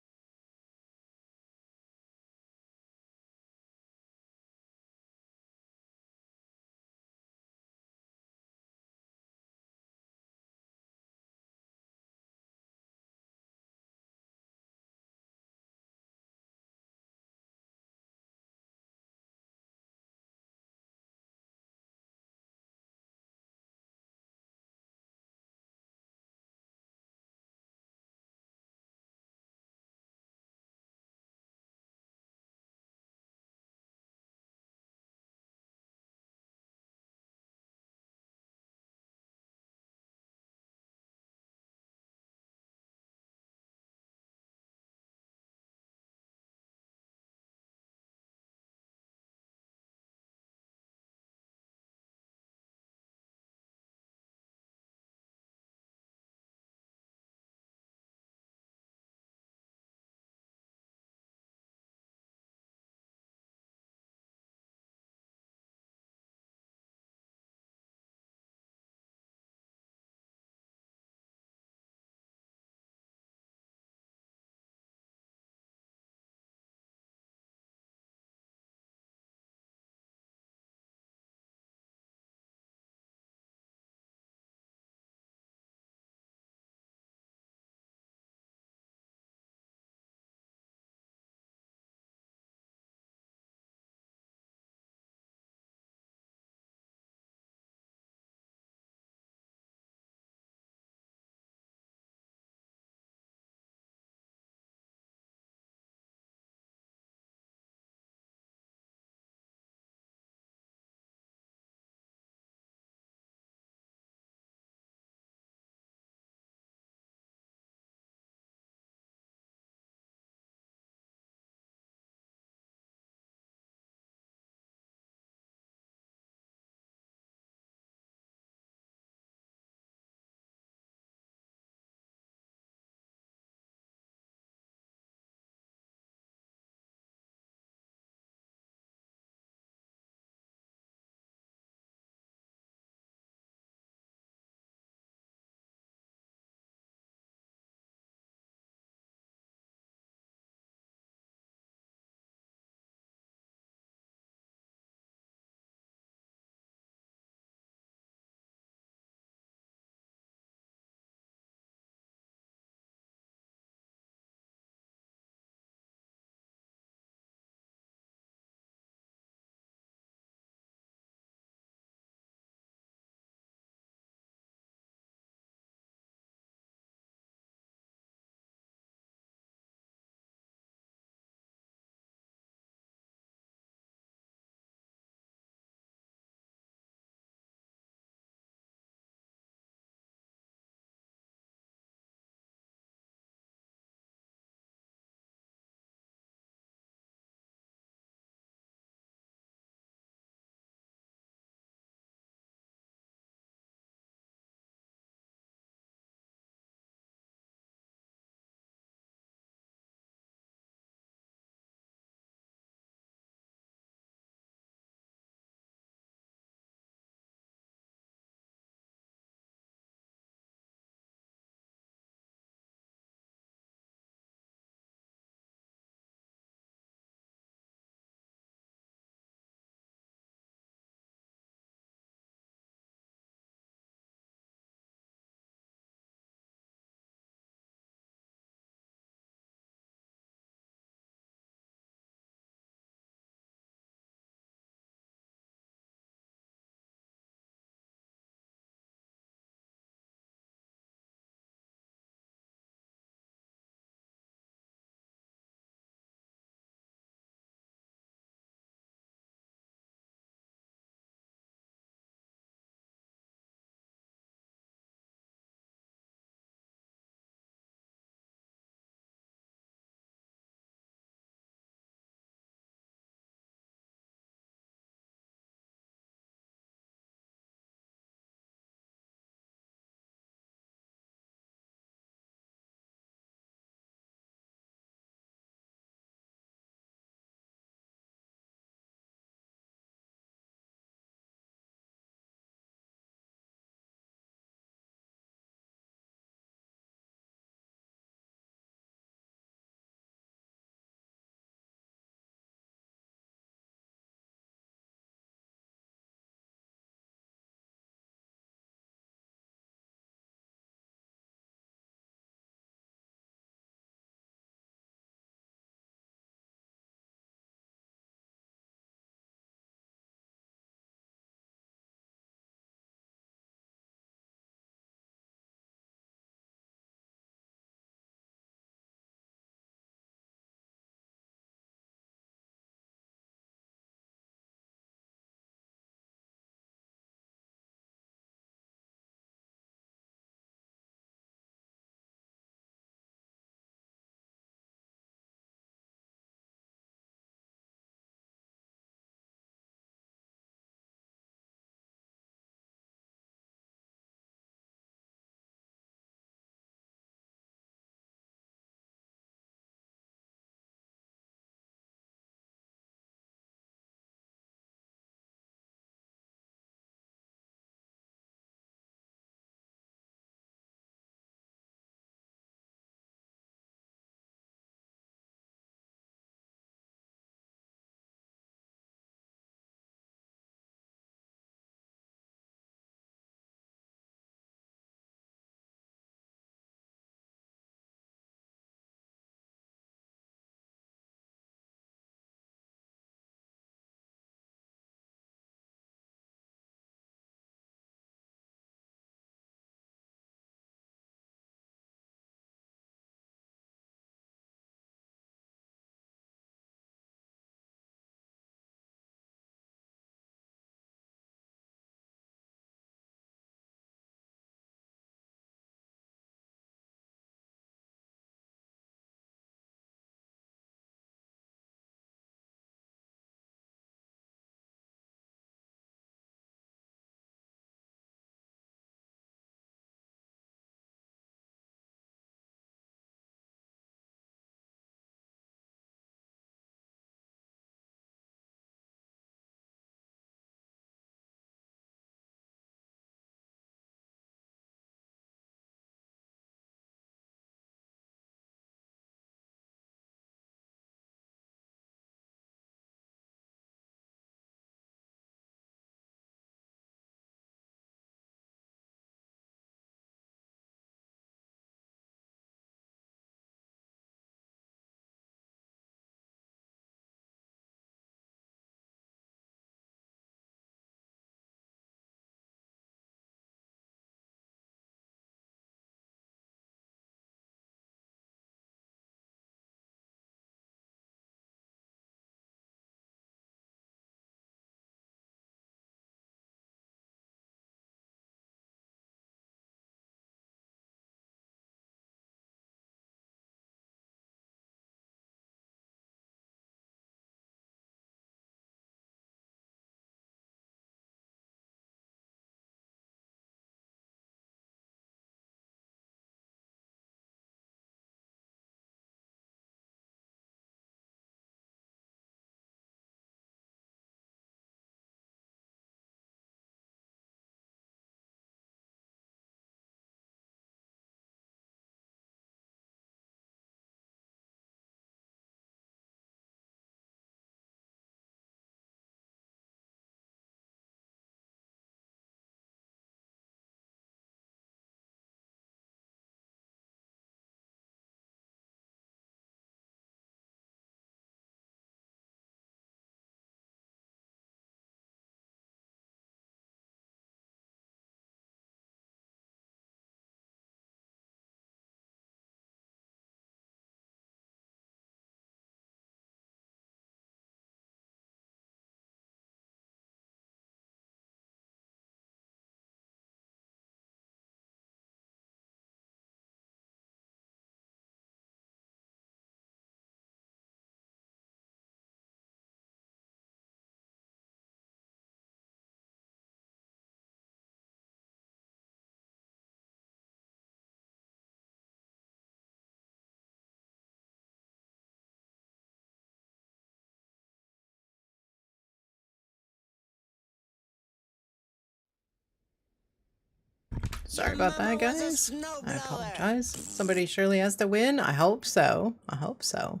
Sorry about that, guys. I apologize. Somebody surely has to win. I hope so. I hope so.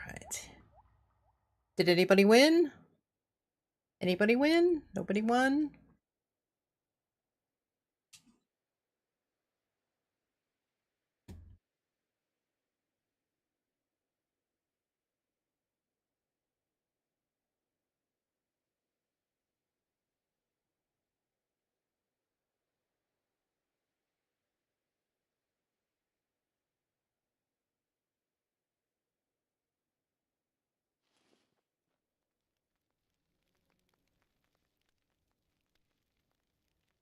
Right. Did anybody win? Anybody win? Nobody won?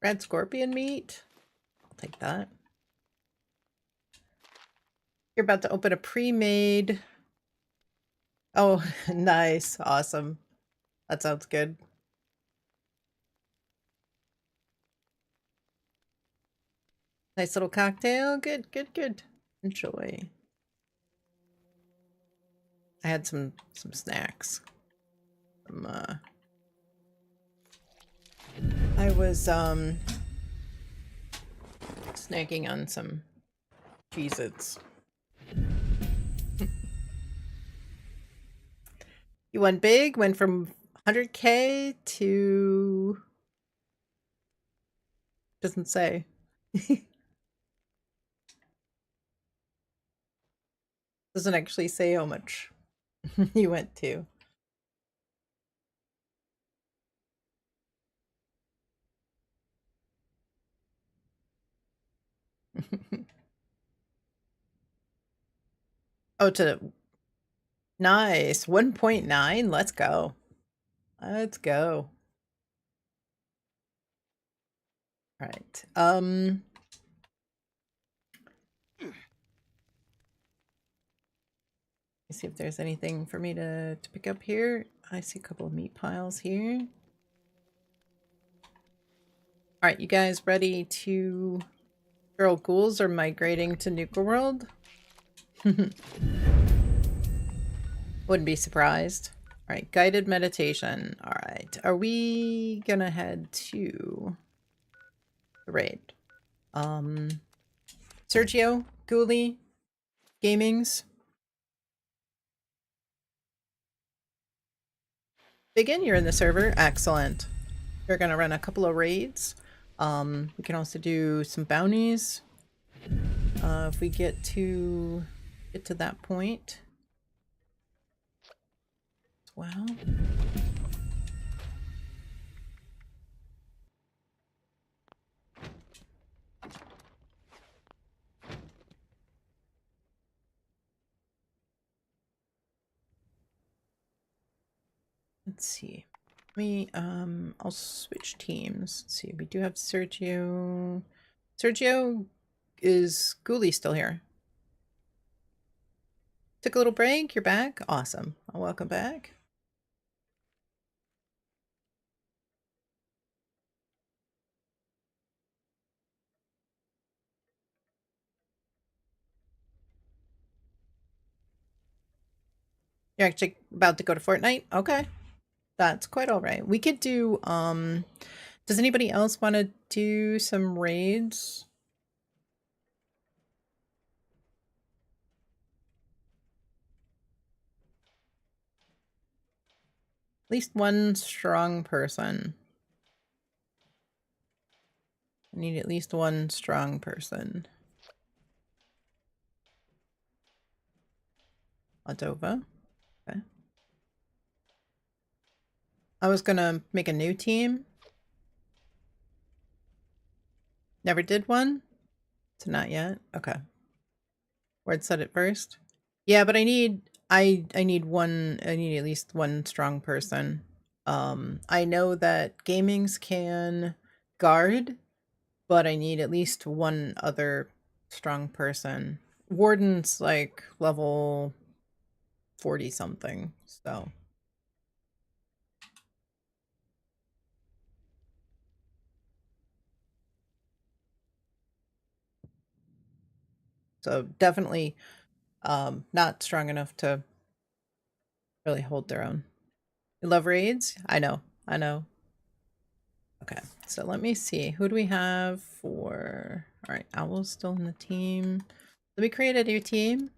Red scorpion meat? I'll take that. You're about to open a pre-made. Oh, nice. Awesome. That sounds good. Nice little cocktail. Good, good, good. Enjoy. I had some snacks. I was snacking on some Cheez-Its. You went big, went from 100K to... Doesn't say. Doesn't actually say how much you went to. Oh, to... Nice. 1.9? Let's go. Let's go. All right. Let's see if there's anything for me to pick up here. I see a couple of meat piles here. All right, you guys ready to... Feral ghouls are migrating to Nuka World? Wouldn't be surprised. All right, guided meditation. All right, are we gonna head to the raid? Sergio, Ghoulie, Gamings. Begin, you're in the server. Excellent. We're gonna run a couple of raids. We can also do some bounties. If we get to that point. Well. Let's see. I'll switch teams. Let's see, we do have Sergio. Sergio, is Ghoulie still here? Took a little break, you're back? Awesome. Welcome back. You're actually about to go to Fortnite? Okay. That's quite alright. We could do, does anybody else want to do some raids? At least one strong person. I need at least one strong person. Moldova. Okay. I was gonna make a new team. Never did one? So not yet? Okay. Word said it first? Yeah, but I need at least one strong person. I know that gamings can guard, but I need at least one other strong person. Warden's like level 40 something, so. So definitely not strong enough to really hold their own. You love raids? I know. Okay, so let me see. Who do we have for... All right, Owl's still in the team. Let me create a new team.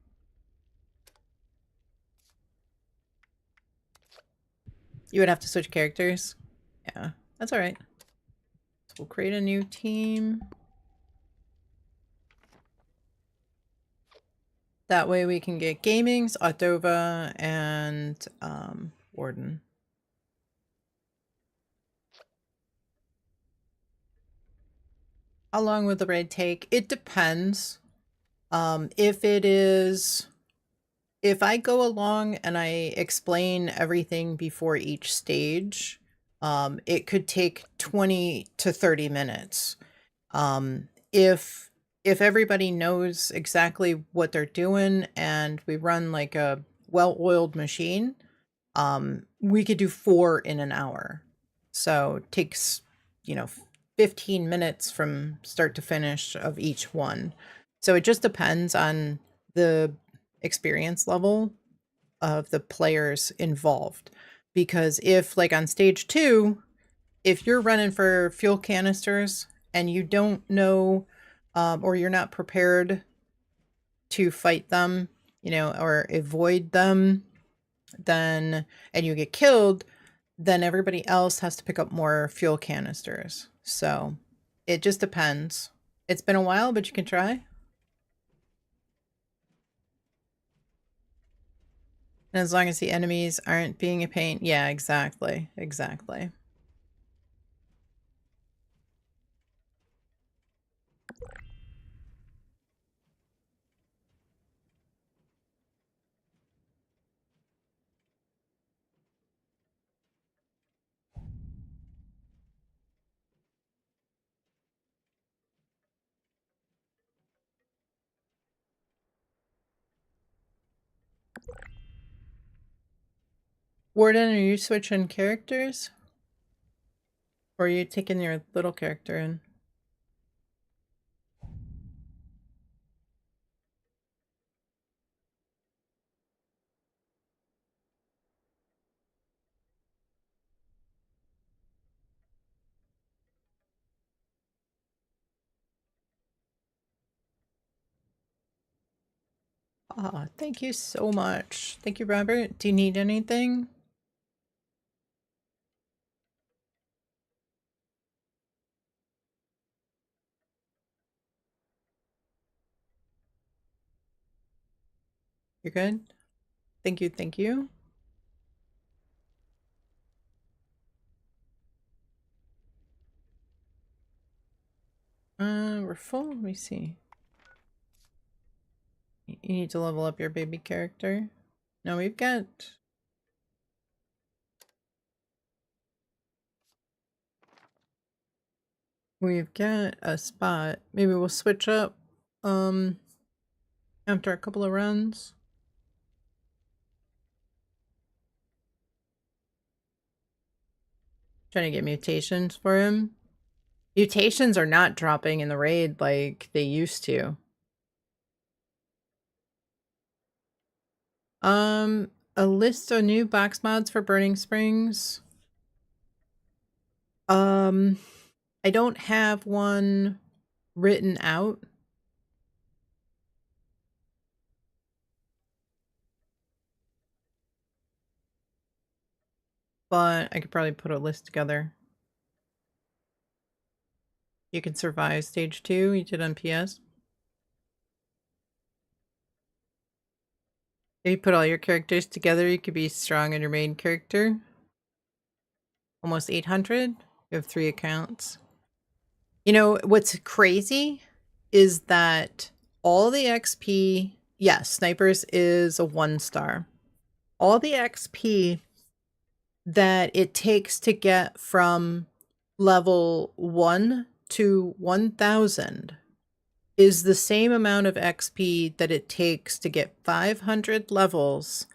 You would have to switch characters. Yeah, that's all right. So we'll create a new team. That way we can get Gamings, Autova, and Warden. How long would the raid take? It depends. If I go along and I explain everything before each stage, it could take 20 to 30 minutes. If everybody knows exactly what they're doing and we run like a well-oiled machine, we could do 4 in an hour. So it takes, 15 minutes from start to finish of each one. So it just depends on the experience level of the players involved. Because if, like on stage 2, if you're running for fuel canisters and you don't know or you're not prepared to fight them, or avoid them, then and you get killed, then everybody else has to pick up more fuel canisters. So it just depends. It's been a while, but you can try. And as long as the enemies aren't being a pain. Yeah, exactly. Exactly. Warden, are you switching characters? Or are you taking your little character in? Ah, thank you so much. Thank you, Robert. Do you need anything? You're good? Thank you, thank you. We're full. Let me see. You need to level up your baby character. No, we've got... We've got a spot. Maybe we'll switch up, after a couple of runs. Trying to get mutations for him. Mutations are not dropping in the raid like they used to. A list of new box mods for Burning Springs. I don't have one written out. But I could probably put a list together. You can survive stage 2, you did on PS. If you put all your characters together, you could be strong in your main character. Almost 800. You have 3 accounts. You know, what's crazy is that all the XP, yes, snipers is a 1-star. All the XP that it takes to get from level 1 to 1000 is the same amount of XP that it takes to get 500 levels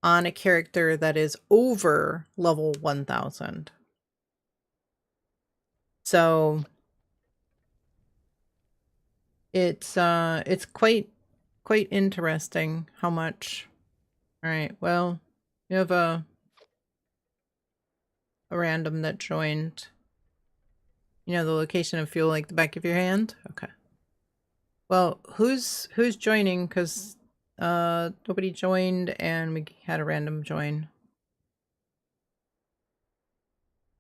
on a character that is over level 1000. So it's quite interesting how much. All right, well, you have a random that joined. You know the location of fuel like the back of your hand? Okay. Well, who's joining? Because nobody joined and we had a random join.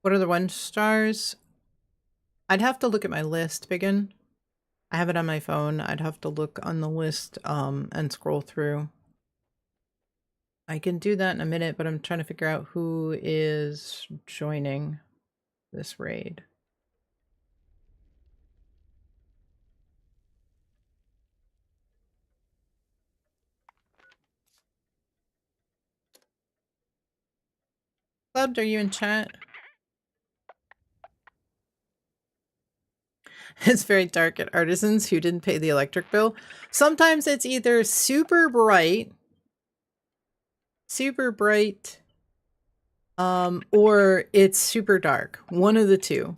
What are the 1 stars? I'd have to look at my list, Biggin. I have it on my phone. I'd have to look on the list and scroll through. I can do that in a minute, but I'm trying to figure out who is joining this raid. Clubbed, are you in chat? It's very dark at Artisans who didn't pay the electric bill. Sometimes it's either super bright, or it's super dark. One of the two.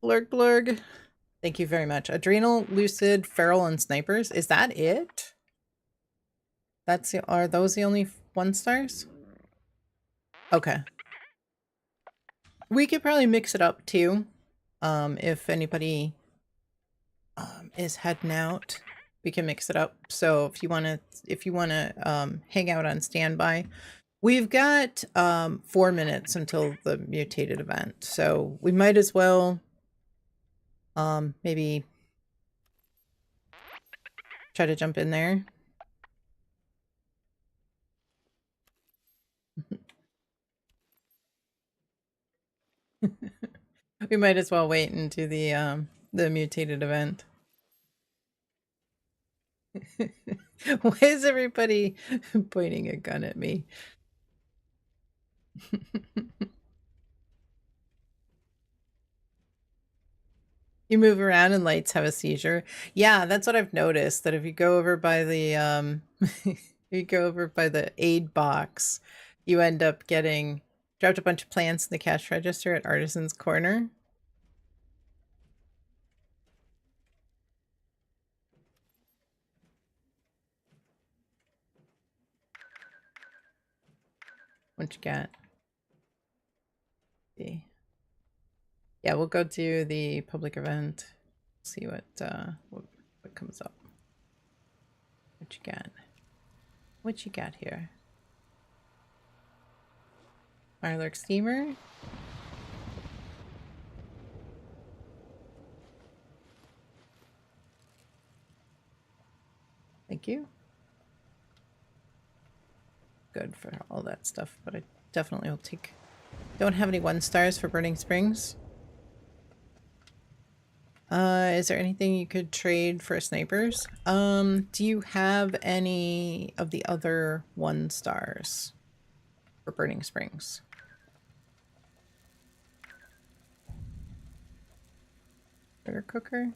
Blurg blurg. Thank you very much. Adrenal, Lucid, Feral, and Snipers. Is that it? Are those the only 1 stars? Okay. We could probably mix it up too. If anybody is heading out, we can mix it up. So if you wanna hang out on standby, we've got 4 minutes until the mutated event. So we might as well maybe try to jump in there. We might as well wait and do the mutated event. Why is everybody pointing a gun at me? You move around and lights have a seizure. Yeah, that's what I've noticed, that if you go over by the you go over by the aid box, you end up getting dropped a bunch of plants in the cash register at Artisan's Corner. What you got? See. Yeah, we'll go to the public event. See what comes up. What you got? What you got here? Mirelurk Steamer. Thank you. Good for all that stuff, but I definitely will take... Don't have any 1 stars for Burning Springs. Is there anything you could trade for snipers? Do you have any of the other 1 stars for Burning Springs? Sugar cooker?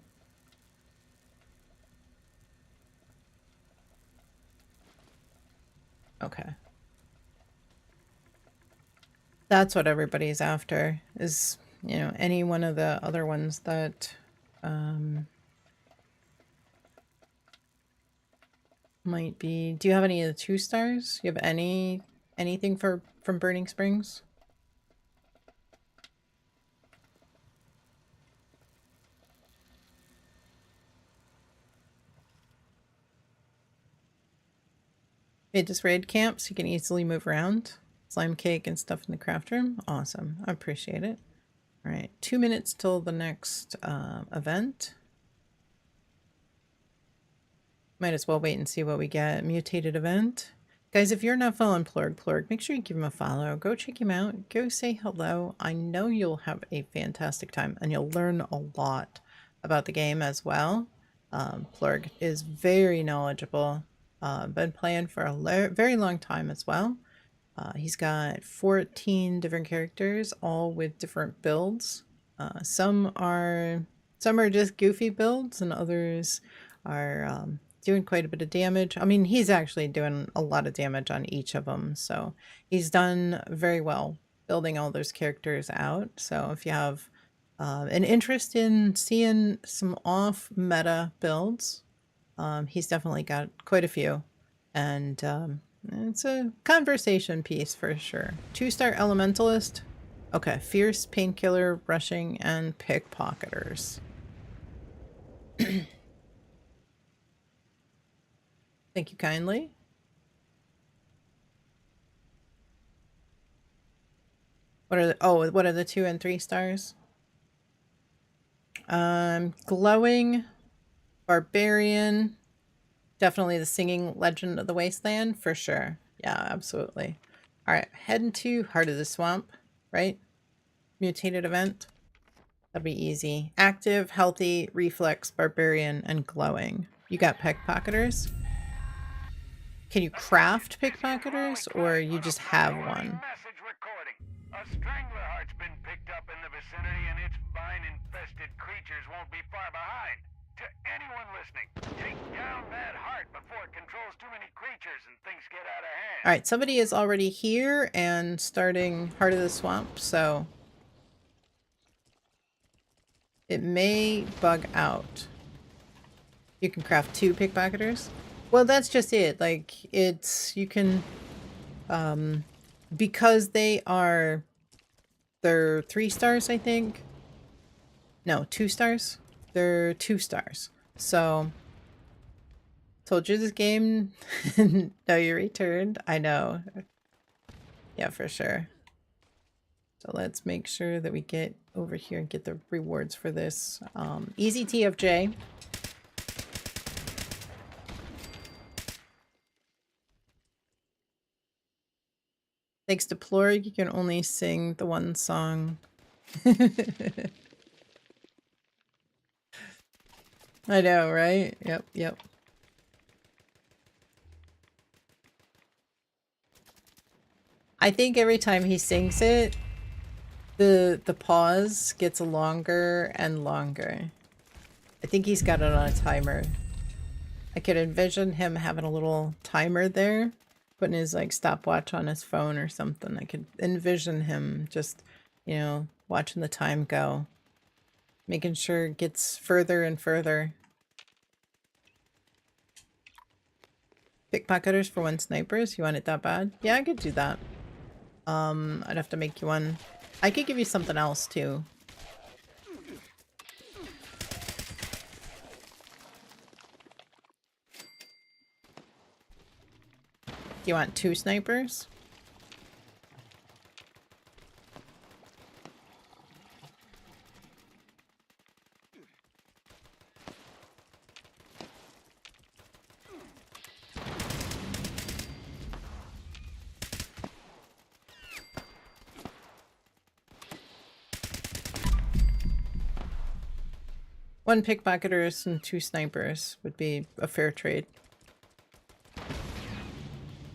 Okay. That's what everybody's after, is, you know, any one of the other ones that might be... Do you have any of the 2 stars? You have anything from Burning Springs? It just raid camp so you can easily move around. Slime cake and stuff in the craft room. Awesome. I appreciate it. All right, 2 minutes till the next event. Might as well wait and see what we get. Mutated event. Guys, if you're not following Plurg, make sure you give him a follow. Go check him out. Go say hello. I know you'll have a fantastic time and you'll learn a lot about the game as well. Plurg is very knowledgeable. Been playing for a very long time as well. He's got 14 different characters, all with different builds. Some are just goofy builds, and others are doing quite a bit of damage. I mean, he's actually doing a lot of damage on each of them, so he's done very well building all those characters out. So if you have an interest in seeing some off-meta builds, he's definitely got quite a few. And it's a conversation piece for sure. 2-star elementalist. Okay, fierce, painkiller, rushing, and pickpocketers. Thank you kindly. What are the 2 and 3 stars? Glowing, barbarian, definitely the singing Legend of the Wasteland for sure. Yeah, absolutely. All right, heading to Heart of the Swamp, right? Mutated event. That'll be easy. Active, healthy, reflex, barbarian, and glowing. You got pickpocketers? Can you craft pickpocketers, or you just have one? Message recording. A strangler heart's been picked up in the vicinity, and its vine-infested creatures won't be far behind. To anyone listening, take down that heart before it controls too many creatures and things get out of hand. Alright, somebody is already here and starting Heart of the Swamp, so it may bug out. You can craft 2 pickpocketers? Well, that's just it. Like, it's, you can, because they're 3 stars, I think. No, 2 stars? They're 2 stars. So, told you this game. No, you returned. I know. Yeah, for sure. So let's make sure that we get over here and get the rewards for this. Easy TFJ. Thanks to Plorg, you can only sing the one song. I know, right? Yep, yep. I think every time he sings it, the pause gets longer and longer. I think he's got it on a timer. I could envision him having a little timer there, putting his like stopwatch on his phone or something. I could envision him just, you know, watching the time go, making sure it gets further and further. Pickpocketers for 1 snipers? You want it that bad? Yeah, I could do that. I'd have to make you one. I could give you something else too. Do you want 2 snipers? One pickpocketers and 2 snipers would be a fair trade.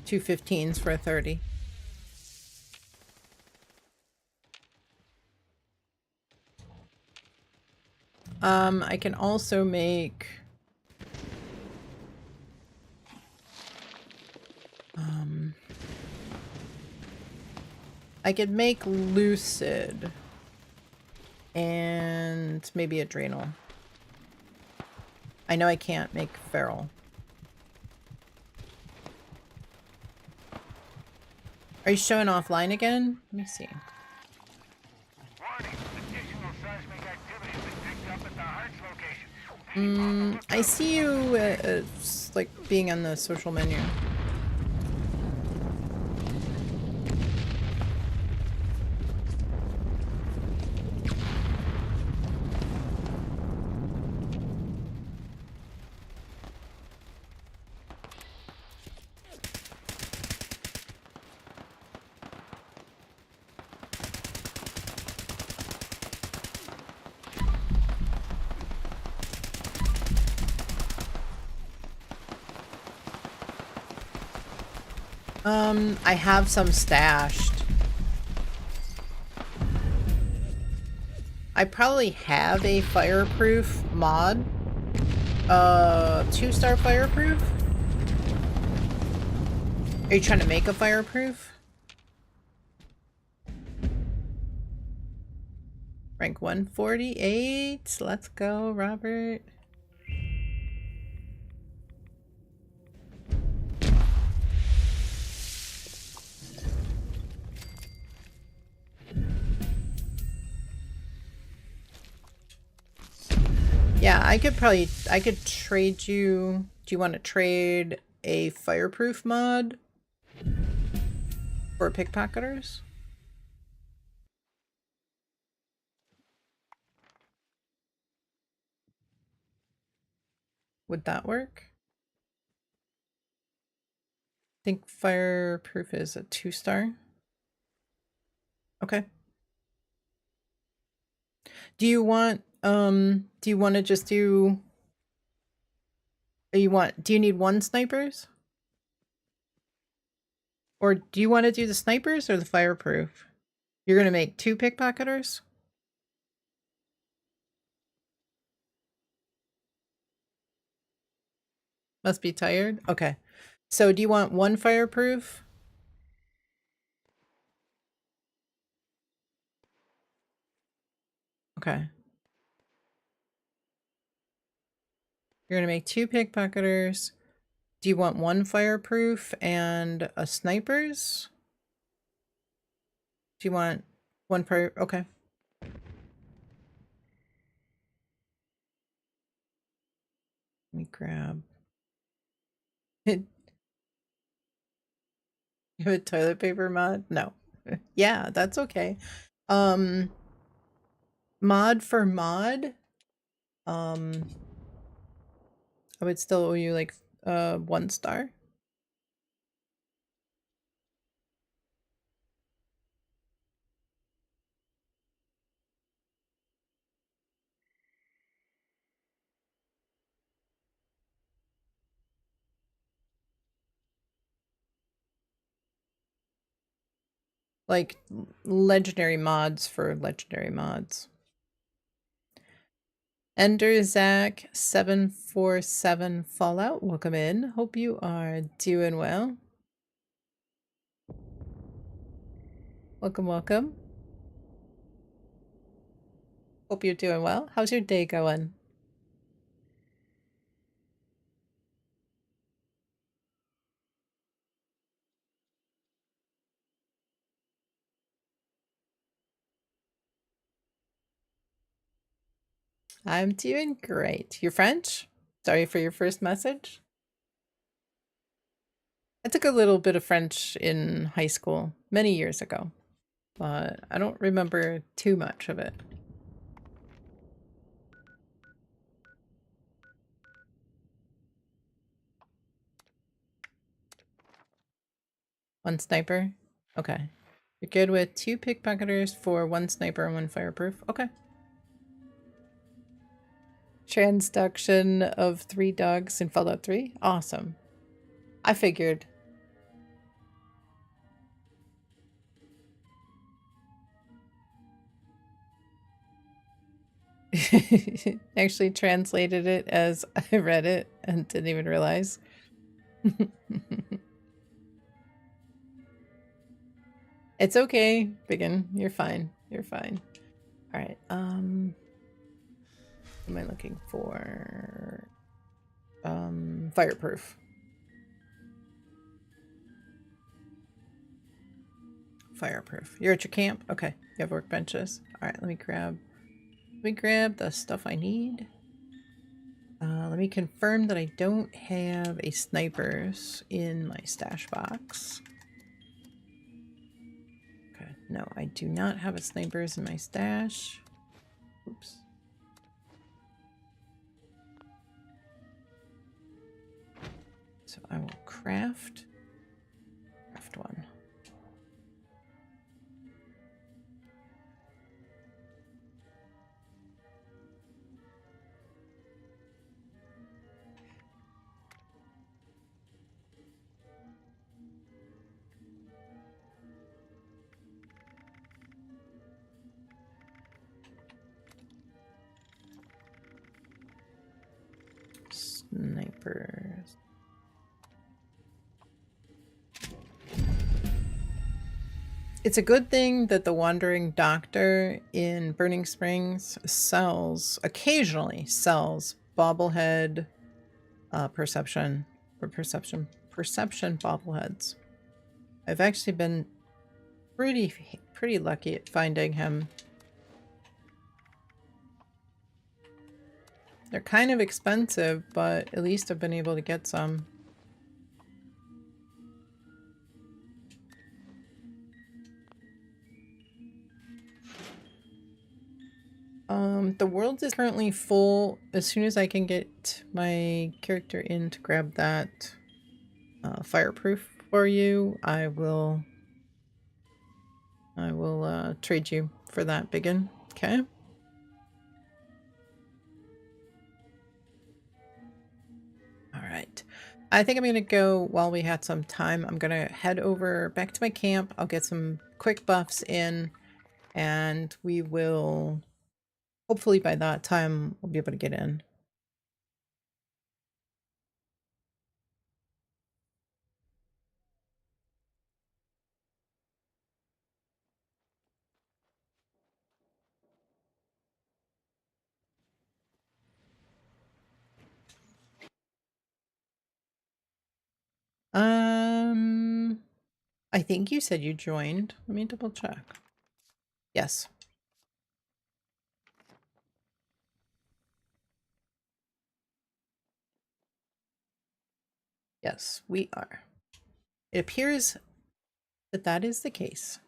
2 15s for a 30. I can also make I could make Lucid and maybe Adrenal. I know I can't make Feral. Are you showing offline again? Let me see. Warning, additional seismic activity has been picked up at the heart's location. I see you like being on the social menu. I have some stashed. I probably have a fireproof mod. 2-star fireproof? Are you trying to make a fireproof? Rank 148. Let's go, Robert. Yeah, I could trade you. Do you want to trade a fireproof mod for pickpocketers? Would that work? I think fireproof is a 2-star. Okay. Do you want to just do do you need 1 snipers? Or do you want to do the snipers or the fireproof? You're going to make 2 pickpocketers? Must be tired? Okay. So do you want 1 fireproof? Okay. You're going to make 2 pickpocketers. Do you want 1 fireproof and a snipers? Do you want 1 per? Okay. Let me grab it. You have a toilet paper mod? No. Yeah, that's okay. Mod for mod. I would still owe you like 1 star. Like legendary mods for legendary mods. Ender Zach 747 Fallout, welcome in. Hope you are doing well. Welcome, welcome. Hope you're doing well. How's your day going? I'm doing great. You're French? Sorry for your first message. I took a little bit of French in high school many years ago, but I don't remember too much of it. One sniper? Okay. You're good with 2 pickpocketers for 1 sniper and 1 fireproof? Okay. Transduction of 3 dogs in Fallout 3? Awesome. I figured. Actually translated it as I read it and didn't even realize. It's okay, Biggin. You're fine. You're fine. All right. What am I looking for? Fireproof. Fireproof. You're at your camp? Okay. You have workbenches. All right, let me grab the stuff I need. Let me confirm that I don't have a snipers in my stash box. Okay, no, I do not have a snipers in my stash. Oops. So I will craft 1. Snipers. It's a good thing that the Wandering Doctor in Burning Springs occasionally sells bobblehead perception bobbleheads. I've actually been pretty lucky at finding him. They're kind of expensive, but at least I've been able to get some. The world is currently full. As soon as I can get my character in to grab that fireproof for you, I will trade you for that, Biggin. Okay. All right. I think I'm going to go while we had some time. I'm going to head over back to my camp. I'll get some quick buffs in, and we will, hopefully by that time, we'll be able to get in. I think you said you joined. Let me double check. Yes. Yes, we are. It appears that that is the case.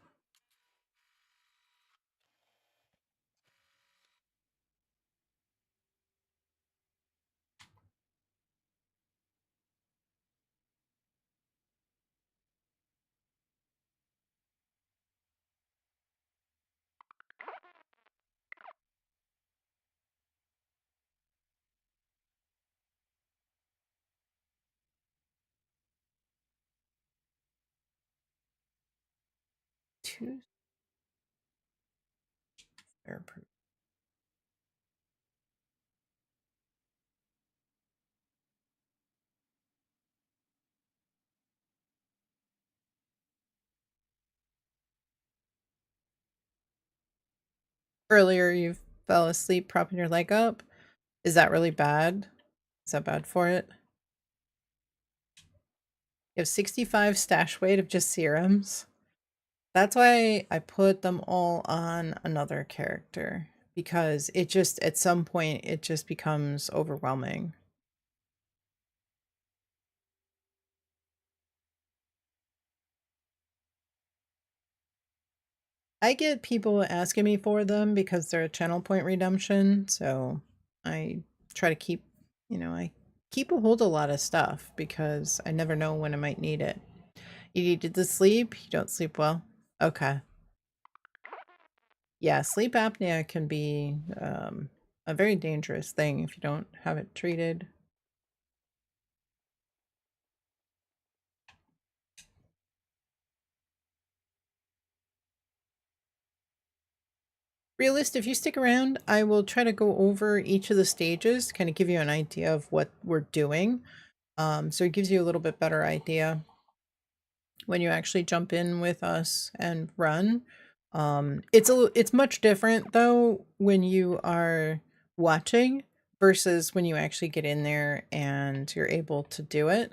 Two fireproof. Earlier you fell asleep propping your leg up. Is that really bad? Is that bad for it? You have 65 stash weight of just serums. That's why I put them all on another character, because it just, at some point, it just becomes overwhelming. I get people asking me for them because they're a channel point redemption, so I try to keep, I keep a hold of a lot of stuff because I never know when I might need it. You needed to sleep? You don't sleep well? Okay. Yeah, sleep apnea can be a very dangerous thing if you don't have it treated. Realist, if you stick around, I will try to go over each of the stages to kind of give you an idea of what we're doing. So it gives you a little bit better idea when you actually jump in with us and run. It's much different though when you are watching versus when you actually get in there and you're able to do it.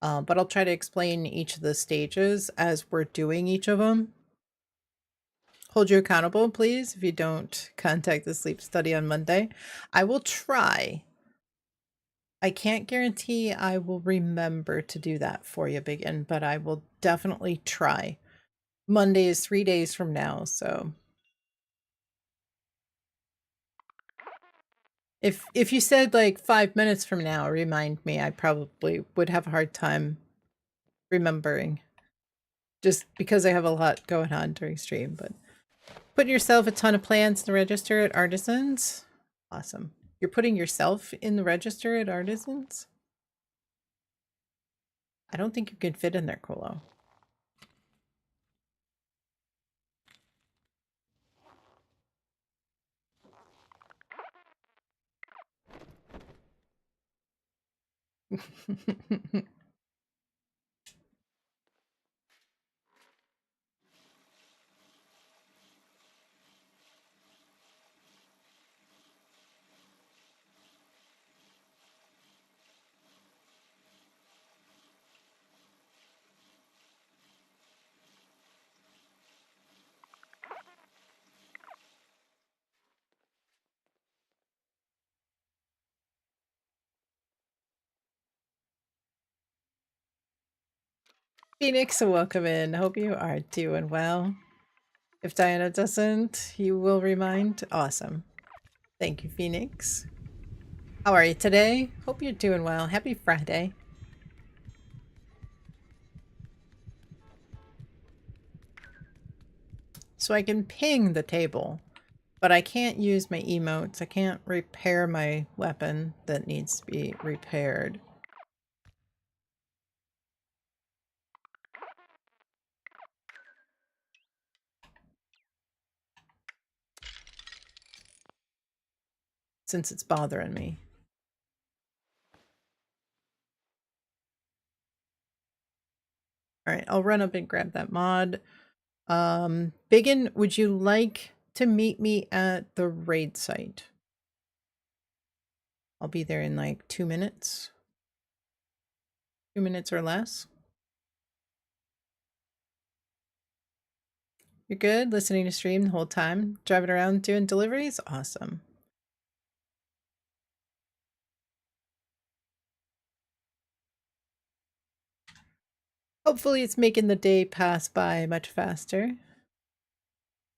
But I'll try to explain each of the stages as we're doing each of them. Hold you accountable, please, if you don't contact the sleep study on Monday. I will try. I can't guarantee I will remember to do that for you, Biggin, but I will definitely try. Monday is 3 days from now, so if you said like 5 minutes from now, remind me, I probably would have a hard time remembering. Just because I have a lot going on during stream, but putting yourself a ton of plants in the register at Artisans. Awesome. You're putting yourself in the register at Artisans? I don't think you could fit in there, Colo. Phoenix, welcome in. Hope you are doing well. If Diana doesn't, you will remind. Awesome. Thank you, Phoenix. How are you today? Hope you're doing well. Happy Friday. So I can ping the table, but I can't use my emotes. I can't repair my weapon that needs to be repaired. Since it's bothering me. All right, I'll run up and grab that mod. Biggin, would you like to meet me at the raid site? I'll be there in like 2 minutes. 2 minutes or less. You're good? Listening to stream the whole time? Driving around doing deliveries? Awesome. Hopefully it's making the day pass by much faster.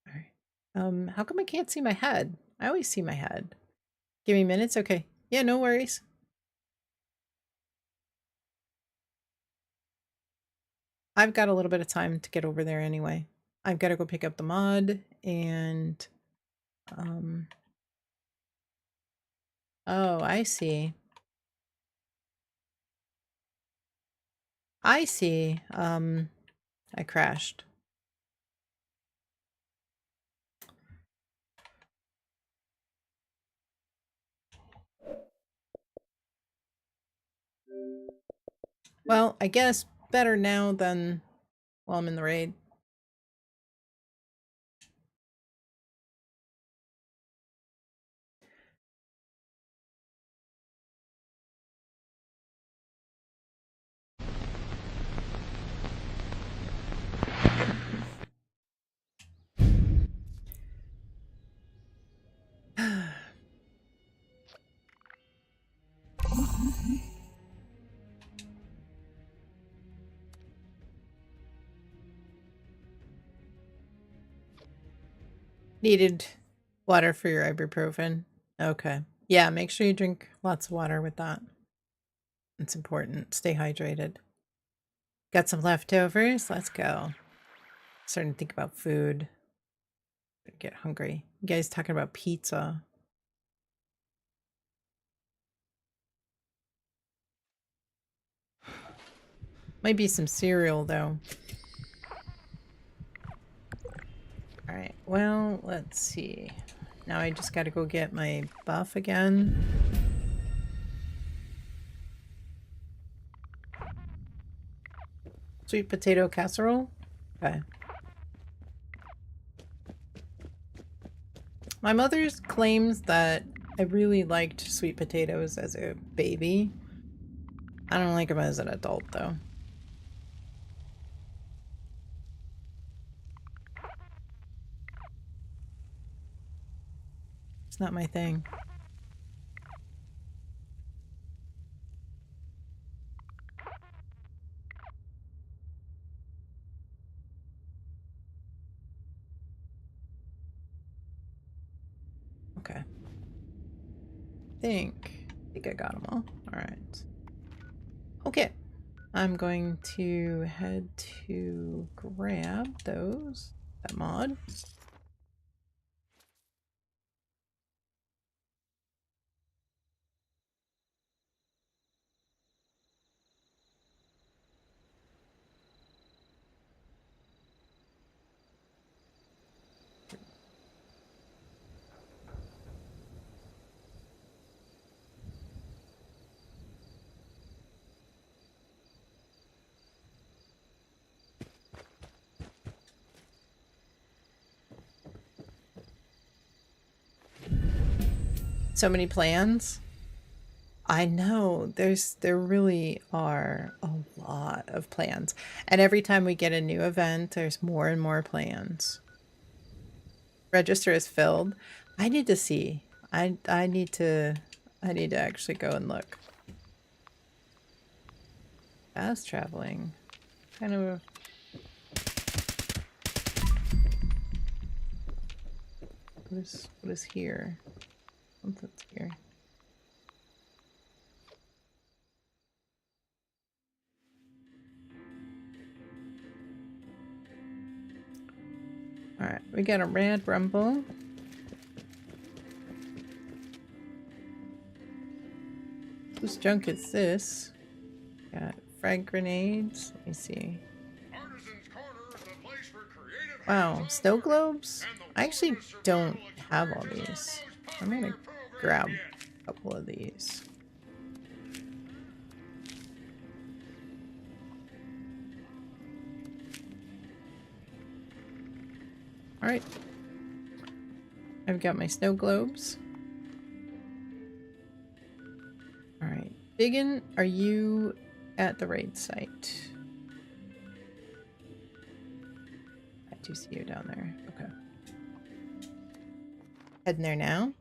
All right. How come I can't see my head? I always see my head. Give me minutes? Okay. Yeah, no worries. I've got a little bit of time to get over there anyway. I've got to go pick up the mod and oh, I see. I see. I crashed. Well, I guess better now than while I'm in the raid. Needed water for your ibuprofen. Okay. Yeah, make sure you drink lots of water with that. It's important. Stay hydrated. Got some leftovers? Let's go. Starting to think about food. Get hungry. You guys talking about pizza. Might be some cereal though. Alright, well, let's see. Now I just gotta go get my buff again. Sweet potato casserole? Okay. My mother claims that I really liked sweet potatoes as a baby. I don't like them as an adult though. It's not my thing. Okay. I think I got them all. All right. Okay. I'm going to head to grab that mod. So many plans. I know there really are a lot of plans. And every time we get a new event, there's more and more plans. Register is filled. I need to see. I need to actually go and look. Fast traveling. kind of... What is here? Something's here. Alright, we got a red rumble. Whose junk is this? Got frag grenades. Let me see. Wow, snow globes? I actually don't have all these. I'm gonna grab a couple of these. Alright. I've got my snow globes. Alright. Biggin, are you at the raid site? I do see you down there. Okay. Heading there now.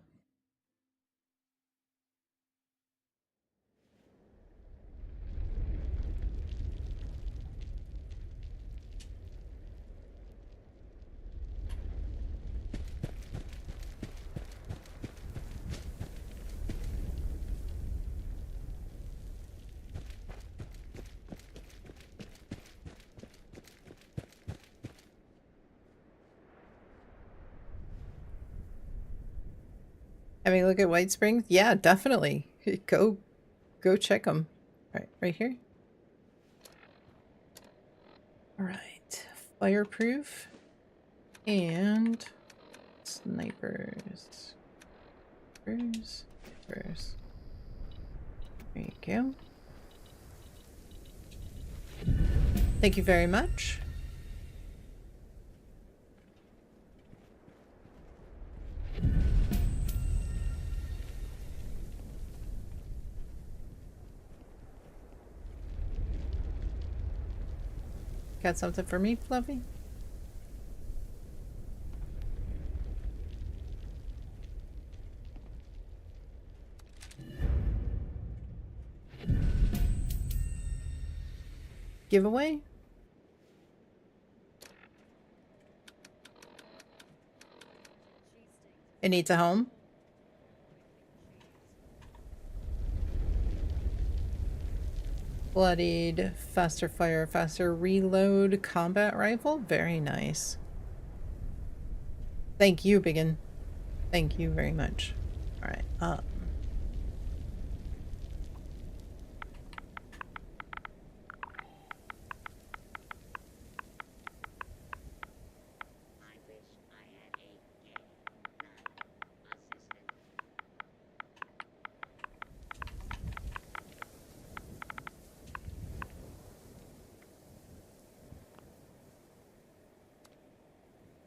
Having a look at White Springs? Yeah, definitely. Go check them. Right here. All right, fireproof and snipers. Snipers. There you go. Thank you very much. Got something for me, Fluffy? Giveaway? It needs a home. Bloodied, faster fire, faster reload, combat rifle. Very nice. Thank you, Biggin. Thank you very much. All right.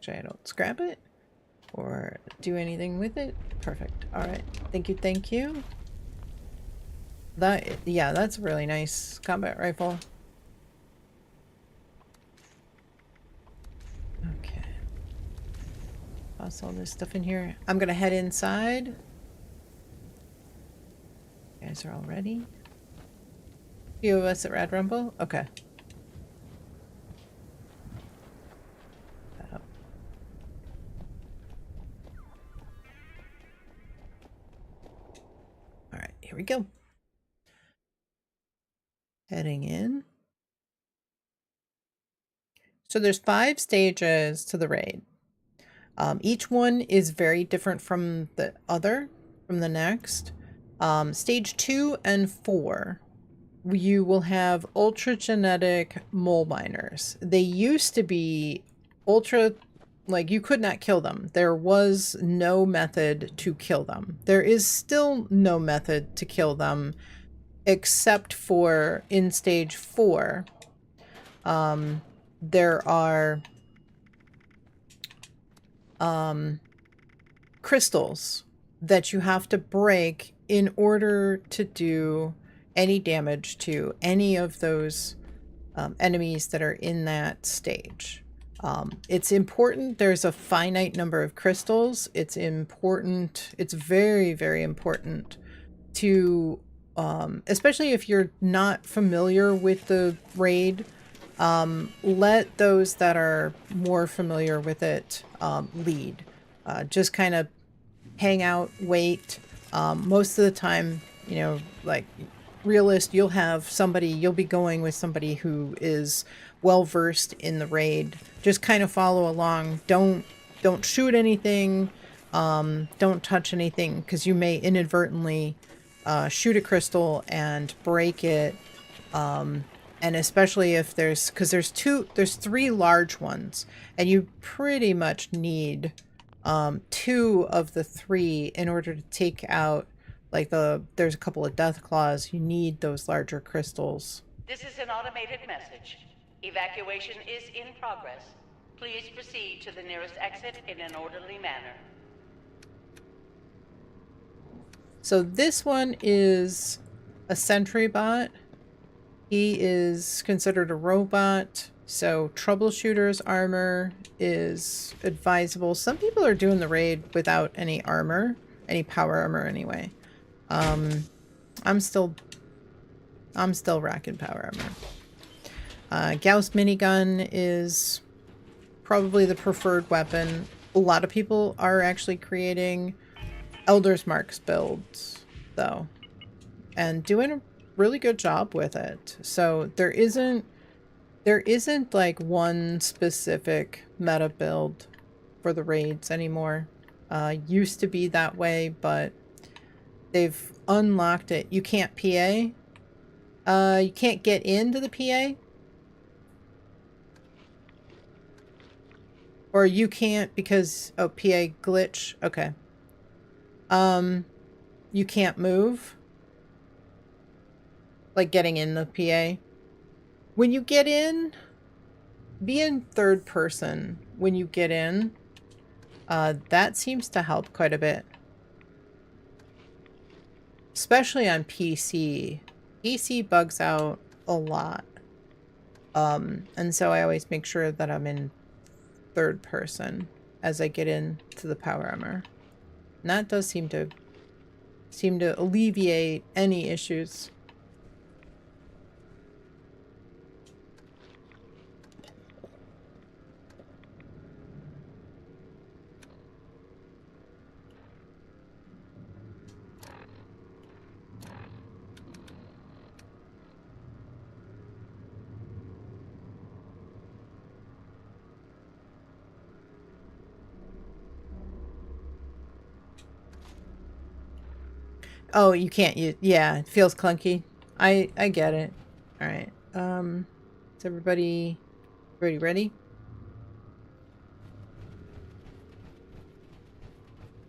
I don't scrap it or do anything with it. Perfect. All right. Thank you. Thank you. Yeah, that's a really nice combat rifle. Okay. Toss all this stuff in here. I'm gonna head inside. You guys are all ready? Few of us at Rad Rumble? Okay. Alright, here we go. Heading in. So there's 5 stages to the raid. Each one is very different from the next. Stage 2 and 4, you will have ultra genetic mole miners. They used to be ultra, like you could not kill them. There was no method to kill them. There is still no method to kill them, except for in stage 4. There are crystals that you have to break in order to do any damage to any of those enemies that are in that stage. It's important. There's a finite number of crystals. It's important. It's very, very important to, especially if you're not familiar with the raid, let those that are more familiar with it lead. Just kind of hang out, wait. Most of the time, you know, like realist, you'll be going with somebody who is well versed in the raid. Just kind of follow along. Don't shoot anything. Don't touch anything, because you may inadvertently shoot a crystal and break it. And especially if there's 3 large ones, and you pretty much need 2 of the 3 in order to take out, like, there's a couple of death claws. You need those larger crystals. This is an automated message. Evacuation is in progress. Please proceed to the nearest exit in an orderly manner. So this one is a sentry bot. He is considered a robot, so troubleshooter's armor is advisable. Some people are doing the raid without any armor, any power armor anyway. I'm still rocking power armor. Gauss minigun is probably the preferred weapon. A lot of people are actually creating Elder's Marks builds, though, and doing a really good job with it. So there isn't like one specific meta build for the raids anymore. Used to be that way, but they've unlocked it. You can't PA. You can't get into the PA. Or you can't because, oh, PA glitch. Okay. You can't move. Like getting in the PA. When you get in, be in third person when you get in. That seems to help quite a bit. Especially on PC. PC bugs out a lot. And so I always make sure that I'm in third person as I get into the power armor. And that does seem to alleviate any issues. Oh, you can't use... Yeah, it feels clunky. I get it. Alright. Is everybody ready?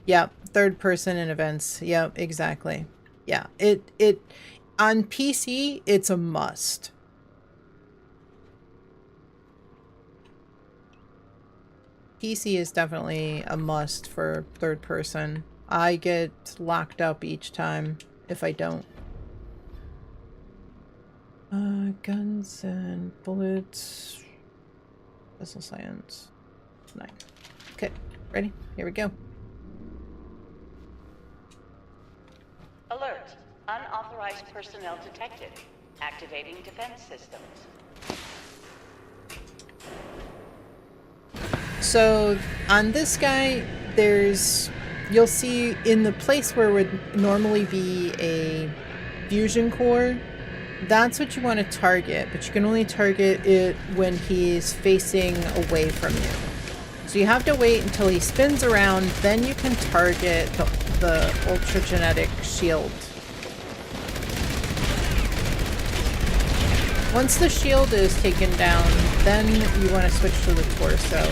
Yep, third person in events. Yep, exactly. Yeah, it on PC, it's a must. PC is definitely a must for third person. I get locked up each time if I don't. Guns and bullets. Missile science. 9. Okay, ready? Here we go. Alert. Unauthorized personnel detected. Activating defense systems. So on this guy, you'll see in the place where would normally be a fusion core, that's what you want to target, but you can only target it when he's facing away from you. So you have to wait until he spins around, then you can target the ultra-genetic shield. Once the shield is taken down, then you want to switch to the torso.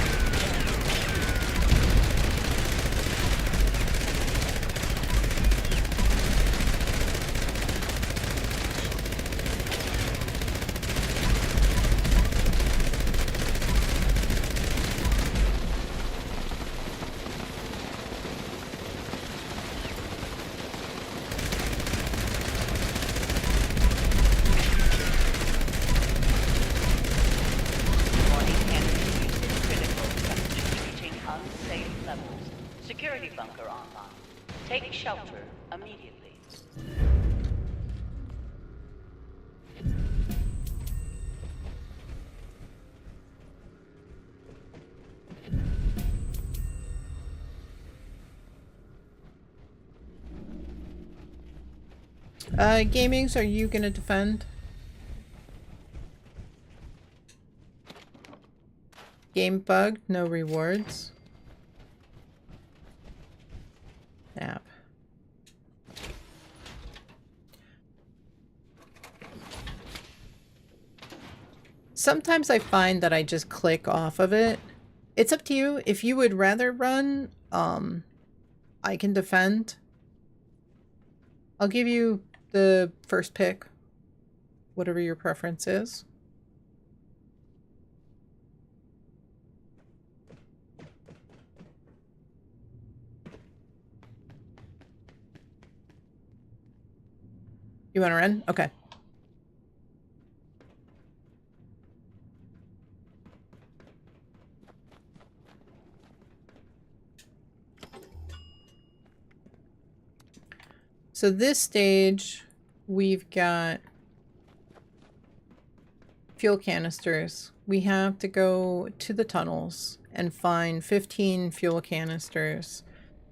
Gamings, are you gonna defend? Game bug, no rewards. Nap. Sometimes I find that I just click off of it. It's up to you. If you would rather run, I can defend. I'll give you the first pick, whatever your preference is. You want to run? Okay. So this stage, we've got fuel canisters. We have to go to the tunnels and find 15 fuel canisters.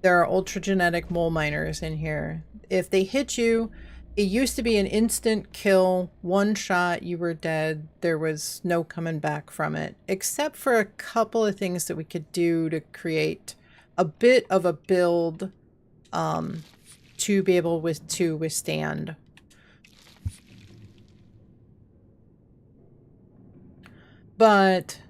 There are ultragenetic mole miners in here. If they hit you, it used to be an instant kill, one shot, you were dead. There was no coming back from it, except for a couple of things that we could do to create a bit of a build to be able to withstand. But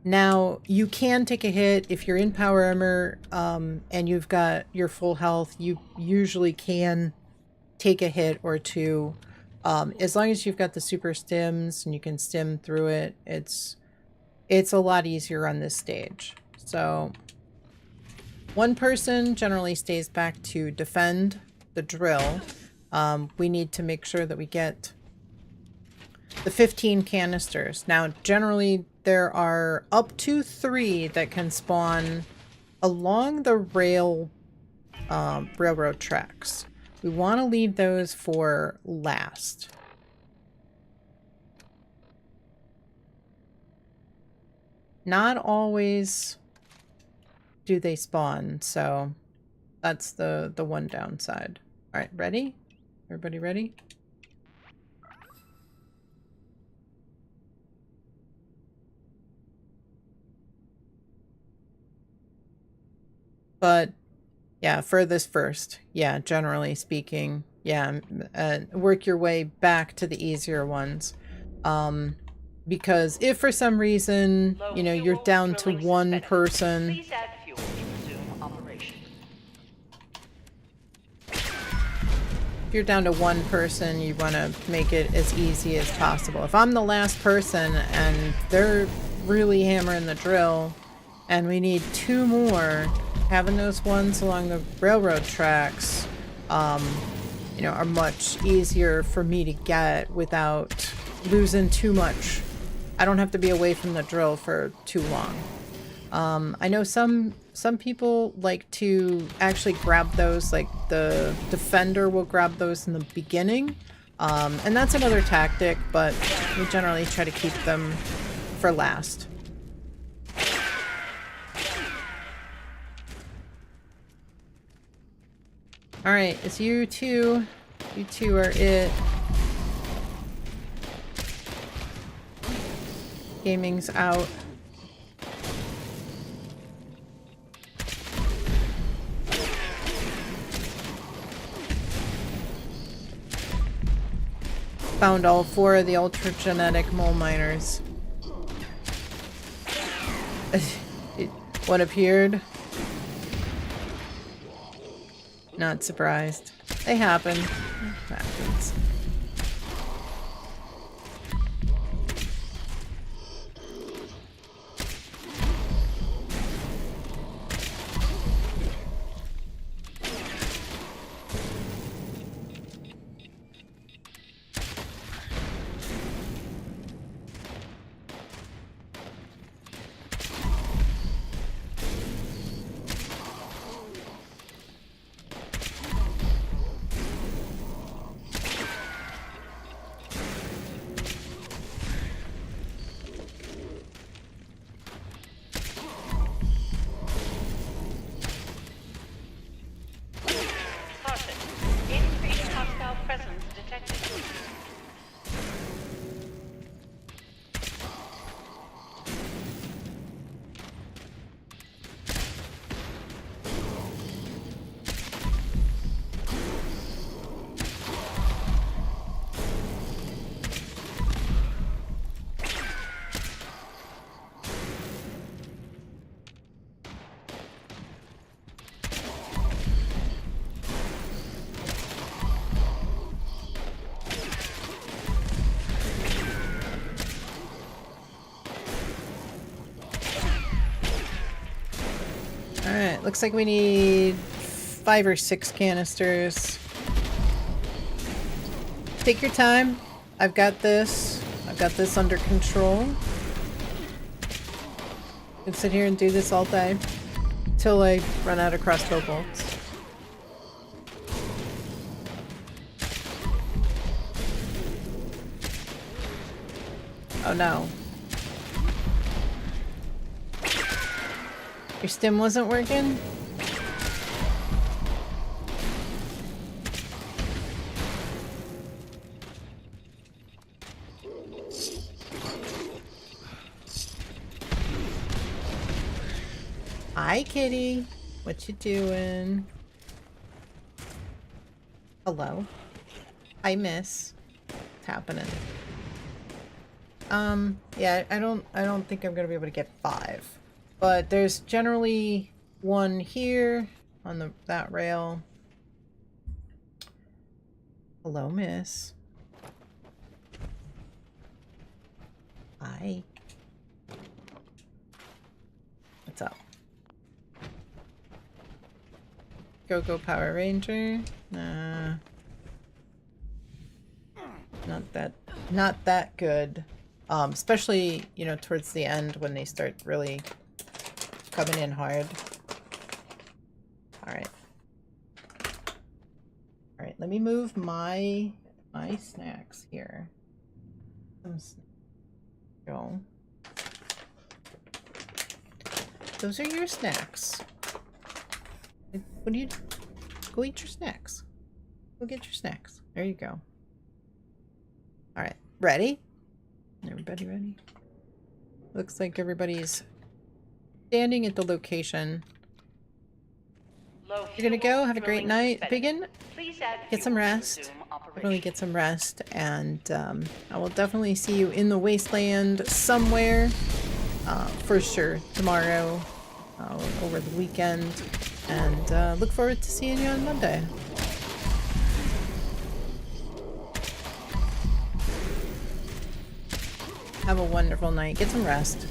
now you can take a hit if you're in power armor and you've got your full health. You usually can take a hit or two as long as you've got the super stims and you can stim through it. It's a lot easier on this stage. So one person generally stays back to defend the drill. We need to make sure that we get the 15 canisters. Now, generally, there are up to 3 that can spawn along the railroad tracks. We want to leave those for last. Not always do they spawn, so that's the one downside. All right, ready? Everybody ready? But yeah, furthest first. Yeah, generally speaking. Yeah, work your way back to the easier ones. Because if for some reason, you know, you're down to one person. Please add fuel to resume operation. If you're down to one person, you want to make it as easy as possible. If I'm the last person and they're really hammering the drill and we need 2 more, having those ones along the railroad tracks, you know, are much easier for me to get without losing too much. I don't have to be away from the drill for too long. I know some people like to actually grab those, like the defender will grab those in the beginning. And that's another tactic, but we generally try to keep them for last. Alright, it's you two. You two are it. Gaming's out. Found all 4 of the ultragenetic mole miners. What appeared? Not surprised. They happen. It happens. Alright, looks like we need 5 or 6 canisters. Take your time. I've got this. I've got this under control. I can sit here and do this all day. Till I run out of crossbow bolts. Oh no. Your stim wasn't working? Hi, kitty. What you doing? Hello. Hi, miss. What's happening? Yeah, I don't think I'm gonna be able to get 5. But there's generally one here on that rail. Hello, miss. Hi. What's up? Go Power Ranger. Nah. Not that good. Especially, you know, towards the end when they start really coming in hard. Alright. Alright, let me move my snacks here. Go. Those are your snacks. What do you do? Go eat your snacks. Go get your snacks. There you go. Alright, ready? Everybody ready? Looks like everybody's standing at the location. You're gonna go, have a great night. Begin. Get some rest. Definitely get some rest, and I will definitely see you in the wasteland somewhere, for sure, tomorrow, over the weekend, and look forward to seeing you on Monday. Have a wonderful night. Get some rest.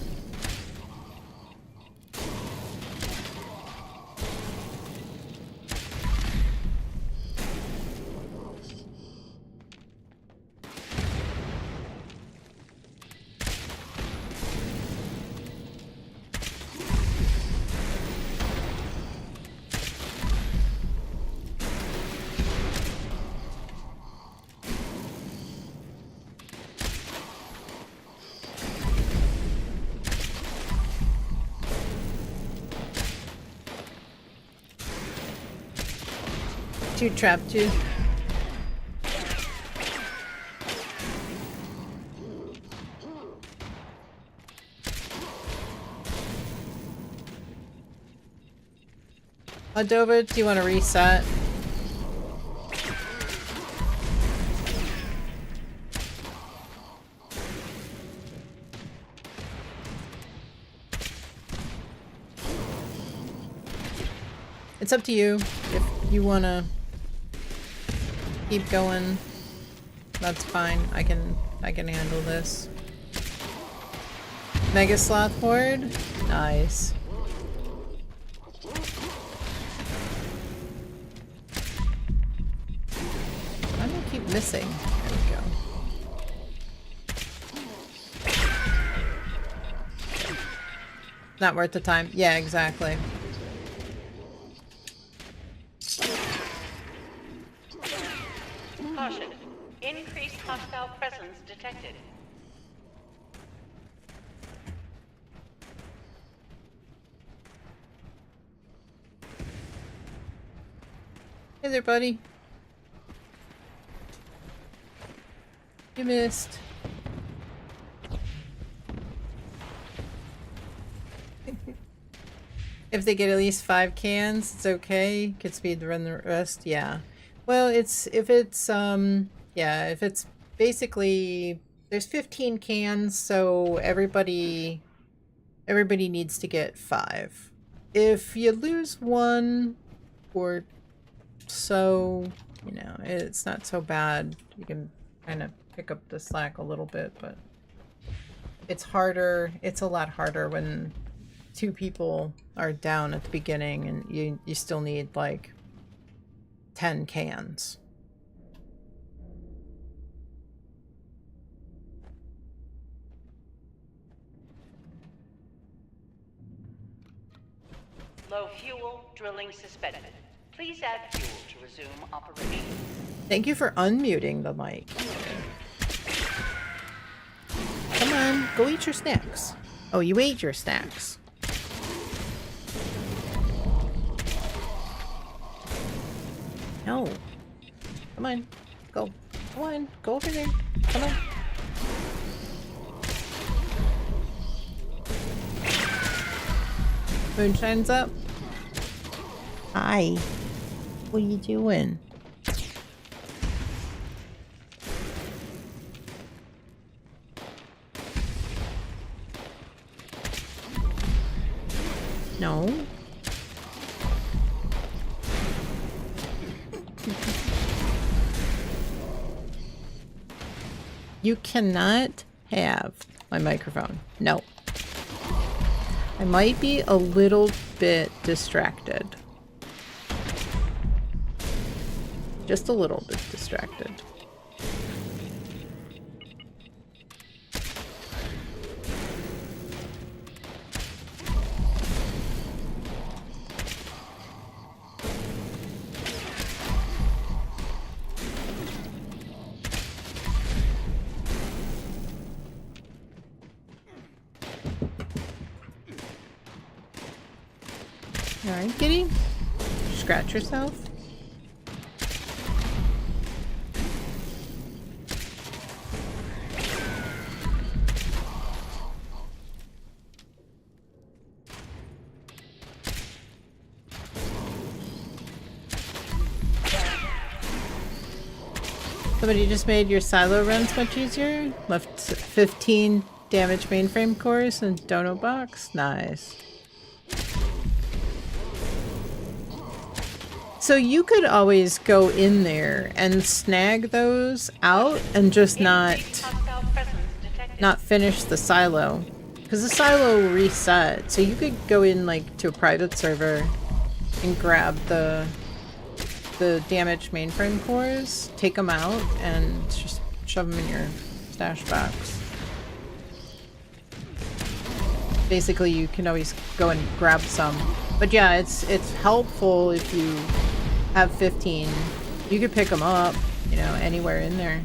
You trapped you. Adova, do you want to reset? It's up to you if you want to keep going. That's fine. I can handle this. Mega Sloth Horde? Nice. Why do I keep missing? There we go. Not worth the time. Yeah, exactly. Caution. Increased hostile presence detected. Hey there, buddy. You missed. If they get at least 5 cans, it's okay. Could speed run the rest. Yeah. Well, if it's basically there's 15 cans, so everybody needs to get 5. If you lose 1 or so, you know, it's not so bad. You can kind of pick up the slack a little bit, but it's harder. It's a lot harder when 2 people are down at the beginning and you still need like 10 cans. Low fuel, drilling suspended. Please add fuel to resume operation. Thank you for unmuting the mic. Come on, go eat your snacks. Oh, you ate your snacks. No. Come on, go. Come on, go over there. Come on. Moonshine's up. Hi. What are you doing? No. You cannot have my microphone. No. I might be a little bit distracted. Just a little bit distracted. Alright, kitty. Scratch yourself. Somebody just made your silo runs much easier. Left 15 damage mainframe cores and dono box. Nice. So you could always go in there and snag those out and just not finish the silo. Because the silo will reset. So you could go in like to a private server and grab the damaged mainframe cores, take them out, and just shove them in your stash box. Basically, you can always go and grab some. But yeah, it's helpful if you have 15. You could pick them up, you know, anywhere in there.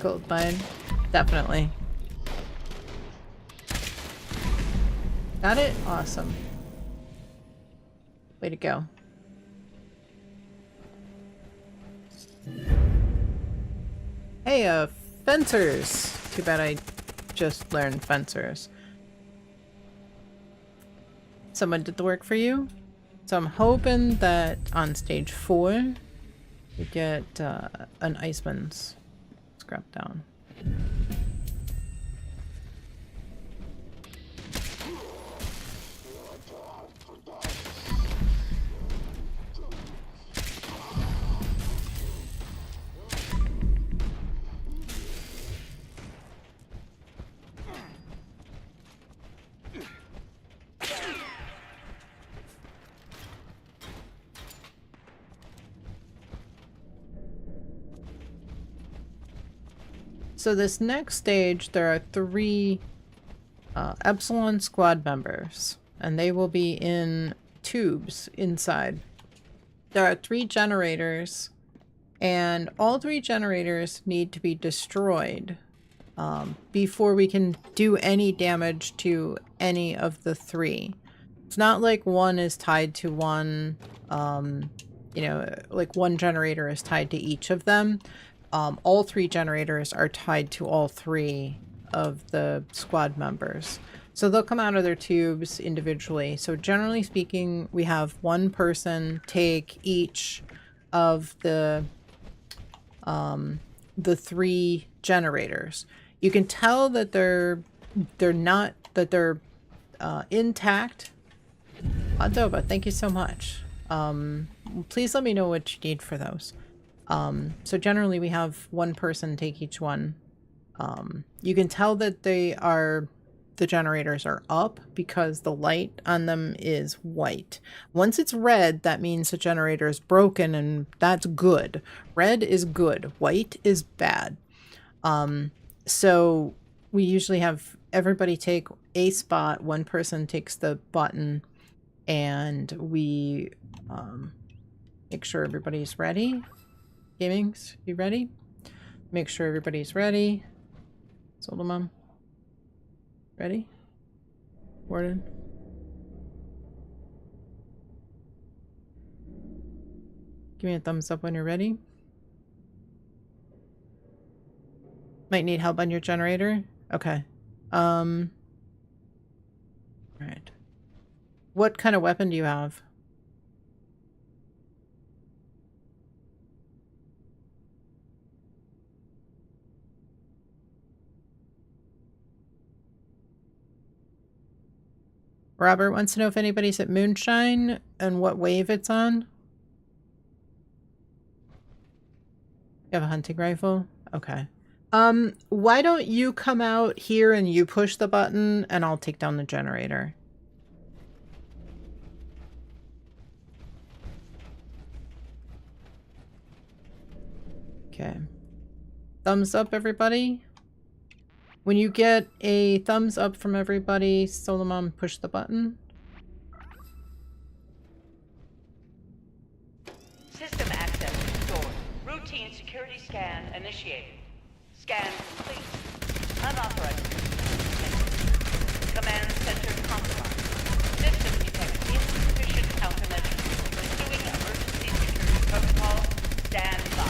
Gold mine. Definitely. Got it? Awesome. Way to go. Hey, fencers! Too bad I just learned fencers. Someone did the work for you? So I'm hoping that on stage 4 you get an Iceman's scrap down. So this next stage, there are 3 Epsilon squad members, and they will be in tubes inside. There are 3 generators, and all 3 generators need to be destroyed before we can do any damage to any of the 3. It's not like one is tied to one, you know, like one generator is tied to each of them. All 3 generators are tied to all 3 of the squad members. So they'll come out of their tubes individually. So generally speaking, we have one person take each of the 3 generators. You can tell that they're intact. Adoba, thank you so much. Please let me know what you need for those. So generally we have one person take each one. You can tell that the generators are up because the light on them is white. Once it's red, that means the generator is broken, and that's good. Red is good. White is bad. So we usually have everybody take a spot. One person takes the button, and we make sure everybody's ready. Gamings, you ready? Make sure everybody's ready. Soldemom. Ready? Warden. Give me a thumbs up when you're ready. Might need help on your generator? Okay. Alright. What kind of weapon do you have? Robert wants to know if anybody's at Moonshine and what wave it's on. You have a hunting rifle? Okay. Why don't you come out here and you push the button and I'll take down the generator. Okay. Thumbs up, everybody. When you get a thumbs up from everybody, Solomon, push the button. System access restored. Routine security scan initiated. Scan complete. Unauthorized. Command center compromised. System detects insufficient countermeasures. Pursuing emergency security protocol. Stand by.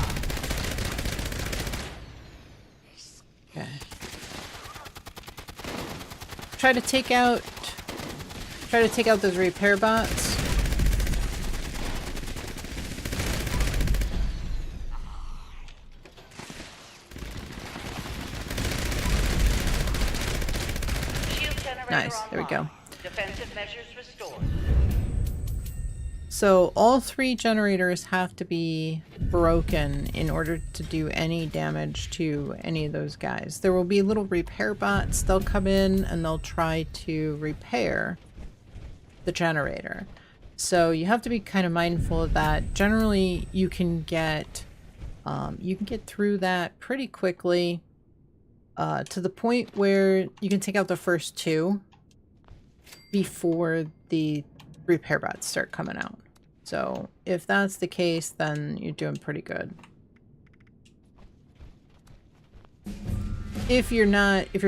Okay. Try to take out those repair bots. Nice, there we go. Defensive measures restored. So all 3 generators have to be broken in order to do any damage to any of those guys. There will be little repair bots. They'll come in and they'll try to repair the generator. So you have to be kind of mindful of that. Generally, you can get through that pretty quickly to the point where you can take out the first 2 before the repair bots start coming out. So if that's the case, then you're doing pretty good. If your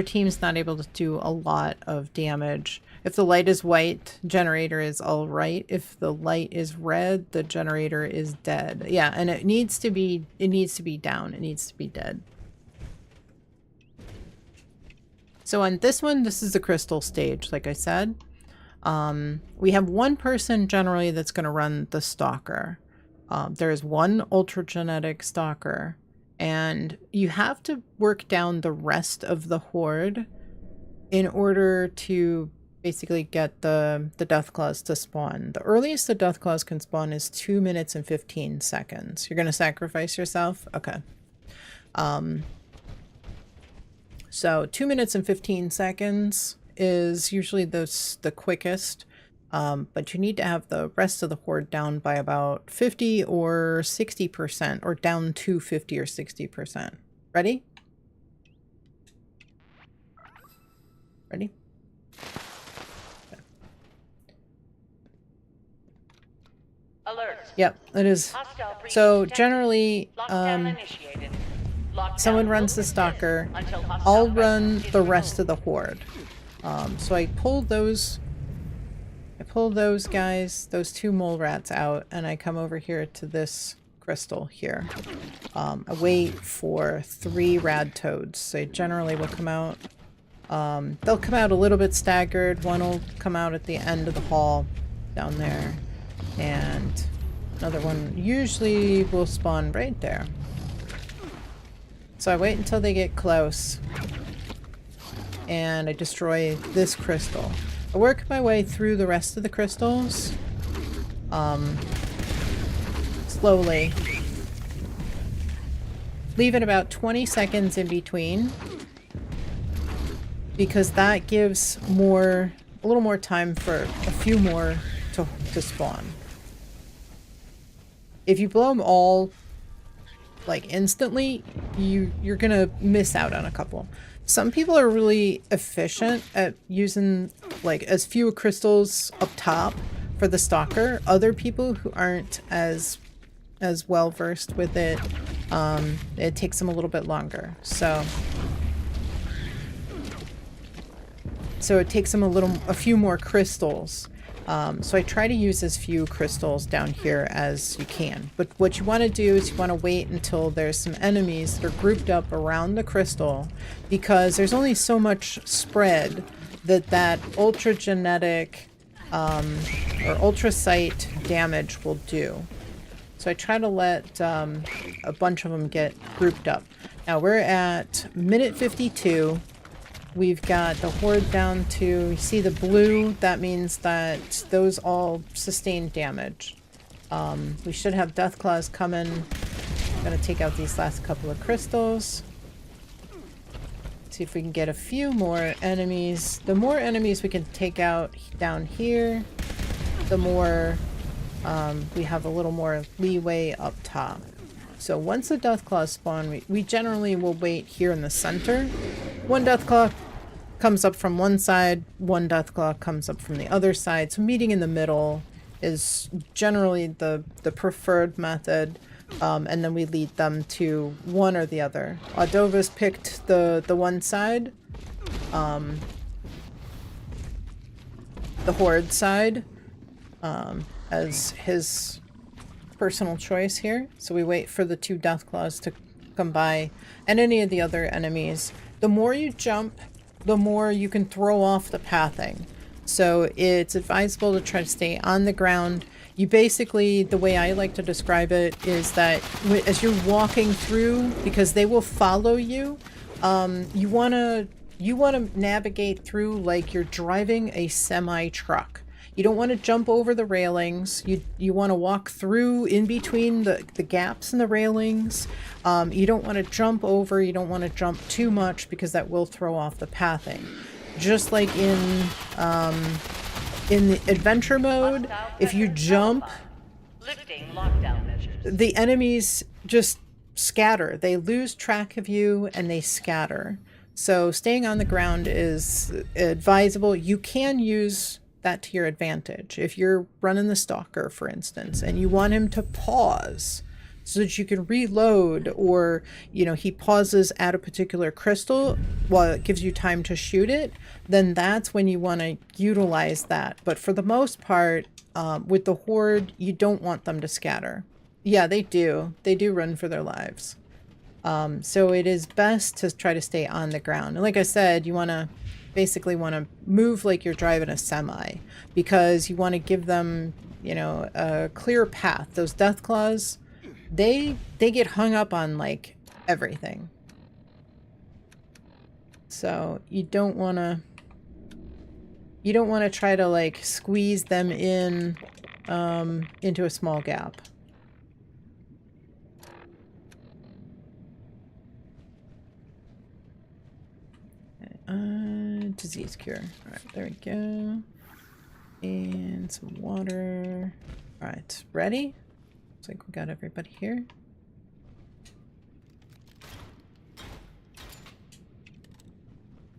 team's not able to do a lot of damage, if the light is white, generator is all right. If the light is red, the generator is dead. Yeah, and it needs to be down. It needs to be dead. So on this one, this is the crystal stage, like I said. We have one person generally that's going to run the stalker. There's one ultragenetic stalker, and you have to work down the rest of the horde in order to basically get the death claws to spawn. The earliest the death claws can spawn is 2 minutes and 15 seconds. You're going to sacrifice yourself? Okay. So 2 minutes and 15 seconds is usually the quickest, but you need to have the rest of the horde down by about 50 or 60%, or down to 50 or 60%. Ready? Ready? Okay. Alert. Yep, it is. So generally, someone runs the stalker. I'll run the rest of the horde. So I pulled those guys, those 2 mole rats out, and I come over here to this crystal here. I wait for 3 rad toads. They generally will come out They'll come out a little bit staggered. One will come out at the end of the hall down there, and another one usually will spawn right there. So I wait until they get close, and I destroy this crystal. I work my way through the rest of the crystals, slowly, leaving about 20 seconds in between, because that gives a little more time for a few more to spawn. If you blow them all like instantly, you're gonna miss out on a couple. Some people are really efficient at using like as few crystals up top for the stalker. Other people who aren't as well versed with it, it takes them a little bit longer. So it takes them a few more crystals. So I try to use as few crystals down here as you can. But what you want to do is you want to wait until there's some enemies that are grouped up around the crystal, because there's only so much spread that ultra genetic or ultra sight damage will do. So I try to let a bunch of them get grouped up. Now we're at minute 52. We've got the horde down to, you see the blue, that means that those all sustained damage. We should have Deathclaws coming. I'm gonna take out these last couple of crystals. See if we can get a few more enemies. The more enemies we can take out down here, the more we have a little more leeway up top. So once the Deathclaws spawn, we generally will wait here in the center. One Deathclaw comes up from one side, one Deathclaw comes up from the other side. So meeting in the middle is generally the preferred method, and then we lead them to one or the other. Audova's picked the one side, the horde side, as his personal choice here. So we wait for the two Deathclaws to come by, and any of the other enemies. The more you jump, the more you can throw off the pathing. So it's advisable to try to stay on the ground. You basically, the way I like to describe it is that as you're walking through, because they will follow you, you wanna navigate through like you're driving a semi-truck. You don't want to jump over the railings. You want to walk through in between the gaps in the railings. You don't want to jump over. You don't want to jump too much, because that will throw off the pathing. Just like in the adventure mode, if you jump, the enemies just scatter. They lose track of you and they scatter. So staying on the ground is advisable. You can use that to your advantage. If you're running the stalker, for instance, and you want him to pause so that you can reload, or he pauses at a particular crystal while it gives you time to shoot it, then that's when you want to utilize that. But for the most part, with the horde, you don't want them to scatter. Yeah, they do run for their lives. So it is best to try to stay on the ground. And like I said, you basically want to move like you're driving a semi, because you want to give them, a clear path. Those Deathclaws, they get hung up on like everything. So you don't want to try to like squeeze them in into a small gap. Disease cure. All right, there we go. And some water. All right, ready? Looks like we got everybody here.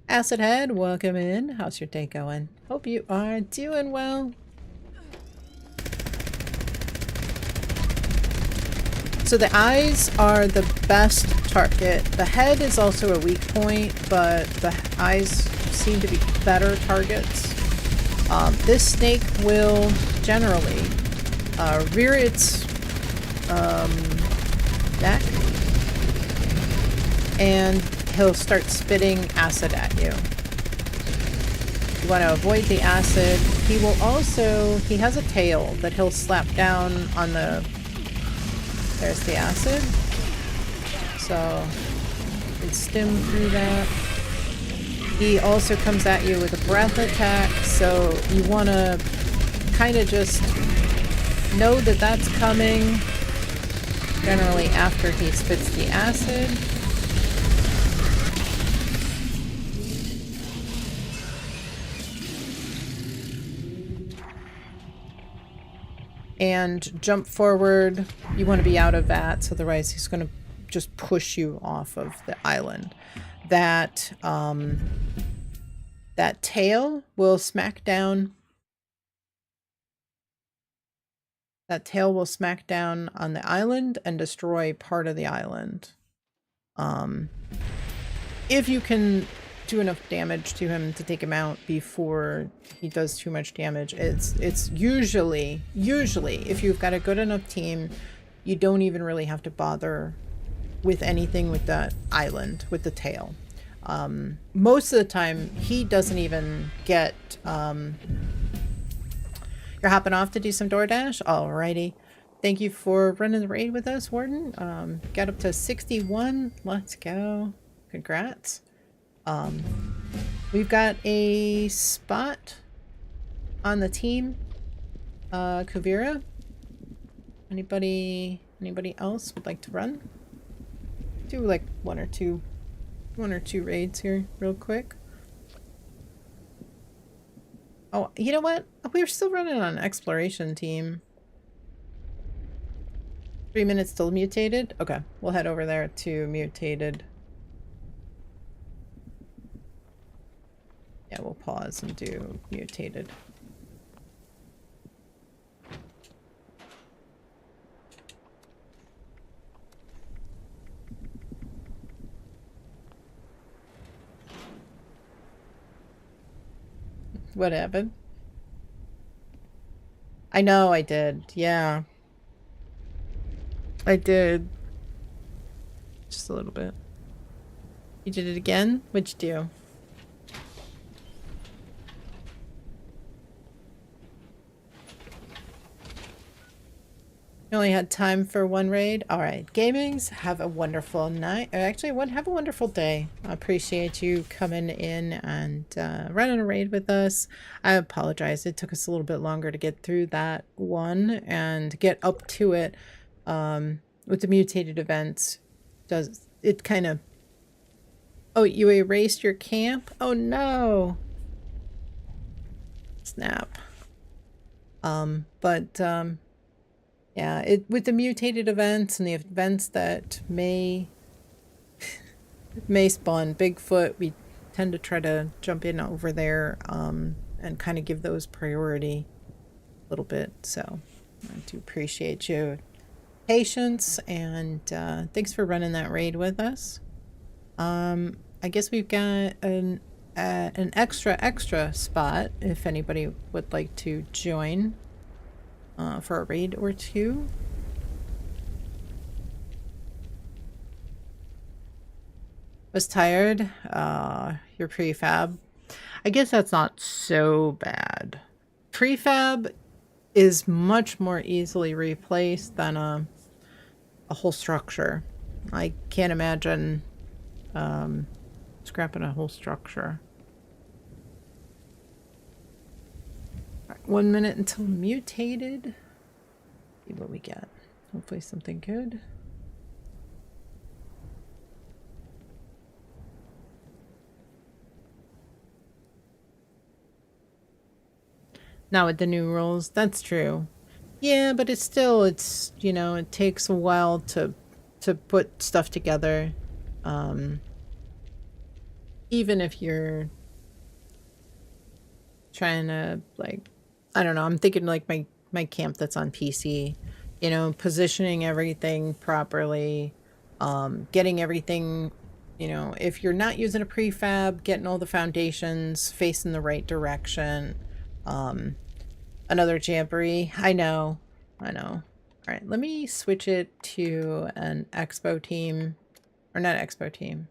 Acid Head, welcome in. How's your day going? Hope you are doing well. So the eyes are the best target. The head is also a weak point, but the eyes seem to be better targets. This snake will generally rear its neck, and he'll start spitting acid at you. You want to avoid the acid. He will also, he has a tail that he'll slap down on the, there's the acid. So you can stim through that. He also comes at you with a breath attack, so you want to kind of just know that that's coming. Generally after he spits the acid. And jump forward. You want to be out of that, so otherwise he's going to just push you off of the island. That that tail will smack down. That tail will smack down on the island and destroy part of the island. If you can do enough damage to him to take him out before he does too much damage, it's usually if you've got a good enough team, you don't even really have to bother with anything with that island, with the tail. Most of the time, he doesn't even get... You're hopping off to do some DoorDash? Alrighty. Thank you for running the raid with us, Warden. Got up to 61. Let's go. Congrats. We've got a spot on the team. Kuvira. Anybody else would like to run? Do like one or two raids here real quick. Oh, you know what? We're still running on an exploration team. 3 minutes till mutated? Okay, we'll head over there to mutated. Yeah, we'll pause and do mutated. What happened? I know I did. Yeah. I did. Just a little bit. You did it again? What'd you do? You only had time for one raid? Alright. Gamings, have a wonderful night. Actually, have a wonderful day. I appreciate you coming in and running a raid with us. I apologize. It took us a little bit longer to get through that one and get up to it. With the mutated events, does it kind of... Oh, you erased your camp? Oh no! Snap. Yeah, with the mutated events and the events that may spawn Bigfoot, we tend to try to jump in over there and kind of give those priority a little bit. So I do appreciate your patience, and thanks for running that raid with us. I guess we've got an extra spot if anybody would like to join. For a raid or two. Was tired? Your prefab? I guess that's not so bad. Prefab is much more easily replaced than a whole structure. I can't imagine scrapping a whole structure. 1 minute until mutated. See what we get. Hopefully something good. Now with the new rules, that's true. Yeah, but it's still, you know, it takes a while to put stuff together. Even if you're trying to, like, I don't know, I'm thinking like my camp that's on PC, you know, positioning everything properly, getting everything, you know, if you're not using a prefab, getting all the foundations facing the right direction. Another jamboree. I know. All right, let me switch it to an Expo team, or not Expo team.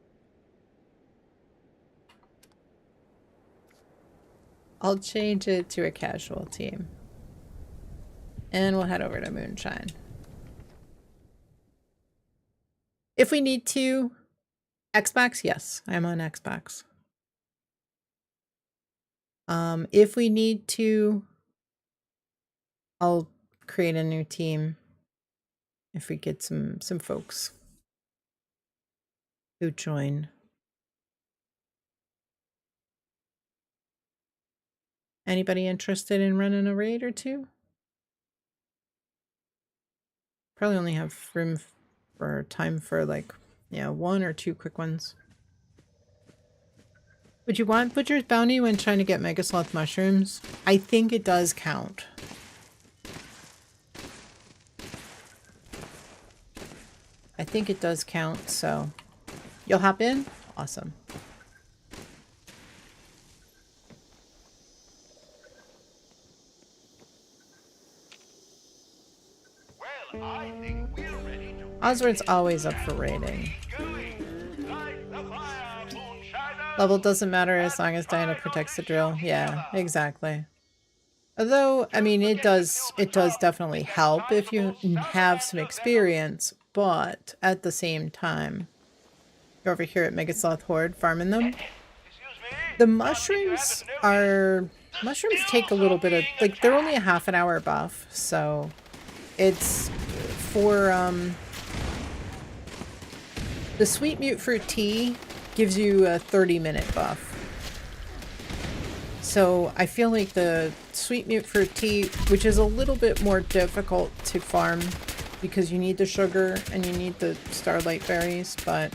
I'll change it to a casual team. And we'll head over to Moonshine. If we need to, Xbox, yes, I'm on Xbox. If we need to, I'll create a new team if we get some folks who join. Anybody interested in running a raid or two? Probably only have room or time for like, yeah, 1 or 2 quick ones. Would you want Butcher's Bounty when trying to get Mega Sloth mushrooms? I think it does count. I think it does count, so you'll hop in? Awesome. Well, I think we're ready to Oswald's always up for raiding. Level doesn't matter as long as Diana protects the drill. Yeah, exactly. Although, I mean, it does definitely help if you have some experience, but at the same time, you're over here at Mega Sloth Horde farming them. The mushrooms take a little bit of, like, they're only a half an hour buff, so it's for, the Sweet Mute Fruit Tea gives you a 30-minute buff. So I feel like the Sweet Mute Fruit Tea, which is a little bit more difficult to farm because you need the sugar and you need the Starlight Berries, but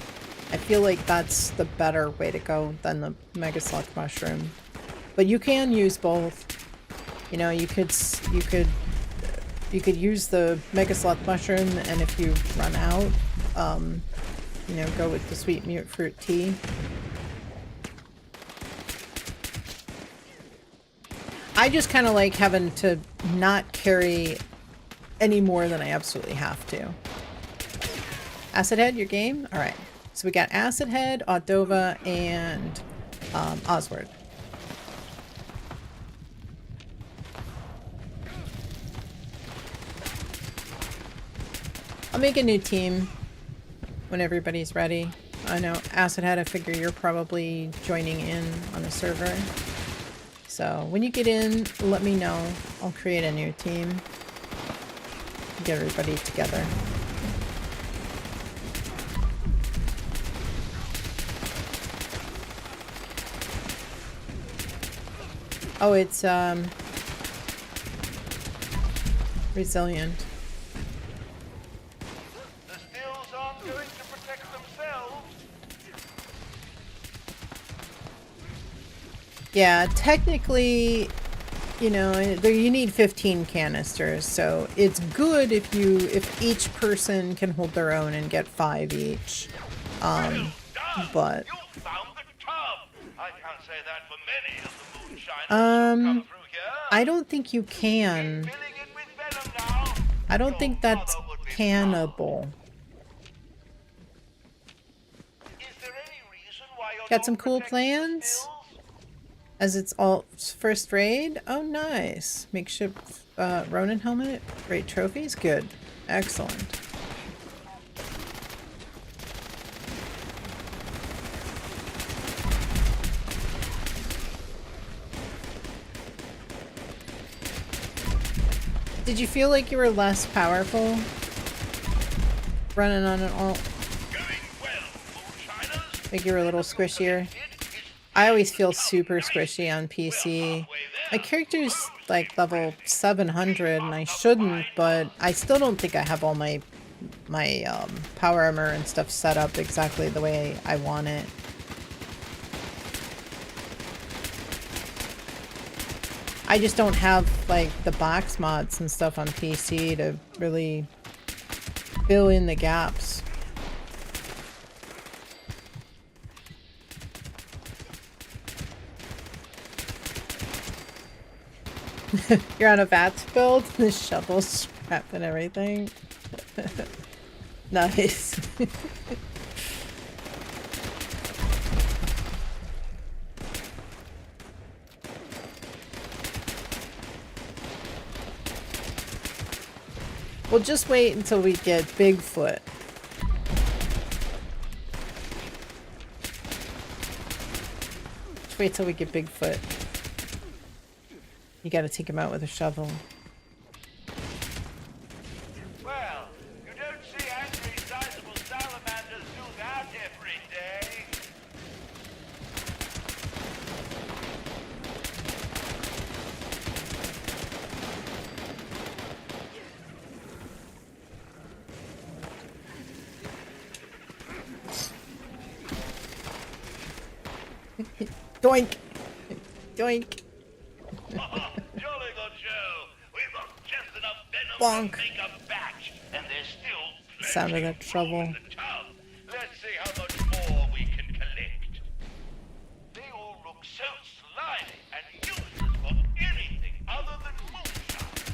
I feel like that's the better way to go than the Mega Sloth Mushroom. But you can use both. You know, you could use the Mega Sloth Mushroom, and if you run out, you know, go with the Sweet Mute Fruit Tea. I just kind of like having to not carry any more than I absolutely have to. Acid Head, your game? Alright. So we got Acid Head, Audova, and Oswald. I'll make a new team when everybody's ready. I know, Acid Head, I figure you're probably joining in on the server. So when you get in, let me know. I'll create a new team. Get everybody together. Oh, it's resilient. The stills aren't going to protect themselves. Yeah, technically, you know, you need 15 canisters, so it's good if each person can hold their own and get 5 each. But I don't think you can. I don't think that's cannibal. Got some cool plans? As it's all first raid? Oh, nice. Makeshift Ronin helmet. Great trophies. Good. Excellent. Did you feel like you were less powerful running on an alt? Like you were a little squishier? I always feel super squishy on PC. My character's like level 700 and I shouldn't, but I still don't think I have all my power armor and stuff set up exactly the way I want it. I just don't have like the box mods and stuff on PC to really fill in the gaps. You're on a VATS build? The shovel scrap and everything. Nice. We'll just wait until we get Bigfoot. Just wait till we get Bigfoot. You gotta take him out with a shovel. Well, you don't see angry, sizable salamanders do that every day. Doink! Doink! Jolly good show. We've got just enough venom Bonk. to make a batch, and there's still Sound of that shovel. in the tub. Let's see how much more we can collect. They all look so slimy and useless for anything other than moonshine.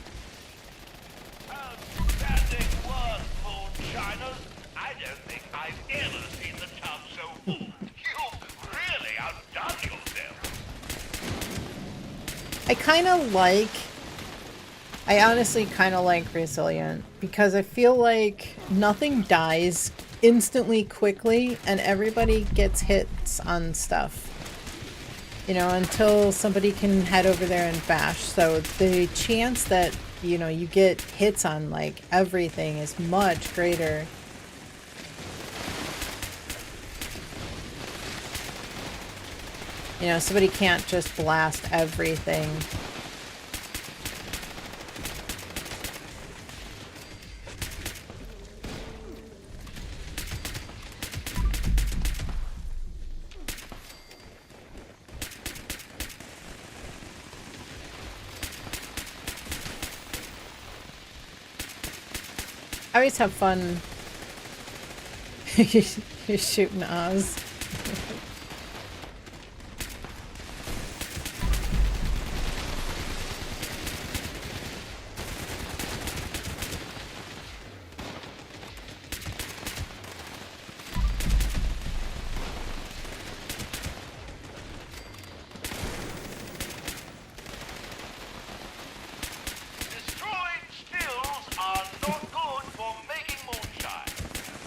Outstanding work, moonshiners. I don't think I've ever seen the tub so full. You've really outdone yourself. I honestly kind of like Resilient because I feel like nothing dies instantly quickly and everybody gets hits on stuff. You know, until somebody can head over there and bash. So the chance that, you know, you get hits on like everything is much greater. You know, somebody can't just blast everything. I always have fun. You're shooting Oz. Destroyed stills are not good for making moonshine.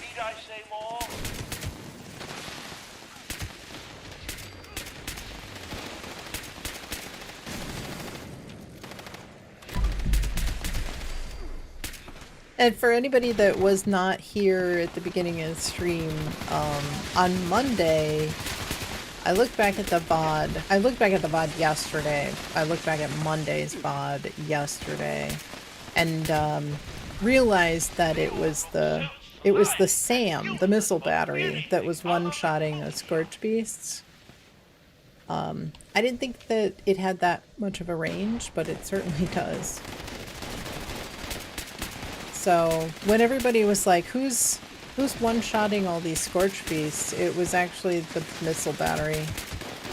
Need I say more? And for anybody that was not here at the beginning of the stream, on Monday, I looked back at the VOD. I looked back at the VOD yesterday. I looked back at Monday's VOD yesterday, and realized that it was the SAM, the missile battery, that was one-shotting the Scorch Beasts. I didn't think that it had that much of a range, but it certainly does. So when everybody was like, who's one-shotting all these Scorch Beasts, it was actually the missile battery.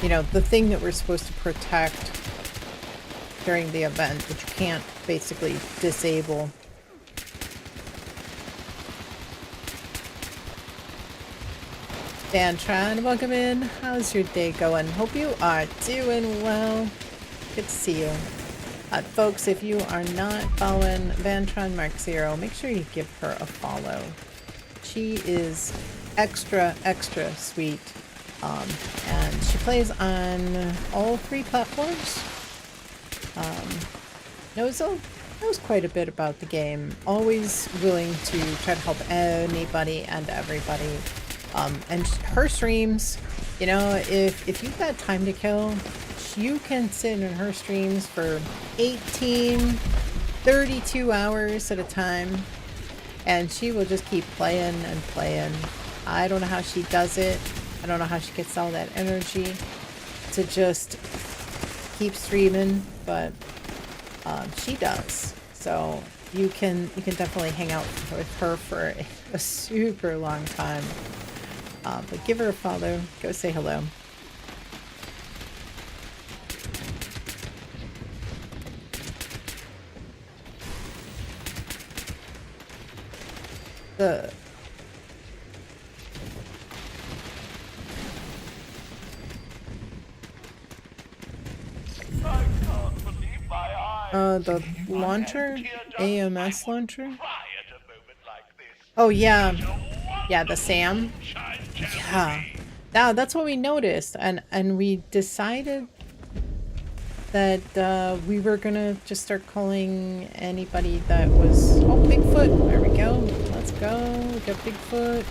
You know, the thing that we're supposed to protect during the event, which you can't basically disable. Dantron, welcome in. How's your day going? Hope you are doing well. Good to see you. Folks, if you are not following Vantron Mark Zero, make sure you give her a follow. She is extra sweet. And she plays on all 3 platforms. Knows quite a bit about the game. Always willing to try to help anybody and everybody. And her streams, you know, if you've got time to kill, you can sit in her streams for 18, 32 hours at a time, and she will just keep playing and playing. I don't know how she does it. I don't know how she gets all that energy to just keep streaming, but she does. So you can definitely hang out with her for a super long time. But give her a follow. Go say hello. The launcher? AMS launcher? Oh, yeah. Yeah, the Sam. Yeah. That's what we noticed. And we decided that we were gonna just start calling anybody that was... Oh, Bigfoot. There we go. Let's go. We got Bigfoot.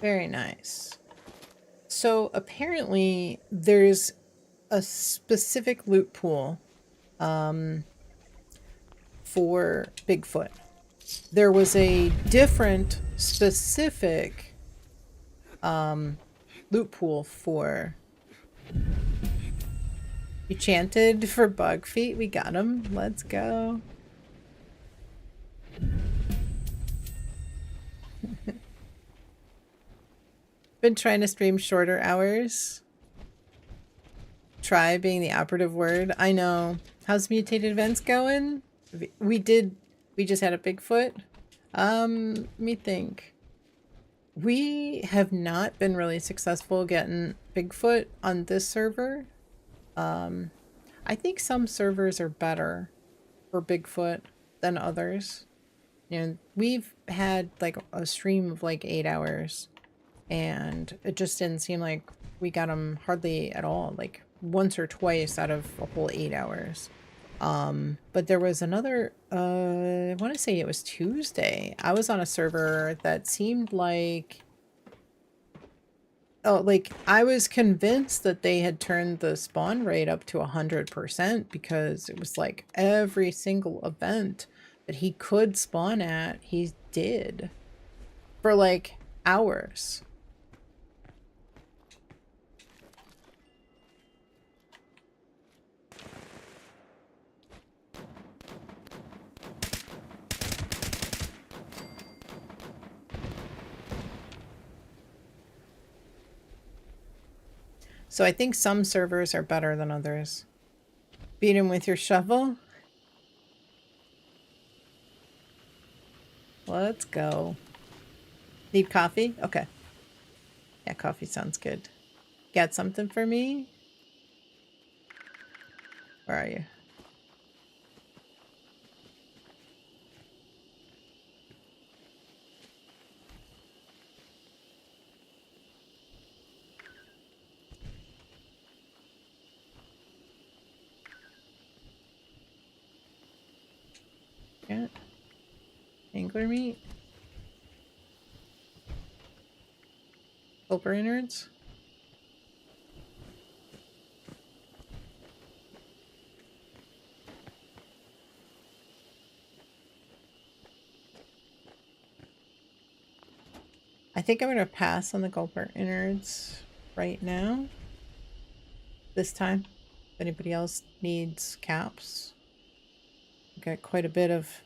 Very nice. So apparently there's a specific loot pool for Bigfoot. There was a different specific loot pool for... You chanted for bug feet. We got him. Let's go. Been trying to stream shorter hours. Try being the operative word. I know. How's mutated events going? We just had a Bigfoot. Let me think. We have not been really successful getting Bigfoot on this server. I think some servers are better for Bigfoot than others. You know, we've had like a stream of like 8 hours and it just didn't seem like we got them hardly at all, like once or twice out of a whole 8 hours. But there was another, I want to say it was Tuesday. I was on a server that seemed like, oh, like I was convinced that they had turned the spawn rate up to 100% because it was like every single event that he could spawn at, he did for like hours. So I think some servers are better than others. Beat him with your shovel. Let's go. Need coffee? Okay. Yeah, coffee sounds good. Got something for me? Where are you? Yeah. Angler meat? Gulper innards? I think I'm going to pass on the gulper innards right now. This time. If anybody else needs caps. I've got quite a bit of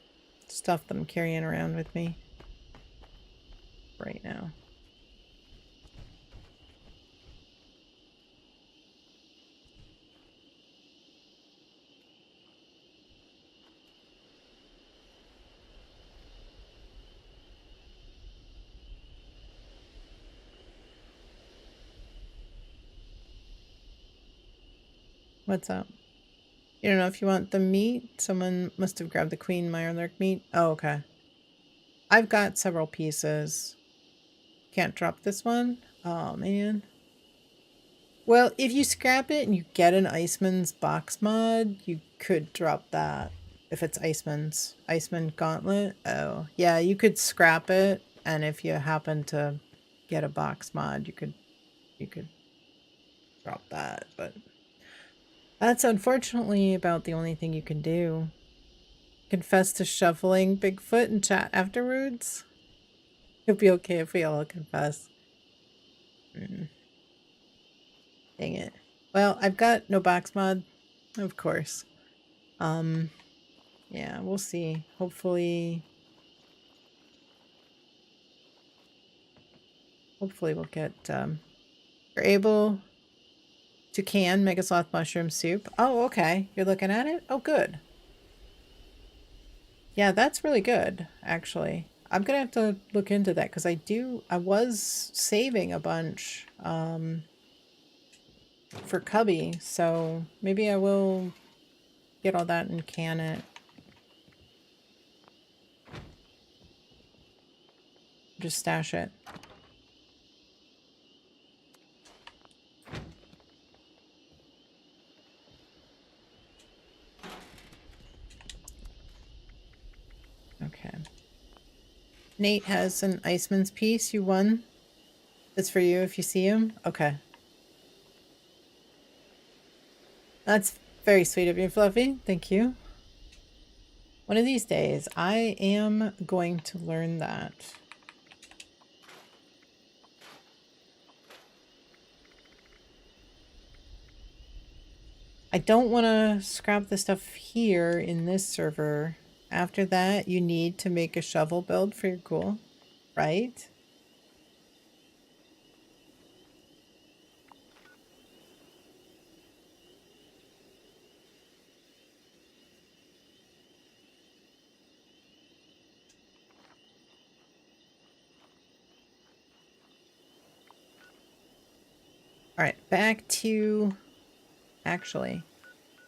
stuff that I'm carrying around with me right now. What's up? You don't know if you want the meat? Someone must have grabbed the Queen Mirelurk meat. Oh, okay. I've got several pieces. Can't drop this one? Oh, man. Well, if you scrap it and you get an Iceman's box mod, you could drop that. If it's Iceman's. Iceman Gauntlet? Oh, yeah, you could scrap it. And if you happen to get a box mod, you could drop that. But that's unfortunately about the only thing you can do. Confess to shoveling Bigfoot and chat afterwards? It'd be okay if we all confess. Dang it. Well, I've got no box mod, of course. Yeah, we'll see. Hopefully hopefully we'll get, you're able to can Megasloth mushroom soup. Oh, okay. You're looking at it? Oh, good. Yeah, that's really good, actually. I'm gonna have to look into that because I was saving a bunch for Cubby, so maybe I will get all that and can it. Just stash it. Okay. Nate has an Iceman's piece. You won. It's for you if you see him. Okay. That's very sweet of you, Fluffy. Thank you. One of these days, I am going to learn that. I don't want to scrap the stuff here in this server. After that, you need to make a shovel build for your ghoul, right? All right, back to, actually,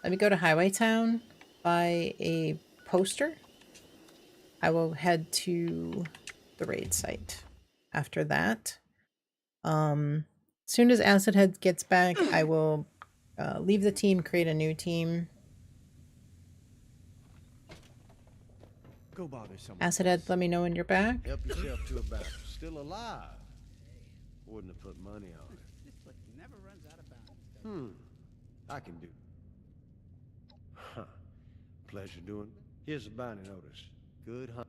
let me go to Highway Town, buy a poster. I will head to the raid site after that. As soon as Acid Head gets back, I will leave the team, create a new team. Go bother someone. Acid Head, let me know when you're back. Help yourself to a battle. Still alive. Wouldn't have put money on it. This place never runs out of bounds. I can do. Huh. Pleasure doing. Here's a bounty notice. Good hunt.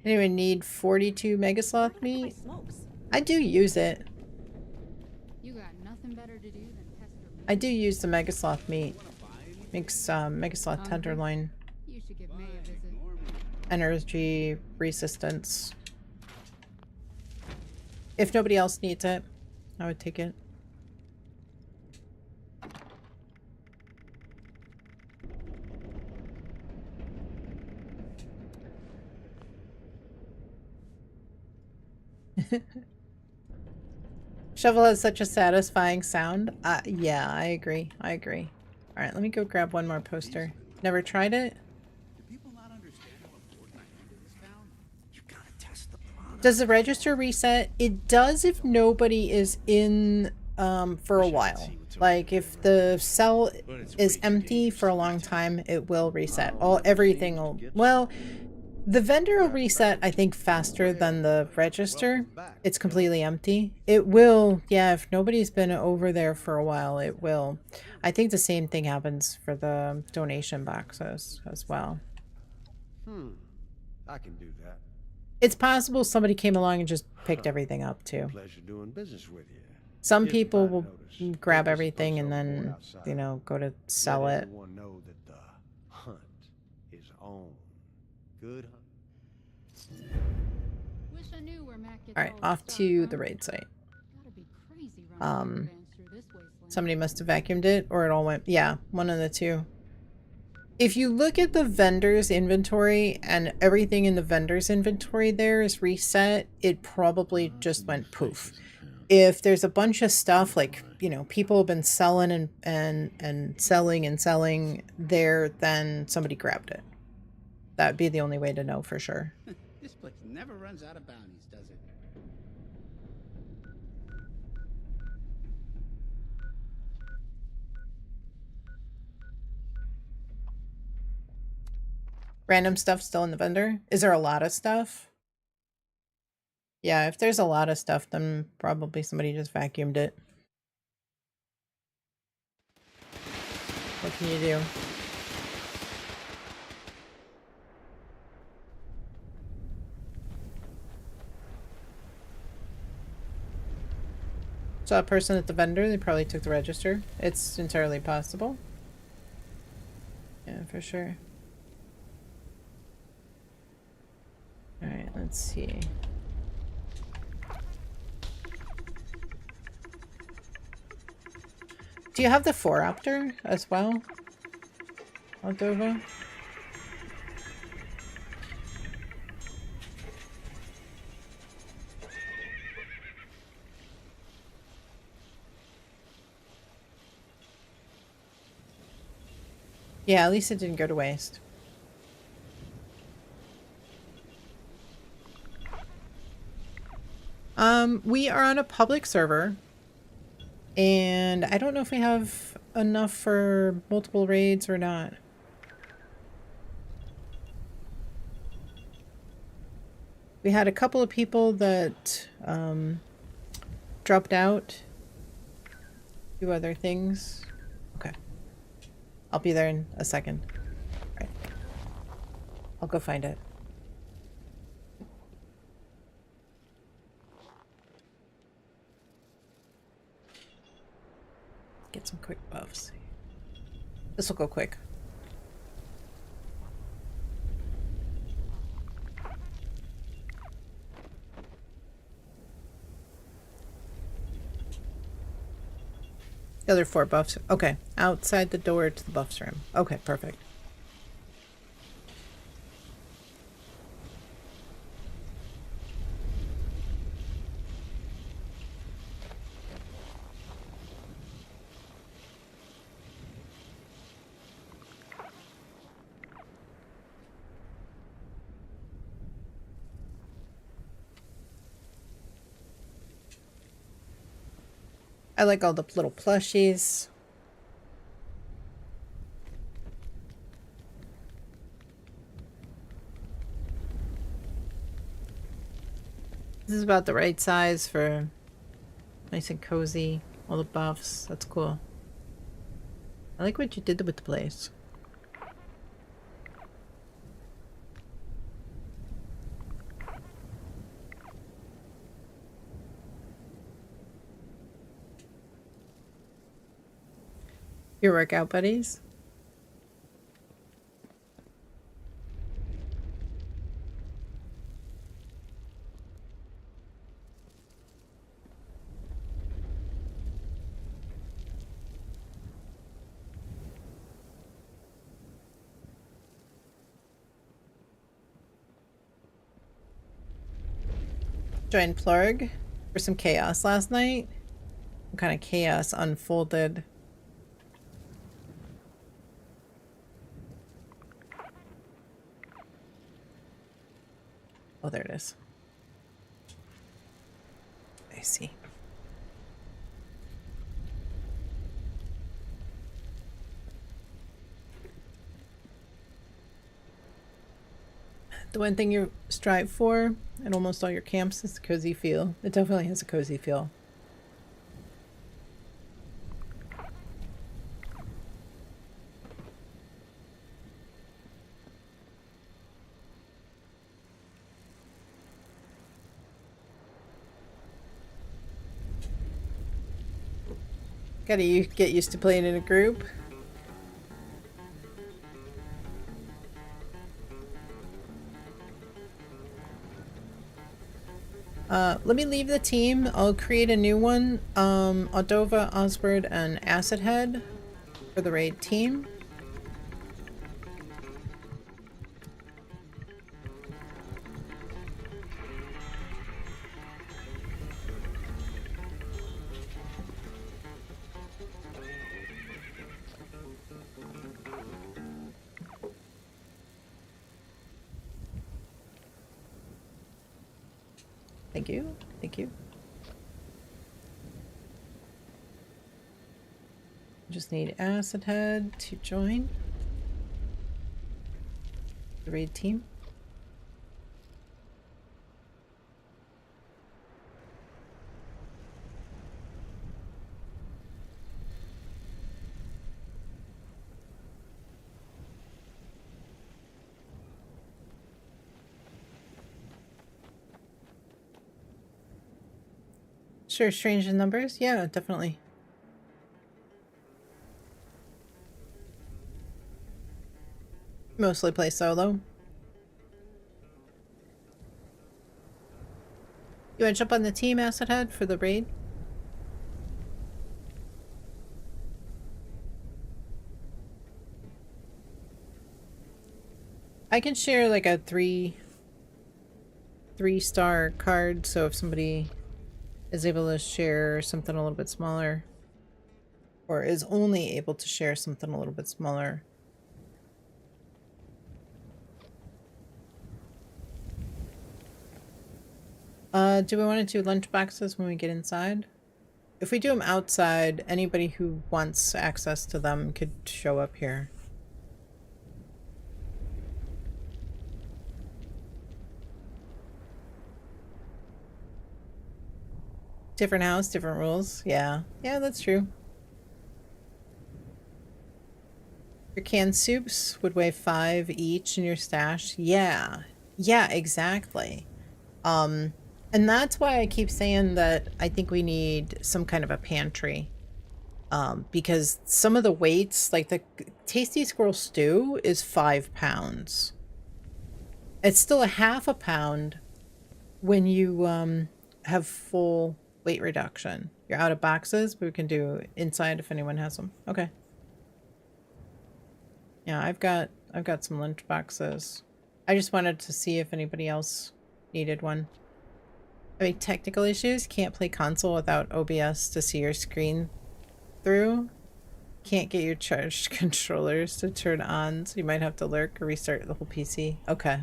Anyone need 42 Megasloth meat? I do use it. You got nothing better to do than pester me. I do use the Megasloth meat. Makes Megasloth tenderloin. You should give May a visit. Energy resistance. If nobody else needs it, I would take it. Shovel has such a satisfying sound. Yeah, I agree. I agree. Alright, let me go grab one more poster. Never tried it? Does the register reset? It does if nobody is in for a while. Like if the cell is empty for a long time, it will reset. Everything will, well, the vendor will reset, I think, faster than the register. It's completely empty. It will, yeah, if nobody's been over there for a while, it will. I think the same thing happens for the donation boxes as well. I can do that. It's possible somebody came along and just picked everything up too. Pleasure doing business with you. Some people will grab everything and then, you know, go to sell it. Everyone know that the hunt is on. Good hunt. Wish I knew where Mac gets Alright, all off his to stuff the from. raid site. Gotta be crazy running caravans through this wasteland. Somebody must have vacuumed it, or it all went, yeah, one of the two. If you look at the vendor's inventory and everything in the vendor's inventory there is reset, it probably just went poof. If there's a bunch of stuff, like, you know, people have been selling and selling there, then somebody grabbed it. That'd be the only way to know for sure. This place never runs out of bounties, does it? Random stuff still in the vendor? Is there a lot of stuff? Yeah, if there's a lot of stuff, then probably somebody just vacuumed it. What can you do? Saw a person at the vendor, they probably took the register. It's entirely possible. Yeah, for sure. Alright, let's Let's see. Do you have the 4-opter as well, Moldova? Yeah, at least it didn't go to waste. We are on a public server, and I don't know if we have enough for multiple raids or not. We had a couple of people that dropped out, do other things. Okay. I'll be there in a second. All right. I'll go find it. Get some quick buffs. This will go quick. The other 4 buffs. Okay. Outside the door to the buffs room. Okay, perfect. I like all the little plushies. This is about the right size for nice and cozy. All the buffs. That's cool. I like what you did with the place. Your workout buddies? Joined Plurg for some chaos last night. What kind of chaos unfolded? Oh, there it is. I see. The one thing you strive for at almost all your camps is the cozy feel. It definitely has a cozy feel. Gotta get used to playing in a group. Let me leave the team. I'll create a new one. Aldova, Oswald, and Acid Head for the raid team. Thank you. Thank you. Just need Acid Head to join the raid team. Sure, strange in numbers. Yeah, definitely. Mostly play solo. You want to jump on the team, Acid Head, for the raid? I can share like a three-star card, so if somebody is able to share something a little bit smaller, or is only able to share something a little bit smaller. Do we want to do lunch boxes when we get inside? If we do them outside, anybody who wants access to them could show up here. Different house, different rules. Yeah. Yeah, that's true. Your canned soups would weigh 5 each in your stash. Yeah. Yeah, exactly. And that's why I keep saying that I think we need some kind of a pantry. Because some of the weights, like the Tasty Squirrel Stew is 5 pounds. It's still a half a pound when you have full weight reduction. You're out of boxes, but we can do inside if anyone has them. Okay. Yeah, I've got some lunch boxes. I just wanted to see if anybody else needed one. Having technical issues, can't play console without OBS to see your screen through. Can't get your charged controllers to turn on, so you might have to lurk or restart the whole PC. Okay.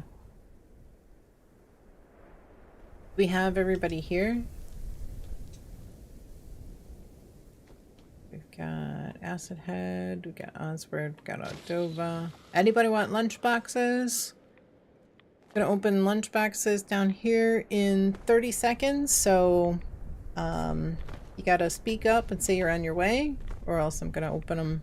We have everybody here. We've got Acid Head, we got Oswald, we got Aldova. Anybody want lunch boxes? Gonna open lunch boxes down here in 30 seconds, so you gotta speak up and say you're on your way, or else I'm gonna open them.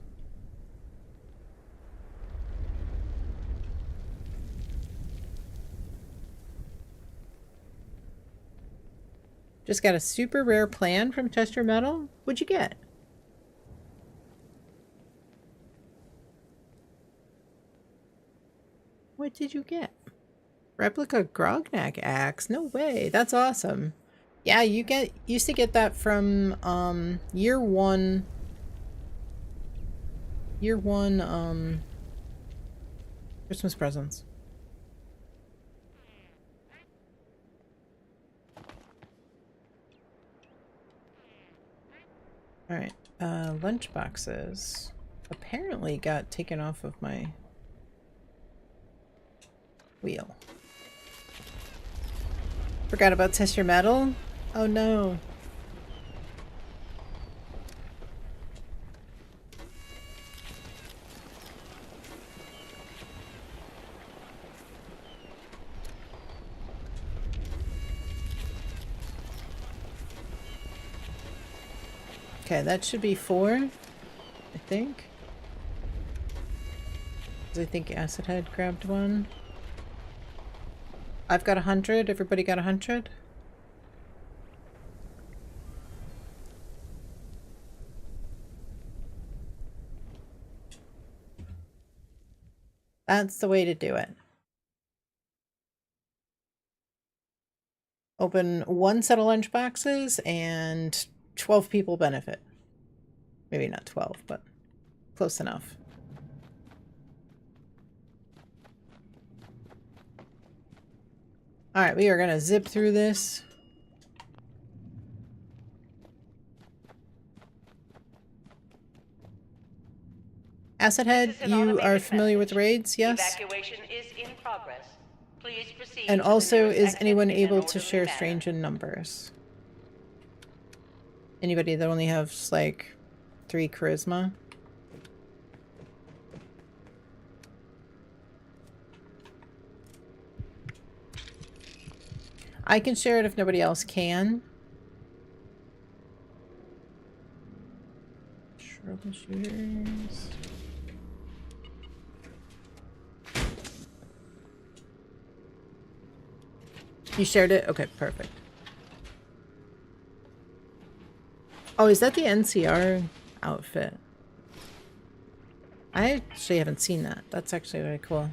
Just got a super rare plan from Chester Metal. What'd you get? What did you get? Replica Grognak axe? No way. That's awesome. Yeah, you used to get that from year one Christmas presents. All right, lunch boxes apparently got taken off of my wheel. Forgot about test your metal? Oh no. Okay, that should be 4, I think. 'Cause I think Acid Head grabbed one. I've got 100. Everybody got 100? That's the way to do it. Open 1 set of lunch boxes and 12 people benefit. Maybe not 12, but close enough. Alright, we are going to zip through this. Acid Head, you are familiar with raids, yes? Evacuation is in progress. Please proceed. And to the also, nearest is exit anyone in an able to orderly share manner. strange in numbers? Anybody that only has like 3 charisma? I can share it if nobody else can. Troubleshooters. You shared it? Okay, perfect. Oh, is that the NCR outfit? I actually haven't seen that. That's actually very cool.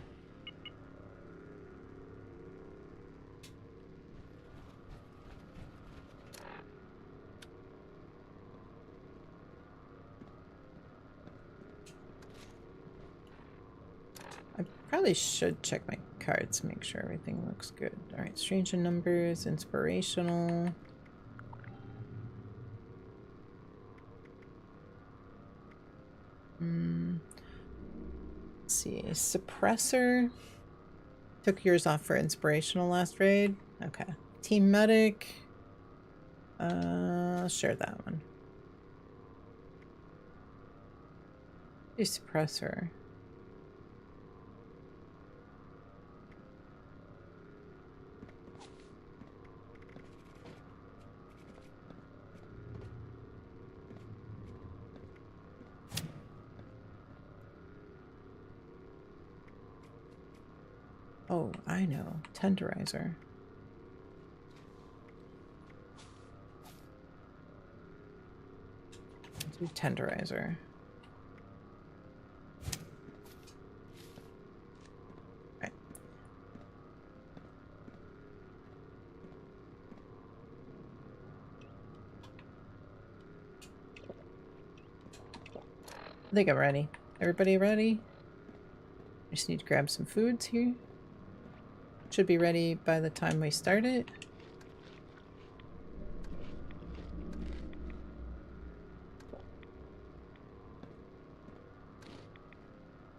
Probably should check my cards, make sure everything looks good. Alright, strange in numbers, inspirational. Let's see, suppressor. Took yours off for inspirational last raid. Okay. Team medic. I'll share that one. Do suppressor. Oh, I know. Tenderizer. Do tenderizer. Right. I think I'm ready. Everybody ready? I just need to grab some foods here. Should be ready by the time we start it.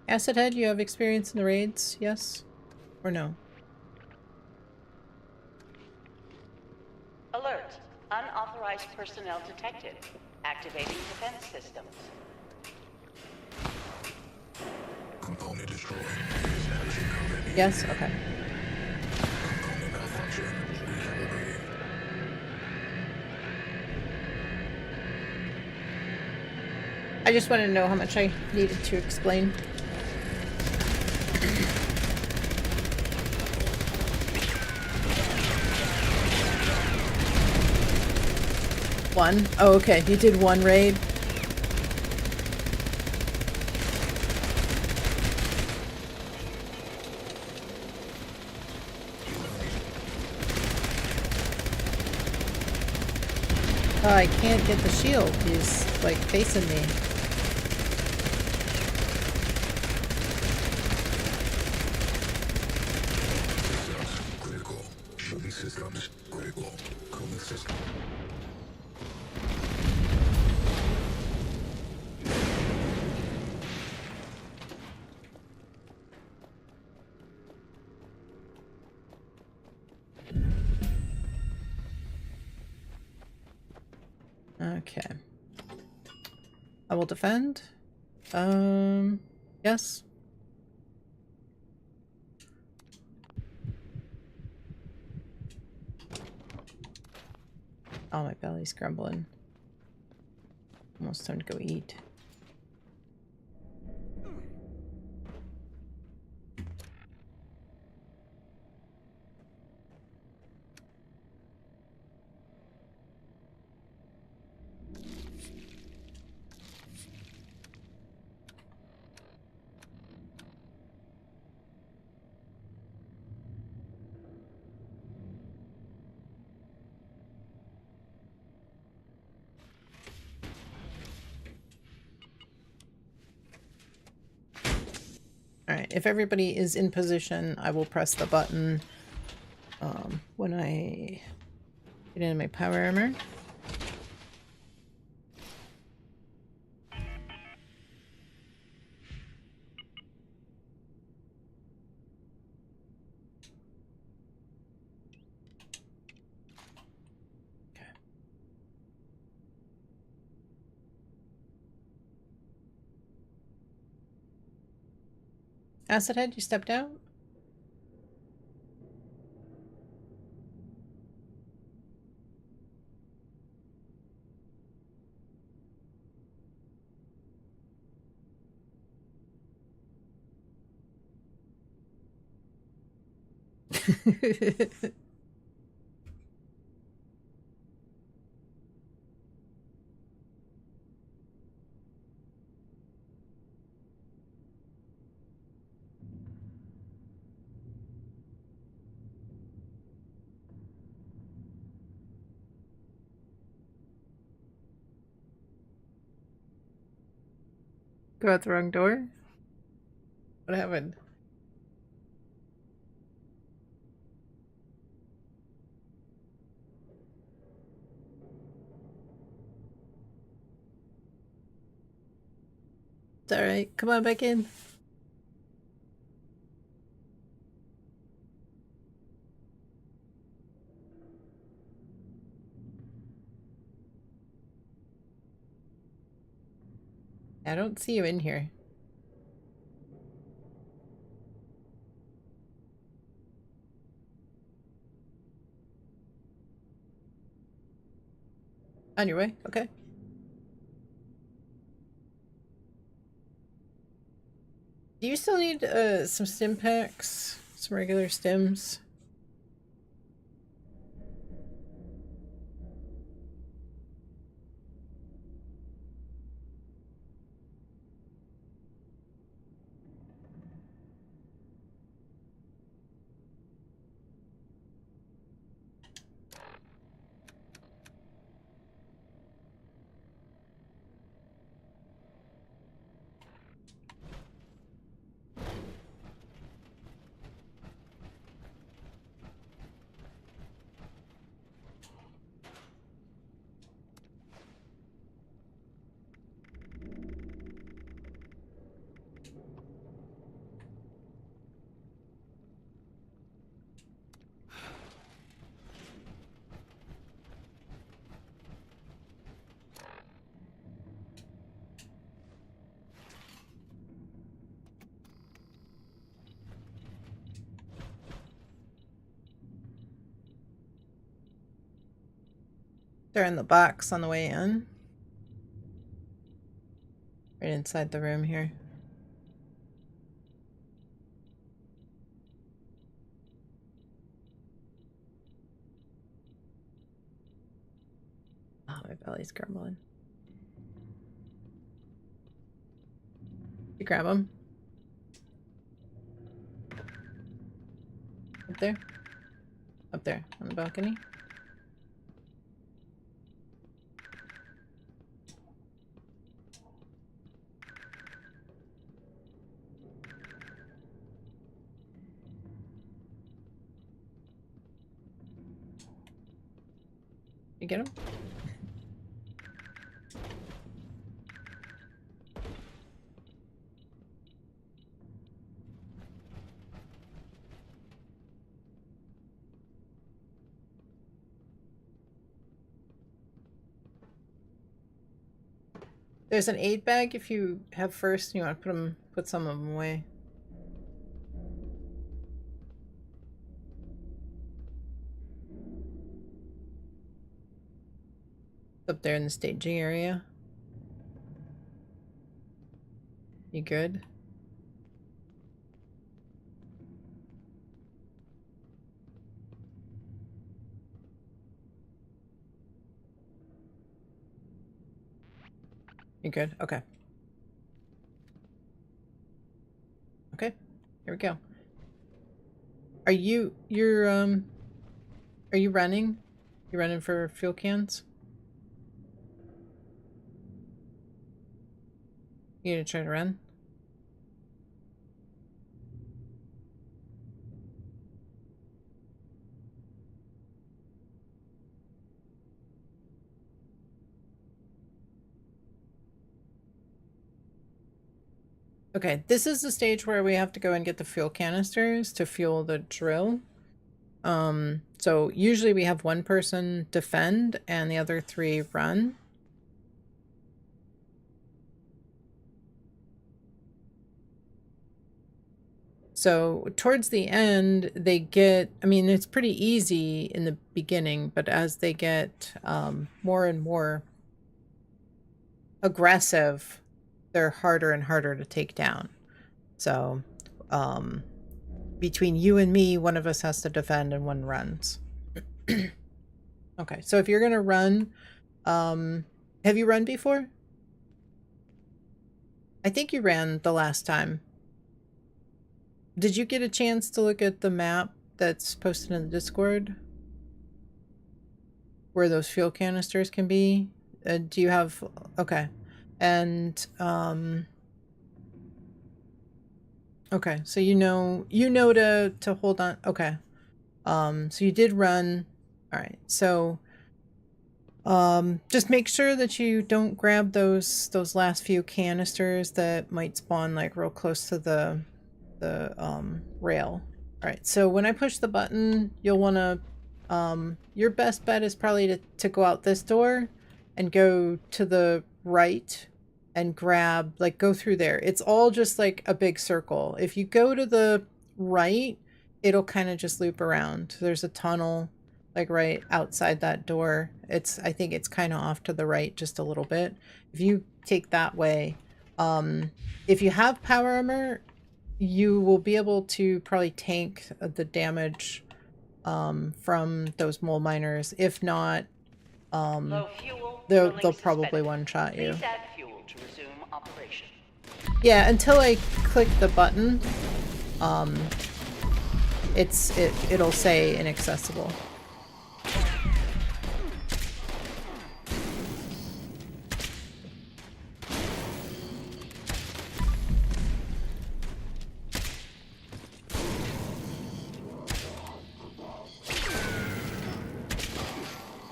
Acid Head, you have experience in the raids, yes? Or no? Alert. Unauthorized personnel detected. Activating defense systems. Component destroyed. Yes? Okay. Component malfunction. Recalibrating. I just wanted to know how much I needed to explain. One? Oh, okay. You did one raid. Oh, I can't get the shield. He's, like, facing me. Critical. Shielding systems. Critical. Cooling system. Okay. I will defend. Yes. Oh, my belly's grumbling. Almost time to go eat. Alright, if everybody is in position, I will press the button when I get into my power armor. Okay. Acid Head, you stepped out? Go out the wrong door? What happened? It's alright. Come on back in. I don't see you in here. On your way? Okay. Do you still need some stim packs? Some regular stims? They're in the box on the way in. Right inside the room here. Oh, my belly's grumbling. You grab them. Up there. Up there on the balcony. You get them? There's an aid bag if you have first and you want to put some of them away. Up there in the staging area. You good? You good? Okay. Okay. Here we go. Are you running? You running for fuel cans? You gonna try to run? Okay, this is the stage where we have to go and get the fuel canisters to fuel the drill. So usually we have one person defend and the other three run. So towards the end, they get, I mean, it's pretty easy in the beginning, but as they get more and more aggressive, they're harder and harder to take down. So between you and me, one of us has to defend and one runs. Okay, so if you're gonna run, have you run before? I think you ran the last time. Did you get a chance to look at the map that's posted in the Discord? Where those fuel canisters can be? Do you have... Okay. And, okay, so you know to hold on. Okay. So you did run. All right. So, Just make sure that you don't grab those last few canisters that might spawn like real close to the rail. All right, so when I push the button, you'll want to, your best bet is probably to go out this door and go to the right and grab, like go through there. It's all just like a big circle. If you go to the right, it'll kind of just loop around. There's a tunnel like right outside that door. I think it's kind of off to the right just a little bit. If you take that way, if you have power armor, you will be able to probably tank the damage from those mole miners. If not, Low fuel, they'll probably one-shot you. Please add fuel to resume operation. Yeah, until I click the button, it'll say inaccessible.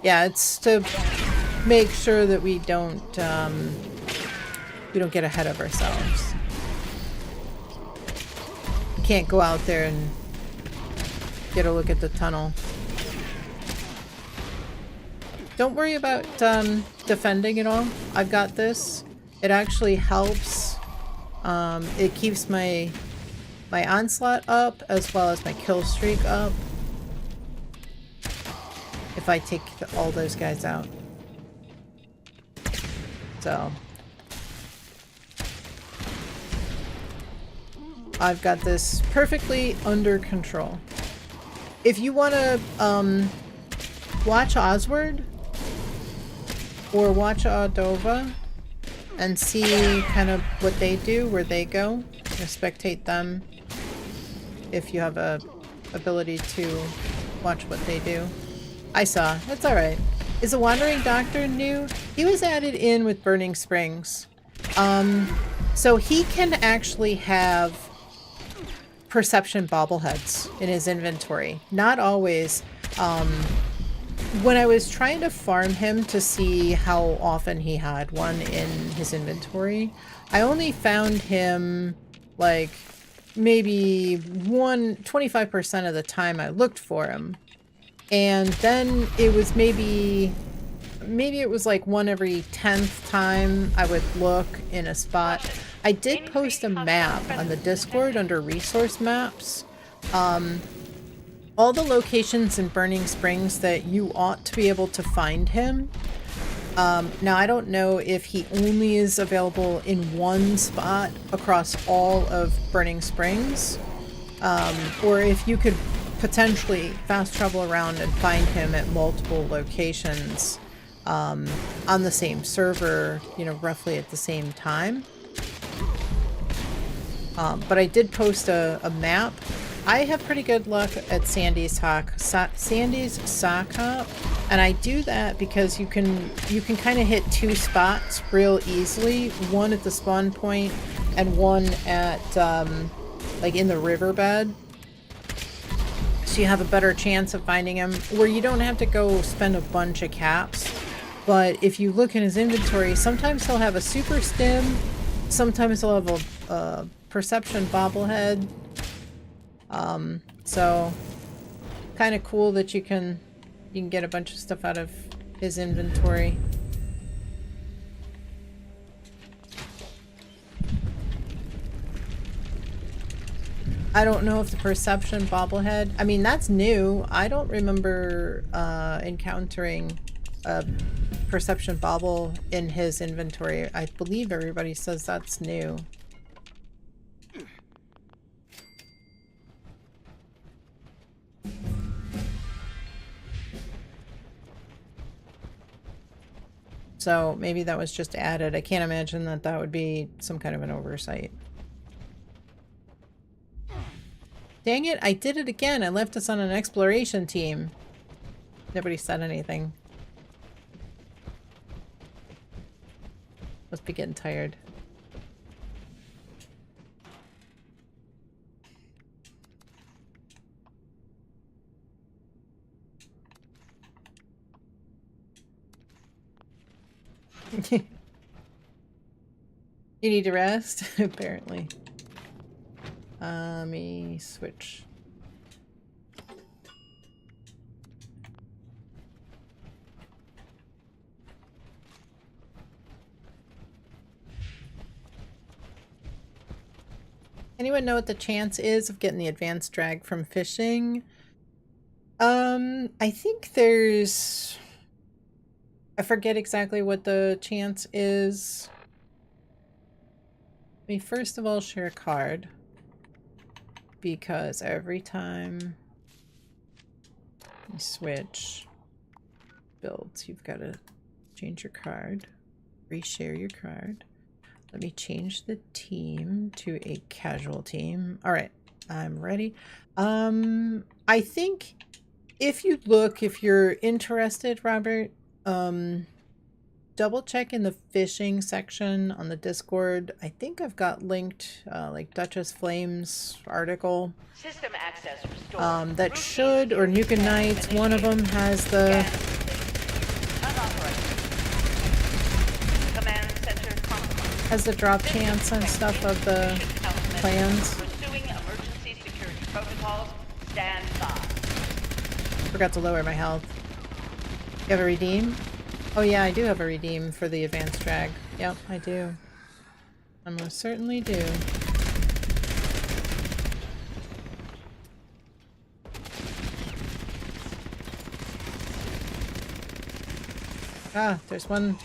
Yeah, it's to make sure that we don't get ahead of ourselves. Can't go out there and get a look at the tunnel. Don't worry about defending at all. I've got this. It actually helps. It keeps my onslaught up as well as my kill streak up. If I take all those guys out. So I've got this perfectly under control. If you want to watch Oswald or watch Aldova and see kind of what they do, where they go, spectate them if you have a ability to watch what they do. I saw. That's alright. Is the Wandering Doctor new? He was added in with Burning Springs. So he can actually have perception bobbleheads in his inventory. Not always. When I was trying to farm him to see how often he had one in his inventory, I only found him like maybe 25% of the time I looked for him. And then it was maybe it was like one every 10th time I would look in a spot. I did post a map on the Discord under resource maps. All the locations in Burning Springs that you ought to be able to find him. Now I don't know if he only is available in one spot across all of Burning Springs, or if you could potentially fast travel around and find him at multiple locations on the same server, you know, roughly at the same time. But I did post a map. I have pretty good luck at Sandy's Sock Hop, and I do that because you can kind of hit two spots real easily, one at the spawn point and one at like in the riverbed. So you have a better chance of finding him, where you don't have to go spend a bunch of caps. But if you look in his inventory, sometimes he'll have a super stim, sometimes he'll have a perception bobblehead. So kind of cool that you can get a bunch of stuff out of his inventory. I don't know if the perception bobblehead, I mean, that's new. I don't remember encountering a perception bobble in his inventory. I believe everybody says that's new. So maybe that was just added. I can't imagine that that would be some kind of an oversight. Dang it, I did it again. I left us on an exploration team. Nobody said anything. Must be getting tired. You need to rest? Apparently. Let me switch. Anyone know what the chance is of getting the advanced drag from fishing? I think there's... I forget exactly what the chance is. Let me first of all share a card. Because every time you switch builds, you've got to change your card. Reshare your card. Let me change the team to a casual team. All right, I'm ready. I think if you look, if you're interested, Robert, double check in the fishing section on the Discord. I think I've got linked like Duchess Flames article. System access restored. That should, or Nuke and Knights, one of them has the drop chance and stuff of the plans. Pursuing emergency security protocols. Stand by. Forgot to lower my health. You have a redeem? Oh yeah, I do have a redeem for the advanced drag. Yep, I do. I most certainly do. Ah, there's one.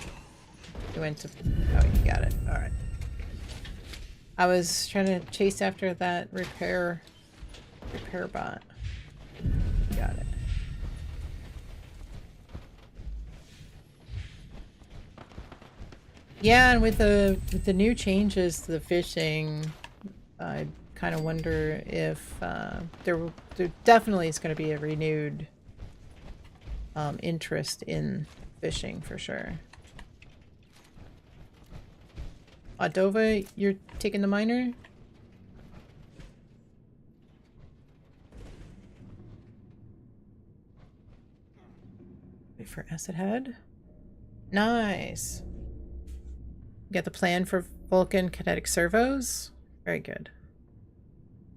You went to... Oh, you got it. Alright. I was trying to chase after that repair bot. Got it. Yeah, and with the new changes to the fishing, I kind of wonder if there definitely is going to be a renewed interest in fishing for sure. Adova, you're taking the miner? Wait for acid head. Nice. You got the plan for Vulcan kinetic servos? Very good.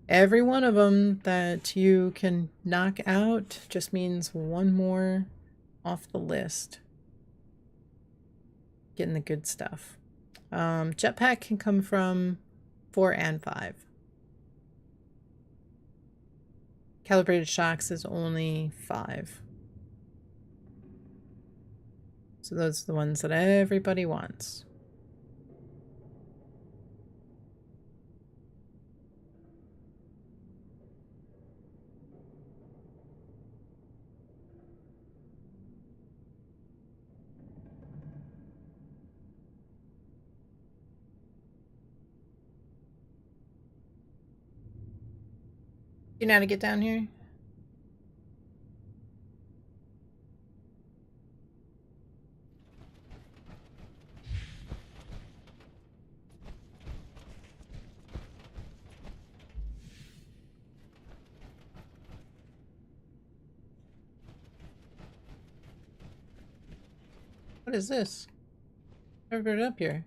Every one of them that you can knock out just means one more off the list. Getting the good stuff. Jetpack can come from 4 and 5. Calibrated shocks is only 5. So those are the ones that everybody wants. You know how to get down here? What is this? Never got it up here.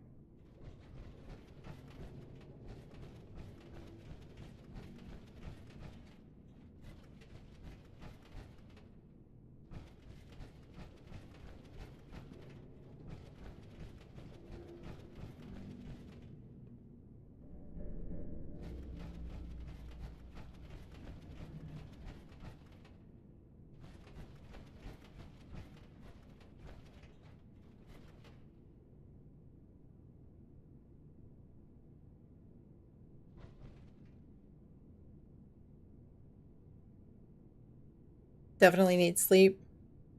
Definitely need sleep.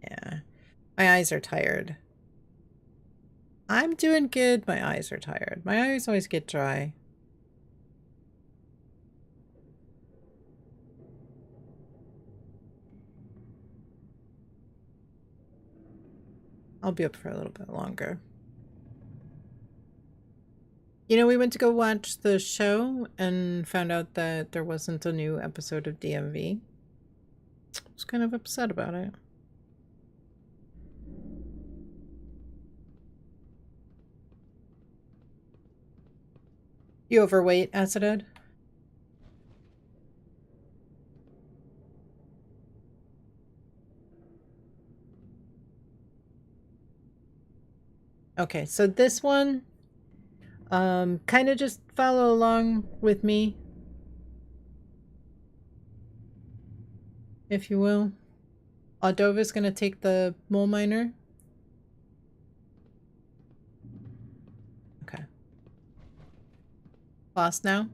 Yeah. My eyes are tired. I'm doing good. My eyes are tired. My eyes always get dry. I'll be up for a little bit longer. You know, we went to go watch the show and found out that there wasn't a new episode of DMV. I was kind of upset about it. You overweight, Acided? Okay, so this one, kind of just follow along with me, if you will. Aldova's gonna take the mole miner. Okay. Boss now.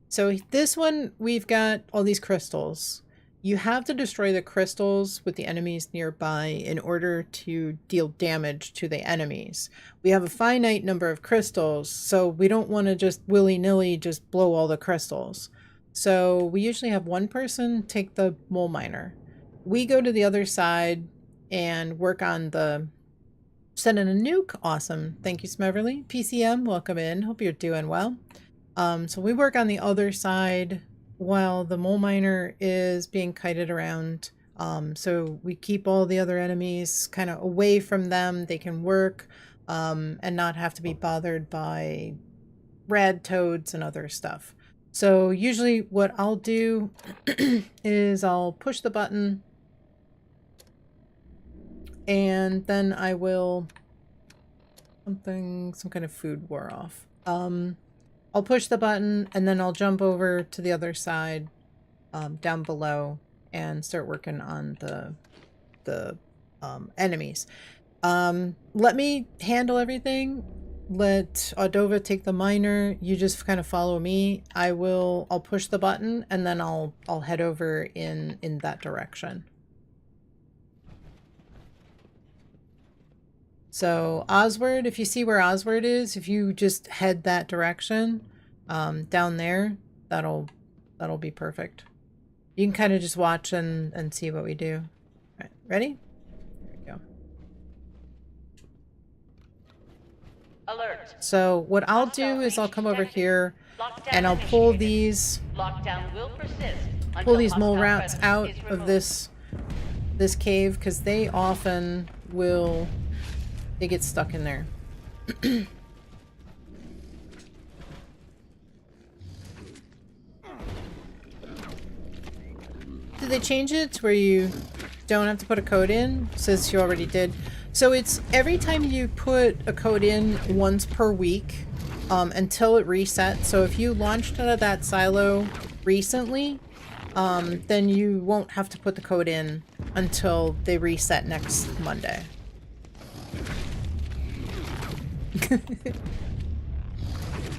So this one, we've got all these crystals. You have to destroy the crystals with the enemies nearby in order to deal damage to the enemies. We have a finite number of crystals, so we don't want to just willy-nilly just blow all the crystals. So we usually have one person take the mole miner. We go to the other side and work on the... Send in a nuke. Awesome. Thank you, Smeverly. PCM, welcome in. Hope you're doing well. So we work on the other side while the mole miner is being kited around. So we keep all the other enemies kind of away from them. They can work and not have to be bothered by rad toads and other stuff. So usually what I'll do is I'll push the button and then I will... some kind of food wore off. I'll push the button and then I'll jump over to the other side down below and start working on the enemies. Let me handle everything. Let Aldova take the miner. You just kind of follow me. I'll push the button and then I'll head over in that direction. So Oswald, if you see where Oswald is, if you just head that direction, down there, that'll be perfect. You can kind of just watch and see what we do. All right, ready? There we go. Alert. So what I'll do is I'll come over here and I'll pull these mole rats out of this cave because they often will... They get stuck in there. Did they change it to where you don't have to put a code in? Says you already did. So it's every time you put a code in once per week until it resets. So if you launched out of that silo recently, then you won't have to put the code in until they reset next Monday.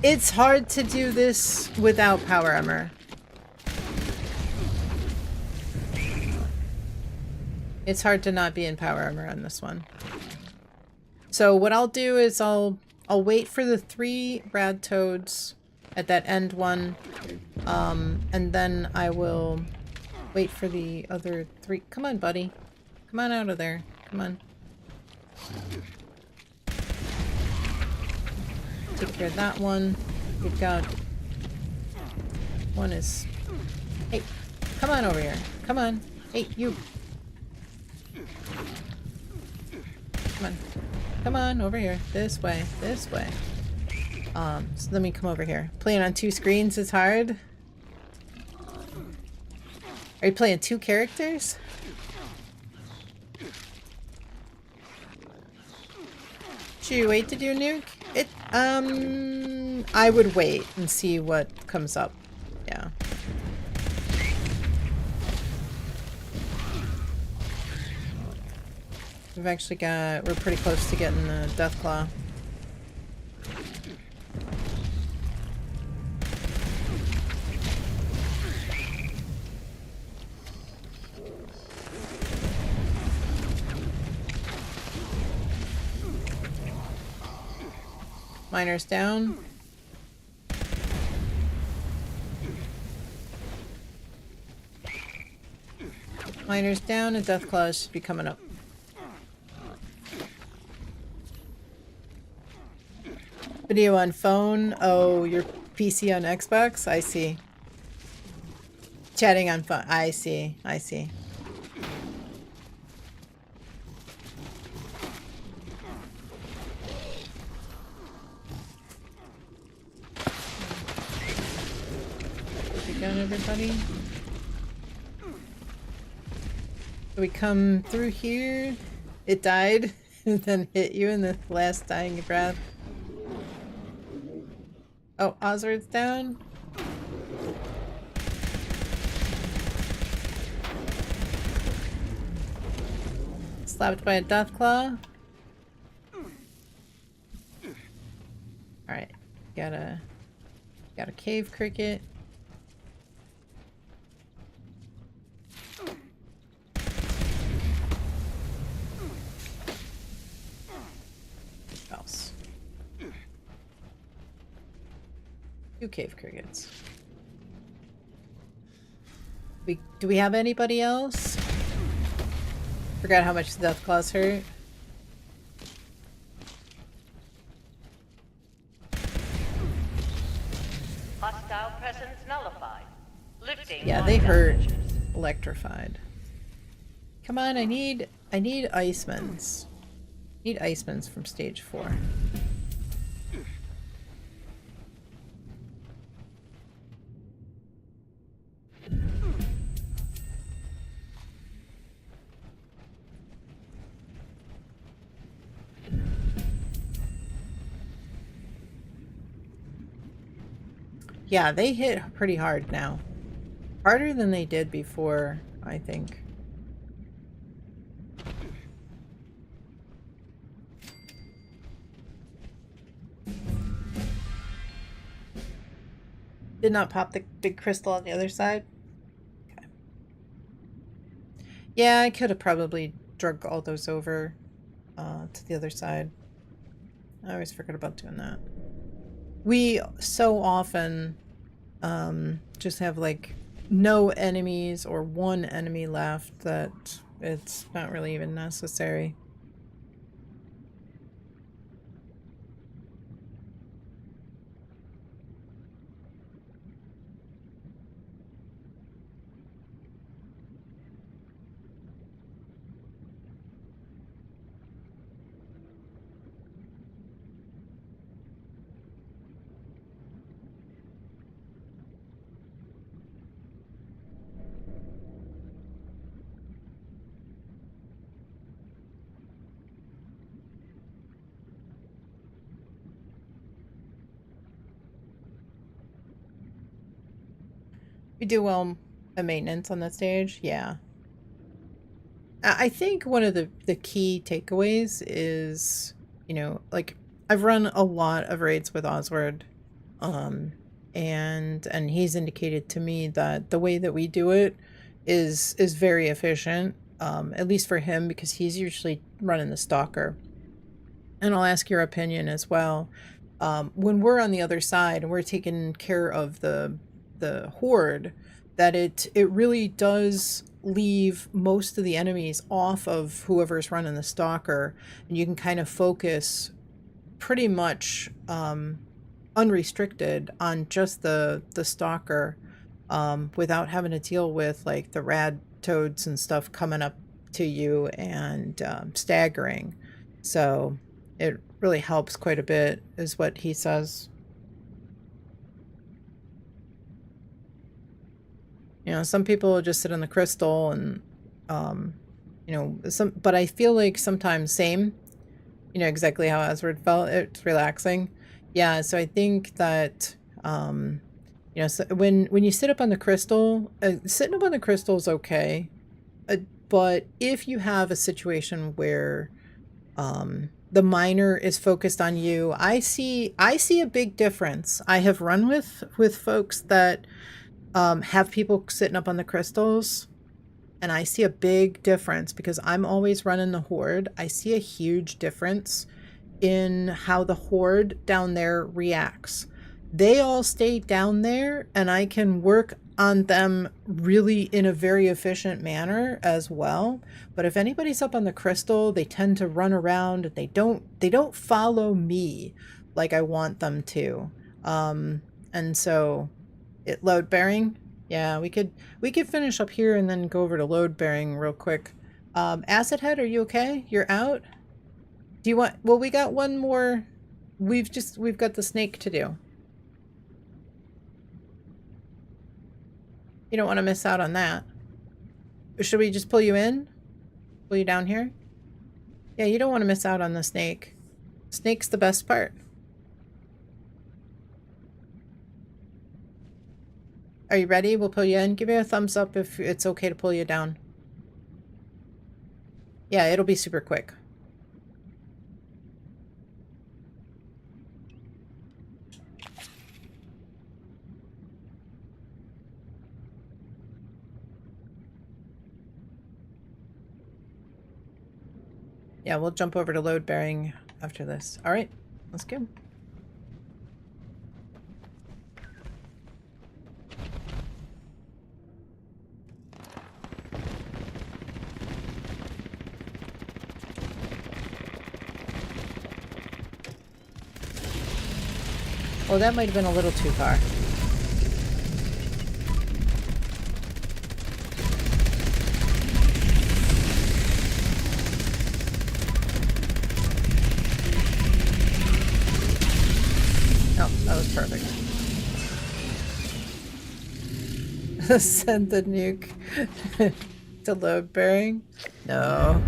It's hard to do this without power armor. It's hard to not be in power armor on this one. So what I'll do is I'll wait for the 3 rad toads at that end one, and then I will wait for the other 3. Come on, buddy. Come on out of there. Come on. Take care of that one. We've got... One is... Hey, come on over here. Come on. Hey, you. Come on. Come on, over here. This way. This way. So let me come over here. Playing on 2 screens is hard. Are you playing 2 characters? Should you wait to do nuke? I would wait and see what comes up. Yeah. We've actually got... We're pretty close to getting the Deathclaw. Miner's down. Miner's down and Deathclaw should be coming up. Video on phone. Oh, your PC on Xbox? I see. Chatting on phone. I see. I see. everybody. So we come through here. It died and then hit you in the last dying breath. Oh, Oswald's down. Slapped by a Deathclaw. Alright. Got a cave cricket. What else? 2 cave crickets. Do we have anybody else? Forgot how much the Deathclaws hurt. Hostile presence nullified. Lifting. Yeah, they hurt. Electrified. Come on, I need Icemans. Need Icemans from stage 4. Yeah, they hit pretty hard now. Harder than they did before, I think. Did not pop the big crystal on the other side. Okay. Yeah, I could have probably drug all those over to the other side. I always forget about doing that. We so often just have like no enemies or one enemy left that it's not really even necessary. We do well at maintenance on that stage, yeah. I think one of the key takeaways is, you know, like I've run a lot of raids with Oswald, and he's indicated to me that the way that we do it is very efficient, at least for him, because he's usually running the Stalker. And I'll ask your opinion as well. When we're on the other side and we're taking care of the horde, that it really does leave most of the enemies off of whoever's running the Stalker, and you can kind of focus pretty much unrestricted on just the Stalker, without having to deal with like the rad toads and stuff coming up to you and staggering. So it really helps quite a bit, is what he says. You know, some people just sit on the crystal and, you know, but I feel like sometimes same, you know, exactly how Asward felt. It's relaxing. Yeah. So I think that, you know, so when you sit up on the crystal, sitting up on the crystal is okay. But if you have a situation where, the miner is focused on you, I see a big difference. I have run with folks that, have people sitting up on the crystals, and I see a big difference because I'm always running the horde. I see a huge difference in how the horde down there reacts. They all stay down there, and I can work on them really in a very efficient manner as well. But if anybody's up on the crystal, they tend to run around and they don't follow me like I want them to. And so load bearing, yeah, we could finish up here and then go over to load bearing real quick. Acid Head, are you okay? You're out? Do you want, well, we got one more. We've got the snake to do. You don't want to miss out on that. Should we just pull you in? Pull you down here? Yeah, you don't want to miss out on the snake. Snake's the best part. Are you ready? We'll pull you in. Give me a thumbs up if it's okay to pull you down. Yeah, it'll be super quick. Yeah, we'll jump over to load bearing after this. All right, let's go. Oh, that might have been a little too far. Oh, that was perfect. Send the nuke to load bearing? No.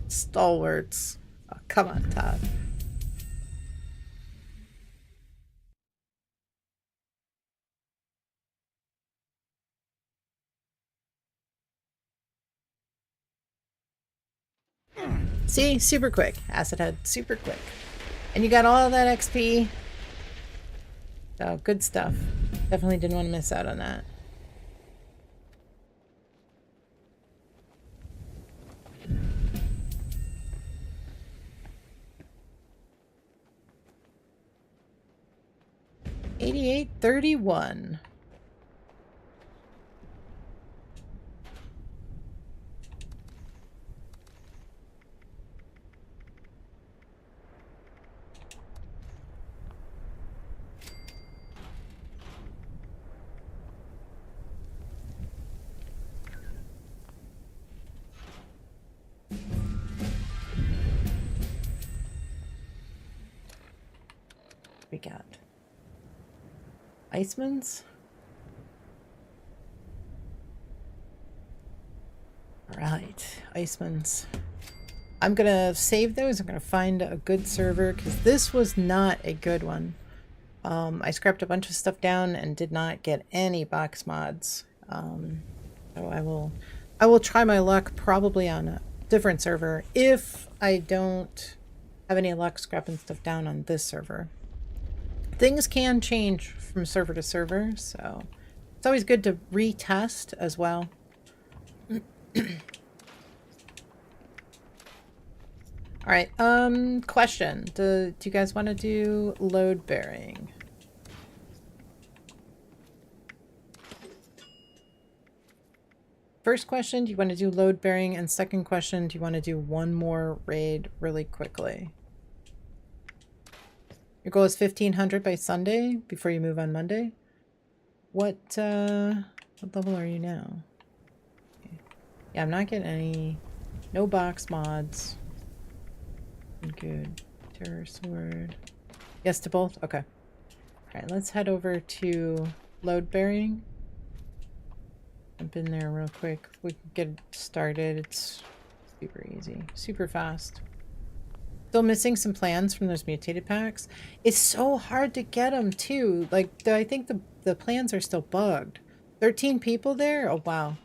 Stalwarts. Oh, come on, Todd. See? Super quick. Acid head. Super quick. And you got all that XP. So, good stuff. Definitely didn't want to miss out on that. $88.31. We got Icemans. Right, Icemans. I'm gonna save those. I'm gonna find a good server because this was not a good one. I scrapped a bunch of stuff down and did not get any box mods. So I will try my luck probably on a different server if I don't have any luck scrapping stuff down on this server. Things can change from server to server, so it's always good to retest as well. All right, question. Do you guys want to do load bearing? First question, do you want to do load bearing? And second question, do you want to do one more raid really quickly? Your goal is 1500 by Sunday before you move on Monday. What level are you now? Okay. Yeah, I'm not getting any, no box mods. Good. Terror sword. Yes to both? Okay. Alright, let's head over to load bearing. Jump in there real quick. We can get started. It's super easy. Super fast. Still missing some plans from those mutated packs. It's so hard to get them too. Like, I think the plans are still bugged. 13 people there? Oh, wow.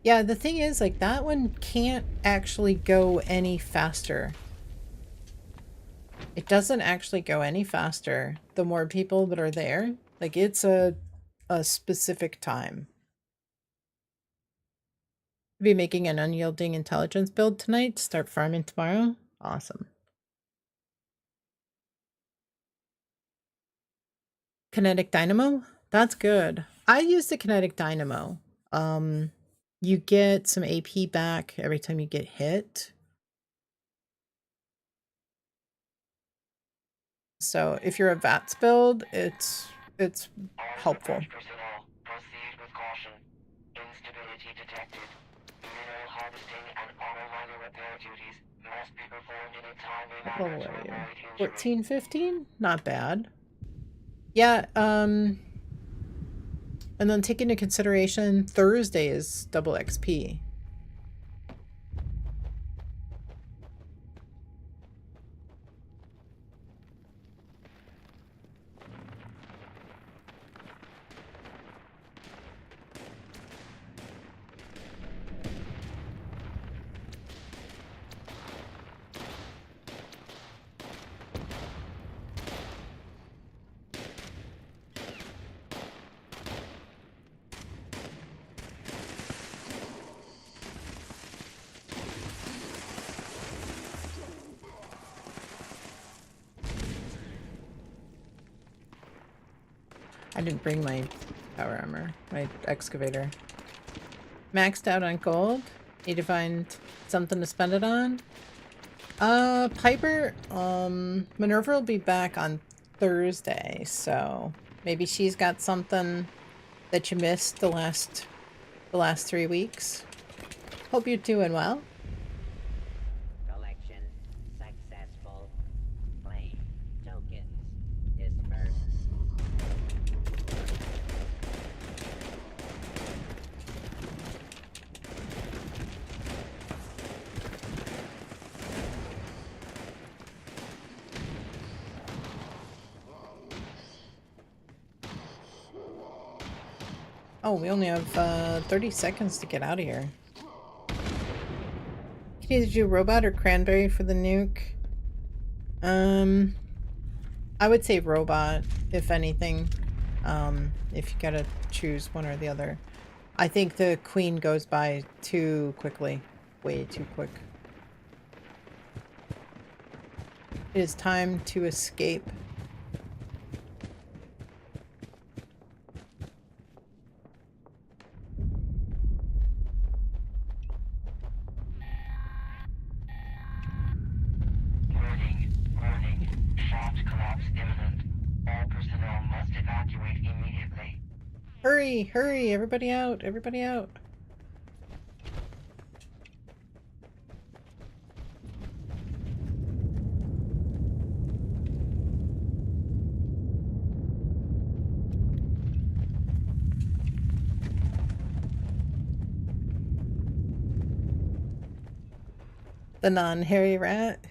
Yeah, the thing is, like, that one can't actually go any faster. It doesn't actually go any faster the more people that are there. Like, it's a specific time. Be making an unyielding intelligence build tonight. Start farming tomorrow. Awesome. Kinetic dynamo? That's good. I use the kinetic dynamo. You get some AP back every time you get hit. So if you're a VATS build, it's helpful. Personnel, proceed with caution. Instability detected. Mineral harvesting and auto miner repair duties must be performed in a timely What manner level to are you? avoid injury. 14, 15? Not bad. Yeah, And then take into consideration Thursday is double XP. I didn't bring my power armor, my excavator. Maxed out on gold. Need to find something to spend it on. Piper, Minerva will be back on Thursday, so maybe she's got something that you missed the last 3 weeks. Hope you're doing well. Collection successful. Claim tokens dispersed. Oh, we only have 30 seconds to get out of here. You can either do robot or cranberry for the nuke. I would say robot, if anything. If you gotta choose one or the other. I think the queen goes by too quickly. Way too quick. It is time to escape. Warning. Shaft collapse imminent. All personnel must evacuate immediately. Hurry, hurry, everybody out, everybody out. The non-hairy rat.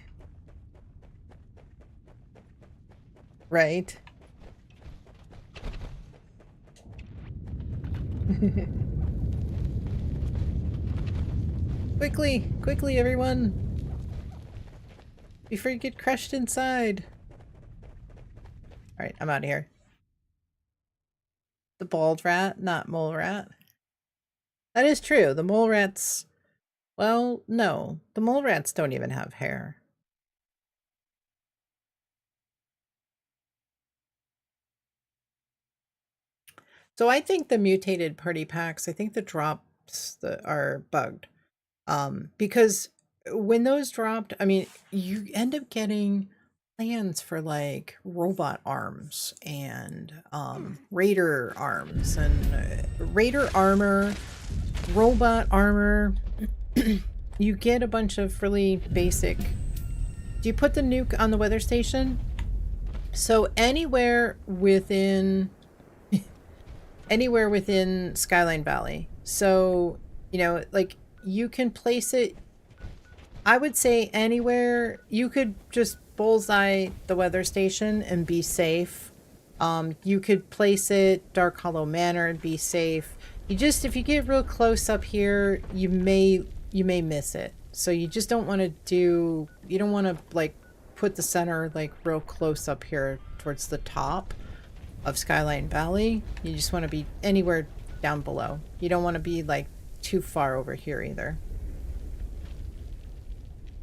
Right. Quickly, quickly, everyone. Before you get crushed inside. Alright, I'm out of here. The bald rat, not mole rat. That is true. The mole rats... Well, no. The mole rats don't even have hair. So I think the mutated party packs, I think the drops that are bugged. Because when those dropped, I mean, you end up getting plans for like robot arms and raider arms and raider armor, robot armor. You get a bunch of really basic. Do you put the nuke on the weather station? So anywhere within Skyline Valley. So, you know, like you can place it, I would say anywhere. You could just bullseye the weather station and be safe. You could place it Dark Hollow Manor and be safe. If you get real close up here, you may miss it. So you just don't want to like put the center like real close up here towards the top of Skyline Valley. You just want to be anywhere down below. You don't want to be like too far over here either.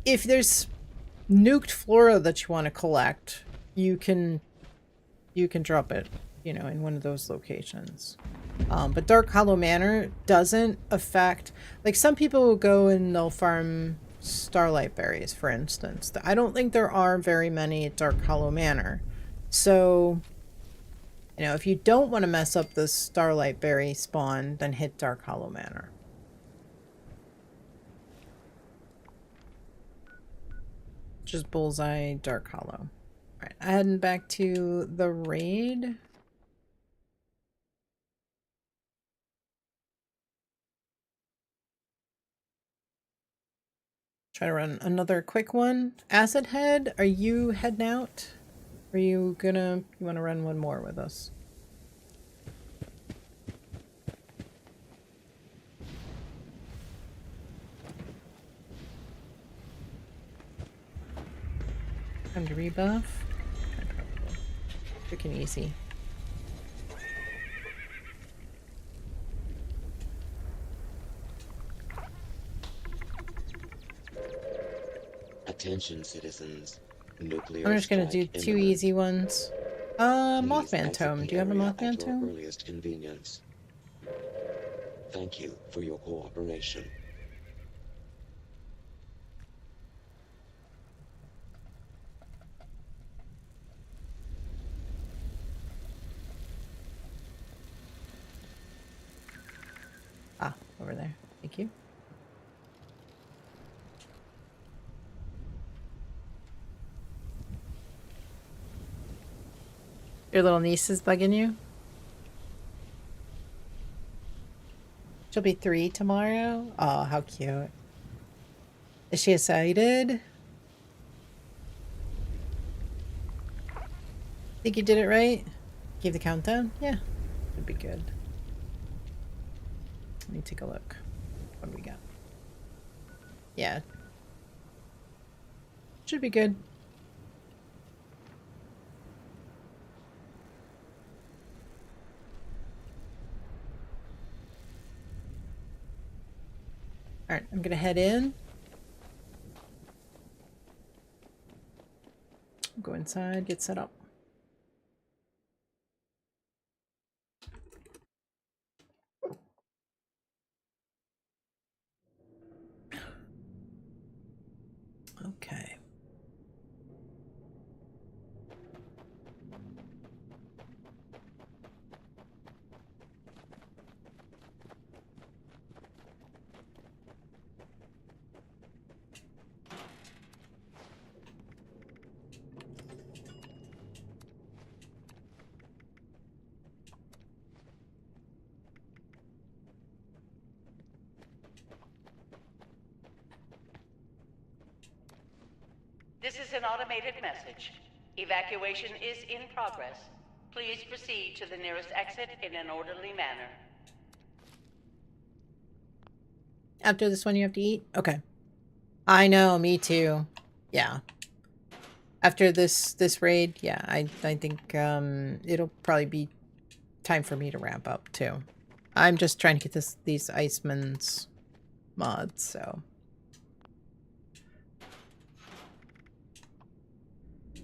If there's nuked flora that you want to collect, you can drop it, you know, in one of those locations. But Dark Hollow Manor doesn't affect, like some people will go and they'll farm starlight berries, for instance. I don't think there are very many at Dark Hollow Manor. So, you know, if you don't want to mess up the starlight berry spawn, then hit Dark Hollow Manor. Just bullseye Dark Hollow. Alright, heading back to the raid. Try to run another quick one. Acid Head, are you heading out? Are you gonna, you want to run one more with us? Time to rebuff. Freaking easy. Attention, citizens. Nuclear I'm just gonna do strike two imminent. easy ones. Please Mothman exit Tome. the Do you have a area Mothman at your Tome? earliest convenience. Thank you for your cooperation. Ah, over there. Thank you. Your little niece is bugging you? She'll be 3 tomorrow? Oh, how cute. Is she excited? Think you did it right? Give the countdown? Yeah, would be good. Let me take a look. What do we got? Yeah. Should be good. Alright, I'm gonna head in. Go inside, get set up. Okay. This is an automated message. Evacuation is in progress. Please proceed to the nearest exit in an orderly manner. After this one you have to eat? Okay. I know, me too. Yeah. After this raid, yeah, I think it'll probably be time for me to ramp up too. I'm just trying to get these Iceman's mods, so.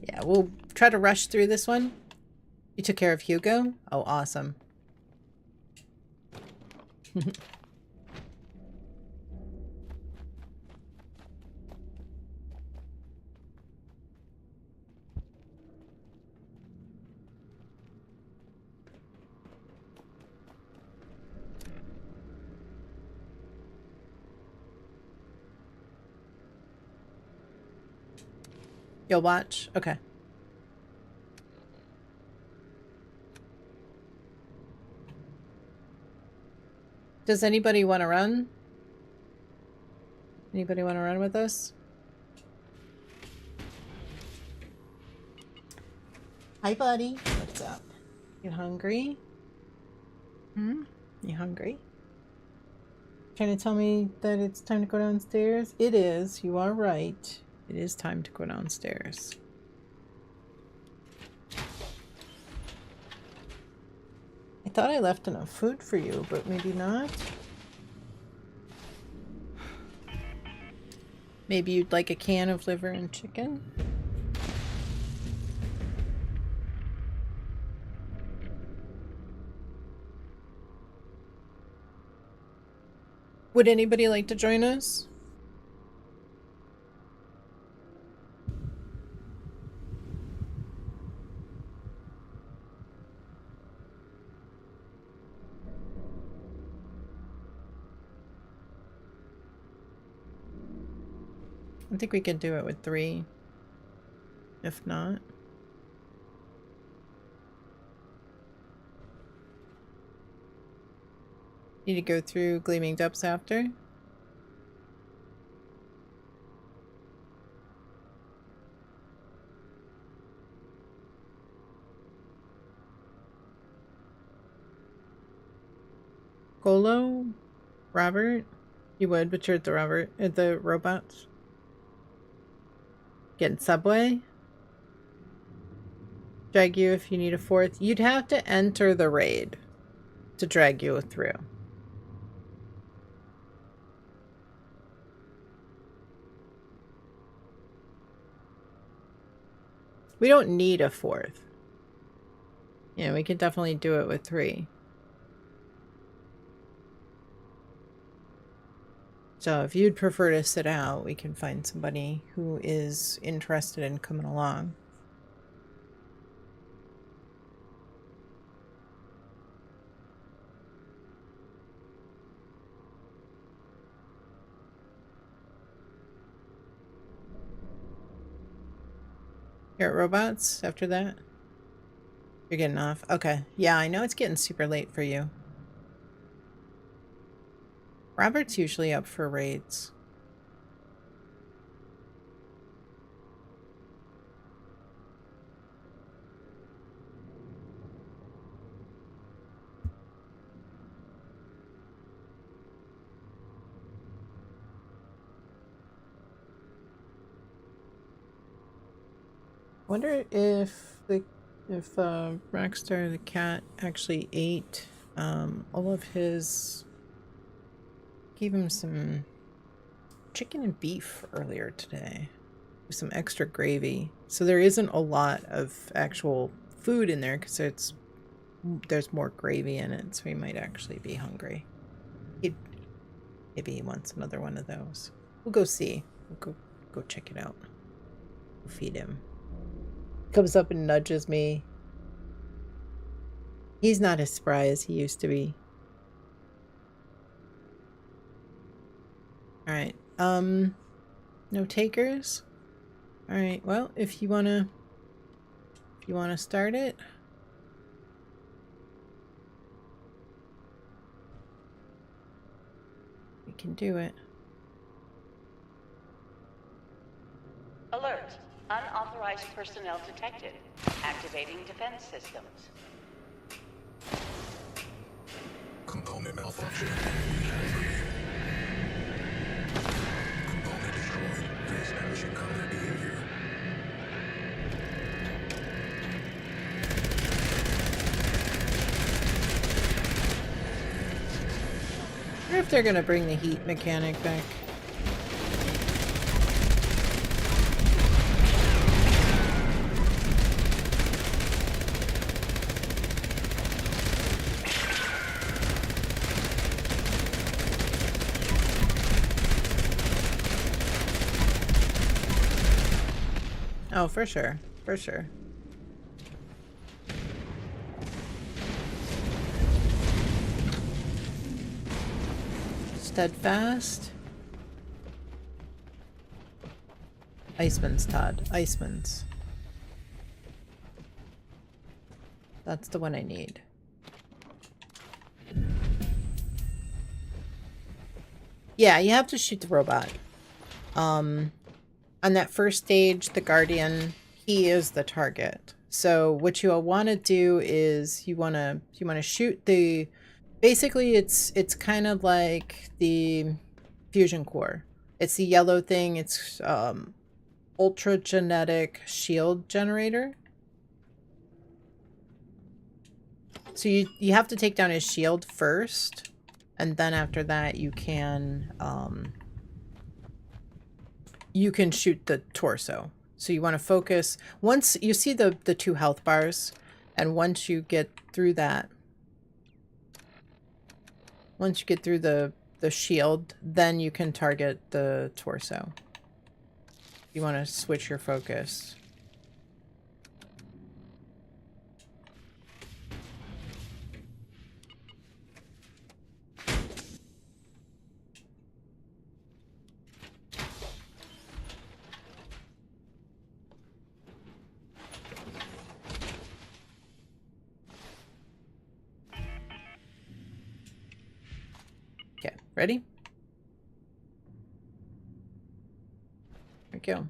Yeah, we'll try to rush through this one. You took care of Hugo? Oh, awesome. You'll watch? Okay. Does anybody want to run? Anybody want to run with us? Hi, buddy. What's up? You hungry? Hmm? You hungry? Trying to tell me that it's time to go downstairs? It is. You are right. It is time to go downstairs. I thought I left enough food for you, but maybe not. Maybe you'd like a can of liver and chicken? Would anybody like to join us? I think we could do it with 3. If not. Need to go through Gleaming Depths after? Golo? Robert? You would, but you're at the robots. Getting Subway? Drag you if you need a fourth. You'd have to enter the raid to drag you through. We don't need a fourth. Yeah, we can definitely do it with 3. So if you'd prefer to sit out, we can find somebody who is interested in coming along. You're at robots after that? You're getting off? Okay. Yeah, I know it's getting super late for you. Robert's usually up for raids. Wonder if Rockstar the cat actually ate all of his. Gave him some chicken and beef earlier today with some extra gravy. So there isn't a lot of actual food in there because there's more gravy in it. So he might actually be hungry. Maybe he wants another one of those. We'll go see. We'll go check it out. We'll feed him. Comes up and nudges me. He's not as spry as he used to be. Alright, no takers? Alright, well, if you wanna start it. We can do it. Alert. Unauthorized personnel detected. Activating defense systems. Component malfunction. Component destroyed. Reestablishing combat behavior. I wonder if they're gonna bring the heat mechanic back. Oh, for sure. For sure. Steadfast. Iceman's, Todd. Iceman's. That's the one I need. Yeah, you have to shoot the robot. On that first stage, the Guardian, he is the target. So what you'll want to do is you want to shoot the. Basically, it's kind of like the fusion core. It's the yellow thing. It's ultra genetic shield generator. So you have to take down his shield first, and then after that you can shoot the torso. So you want to focus once you see the 2 health bars, and once you get through that, once you get through the shield, then you can target the torso. You want to switch your focus. Okay, ready? There we go.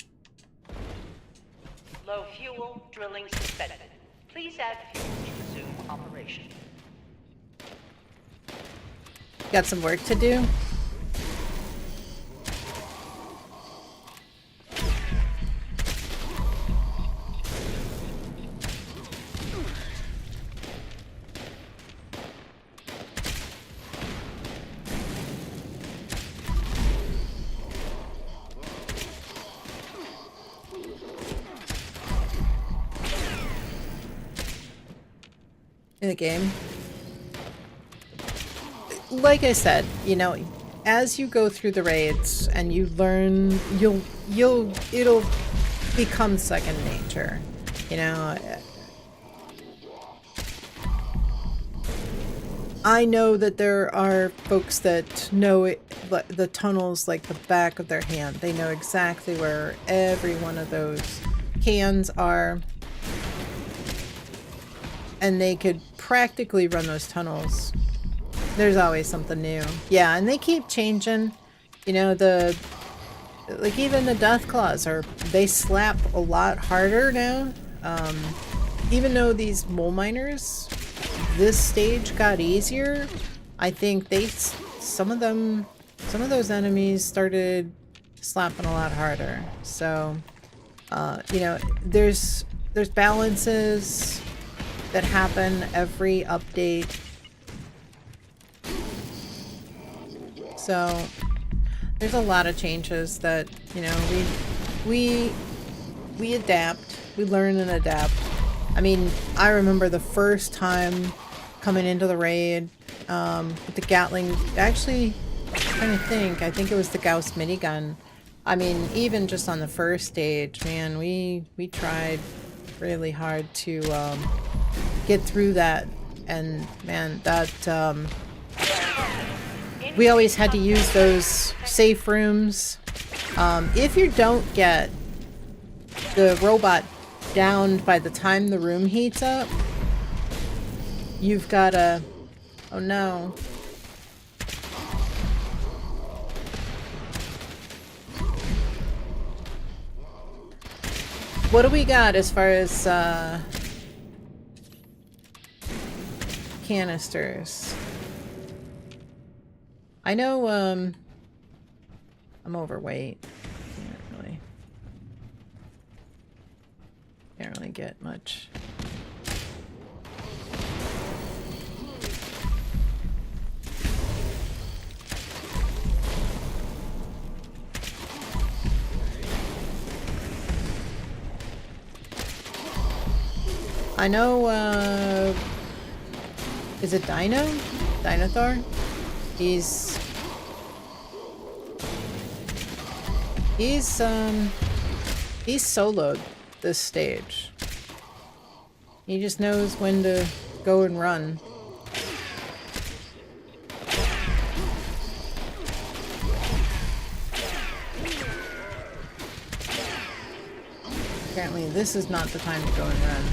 Low fuel, drilling suspended. Please add fuel to resume operation. Got some work to do. In the game. Like I said, you know, as you go through the raids and you learn, it'll become second nature. You know, I know that there are folks that know it, the tunnels like the back of their hand. They know exactly where every one of those cans are. And they could practically run those tunnels. There's always something new. Yeah, and they keep changing. You know, like even the death claws they slap a lot harder now. Even though these mole miners, this stage got easier, I think some of those enemies started slapping a lot harder. So, you know, there's balances that happen every update. So there's a lot of changes that, you know, we adapt, we learn and adapt. I mean, I remember the first time coming into the raid with the Gatling, actually, I'm trying to think, I think it was the Gauss minigun. I mean, even just on the first stage, man, we tried really hard to get through that, and man, that we always had to use those safe rooms. If you don't get the robot downed by the time the room heats up, you've gotta, oh no. What do we got as far as canisters? I know I'm overweight. Can't really get much. I know, is it Dino? Dinothor? He's soloed this stage. He just knows when to go and run. Apparently this is not the time to go and run.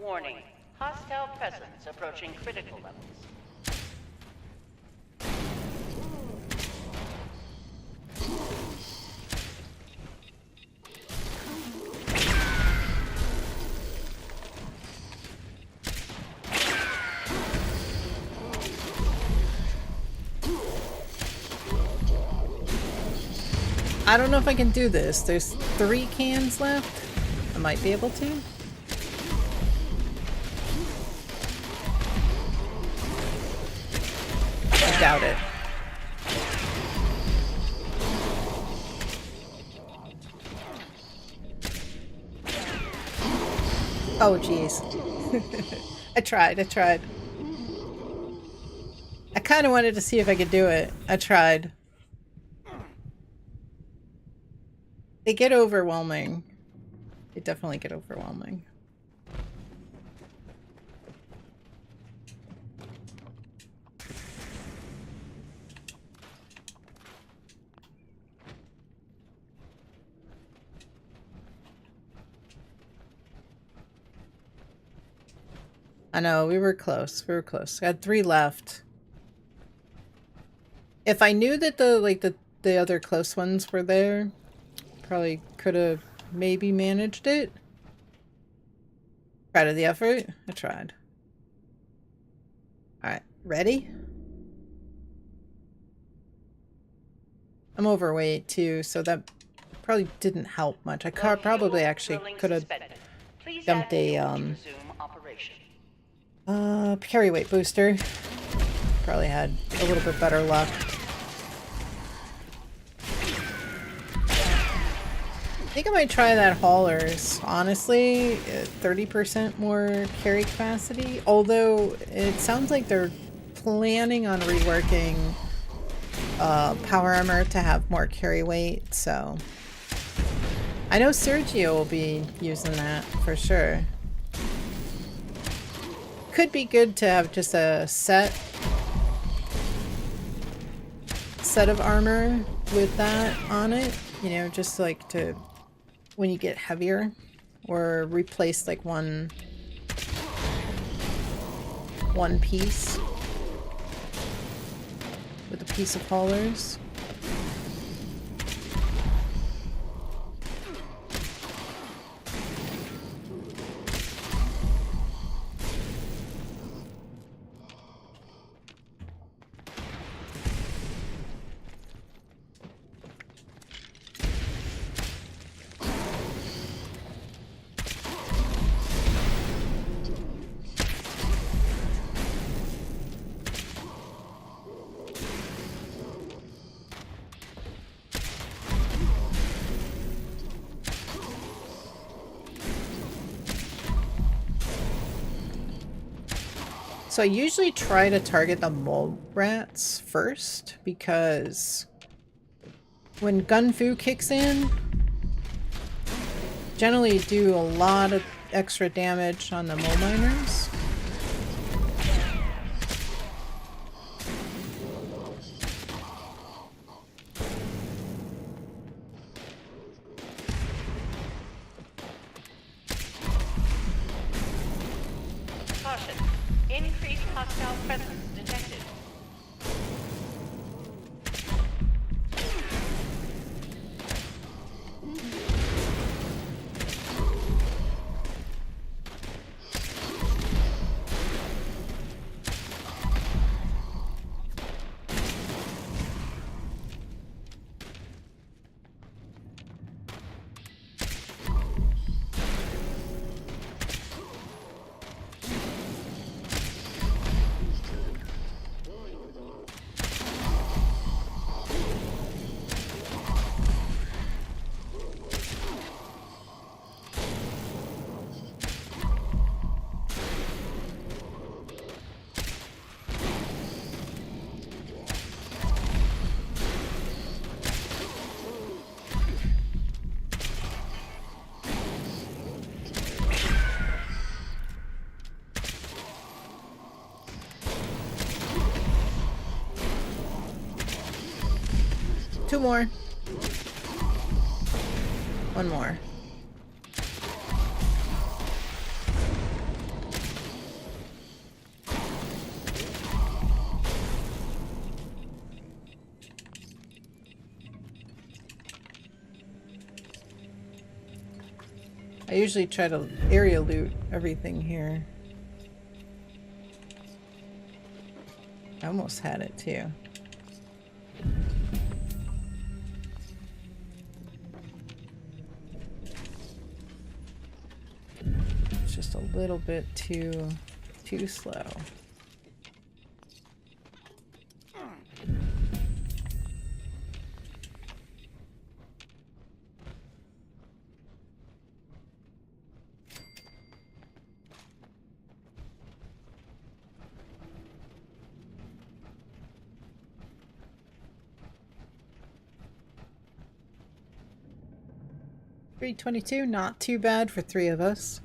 Warning. Hostile presence approaching critical levels. I don't know if I can do this. There's 3 cans left. I might be able to. I doubt it. Oh, jeez. I tried. I kind of wanted to see if I could do it. I tried. They get overwhelming. They definitely get overwhelming. I know, we were close. We were close. I had 3 left. If I knew that the other close ones were there, probably could have maybe managed it. Proud of the effort. I tried. Alright, ready? I'm overweight too, so that probably didn't help much. I probably actually could have dumped a carry weight booster. Probably had a little bit better luck. I think I might try that haulers, honestly. 30% more carry capacity. Although it sounds like they're planning on reworking power armor to have more carry weight, so I know Sergio will be using that for sure. Could be good to have just a set of armor with that on it, you know, just like to when you get heavier, or replace like one piece with a piece of haulers. So I usually try to target the mole rats first, because when Gun Fu kicks in, generally do a lot of extra damage on the mole miners. Caution. Increased hostile presence detected. Two more. One more. I usually try to area loot everything here. I almost had it too. It's just a little bit too slow. 322, not too bad for 3 of us.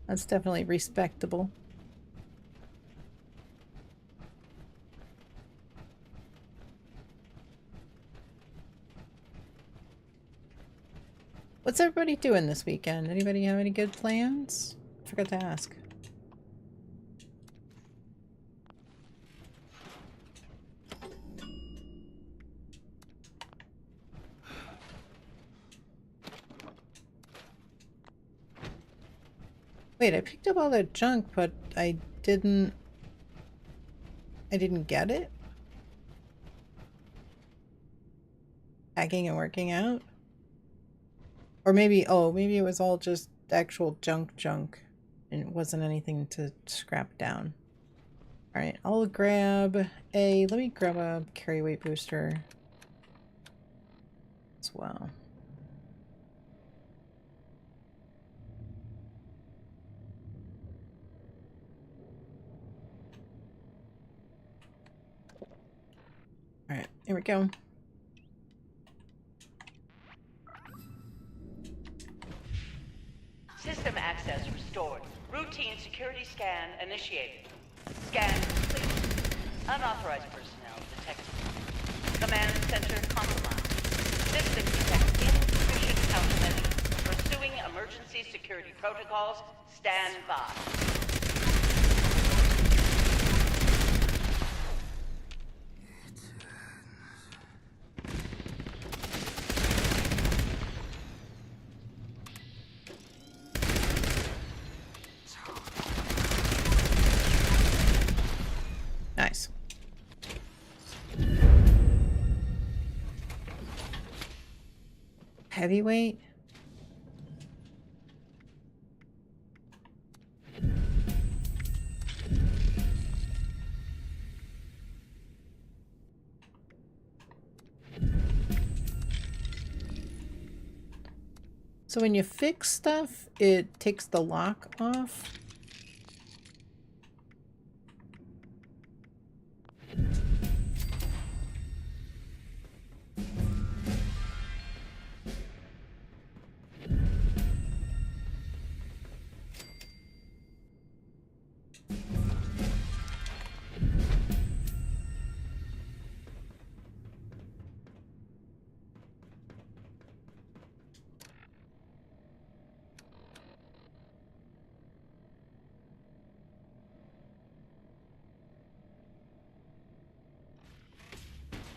That's definitely respectable. What's everybody doing this weekend? Anybody have any good plans? I forgot to ask. Wait, I picked up all that junk, but I didn't get it? Hacking and working out? Or maybe, oh, maybe it was all just actual junk and it wasn't anything to scrap down. Alright, I'll grab a, let me grab a carry weight booster as well. Alright, here we go. System access restored. Routine security scan initiated. Scan complete. Unauthorized personnel detected. Command center compromised. System detects insufficient countermeasures. Pursuing emergency security protocols. Stand by. Nice. Heavyweight? So when you fix stuff, it takes the lock off.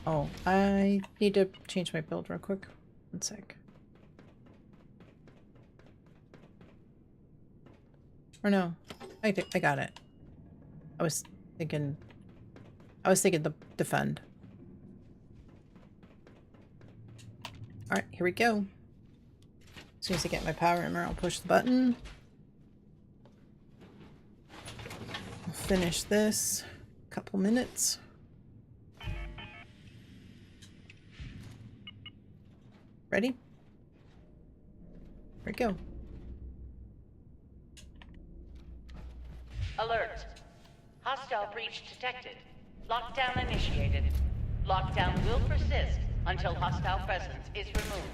Oh, I need to change my build real quick. One sec. Or no, I got it. I was thinking the defend. Alright, here we go. As soon as I get my power armor, I'll push the button. I'll finish this. Couple minutes. Ready? Here we go. Alert. Hostile breach detected. Lockdown initiated. Lockdown will persist until hostile presence is removed.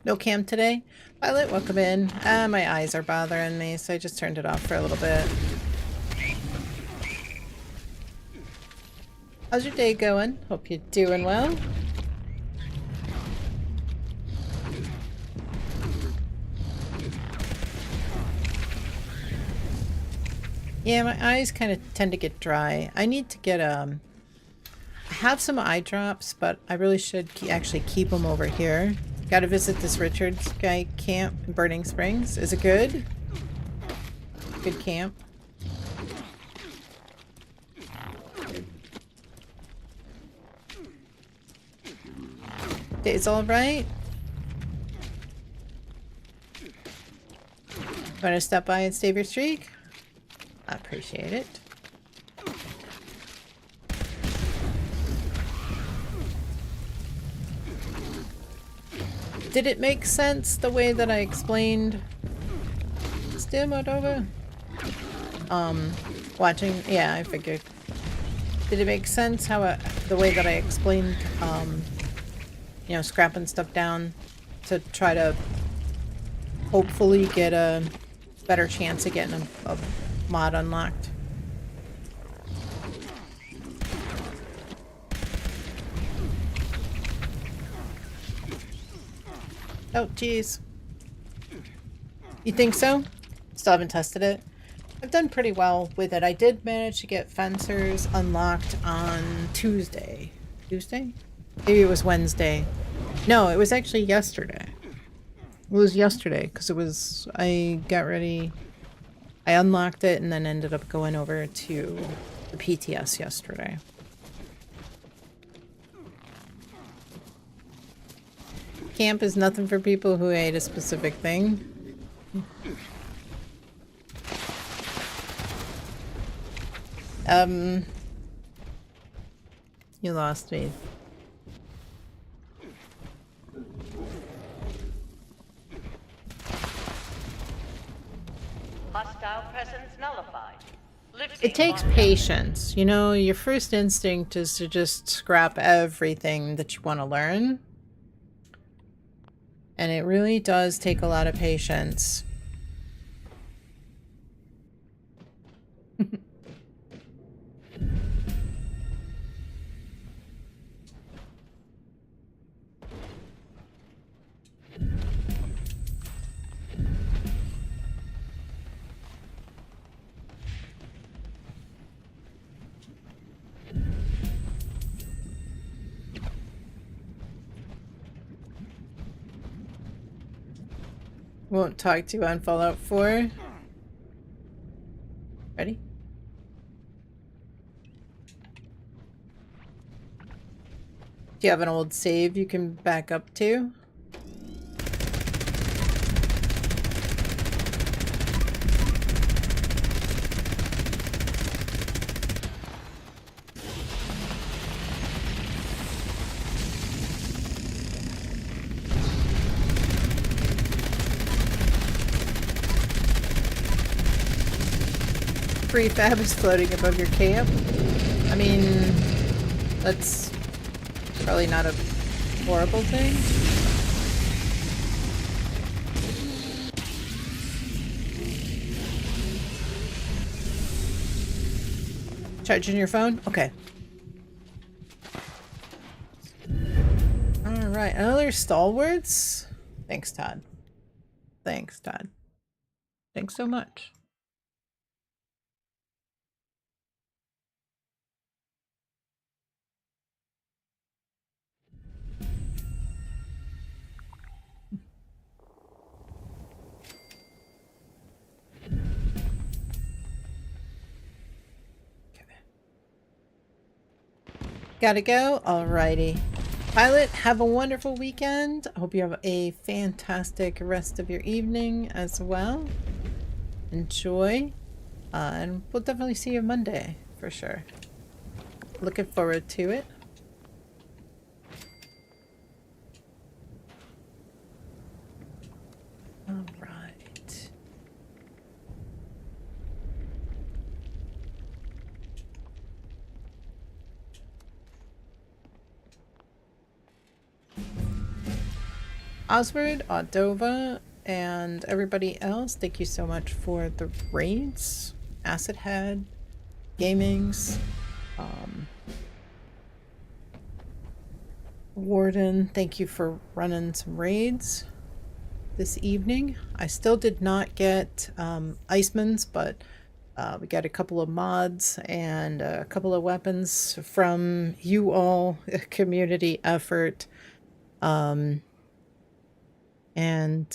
No cam today? Violet, welcome in. My eyes are bothering me, so I just turned it off for a little bit. How's your day going? Hope you're doing well. Yeah, my eyes kind of tend to get dry. I need to get I have some eye drops, but I really should actually keep them over here. Gotta visit this Richards guy camp in Burning Springs. Is it good? Good camp. Day's alright. Want to stop by and save your streak? I appreciate it. Did it make sense the way that I explained Still Moldova? Watching, yeah, I figured. Did it make sense how the way that I explained, you know, scrapping stuff down to try to hopefully get a better chance of getting a mod unlocked? Oh, jeez. You think so? Still haven't tested it. I've done pretty well with it. I did manage to get Fencers unlocked on Tuesday. Tuesday? Maybe it was Wednesday. No, it was actually yesterday. It was yesterday because it was, I got ready, I unlocked it and then ended up going over to the PTS yesterday. Camp is nothing for people who hate a specific thing. You lost me. Hostile presence nullified. It takes patience. You know, your first instinct is to just scrap everything that you want to learn. And it really does take a lot of patience. Won't talk to you on Fallout 4. Ready? Do you have an old save you can back up to? Prefab is floating above your camp. I mean, that's probably not a horrible thing. Charging your phone? Okay. Alright, another stalwarts? Thanks, Todd. Thanks, Todd. Thanks so much. Gotta go? Alrighty. Pilot, have a wonderful weekend. I hope you have a fantastic rest of your evening as well. Enjoy. And we'll definitely see you Monday, for sure. Looking forward to it. Alright. Oswald, Audova, and everybody else, thank you so much for the raids. Acid Head, Gamings, Warden, thank you for running some raids this evening. I still did not get Icemans, but we got a couple of mods and a couple of weapons from you all, a community effort. And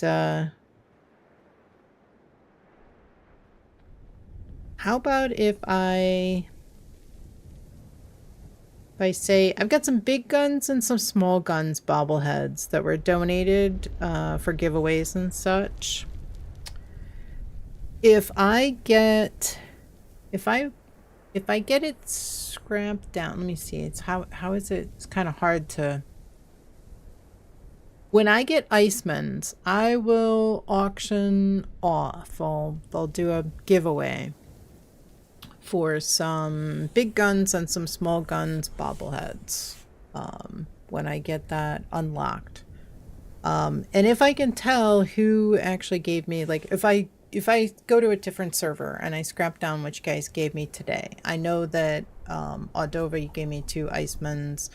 how about if I say I've got some big guns and some small guns bobbleheads that were donated for giveaways and such. If I get it scrapped down, let me see. It's how is it? It's kind of hard to. When I get Icemans, I will auction off. I'll do a giveaway for some big guns and some small guns bobbleheads when I get that unlocked. And if I can tell who actually gave me, like if I go to a different server and I scrap down which guys gave me today, I know that Audova gave me 2 Icemans,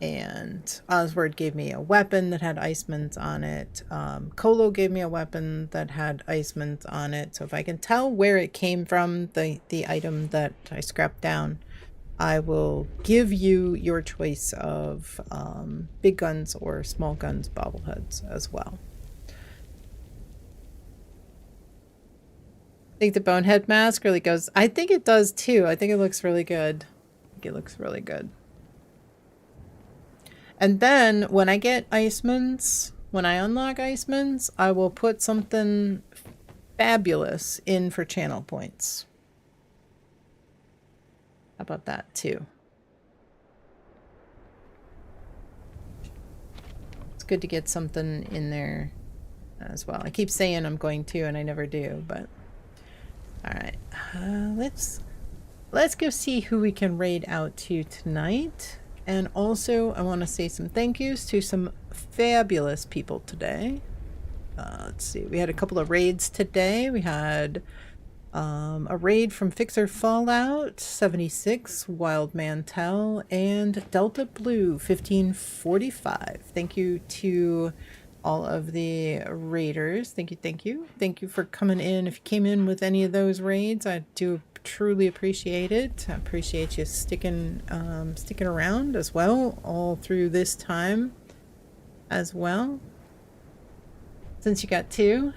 and Oswald gave me a weapon that had Icemans on it. Colo gave me a weapon that had Icemans on it. So if I can tell where it came from, the item that I scrapped down, I will give you your choice of big guns or small guns bobbleheads as well. I think the bonehead mask really goes. I think it does too. I think it looks really good. I think it looks really good. And then when I get Icemans, when I unlock Icemans, I will put something fabulous in for channel points. How about that too? It's good to get something in there as well. I keep saying I'm going to, and I never do, but all right. Let's go see who we can raid out to tonight. And also, I want to say some thank yous to some fabulous people today. Let's see. We had a couple of raids today. We had a raid from Fixer Fallout 76, Wild Mantel, and Delta Blue 1545. Thank you to all of the raiders. Thank you. Thank you for coming in. If you came in with any of those raids, I do truly appreciate it. I appreciate you sticking around as well all through this time as well. Since you got 2. What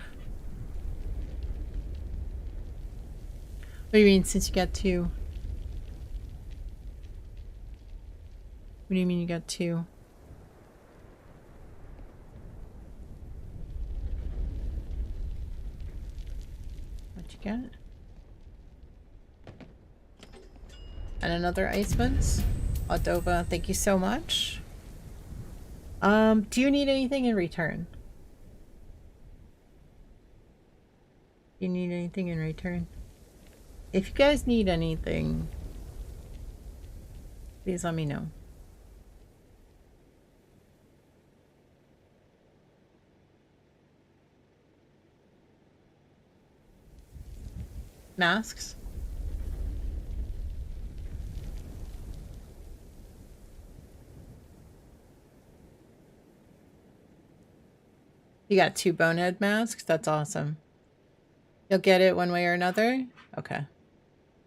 do you mean since you got 2? What do you mean you got 2? What you got? And another Icemans. Audova, thank you so much. Do you need anything in return? You need anything in return? If you guys need anything, please let me know. Masks? You got 2 bonehead masks? That's awesome. You'll get it one way or another? Okay.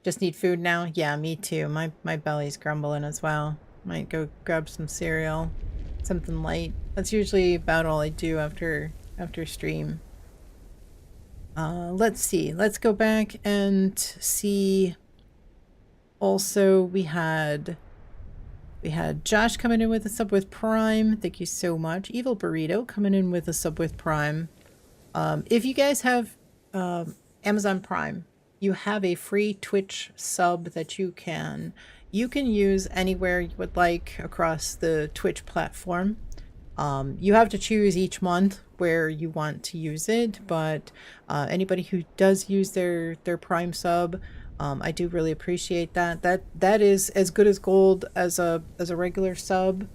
Just need food now? Yeah, me too. My belly's grumbling as well. Might go grab some cereal. Something light. That's usually about all I do after stream. Let's see. Let's go back and see. Also, we had Josh coming in with a sub with Prime. Thank you so much. Evil Burrito coming in with a sub with Prime. If you guys have Amazon Prime, you have a free Twitch sub that you can use anywhere you would like across the Twitch platform. You have to choose each month where you want to use it, but anybody who does use their Prime sub, I do really appreciate that. That is as good as gold as a regular sub.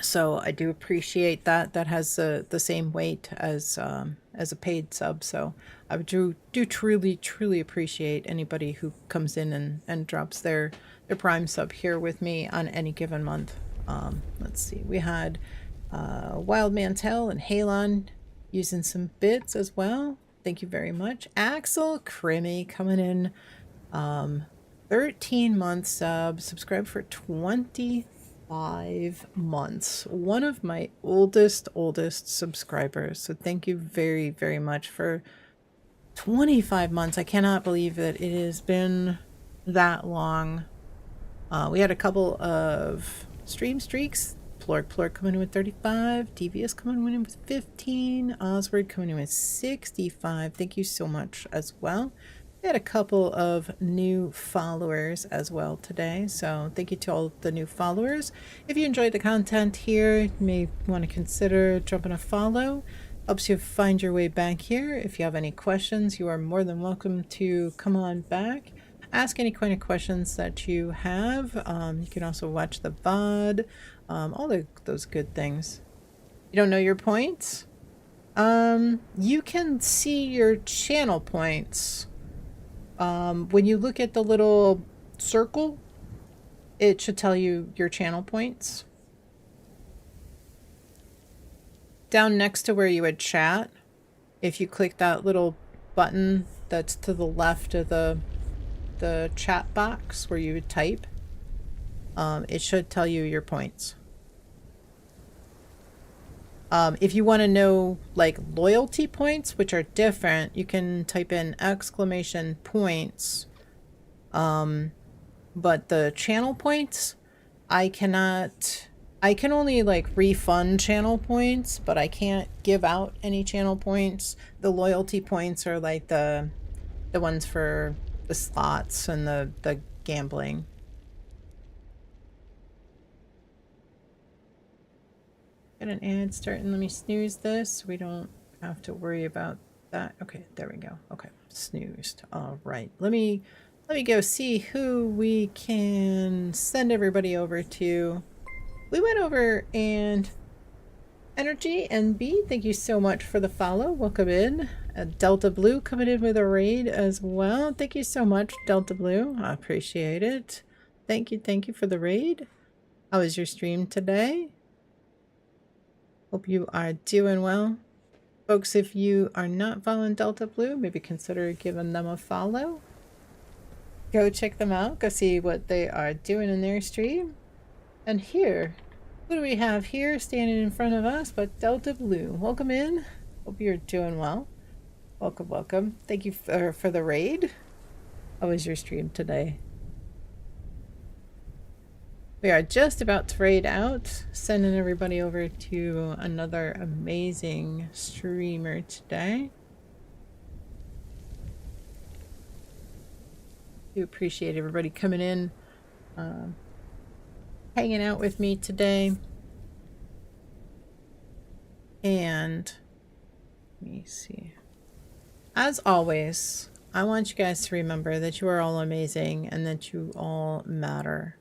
So I do appreciate that. That has the same weight as a paid sub. So I do truly appreciate anybody who comes in and drops their Prime sub here with me on any given month. Let's see. We had Wild Mantel and Halon using some bits as well. Thank you very much. Axel Crimmy coming in 13-month sub. Subscribe for 20 5 months. One of my oldest subscribers. So thank you very, very much for 25 months. I cannot believe that it has been that long. We had a couple of stream streaks. Plork coming in with 35. Devious coming in with 15. Oswald coming in with 65. Thank you so much as well. We had a couple of new followers as well today. So thank you to all the new followers. If you enjoyed the content here, you may want to consider jumping a follow. Helps you find your way back here. If you have any questions, you are more than welcome to come on back. Ask any kind of questions that you have. You can also watch the VOD, all those good things. You don't know your points? You can see your channel points. When you look at the little circle, it should tell you your channel points. Down next to where you would chat, if you click that little button that's to the left of the chat box where you would type, it should tell you your points. If you want to know like loyalty points, which are different, you can type in exclamation points. But the channel points, I can only like refund channel points, but I can't give out any channel points. The loyalty points are like the ones for the slots and the gambling. Got an ad starting. Let me snooze this. We don't have to worry about that. Okay, there we go. Okay, snoozed. All right. Let me go see who we can send everybody over to. We went over and Energy NB, thank you so much for the follow. Welcome in. Delta Blue coming in with a raid as well. Thank you so much, Delta Blue. I appreciate it. Thank you for the raid. How was your stream today? Hope you are doing well. Folks, if you are not following Delta Blue, maybe consider giving them a follow. Go check them out. Go see what they are doing in their stream. And here, who do we have here standing in front of us but Delta Blue? Welcome in. Hope you're doing well. Welcome, welcome. Thank you for the raid. How was your stream today? We are just about to raid out, sending everybody over to another amazing streamer today. Do appreciate everybody coming in, hanging out with me today. And let me see. As always, I want you guys to remember that you are all amazing and that you all matter.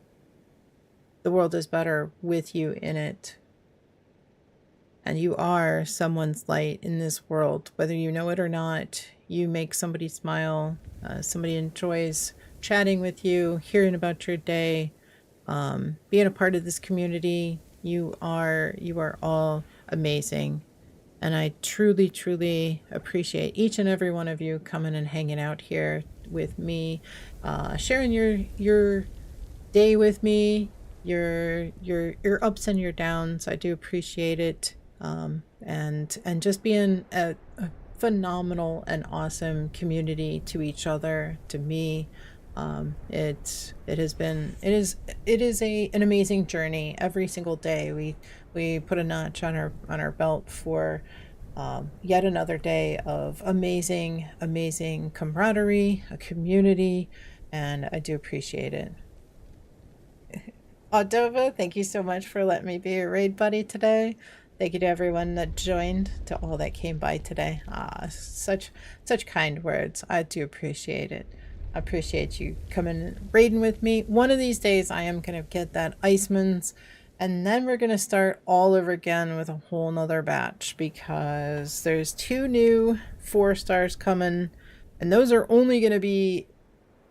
The world is better with you in it. And you are someone's light in this world. Whether you know it or not, you make somebody smile. Somebody enjoys chatting with you, hearing about your day, being a part of this community. You are all amazing. And I truly, truly appreciate each and every one of you coming and hanging out here with me, sharing your day with me, your ups and your downs. I do appreciate it. And just being a phenomenal and awesome community to each other, to me. It is an amazing journey. Every single day we put a notch on our belt for yet another day of amazing camaraderie, a community, and I do appreciate it. Aldova, thank you so much for letting me be your raid buddy today. Thank you to everyone that joined, to all that came by today. Such kind words. I do appreciate it. I appreciate you coming and raiding with me. One of these days I am going to get that Iceman's, and then we're going to start all over again with a whole nother batch, because there's 2 new 4 stars coming, and those are only going to be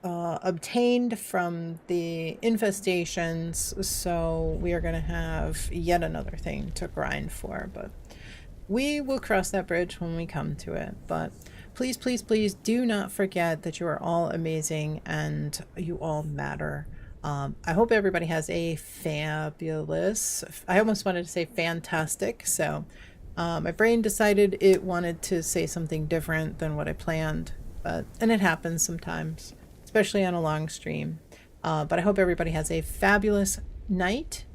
obtained from the infestations, so we are going to have yet another thing to grind for, but we will cross that bridge when we come to it. But please, please, please do not forget that you are all amazing and you all matter. I hope everybody has a fabulous, I almost wanted to say fantastic. So my brain decided it wanted to say something different than what I planned, and it happens sometimes, especially on a long stream. But I hope everybody has a fabulous night.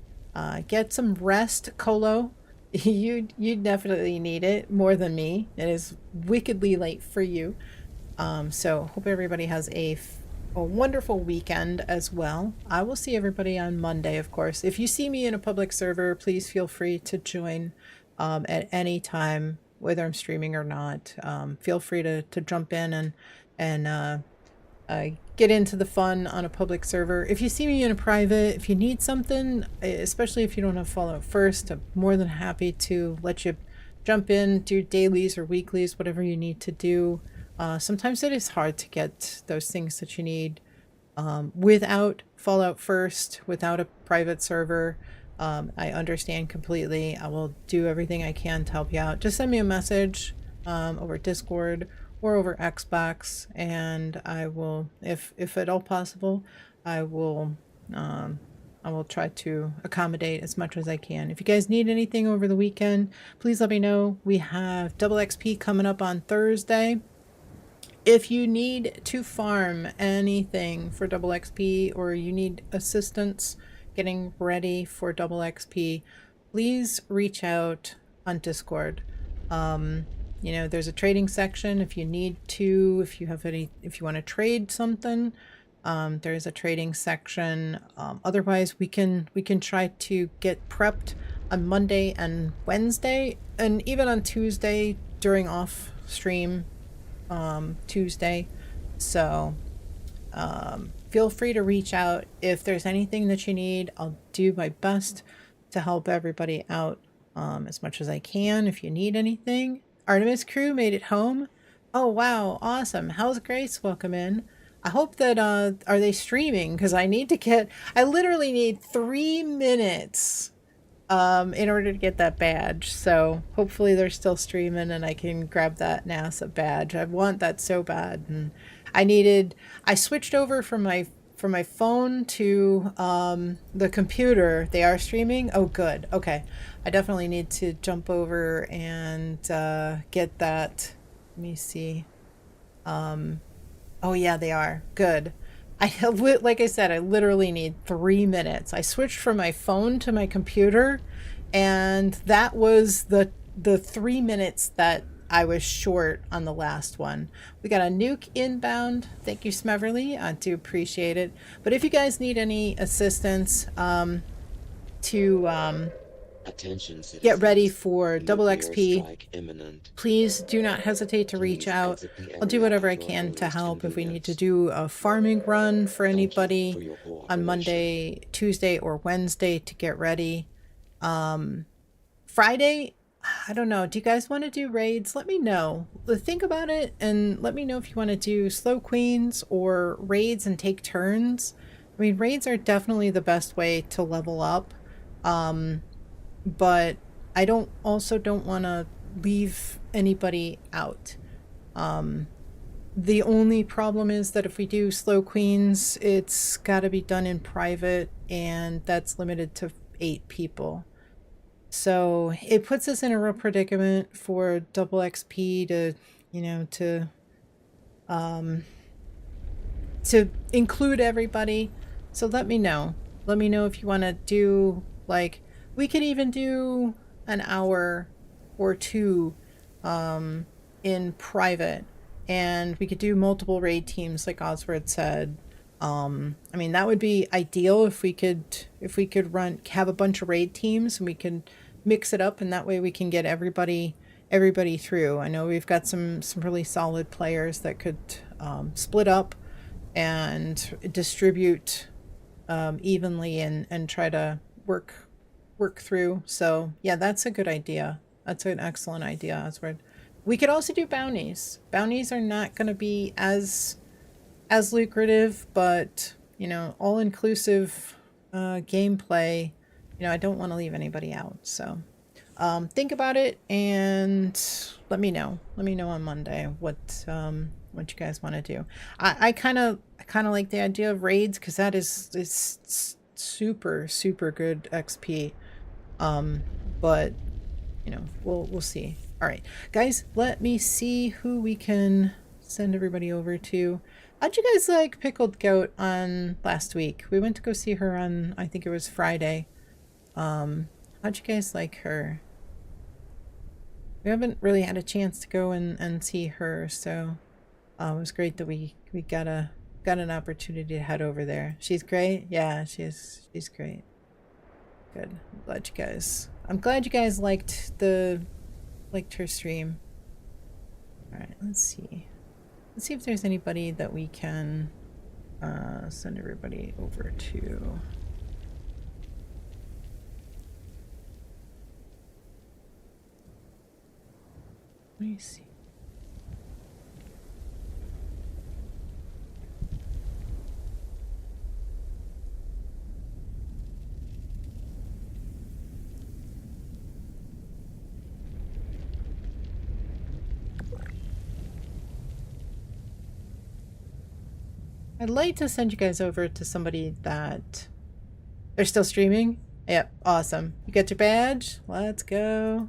Get some rest, Colo. You definitely need it more than me. It is wickedly late for you. So hope everybody has a wonderful weekend as well. I will see everybody on Monday, of course. If you see me in a public server, please feel free to join at any time, whether I'm streaming or not. Feel free to jump in and get into the fun on a public server. If you see me in a private, if you need something, especially if you don't have Fallout First, I'm more than happy to let you jump in, do dailies or weeklies, whatever you need to do. Sometimes it is hard to get those things that you need without Fallout First, without a private server. I understand completely. I will do everything I can to help you out. Just send me a message over Discord or over Xbox, and I will, if at all possible, I will try to accommodate as much as I can. If you guys need anything over the weekend, please let me know. We have Double XP coming up on Thursday. If you need to farm anything for Double XP, or you need assistance getting ready for Double XP, please reach out on Discord. You know, there's a trading section if you need to, if you want to trade something, there's a trading section. Otherwise we can try to get prepped on Monday and Wednesday, and even on Tuesday during off stream Tuesday. So feel free to reach out if there's anything that you need. I'll do my best to help everybody out as much as I can. If you need anything, Artemis crew made it home. Oh wow, awesome. How's Grace? Welcome in. I hope that are they streaming, because I literally need 3 minutes in order to get that badge. So hopefully they're still streaming and I can grab that NASA badge. I want that so bad. And I switched over from my phone to the computer. They are streaming. Oh, good. Okay. I definitely need to jump over and get that. Let me see. Oh yeah, they are. Good. Like I said, I literally need 3 minutes. I switched from my phone to my computer, and that was the 3 minutes that I was short on the last one. We got a nuke inbound. Thank you, Smeverly. I do appreciate it. But if you guys need any assistance to Attention, get ready for Double Nuclear XP, strike imminent. please do not hesitate to reach out. I'll do whatever I can to help. If we need to do a farming run for anybody on Monday, Tuesday, or Wednesday to get ready. Friday, I don't know. Do you guys want to do raids? Let me know. Think about it and let me know if you want to do slow queens or raids and take turns. I mean, raids are definitely the best way to level up. But I don't want to leave anybody out. The only problem is that if we do slow queens, it's got to be done in private, and that's limited to 8 people. So it puts us in a real predicament for Double XP to, you know, to include everybody. So let me know. Let me know if you want to do, like, we could even do an hour or 2 in private, and we could do multiple raid teams like Oswald said. I mean, that would be ideal if we could have a bunch of raid teams and we can mix it up, and that way we can get everybody through. I know we've got some really solid players that could split up and distribute evenly and try to work through. So yeah, that's a good idea. That's an excellent idea, Oswald. We could also do bounties. Bounties are not going to be as lucrative, but you know, all-inclusive gameplay, you know, I don't want to leave anybody out. So think about it and let me know on Monday what what you guys want to do. I kind of like the idea of raids because that is super good XP. But you know, we'll see. All right, guys, let me see who we can send everybody over to. How'd you guys like Pickled Goat on last week? We went to go see her on, I think it was Friday. How'd you guys like her? We haven't really had a chance to go and see her, so it was great that we got an opportunity to head over there. She's great. Yeah, she's great. Good. I'm glad you guys liked her stream. All right, let's see. Let's see if there's anybody that we can send everybody over to. Let me see. I'd like to send you guys over to somebody that they're still streaming. Yep, awesome. You got your badge? Let's go.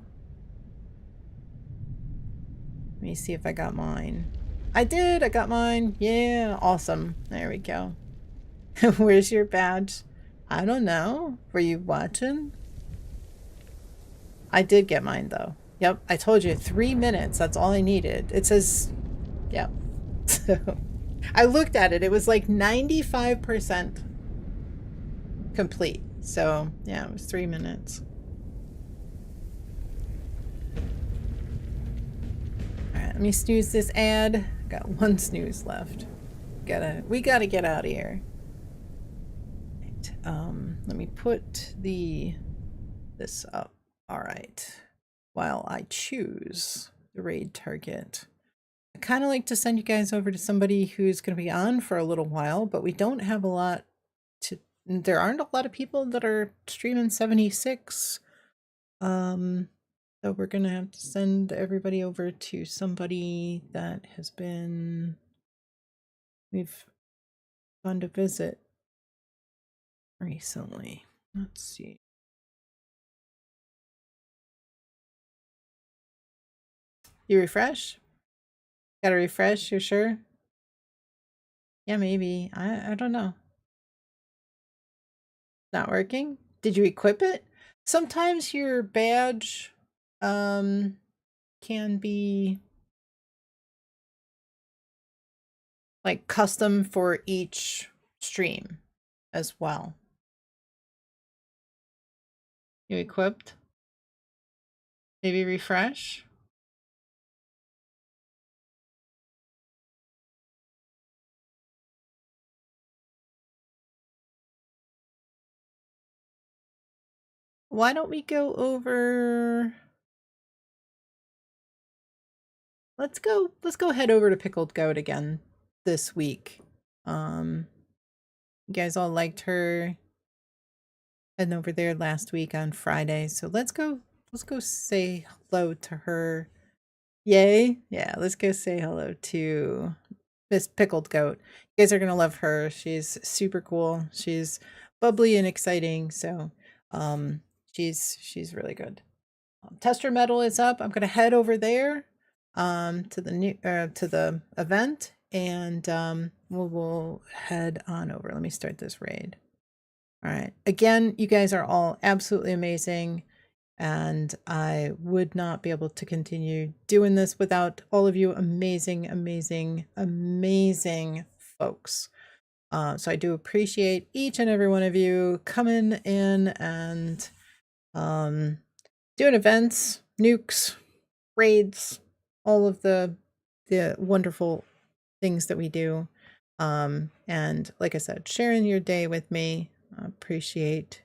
Let me see if I got mine. I did, I got mine. Yeah, awesome. There we go. Where's your badge? I don't know. Were you watching? I did get mine though. Yep, I told you 3 minutes. That's all I needed. It says, yep. So I looked at it. It was like 95% complete. So yeah, it was 3 minutes. All right, let me snooze this ad. Got 1 snooze left. We gotta get out of here. Right, let me put this up. All right. While I choose the raid target. I kind of like to send you guys over to somebody who's going to be on for a little while, but we don't have a lot to, there aren't a lot of people that are streaming 76. So we're going to have to send everybody over to somebody that we've gone to visit recently. Let's see. You refresh? Gotta refresh, you sure? Yeah, maybe. I don't know. Not working? Did you equip it? Sometimes your badge can be like custom for each stream as well. You equipped? Maybe refresh? Why don't we go over... Let's go head over to Pickled Goat again this week. You guys all liked her heading over there last week on Friday. So let's go say hello to her. Yay. Yeah, let's go say hello to Miss Pickled Goat. You guys are gonna love her. She's super cool. She's bubbly and exciting. So she's really good. Tester Metal is up. I'm gonna head over there to the event, and we'll head on over. Let me start this raid. All right. Again, you guys are all absolutely amazing, and I would not be able to continue doing this without all of you amazing folks. So I do appreciate each and every one of you coming in and doing events, nukes, raids, all of the wonderful things that we do. And like I said, sharing your day with me. I appreciate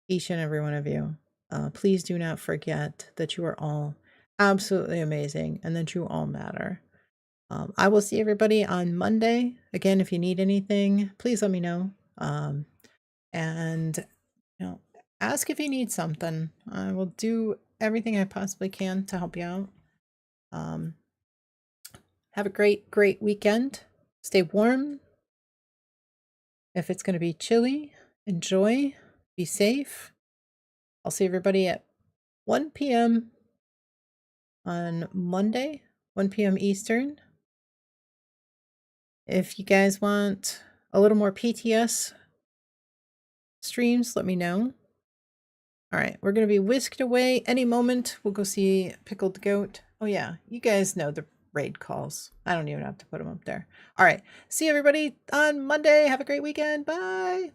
each and every one of you. Please do not forget that you are all absolutely amazing and that you all matter. I will see everybody on Monday. Again, if you need anything, please let me know. And you know, ask if you need something. I will do everything I possibly can to help you out. Have a great, great weekend. Stay warm. If it's going to be chilly, enjoy. Be safe. I'll see everybody at 1 p.m. on Monday, 1 p.m. Eastern. If you guys want a little more PTS streams, let me know. All right, we're going to be whisked away any moment. We'll go see Pickled Goat. Oh yeah, you guys know the raid calls. I don't even have to put them up there. All right, see everybody on Monday. Have a great weekend. Bye.